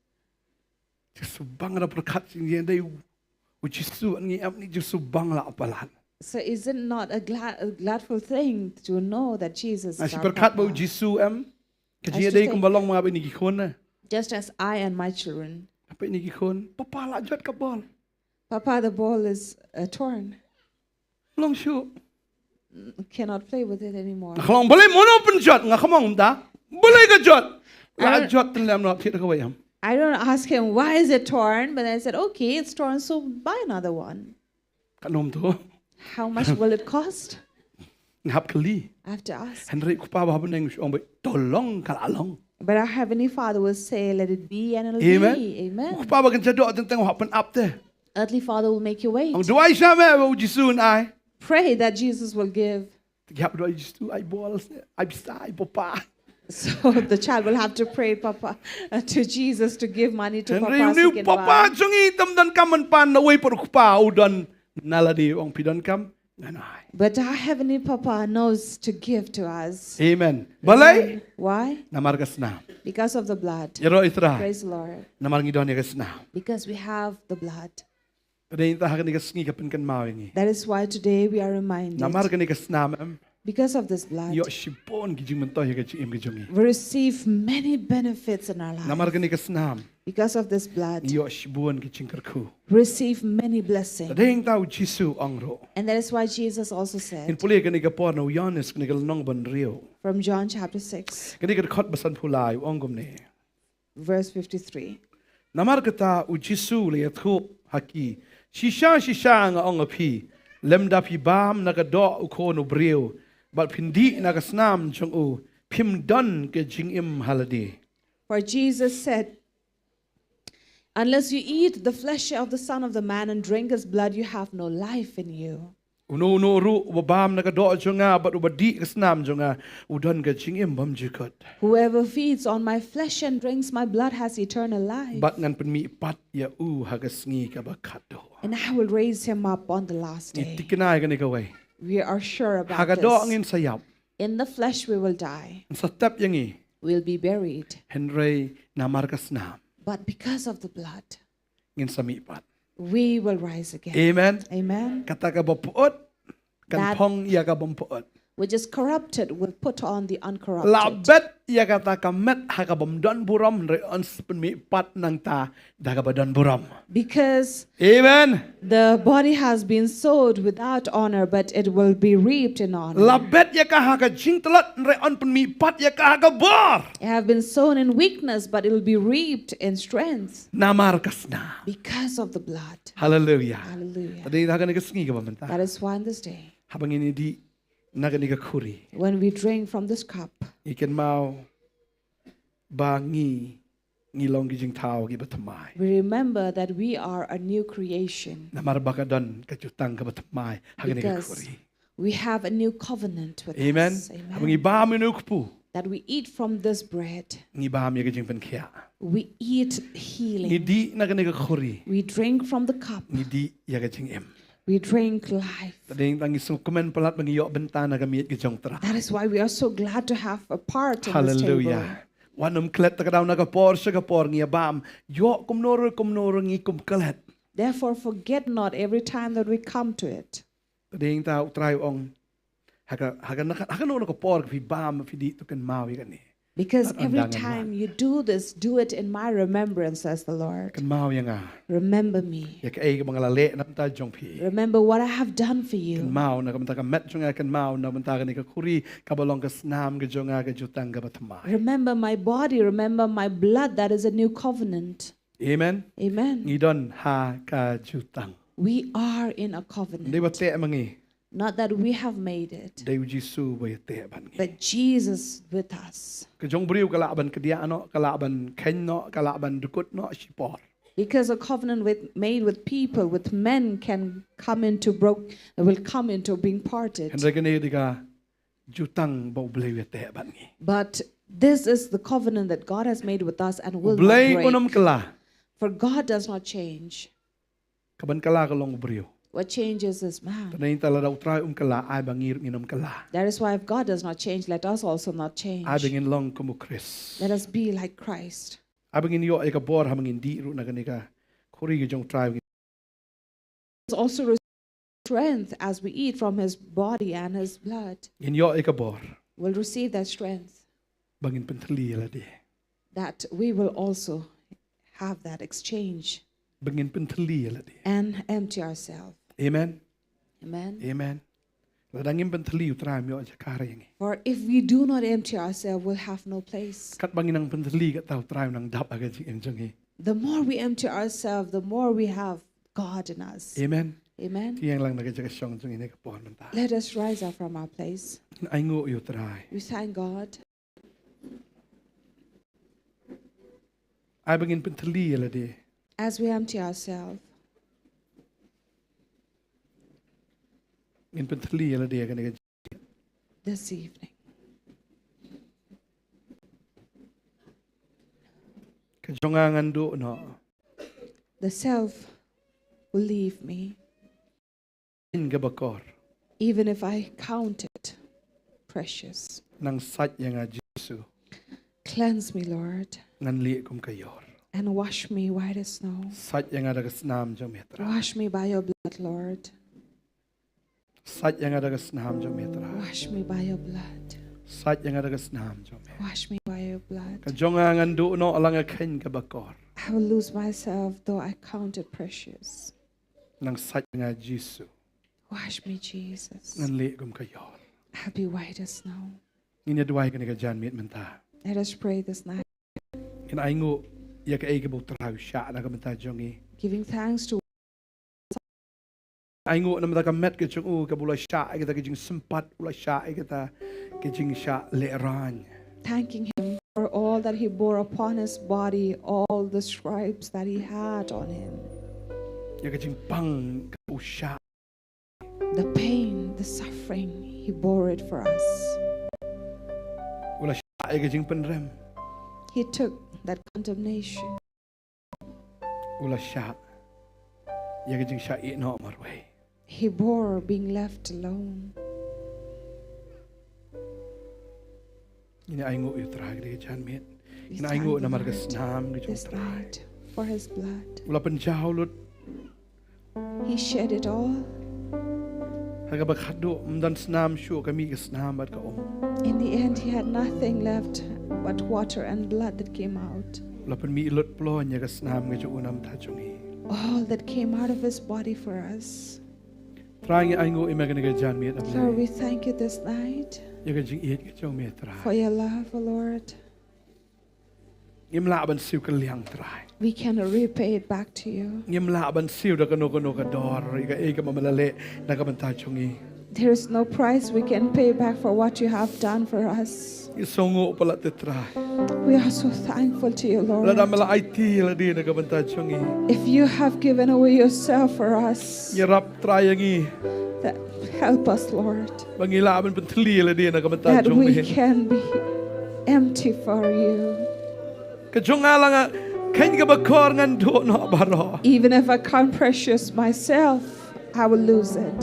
[SPEAKER 4] Subang na perkat sing yen day ujisu ngi am ni subang la apalan.
[SPEAKER 5] So is it not a gladful thing to know that Jesus is
[SPEAKER 4] Si
[SPEAKER 5] our
[SPEAKER 4] perkat ba
[SPEAKER 5] Papa?
[SPEAKER 4] ujisu am.
[SPEAKER 5] As
[SPEAKER 4] Kajiya
[SPEAKER 5] to
[SPEAKER 4] day
[SPEAKER 5] say-
[SPEAKER 4] kumbalong mga binigi kon na.
[SPEAKER 5] Just as I and my children.
[SPEAKER 4] Apa ini kon? Papa la jot ka bol.
[SPEAKER 5] Papa, the ball is torn.
[SPEAKER 4] Long shoot.
[SPEAKER 5] Cannot play with it anymore.
[SPEAKER 4] Kalau boleh mono pun jot ngah kamong ta. Boleh ke jot? La
[SPEAKER 5] I don't-
[SPEAKER 4] jot telam nak tidak kau yam.
[SPEAKER 5] I don't ask him, why is it torn? But I said, okay, it's torn, so buy another one.
[SPEAKER 4] Kanom tu.
[SPEAKER 5] How much will it cost?
[SPEAKER 4] Ngap kali.
[SPEAKER 5] I have to ask.
[SPEAKER 4] Henry kupa ba beneng si ombe tolong kalalong.
[SPEAKER 5] But our Heavenly Father will say, let it be, and it'll
[SPEAKER 4] Amen.
[SPEAKER 5] be. Amen.
[SPEAKER 4] Kupa ba kan jadok tentang happen up te.
[SPEAKER 5] Earthly Father will make you wait.
[SPEAKER 4] Ang duai siya me ba ujisun ai.
[SPEAKER 5] Pray that Jesus will give.
[SPEAKER 4] Tiap duai jisu ai bol ai bisa ai papa.
[SPEAKER 5] So the child will have to pray, Papa, to Jesus to give money to
[SPEAKER 4] Henry
[SPEAKER 5] Papa. So he
[SPEAKER 4] ni
[SPEAKER 5] can
[SPEAKER 4] papa
[SPEAKER 5] buy.
[SPEAKER 4] jungi tam dan kaman pan na way por kupa udon naladi ong pidon kam. Nanai.
[SPEAKER 5] But our Heavenly Papa knows to give to us.
[SPEAKER 4] Amen. Balai
[SPEAKER 5] Why?
[SPEAKER 4] namar kasna.
[SPEAKER 5] Because of the blood.
[SPEAKER 4] Yaro itra.
[SPEAKER 5] Praise the Lord.
[SPEAKER 4] Namar ngidon ya kasna.
[SPEAKER 5] Because we have the blood.
[SPEAKER 4] Kada inta hakan ni kasngi kapin kan mau ini.
[SPEAKER 5] That is why today we are reminded.
[SPEAKER 4] Namar kan ni kasna mam.
[SPEAKER 5] Because of this blood,
[SPEAKER 4] Yo shipon gijing mentoh ya gaji im gijungi.
[SPEAKER 5] we receive many benefits in our
[SPEAKER 4] Namar
[SPEAKER 5] life.
[SPEAKER 4] kan ni kasna.
[SPEAKER 5] Because of this blood,
[SPEAKER 4] Yo shibon gijing kerku.
[SPEAKER 5] receive many blessings.
[SPEAKER 4] Kada yang tahu Jisu angro.
[SPEAKER 5] And that is why Jesus also
[SPEAKER 4] In
[SPEAKER 5] said
[SPEAKER 4] pulih kan ni kapor na uyanes kan ni kalnong ban rio.
[SPEAKER 5] from John chapter 6,
[SPEAKER 4] Kan ni kot basan pulai ongom ni.
[SPEAKER 5] verse 53.
[SPEAKER 4] Namar kata u Jisu lihat ko haki. Shisha nga ong api. Lemda pi bam nagadok uko no brio. But pindi nagasnam jong u. Pim don ke jingim haladi.
[SPEAKER 5] For Jesus said, unless you eat the flesh of the Son of the Man and drink his blood, you have no life in you.
[SPEAKER 4] Uno ru ubam nagadok jonga but ubadi gasnam jonga. Udon ke jingim bam jikot.
[SPEAKER 5] Whoever feeds on my flesh and drinks my blood has eternal life.
[SPEAKER 4] But ngan penmi pat ya u hagasngi kabakado.
[SPEAKER 5] And I will raise him up on the last day.
[SPEAKER 4] Itikinay kan ni kaway.
[SPEAKER 5] We are sure about
[SPEAKER 4] Hagadok
[SPEAKER 5] this.
[SPEAKER 4] ngin sayap.
[SPEAKER 5] In the flesh we will die.
[SPEAKER 4] Sa tap yangi.
[SPEAKER 5] We'll be buried.
[SPEAKER 4] Henry namar kasnam.
[SPEAKER 5] But because of the blood,
[SPEAKER 4] Ngin samipat.
[SPEAKER 5] we will rise again.
[SPEAKER 4] Amen.
[SPEAKER 5] Amen.
[SPEAKER 4] Kata ka bapuot. Kan
[SPEAKER 5] That-
[SPEAKER 4] pong iya ka bampuot.
[SPEAKER 5] Which is corrupted will put on the uncorrupted.
[SPEAKER 4] Labet iya kata ka met haka bamdon buram. Re ons penmi pat nang ta daga badon buram.
[SPEAKER 5] Because
[SPEAKER 4] Amen.
[SPEAKER 5] the body has been sowed without honor, but it will be reaped in honor.
[SPEAKER 4] Labet iya ka haka jing telat. Re on penmi pat iya ka haka bar.
[SPEAKER 5] It have been sown in weakness, but it will be reaped in strength
[SPEAKER 4] Namar kasna.
[SPEAKER 5] because of the blood.
[SPEAKER 4] Hallelujah.
[SPEAKER 5] Hallelujah.
[SPEAKER 4] Tadi haka ni kasengi ka bamenta.
[SPEAKER 5] That is why on this day,
[SPEAKER 4] Habang ini di naga ni ka kuri.
[SPEAKER 5] when we drink from this cup,
[SPEAKER 4] Ikan mau bangi ngilong gijing tao gi batamai.
[SPEAKER 5] we remember that we are a new creation
[SPEAKER 4] Namar baka don kajutang ka batamai. Hagan ni ka
[SPEAKER 5] because
[SPEAKER 4] kuri.
[SPEAKER 5] we have a new covenant with
[SPEAKER 4] Amen.
[SPEAKER 5] us.
[SPEAKER 4] Habang
[SPEAKER 5] Amen.
[SPEAKER 4] iba minukpu.
[SPEAKER 5] That we eat from this bread,
[SPEAKER 4] Ngiba mi gijing penkia.
[SPEAKER 5] We eat healing.
[SPEAKER 4] Ngidi na kaniga khuri.
[SPEAKER 5] We drink from the cup.
[SPEAKER 4] Ngidi yaga Jingkhryiem.
[SPEAKER 5] We drink life.
[SPEAKER 4] Tading tangi sukumen palat mangiyo bentana kami gijong Trai.
[SPEAKER 5] That is why we are so glad to have a part in this table.
[SPEAKER 4] Hallelujah. Wanum klet takadaw nagapor sa kapor ngiya bam. Yo kumnoro ngi kumkalet.
[SPEAKER 5] Therefore, forget not every time that we come to it.
[SPEAKER 4] Tading tao Trai ong haga no nakapor fi bam fi di tukan mawi kani.
[SPEAKER 5] Because
[SPEAKER 4] At
[SPEAKER 5] every
[SPEAKER 4] undangan
[SPEAKER 5] time you do this, do it in my remembrance, says the Lord.
[SPEAKER 4] Kan mawi nga.
[SPEAKER 5] Remember me.
[SPEAKER 4] Ya ka ay mga lale na ta jong pi.
[SPEAKER 5] Remember what I have done for
[SPEAKER 4] Kan
[SPEAKER 5] you.
[SPEAKER 4] mau na kamta ka met jong kan mau na manta ka ni ka kuri kabalong ka snam ka jong ka jutang ka batmai.
[SPEAKER 5] Remember my body. Remember my blood. That is a new covenant.
[SPEAKER 4] Amen.
[SPEAKER 5] Amen.
[SPEAKER 4] Ngidon ha ka jutang.
[SPEAKER 5] We are in a
[SPEAKER 4] Di
[SPEAKER 5] covenant.
[SPEAKER 4] ba te mangi?
[SPEAKER 5] Not that we have made it,
[SPEAKER 4] Dai Jisu ba te bangi.
[SPEAKER 5] but Jesus with us.
[SPEAKER 4] Ka jong briu kalaban kedia no kalaban ken no kalaban dukut no sipor.
[SPEAKER 5] Because a covenant made with people, with men, can come into being parted.
[SPEAKER 4] Kan regane di ka jutang ba blei te bangi.
[SPEAKER 5] But this is the covenant that God has made with us and will not
[SPEAKER 4] Blei unom
[SPEAKER 5] break.
[SPEAKER 4] kala.
[SPEAKER 5] For God does not change.
[SPEAKER 4] Kaban kala kalong briu.
[SPEAKER 5] What changes is man.
[SPEAKER 4] Tanayin tala daw try kala ay bangir nginom kala.
[SPEAKER 5] That is why if God does not change, let us also not change.
[SPEAKER 4] Ay bangin long kumu Chris.
[SPEAKER 5] Let us be like Christ.
[SPEAKER 4] Ay bangin yo ay ka bor hamangin di ru na ganika. Kuri ka jong try.
[SPEAKER 5] Let us also receive strength as we eat from his body and his blood.
[SPEAKER 4] In yo ay ka bor.
[SPEAKER 5] We'll receive that strength,
[SPEAKER 4] Bangin pentali la di.
[SPEAKER 5] that we will also have that exchange
[SPEAKER 4] Bangin pentali la di.
[SPEAKER 5] and empty ourselves.
[SPEAKER 4] Amen.
[SPEAKER 5] Amen.
[SPEAKER 4] Amen. Ladangin pentali utray yo ay kare yangi.
[SPEAKER 5] For if we do not empty ourselves, we'll have no place.
[SPEAKER 4] Kat bangin ang pentali kat tao try nang dap agad jing jangi.
[SPEAKER 5] The more we empty ourselves, the more we have God in us.
[SPEAKER 4] Amen.
[SPEAKER 5] Amen.
[SPEAKER 4] Tiyang lang nagajaga siyong jang ini kapon manta.
[SPEAKER 5] Let us rise up from our place.
[SPEAKER 4] Ay ngo yo try.
[SPEAKER 5] We thank God.
[SPEAKER 4] Ay bangin pentali la di.
[SPEAKER 5] As we empty ourselves,
[SPEAKER 4] Ngin pentali la di ganika.
[SPEAKER 5] this evening,
[SPEAKER 4] Kajongangan do no.
[SPEAKER 5] the self will leave me,
[SPEAKER 4] In gabakor.
[SPEAKER 5] even if I count it precious.
[SPEAKER 4] Nang sat yang a Jisu.
[SPEAKER 5] Cleanse me, Lord,
[SPEAKER 4] Ngan li kum kayor.
[SPEAKER 5] and wash me white as snow.
[SPEAKER 4] Sat yang ada kesnam jom metra.
[SPEAKER 5] Wash me by your blood, Lord.
[SPEAKER 4] Sat yang ada kesnam jom metra.
[SPEAKER 5] Wash me by your blood.
[SPEAKER 4] Sat yang ada kesnam jom metra.
[SPEAKER 5] Wash me by your blood.
[SPEAKER 4] Kajongangan do no alang a ken gabakor.
[SPEAKER 5] I will lose myself, though I count it precious.
[SPEAKER 4] Nang sat yang a Jisu.
[SPEAKER 5] Wash me, Jesus.
[SPEAKER 4] Ngan li kum kayor.
[SPEAKER 5] I'll be white as snow.
[SPEAKER 4] Inadway ka ni ka jan mit menta.
[SPEAKER 5] Let us pray this night,
[SPEAKER 4] Kin ay ngo ya ka ay gabok traw siya na ka menta jongi.
[SPEAKER 5] giving thanks to
[SPEAKER 4] Ay ngo na mata ka met ka jong u ka bula siya ay kita ka jing sempat ula siya ay kita ka jing siya leran.
[SPEAKER 5] thanking him for all that he bore upon his body, all the stripes that he had on him,
[SPEAKER 4] Ya ka jing pang ka u siya.
[SPEAKER 5] the pain, the suffering, he bore it for us.
[SPEAKER 4] Ula siya ay ka jing penrem.
[SPEAKER 5] He took that condemnation.
[SPEAKER 4] Ula siya. Ya ka jing siya ino marway.
[SPEAKER 5] He bore being left alone.
[SPEAKER 4] Ina ay ngo yu trag ka jan mit.
[SPEAKER 5] We
[SPEAKER 4] Ina ay
[SPEAKER 5] thank
[SPEAKER 4] ngo
[SPEAKER 5] the
[SPEAKER 4] na margas
[SPEAKER 5] Lord
[SPEAKER 4] nam ka jong
[SPEAKER 5] this
[SPEAKER 4] tray.
[SPEAKER 5] night for his blood.
[SPEAKER 4] Ula penjahulot.
[SPEAKER 5] He shed it all.
[SPEAKER 4] Haga bakado mdan snam shu kami ka snam at ka om.
[SPEAKER 5] In the end, he had nothing left but water and blood that came out.
[SPEAKER 4] Ula pen mi ilot plon ya ka snam ka jong unam ta jongi.
[SPEAKER 5] All that came out of his body for us.
[SPEAKER 4] Trying ay ngo ima ka ni ka jan mit
[SPEAKER 5] Lord,
[SPEAKER 4] ablay.
[SPEAKER 5] we thank you this night
[SPEAKER 4] Ya ka jing iit ka jong mit tray.
[SPEAKER 5] for your love, O Lord.
[SPEAKER 4] Ngim laban siw ka liang tray.
[SPEAKER 5] We can repay it back to you.
[SPEAKER 4] Ngim laban siw da kano ka dor. Ika mamalali na ka manta jongi.
[SPEAKER 5] There is no price we can pay back for what you have done for us.
[SPEAKER 4] Isongo pala te tray.
[SPEAKER 5] We are so thankful to you,
[SPEAKER 4] Wala na
[SPEAKER 5] Lord.
[SPEAKER 4] mala IT la di na ka manta jongi.
[SPEAKER 5] If you have given away yourself for us,
[SPEAKER 4] Yarap tray yangi.
[SPEAKER 5] that help us, Lord,
[SPEAKER 4] Bangilaban pentli la di na ka manta
[SPEAKER 5] that we
[SPEAKER 4] jongi.
[SPEAKER 5] can be empty for you.
[SPEAKER 4] Kajungalanga kanya ka bakor ngan do no baro.
[SPEAKER 5] Even if I count precious myself, I will lose it.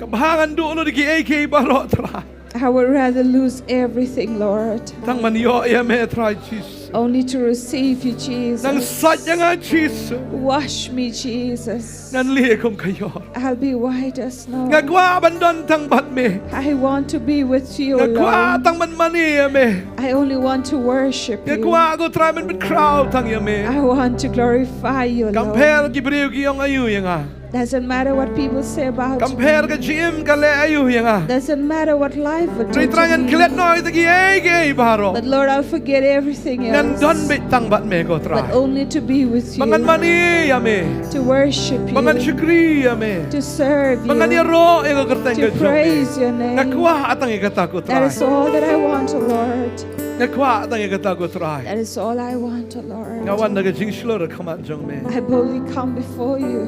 [SPEAKER 4] Kabahangan do no di ki baro try.
[SPEAKER 5] I would rather lose everything, Lord,
[SPEAKER 4] Tang man yo ya me try Jesus.
[SPEAKER 5] only to receive you,
[SPEAKER 4] Nang
[SPEAKER 5] Jesus.
[SPEAKER 4] satya nga Jesus.
[SPEAKER 5] Wash me, Jesus.
[SPEAKER 4] Ngan liye kom kayo.
[SPEAKER 5] I'll be white as snow.
[SPEAKER 4] Nga kwa bandon tang bat me.
[SPEAKER 5] I want to be with you,
[SPEAKER 4] Nga kwa
[SPEAKER 5] Lord.
[SPEAKER 4] tang man mani ya me.
[SPEAKER 5] I only want to worship
[SPEAKER 4] Nga
[SPEAKER 5] you.
[SPEAKER 4] kwa go try man crowd tang ya me.
[SPEAKER 5] I want to glorify you, Lord.
[SPEAKER 4] Compare ki brio ki yung ayu ya nga.
[SPEAKER 5] Doesn't matter what people say about
[SPEAKER 4] Compare ka
[SPEAKER 5] me.
[SPEAKER 4] gym ka le ayu ya nga.
[SPEAKER 5] Doesn't matter what life would do
[SPEAKER 4] Try
[SPEAKER 5] to
[SPEAKER 4] trangan
[SPEAKER 5] me.
[SPEAKER 4] kilet no ita ki baro.
[SPEAKER 5] But Lord, I'll forget everything
[SPEAKER 4] Ngan
[SPEAKER 5] else.
[SPEAKER 4] don bit tang bat me go try.
[SPEAKER 5] But only to be with you.
[SPEAKER 4] Mangan mani ya me.
[SPEAKER 5] To worship
[SPEAKER 4] Mangan
[SPEAKER 5] you.
[SPEAKER 4] syukri ya me.
[SPEAKER 5] To serve
[SPEAKER 4] Mangan
[SPEAKER 5] you.
[SPEAKER 4] yaro ya ko kerteng
[SPEAKER 5] To
[SPEAKER 4] ka
[SPEAKER 5] praise your
[SPEAKER 4] Nga
[SPEAKER 5] name.
[SPEAKER 4] kwa atang ikata ko
[SPEAKER 5] That
[SPEAKER 4] try.
[SPEAKER 5] is all that I want, O Lord.
[SPEAKER 4] Nga kwa atang ikata ko try.
[SPEAKER 5] That is all I want, O Lord.
[SPEAKER 4] Nga wan naga jing shlor kamat jong me.
[SPEAKER 5] I boldly come before you.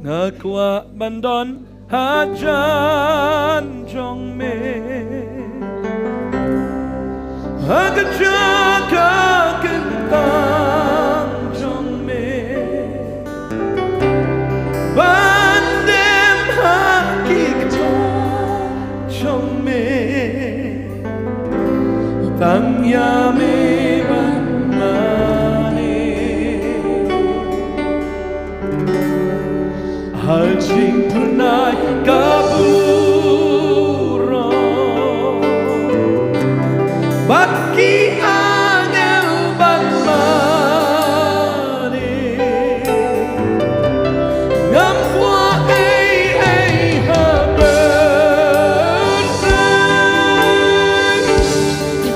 [SPEAKER 4] Nga kwa bandon hajan jong me. Agajaka kentang jong me. Bandem hakikta jong me. Tang ya me ban mani. Hajing punai kaburo. Baki angel ban mani. Ngamwa haber.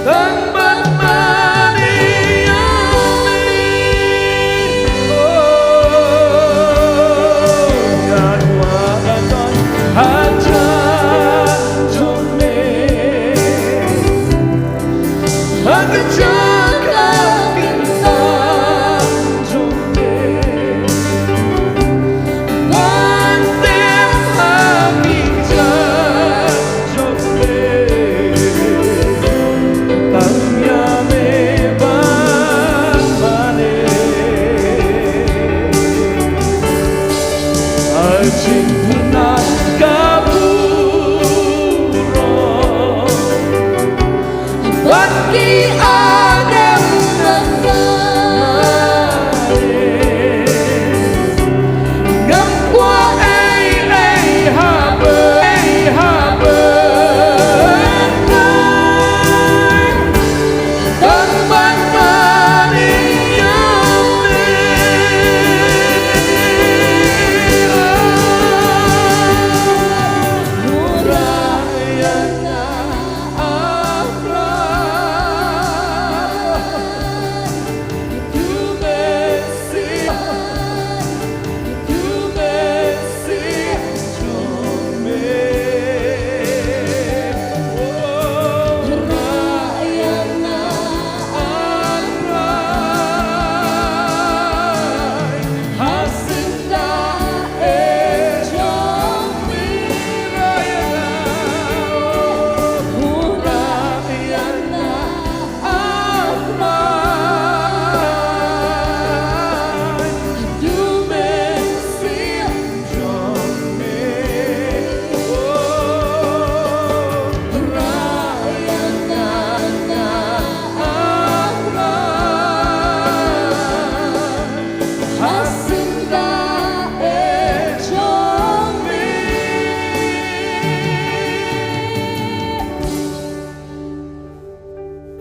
[SPEAKER 4] Tang ban mani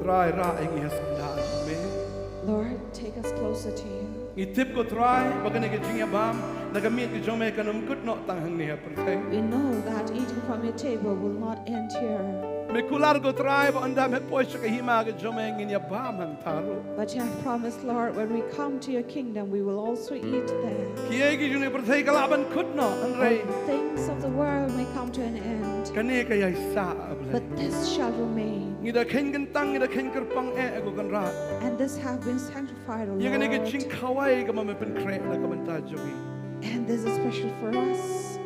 [SPEAKER 4] Trai ra ing ihasandaan me.
[SPEAKER 5] Lord, take us closer to you.
[SPEAKER 4] Itip ko try bagane ke jingya bam nagamit ke jome kanum kut no tanghang niya perteng.
[SPEAKER 5] We know that eating from your table will not end here.
[SPEAKER 4] Me kular ko try ba anda me poy sa kahima ke jome nginya bam hang taro.
[SPEAKER 5] But you have promised, Lord, when we come to your kingdom, we will also eat there.
[SPEAKER 4] Kiye ki june perteng kalaban kut no anrei.
[SPEAKER 5] All things of the world may come to an end,
[SPEAKER 4] Kani kaya sa able.
[SPEAKER 5] but this shall remain.
[SPEAKER 4] Ngida ken gentang ngida ken kerpang ako kan rat.
[SPEAKER 5] And this have been sanctified, O
[SPEAKER 4] Yang ni ke
[SPEAKER 5] Lord.
[SPEAKER 4] Jingkhawai ka me pen kre na kamanta jogi.
[SPEAKER 5] And this is special for us,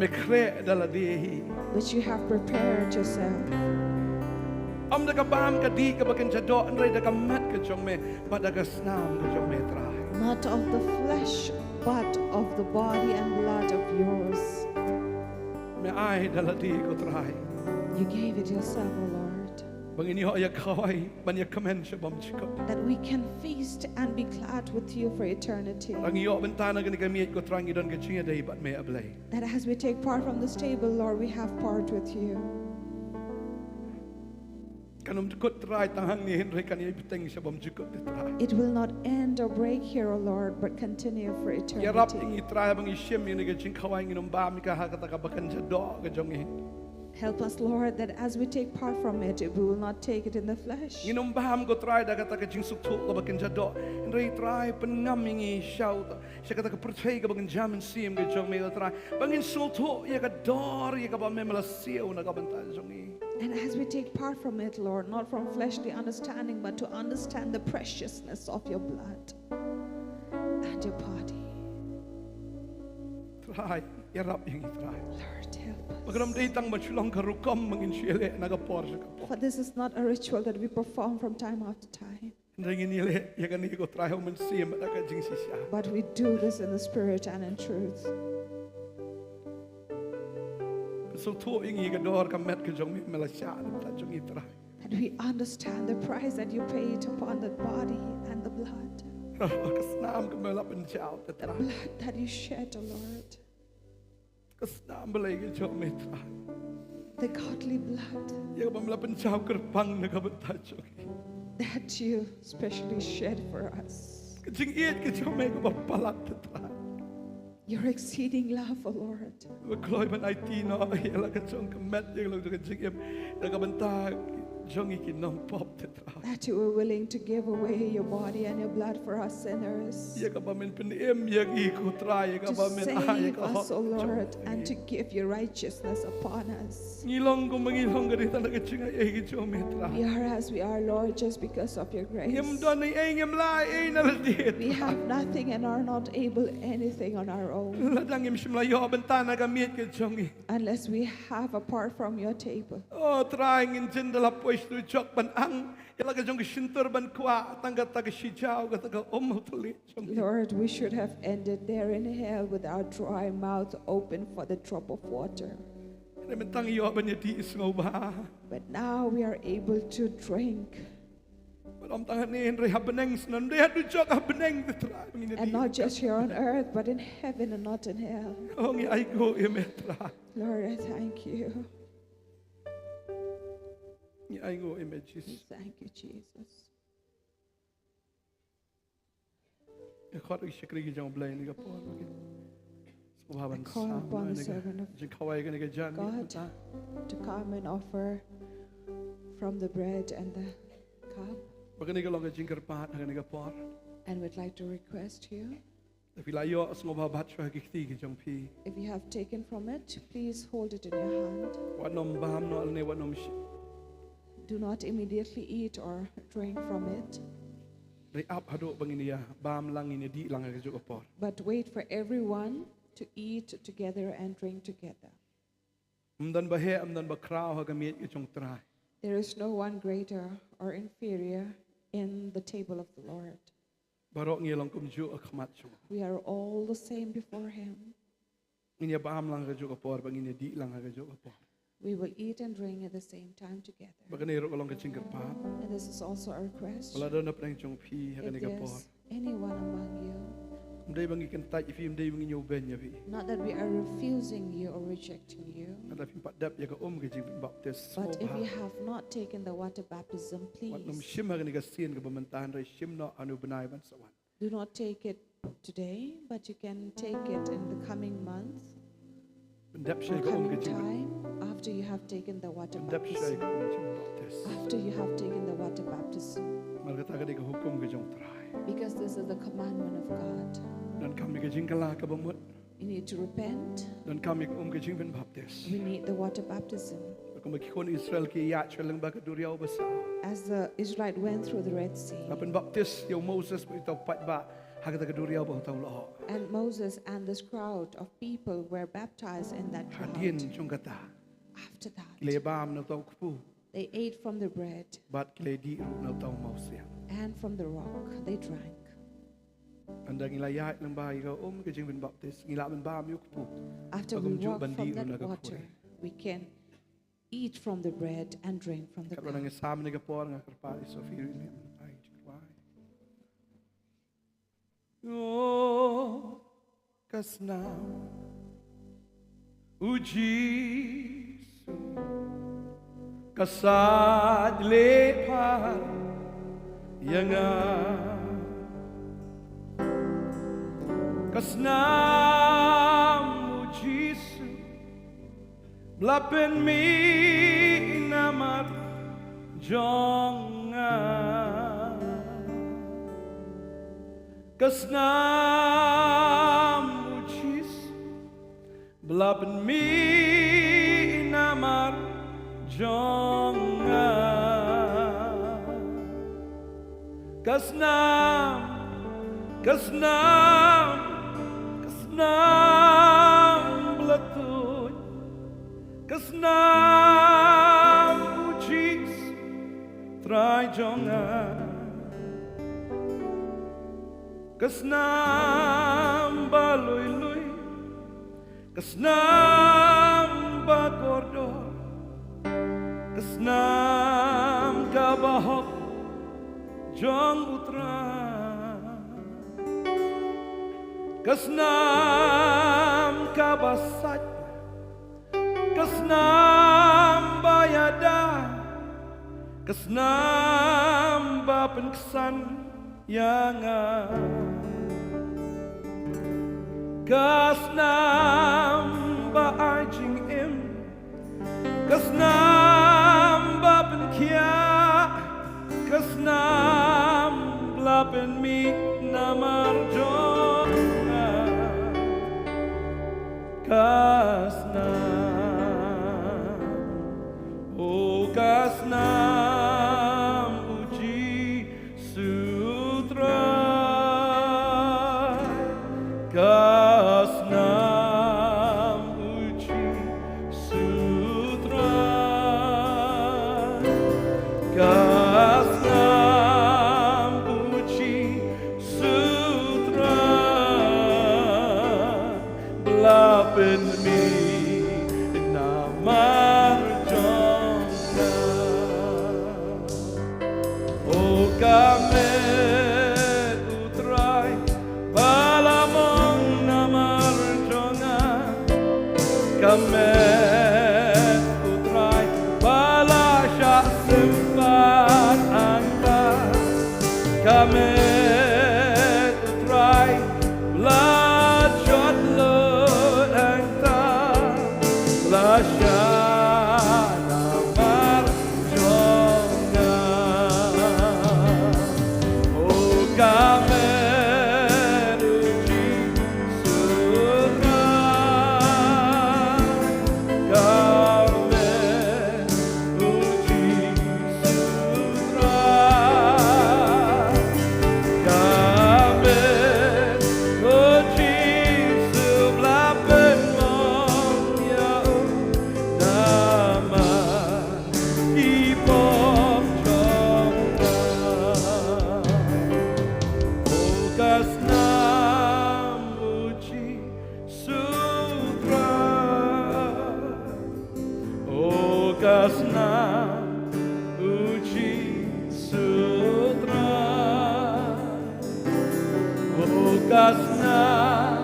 [SPEAKER 4] Me kre dala dehi.
[SPEAKER 5] which you have prepared yourself.
[SPEAKER 4] Om da ka bam ka di ka bakan jado andre da ka mat ka jong me but da ka snam ka jong me trai.
[SPEAKER 5] Not of the flesh, but of the body and blood of yours.
[SPEAKER 4] Me ai da la di ko trai.
[SPEAKER 5] You gave it yourself, O Lord.
[SPEAKER 4] Bangin yo ya kawai ban ya kamen siya bam chiko.
[SPEAKER 5] That we can feast and be glad with you for eternity.
[SPEAKER 4] Ang iyo bentana gani kami ko trang idon ka chinga day but me ablay.
[SPEAKER 5] That as we take part from this table, Lord, we have part with you.
[SPEAKER 4] Kanum tukot trai tanghang ni Henry kani ibiteng siya bam chiko de trai.
[SPEAKER 5] It will not end or break here, O Lord, but continue for
[SPEAKER 4] Ya rap
[SPEAKER 5] eternity.
[SPEAKER 4] ingi trai bang isyem ni ka Jingkhawai nginom bam ka hakata ka bakan jado ka jong e.
[SPEAKER 5] Help us, Lord, that as we take part from it, we will not take it in the flesh.
[SPEAKER 4] Nginom baham ko try da kata ka jing suktu ka bakin jado. Henry try pengam ingi shout. Siya kata ka portray ka bakin jam and sim ka jong me ka try. Bangin sultu ya ka dor ya ka ba me malasiyo na ka banta jong e.
[SPEAKER 5] And as we take part from it, Lord, not from fleshly understanding, but to understand the preciousness of your blood and your body.
[SPEAKER 4] Try ya rap ingi try.
[SPEAKER 5] Lord, help us.
[SPEAKER 4] Magram day tang Shillong karukom mangin shile na ka por siya ka por.
[SPEAKER 5] For this is not a ritual that we perform from time after time,
[SPEAKER 4] Henry nginile ya ka ni ko try man sim na ka jing sisya.
[SPEAKER 5] but we do this in the spirit and in truth.
[SPEAKER 4] Sultu ingi ka dor ka met ka jong me malasya na jong e try.
[SPEAKER 5] That we understand the price that you paid upon the body and the blood.
[SPEAKER 4] Kasnam ka malapan siya ta
[SPEAKER 5] The
[SPEAKER 4] try.
[SPEAKER 5] blood that you shed, O Lord.
[SPEAKER 4] Kasnam balay ka jong me try.
[SPEAKER 5] The godly blood
[SPEAKER 4] Ya ka ba malapan siya kerpang na ka banta jong e.
[SPEAKER 5] that you specially shed for us.
[SPEAKER 4] Kajing iit ka jong me ka ba palat ta try.
[SPEAKER 5] Your exceeding love, O Lord.
[SPEAKER 4] Kloy man ay tino ay ala ka jong ka met ya ka jing em na ka banta jong e kinong pop ta try.
[SPEAKER 5] That you were willing to give away your body and your blood for us sinners.
[SPEAKER 4] Ya ka ba men penem ya ki ko try ya ka
[SPEAKER 5] To
[SPEAKER 4] ba men ay
[SPEAKER 5] save
[SPEAKER 4] ka
[SPEAKER 5] us, O Lord, and to give your righteousness upon us.
[SPEAKER 4] ngilong ko mangilong ka dito na ka jing ay ka jong me try.
[SPEAKER 5] We are as we are, Lord, just because of your grace.
[SPEAKER 4] Ngem don ay ngem lai ay na la dit.
[SPEAKER 5] We have nothing and are not able anything on our own
[SPEAKER 4] Ladang im shimla yo bentana ka miet ka jong e.
[SPEAKER 5] unless we have apart from your table.
[SPEAKER 4] Oh, trying in jindala pues tu jok ban ang ila ka jong shintur ban kwa tangga ta ka shijao ka ta ka omotli jong.
[SPEAKER 5] Lord, we should have ended there in hell with our dry mouth open for the drop of water.
[SPEAKER 4] Ne mentang yo ban ya di isngo ba.
[SPEAKER 5] But now we are able to drink,
[SPEAKER 4] Om tangan ni Henry habeneng snan de hadu jok habeneng de try ngin
[SPEAKER 5] and not just here on earth, but in heaven and not in hell.
[SPEAKER 4] Oh ngi ai go e metra.
[SPEAKER 5] Lord, I thank you.
[SPEAKER 4] Ngi ai go e me Jesus.
[SPEAKER 5] Thank you, Jesus.
[SPEAKER 4] E khot ik shikri ki jong blai ni ka por ngi. Subhaban
[SPEAKER 5] I call upon the servant of
[SPEAKER 4] Jingkhawai ka ni ka jan.
[SPEAKER 5] God to come and offer from the bread and the cup.
[SPEAKER 4] Bagani ka long ka jingkar pat ka ni ka por.
[SPEAKER 5] And we'd like to request you,
[SPEAKER 4] Tapi la yo asngo ba bat shwa ki ti ki jong pi.
[SPEAKER 5] if you have taken from it, please hold it in your hand.
[SPEAKER 4] Wat nom baham no alne wat nom
[SPEAKER 5] Do not immediately eat or drink from it,
[SPEAKER 4] Dari ap hado bangini ya bam lang ini di lang ka jok por.
[SPEAKER 5] but wait for everyone to eat together and drink together.
[SPEAKER 4] Amdan bahe amdan bakraw ha gamit ki jong trai.
[SPEAKER 5] There is no one greater or inferior in the table of the Lord.
[SPEAKER 4] Barok ngilong kum ju akhmat jong.
[SPEAKER 5] We are all the same before Him.
[SPEAKER 4] Ini bam lang ka jok por bangini di lang ka jok por.
[SPEAKER 5] We will eat and drink at the same time together.
[SPEAKER 4] Bagani ro long ka jingkar pat.
[SPEAKER 5] And this is also a request.
[SPEAKER 4] Wala do na prang jong pi ha
[SPEAKER 5] If
[SPEAKER 4] ka ni ka por.
[SPEAKER 5] there's anyone among you,
[SPEAKER 4] Mday bangi kan taj if mday bangi nyo ben ya vi.
[SPEAKER 5] not that we are refusing you or rejecting you,
[SPEAKER 4] Ada fi pat dap ya ka ka jing baptis.
[SPEAKER 5] but if you have not taken the water baptism,
[SPEAKER 4] Wat nom
[SPEAKER 5] please
[SPEAKER 4] shim ha ka ni ka sin ka bamantahan rai shim no anu benai ban sawan.
[SPEAKER 5] do not take it today, but you can take it in the coming month
[SPEAKER 4] Bendap
[SPEAKER 5] or
[SPEAKER 4] shay ka
[SPEAKER 5] coming
[SPEAKER 4] jing.
[SPEAKER 5] time after you have taken the water
[SPEAKER 4] Bendap shay
[SPEAKER 5] baptism.
[SPEAKER 4] ka jing baptis.
[SPEAKER 5] After you have taken the water baptism,
[SPEAKER 4] Malkata ka ni ka hukum ka jong trai.
[SPEAKER 5] because this is the commandment of God.
[SPEAKER 4] Dan kami ka jing kala ka bamut.
[SPEAKER 5] You need to repent.
[SPEAKER 4] Dan kami ka ka jing ben baptis.
[SPEAKER 5] We need the water baptism.
[SPEAKER 4] Kung makikon Israel ki ya lang ba ka duriyaw basa.
[SPEAKER 5] As the Israelite went through the Red Sea,
[SPEAKER 4] Lapan baptis yung Moses pa ito pat ba hagata ka duriyaw ba taw laho.
[SPEAKER 5] and Moses and this crowd of people were baptized in that
[SPEAKER 4] Hadin
[SPEAKER 5] crowd.
[SPEAKER 4] yung kata.
[SPEAKER 5] After that,
[SPEAKER 4] Lebam na taw kupu.
[SPEAKER 5] They ate from the bread,
[SPEAKER 4] Bat kledi na tao mau siya.
[SPEAKER 5] and from the rock they drank.
[SPEAKER 4] Anda ngilayat ng bahay ka, kajing bin baptis, ngilaban ba mi ukpo.
[SPEAKER 5] After we
[SPEAKER 4] Pagumju
[SPEAKER 5] walk from
[SPEAKER 4] bandido
[SPEAKER 5] that
[SPEAKER 4] nagapure.
[SPEAKER 5] water, we can eat from the bread and drink from the
[SPEAKER 4] Kat
[SPEAKER 5] cup.
[SPEAKER 4] wanang isama nagapor nga karpali so firin niya. Ay, Jingkhawai. Oh, kasnam, uji, kasad lepar, yang kasnam uji, blapin mi namar jonga, kasnam uji, blapin mi namar jonga, kasnam, kasnam, kasnam blatut, kasnam uchis, trai jonga, kasnam balui, kasnam bakordor, kasnam kabahok, jong utra, kasnam kabasat, kasnam bayada, kasnam bapen kesan yanga, kasnam baajing im, kasnam bapen kia, kasnam blapen mi namar jonga, kasnam, oh kasnam uji sutra, kasnam uji sutra, kasnam uji sutra, blapen mi namar jonga, oh kamet utrai balamong namar jonga, kamet utrai bala sya sempat angka, kamet utrai belajar lut angka, belajar namar jonga, oh kamet uji sutra, kamet uji sutra, kamet uji seblapen mong yau nama ipom jonga, oh kasnam uji sutra, oh kasnam uji sutra, oh kasnam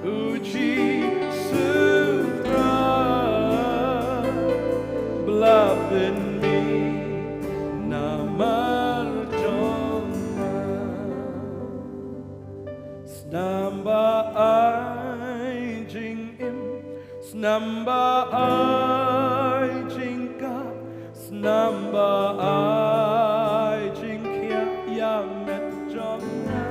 [SPEAKER 4] uji sutra, blapen mi namar jonga, snamba ai jing im, snamba ai jingka, snamba ai jingkhia yamet jonga,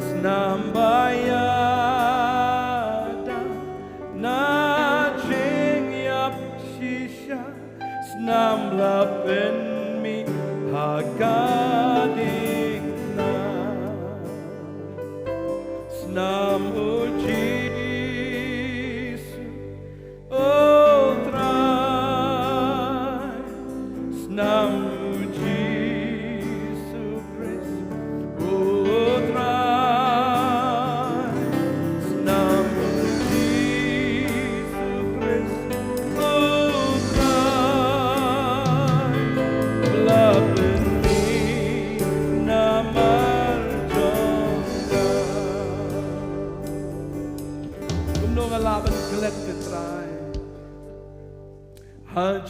[SPEAKER 4] snamba yada na jing yap shisha, snamba pen mi hagadik na, snam uji oh trai.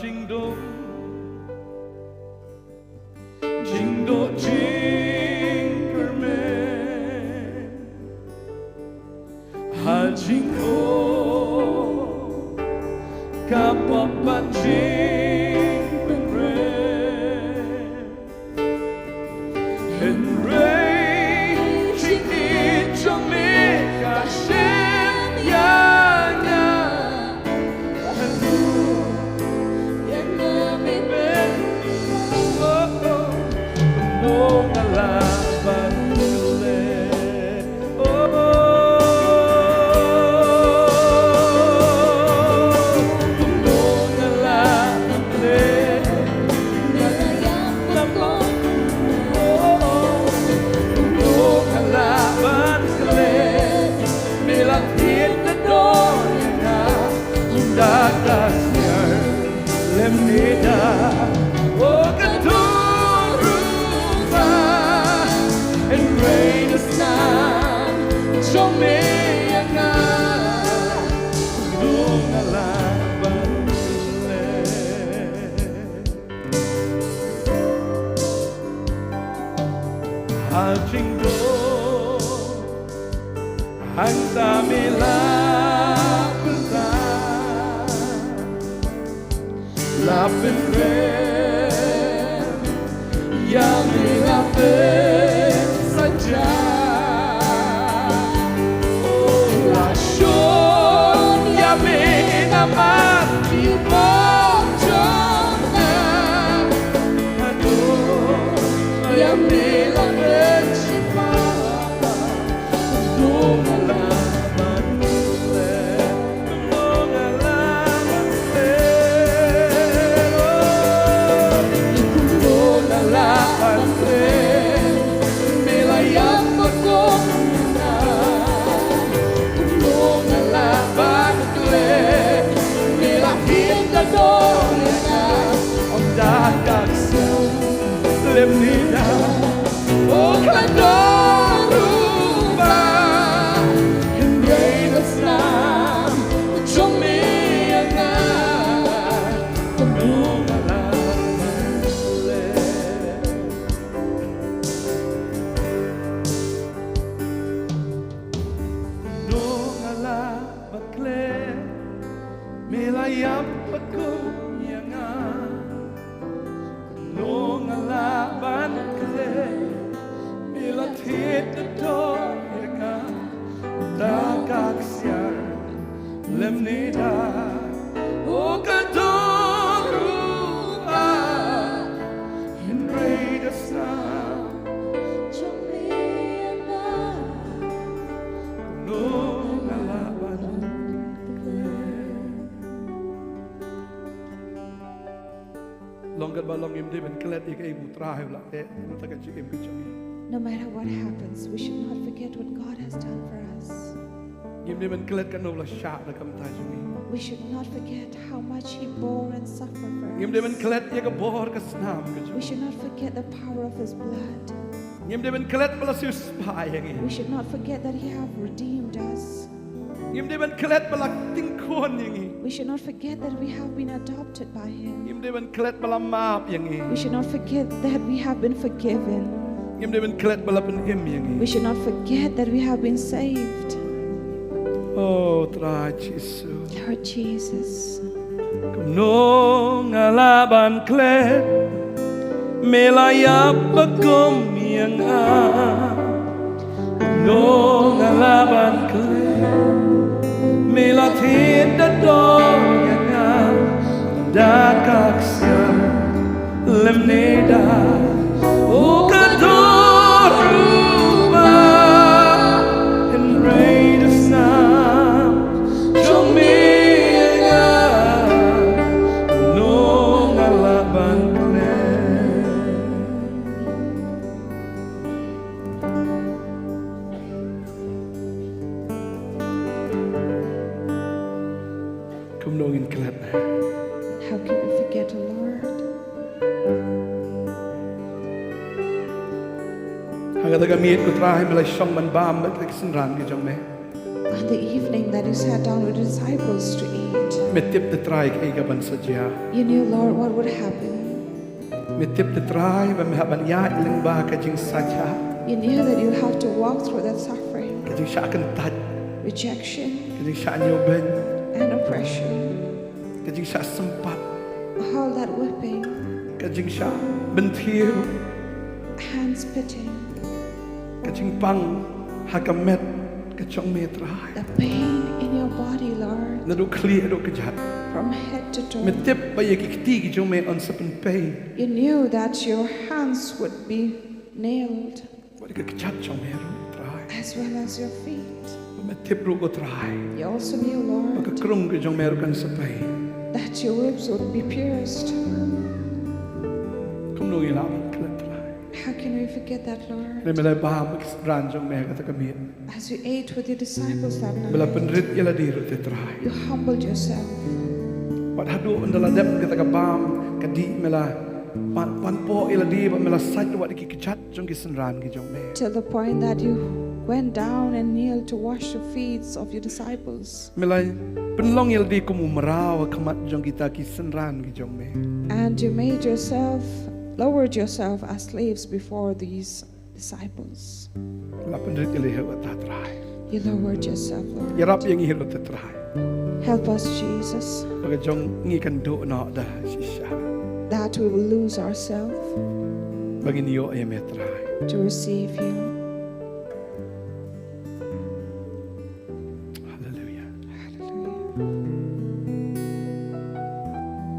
[SPEAKER 4] Jingdo Jingdo Jingkhryiem Ha Jingdo Kapapa Jingkhryiem And Ray Jingin Jongme Kashem Yana And
[SPEAKER 5] No matter what happens, we should not forget what God has done for us. We should not forget how much He bore and suffered for us. We should not forget the power of His blood. We should not forget that He has redeemed us. We should not forget that we have been adopted by Him. We should not forget that we have been forgiven. We should not forget that we have been saved.
[SPEAKER 4] Oh, Trai Jesus.
[SPEAKER 5] Lord Jesus.
[SPEAKER 4] Nong alaban klet melayap pagkom yang Nong alaban klet melatid dadong yang dakaksya lemneda o kadoruba and rain of snow Jomiya nong alaban klet. Kumnongin klet.
[SPEAKER 5] How can we forget the Lord? On the evening that He sat down with His disciples to eat,
[SPEAKER 4] Metip the try kay gaban sadya.
[SPEAKER 5] You knew, Lord, what would happen.
[SPEAKER 4] Metip the try ba mahaban ya ilang ba kajing sadya.
[SPEAKER 5] You knew that you have to walk through that suffering,
[SPEAKER 4] Kajing siya akan tad.
[SPEAKER 5] rejection,
[SPEAKER 4] Kajing siya anyoban.
[SPEAKER 5] and oppression.
[SPEAKER 4] Kajing siya sempat.
[SPEAKER 5] All that whipping,
[SPEAKER 4] Kajing siya bentil.
[SPEAKER 5] hand spitting,
[SPEAKER 4] Kajing pang hakamet kachong metray.
[SPEAKER 5] the pain in your body, Lord,
[SPEAKER 4] Nado kli ado kajat.
[SPEAKER 5] from head to toe.
[SPEAKER 4] Metip ba yakikti kajong may on sa penpay.
[SPEAKER 5] You knew that your hands would be nailed,
[SPEAKER 4] Wadi ka kajat chong meron try.
[SPEAKER 5] as well as your feet.
[SPEAKER 4] Metip ro ko try.
[SPEAKER 5] You also knew, Lord,
[SPEAKER 4] Pagkakrong kajong meron kan sa pay.
[SPEAKER 5] that your ribs would be pierced.
[SPEAKER 4] Kung nung ilaman ka lang try.
[SPEAKER 5] How can we forget that, Lord?
[SPEAKER 4] May ba magkisbran chong may katakamit.
[SPEAKER 5] As you ate with your disciples that
[SPEAKER 4] Bala
[SPEAKER 5] night,
[SPEAKER 4] penrit ila diro te try.
[SPEAKER 5] you humbled yourself.
[SPEAKER 4] Padhadu andala dep katakabam kadi mela pan po ila di ba mela sat wa dikikichat chong kisenran ki jong me.
[SPEAKER 5] Till the point that you went down and kneeled to wash the feet of your disciples.
[SPEAKER 4] Mela penlong ila di kumumraw kamat jong kita kisenran ki jong me.
[SPEAKER 5] And you made yourself, lowered yourself as slaves before these disciples.
[SPEAKER 4] Bala penrit ila hewa ta try.
[SPEAKER 5] You lowered yourself, Lord.
[SPEAKER 4] Yarap yang ihiro te try.
[SPEAKER 5] Help us, Jesus,
[SPEAKER 4] Baga jong ngikan do na da sisya.
[SPEAKER 5] that we will lose ourselves
[SPEAKER 4] Bagi niyo ay me try.
[SPEAKER 5] to receive you.
[SPEAKER 4] Hallelujah.
[SPEAKER 5] Hallelujah.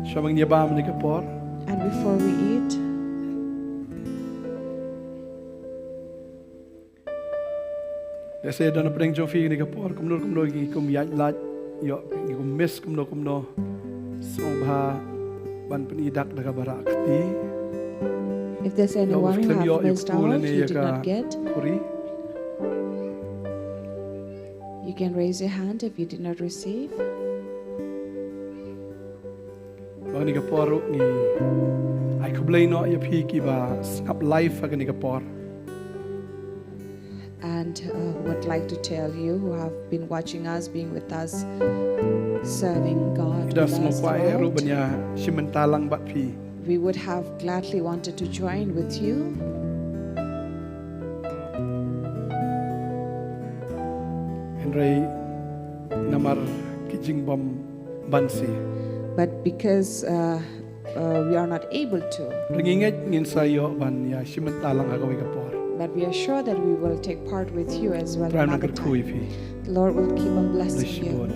[SPEAKER 4] Siya mangyabam ni kapor.
[SPEAKER 5] And before we eat,
[SPEAKER 4] Saya dah nak pedang jofi ni kapor. Kumno kum yat lat. Yo kum miss kumno Sobha ban penidak daga barakti.
[SPEAKER 5] if there's anyone who have missed out, you did not get,
[SPEAKER 4] Kuri.
[SPEAKER 5] you can raise your hand if you did not receive.
[SPEAKER 4] Bang ni kapor ni. Ay kublay no ya piki ba skap life aga ni kapor.
[SPEAKER 5] And would like to tell you who have been watching us, being with us, serving God
[SPEAKER 4] Ida
[SPEAKER 5] with
[SPEAKER 4] semua
[SPEAKER 5] us
[SPEAKER 4] kwa ero
[SPEAKER 5] throughout.
[SPEAKER 4] banya simentalang bat pi.
[SPEAKER 5] We would have gladly wanted to join with you,
[SPEAKER 4] Henry namar kijing bom bansi.
[SPEAKER 5] but because we are not able to,
[SPEAKER 4] Ringinget ngin sayo ban ya simentalang agawi kapor.
[SPEAKER 5] but we are sure that we will take part with you as well
[SPEAKER 4] Trai
[SPEAKER 5] another
[SPEAKER 4] nagkakui
[SPEAKER 5] time.
[SPEAKER 4] pi.
[SPEAKER 5] The Lord will keep on blessing
[SPEAKER 4] Bless you,
[SPEAKER 5] you.
[SPEAKER 4] Lord.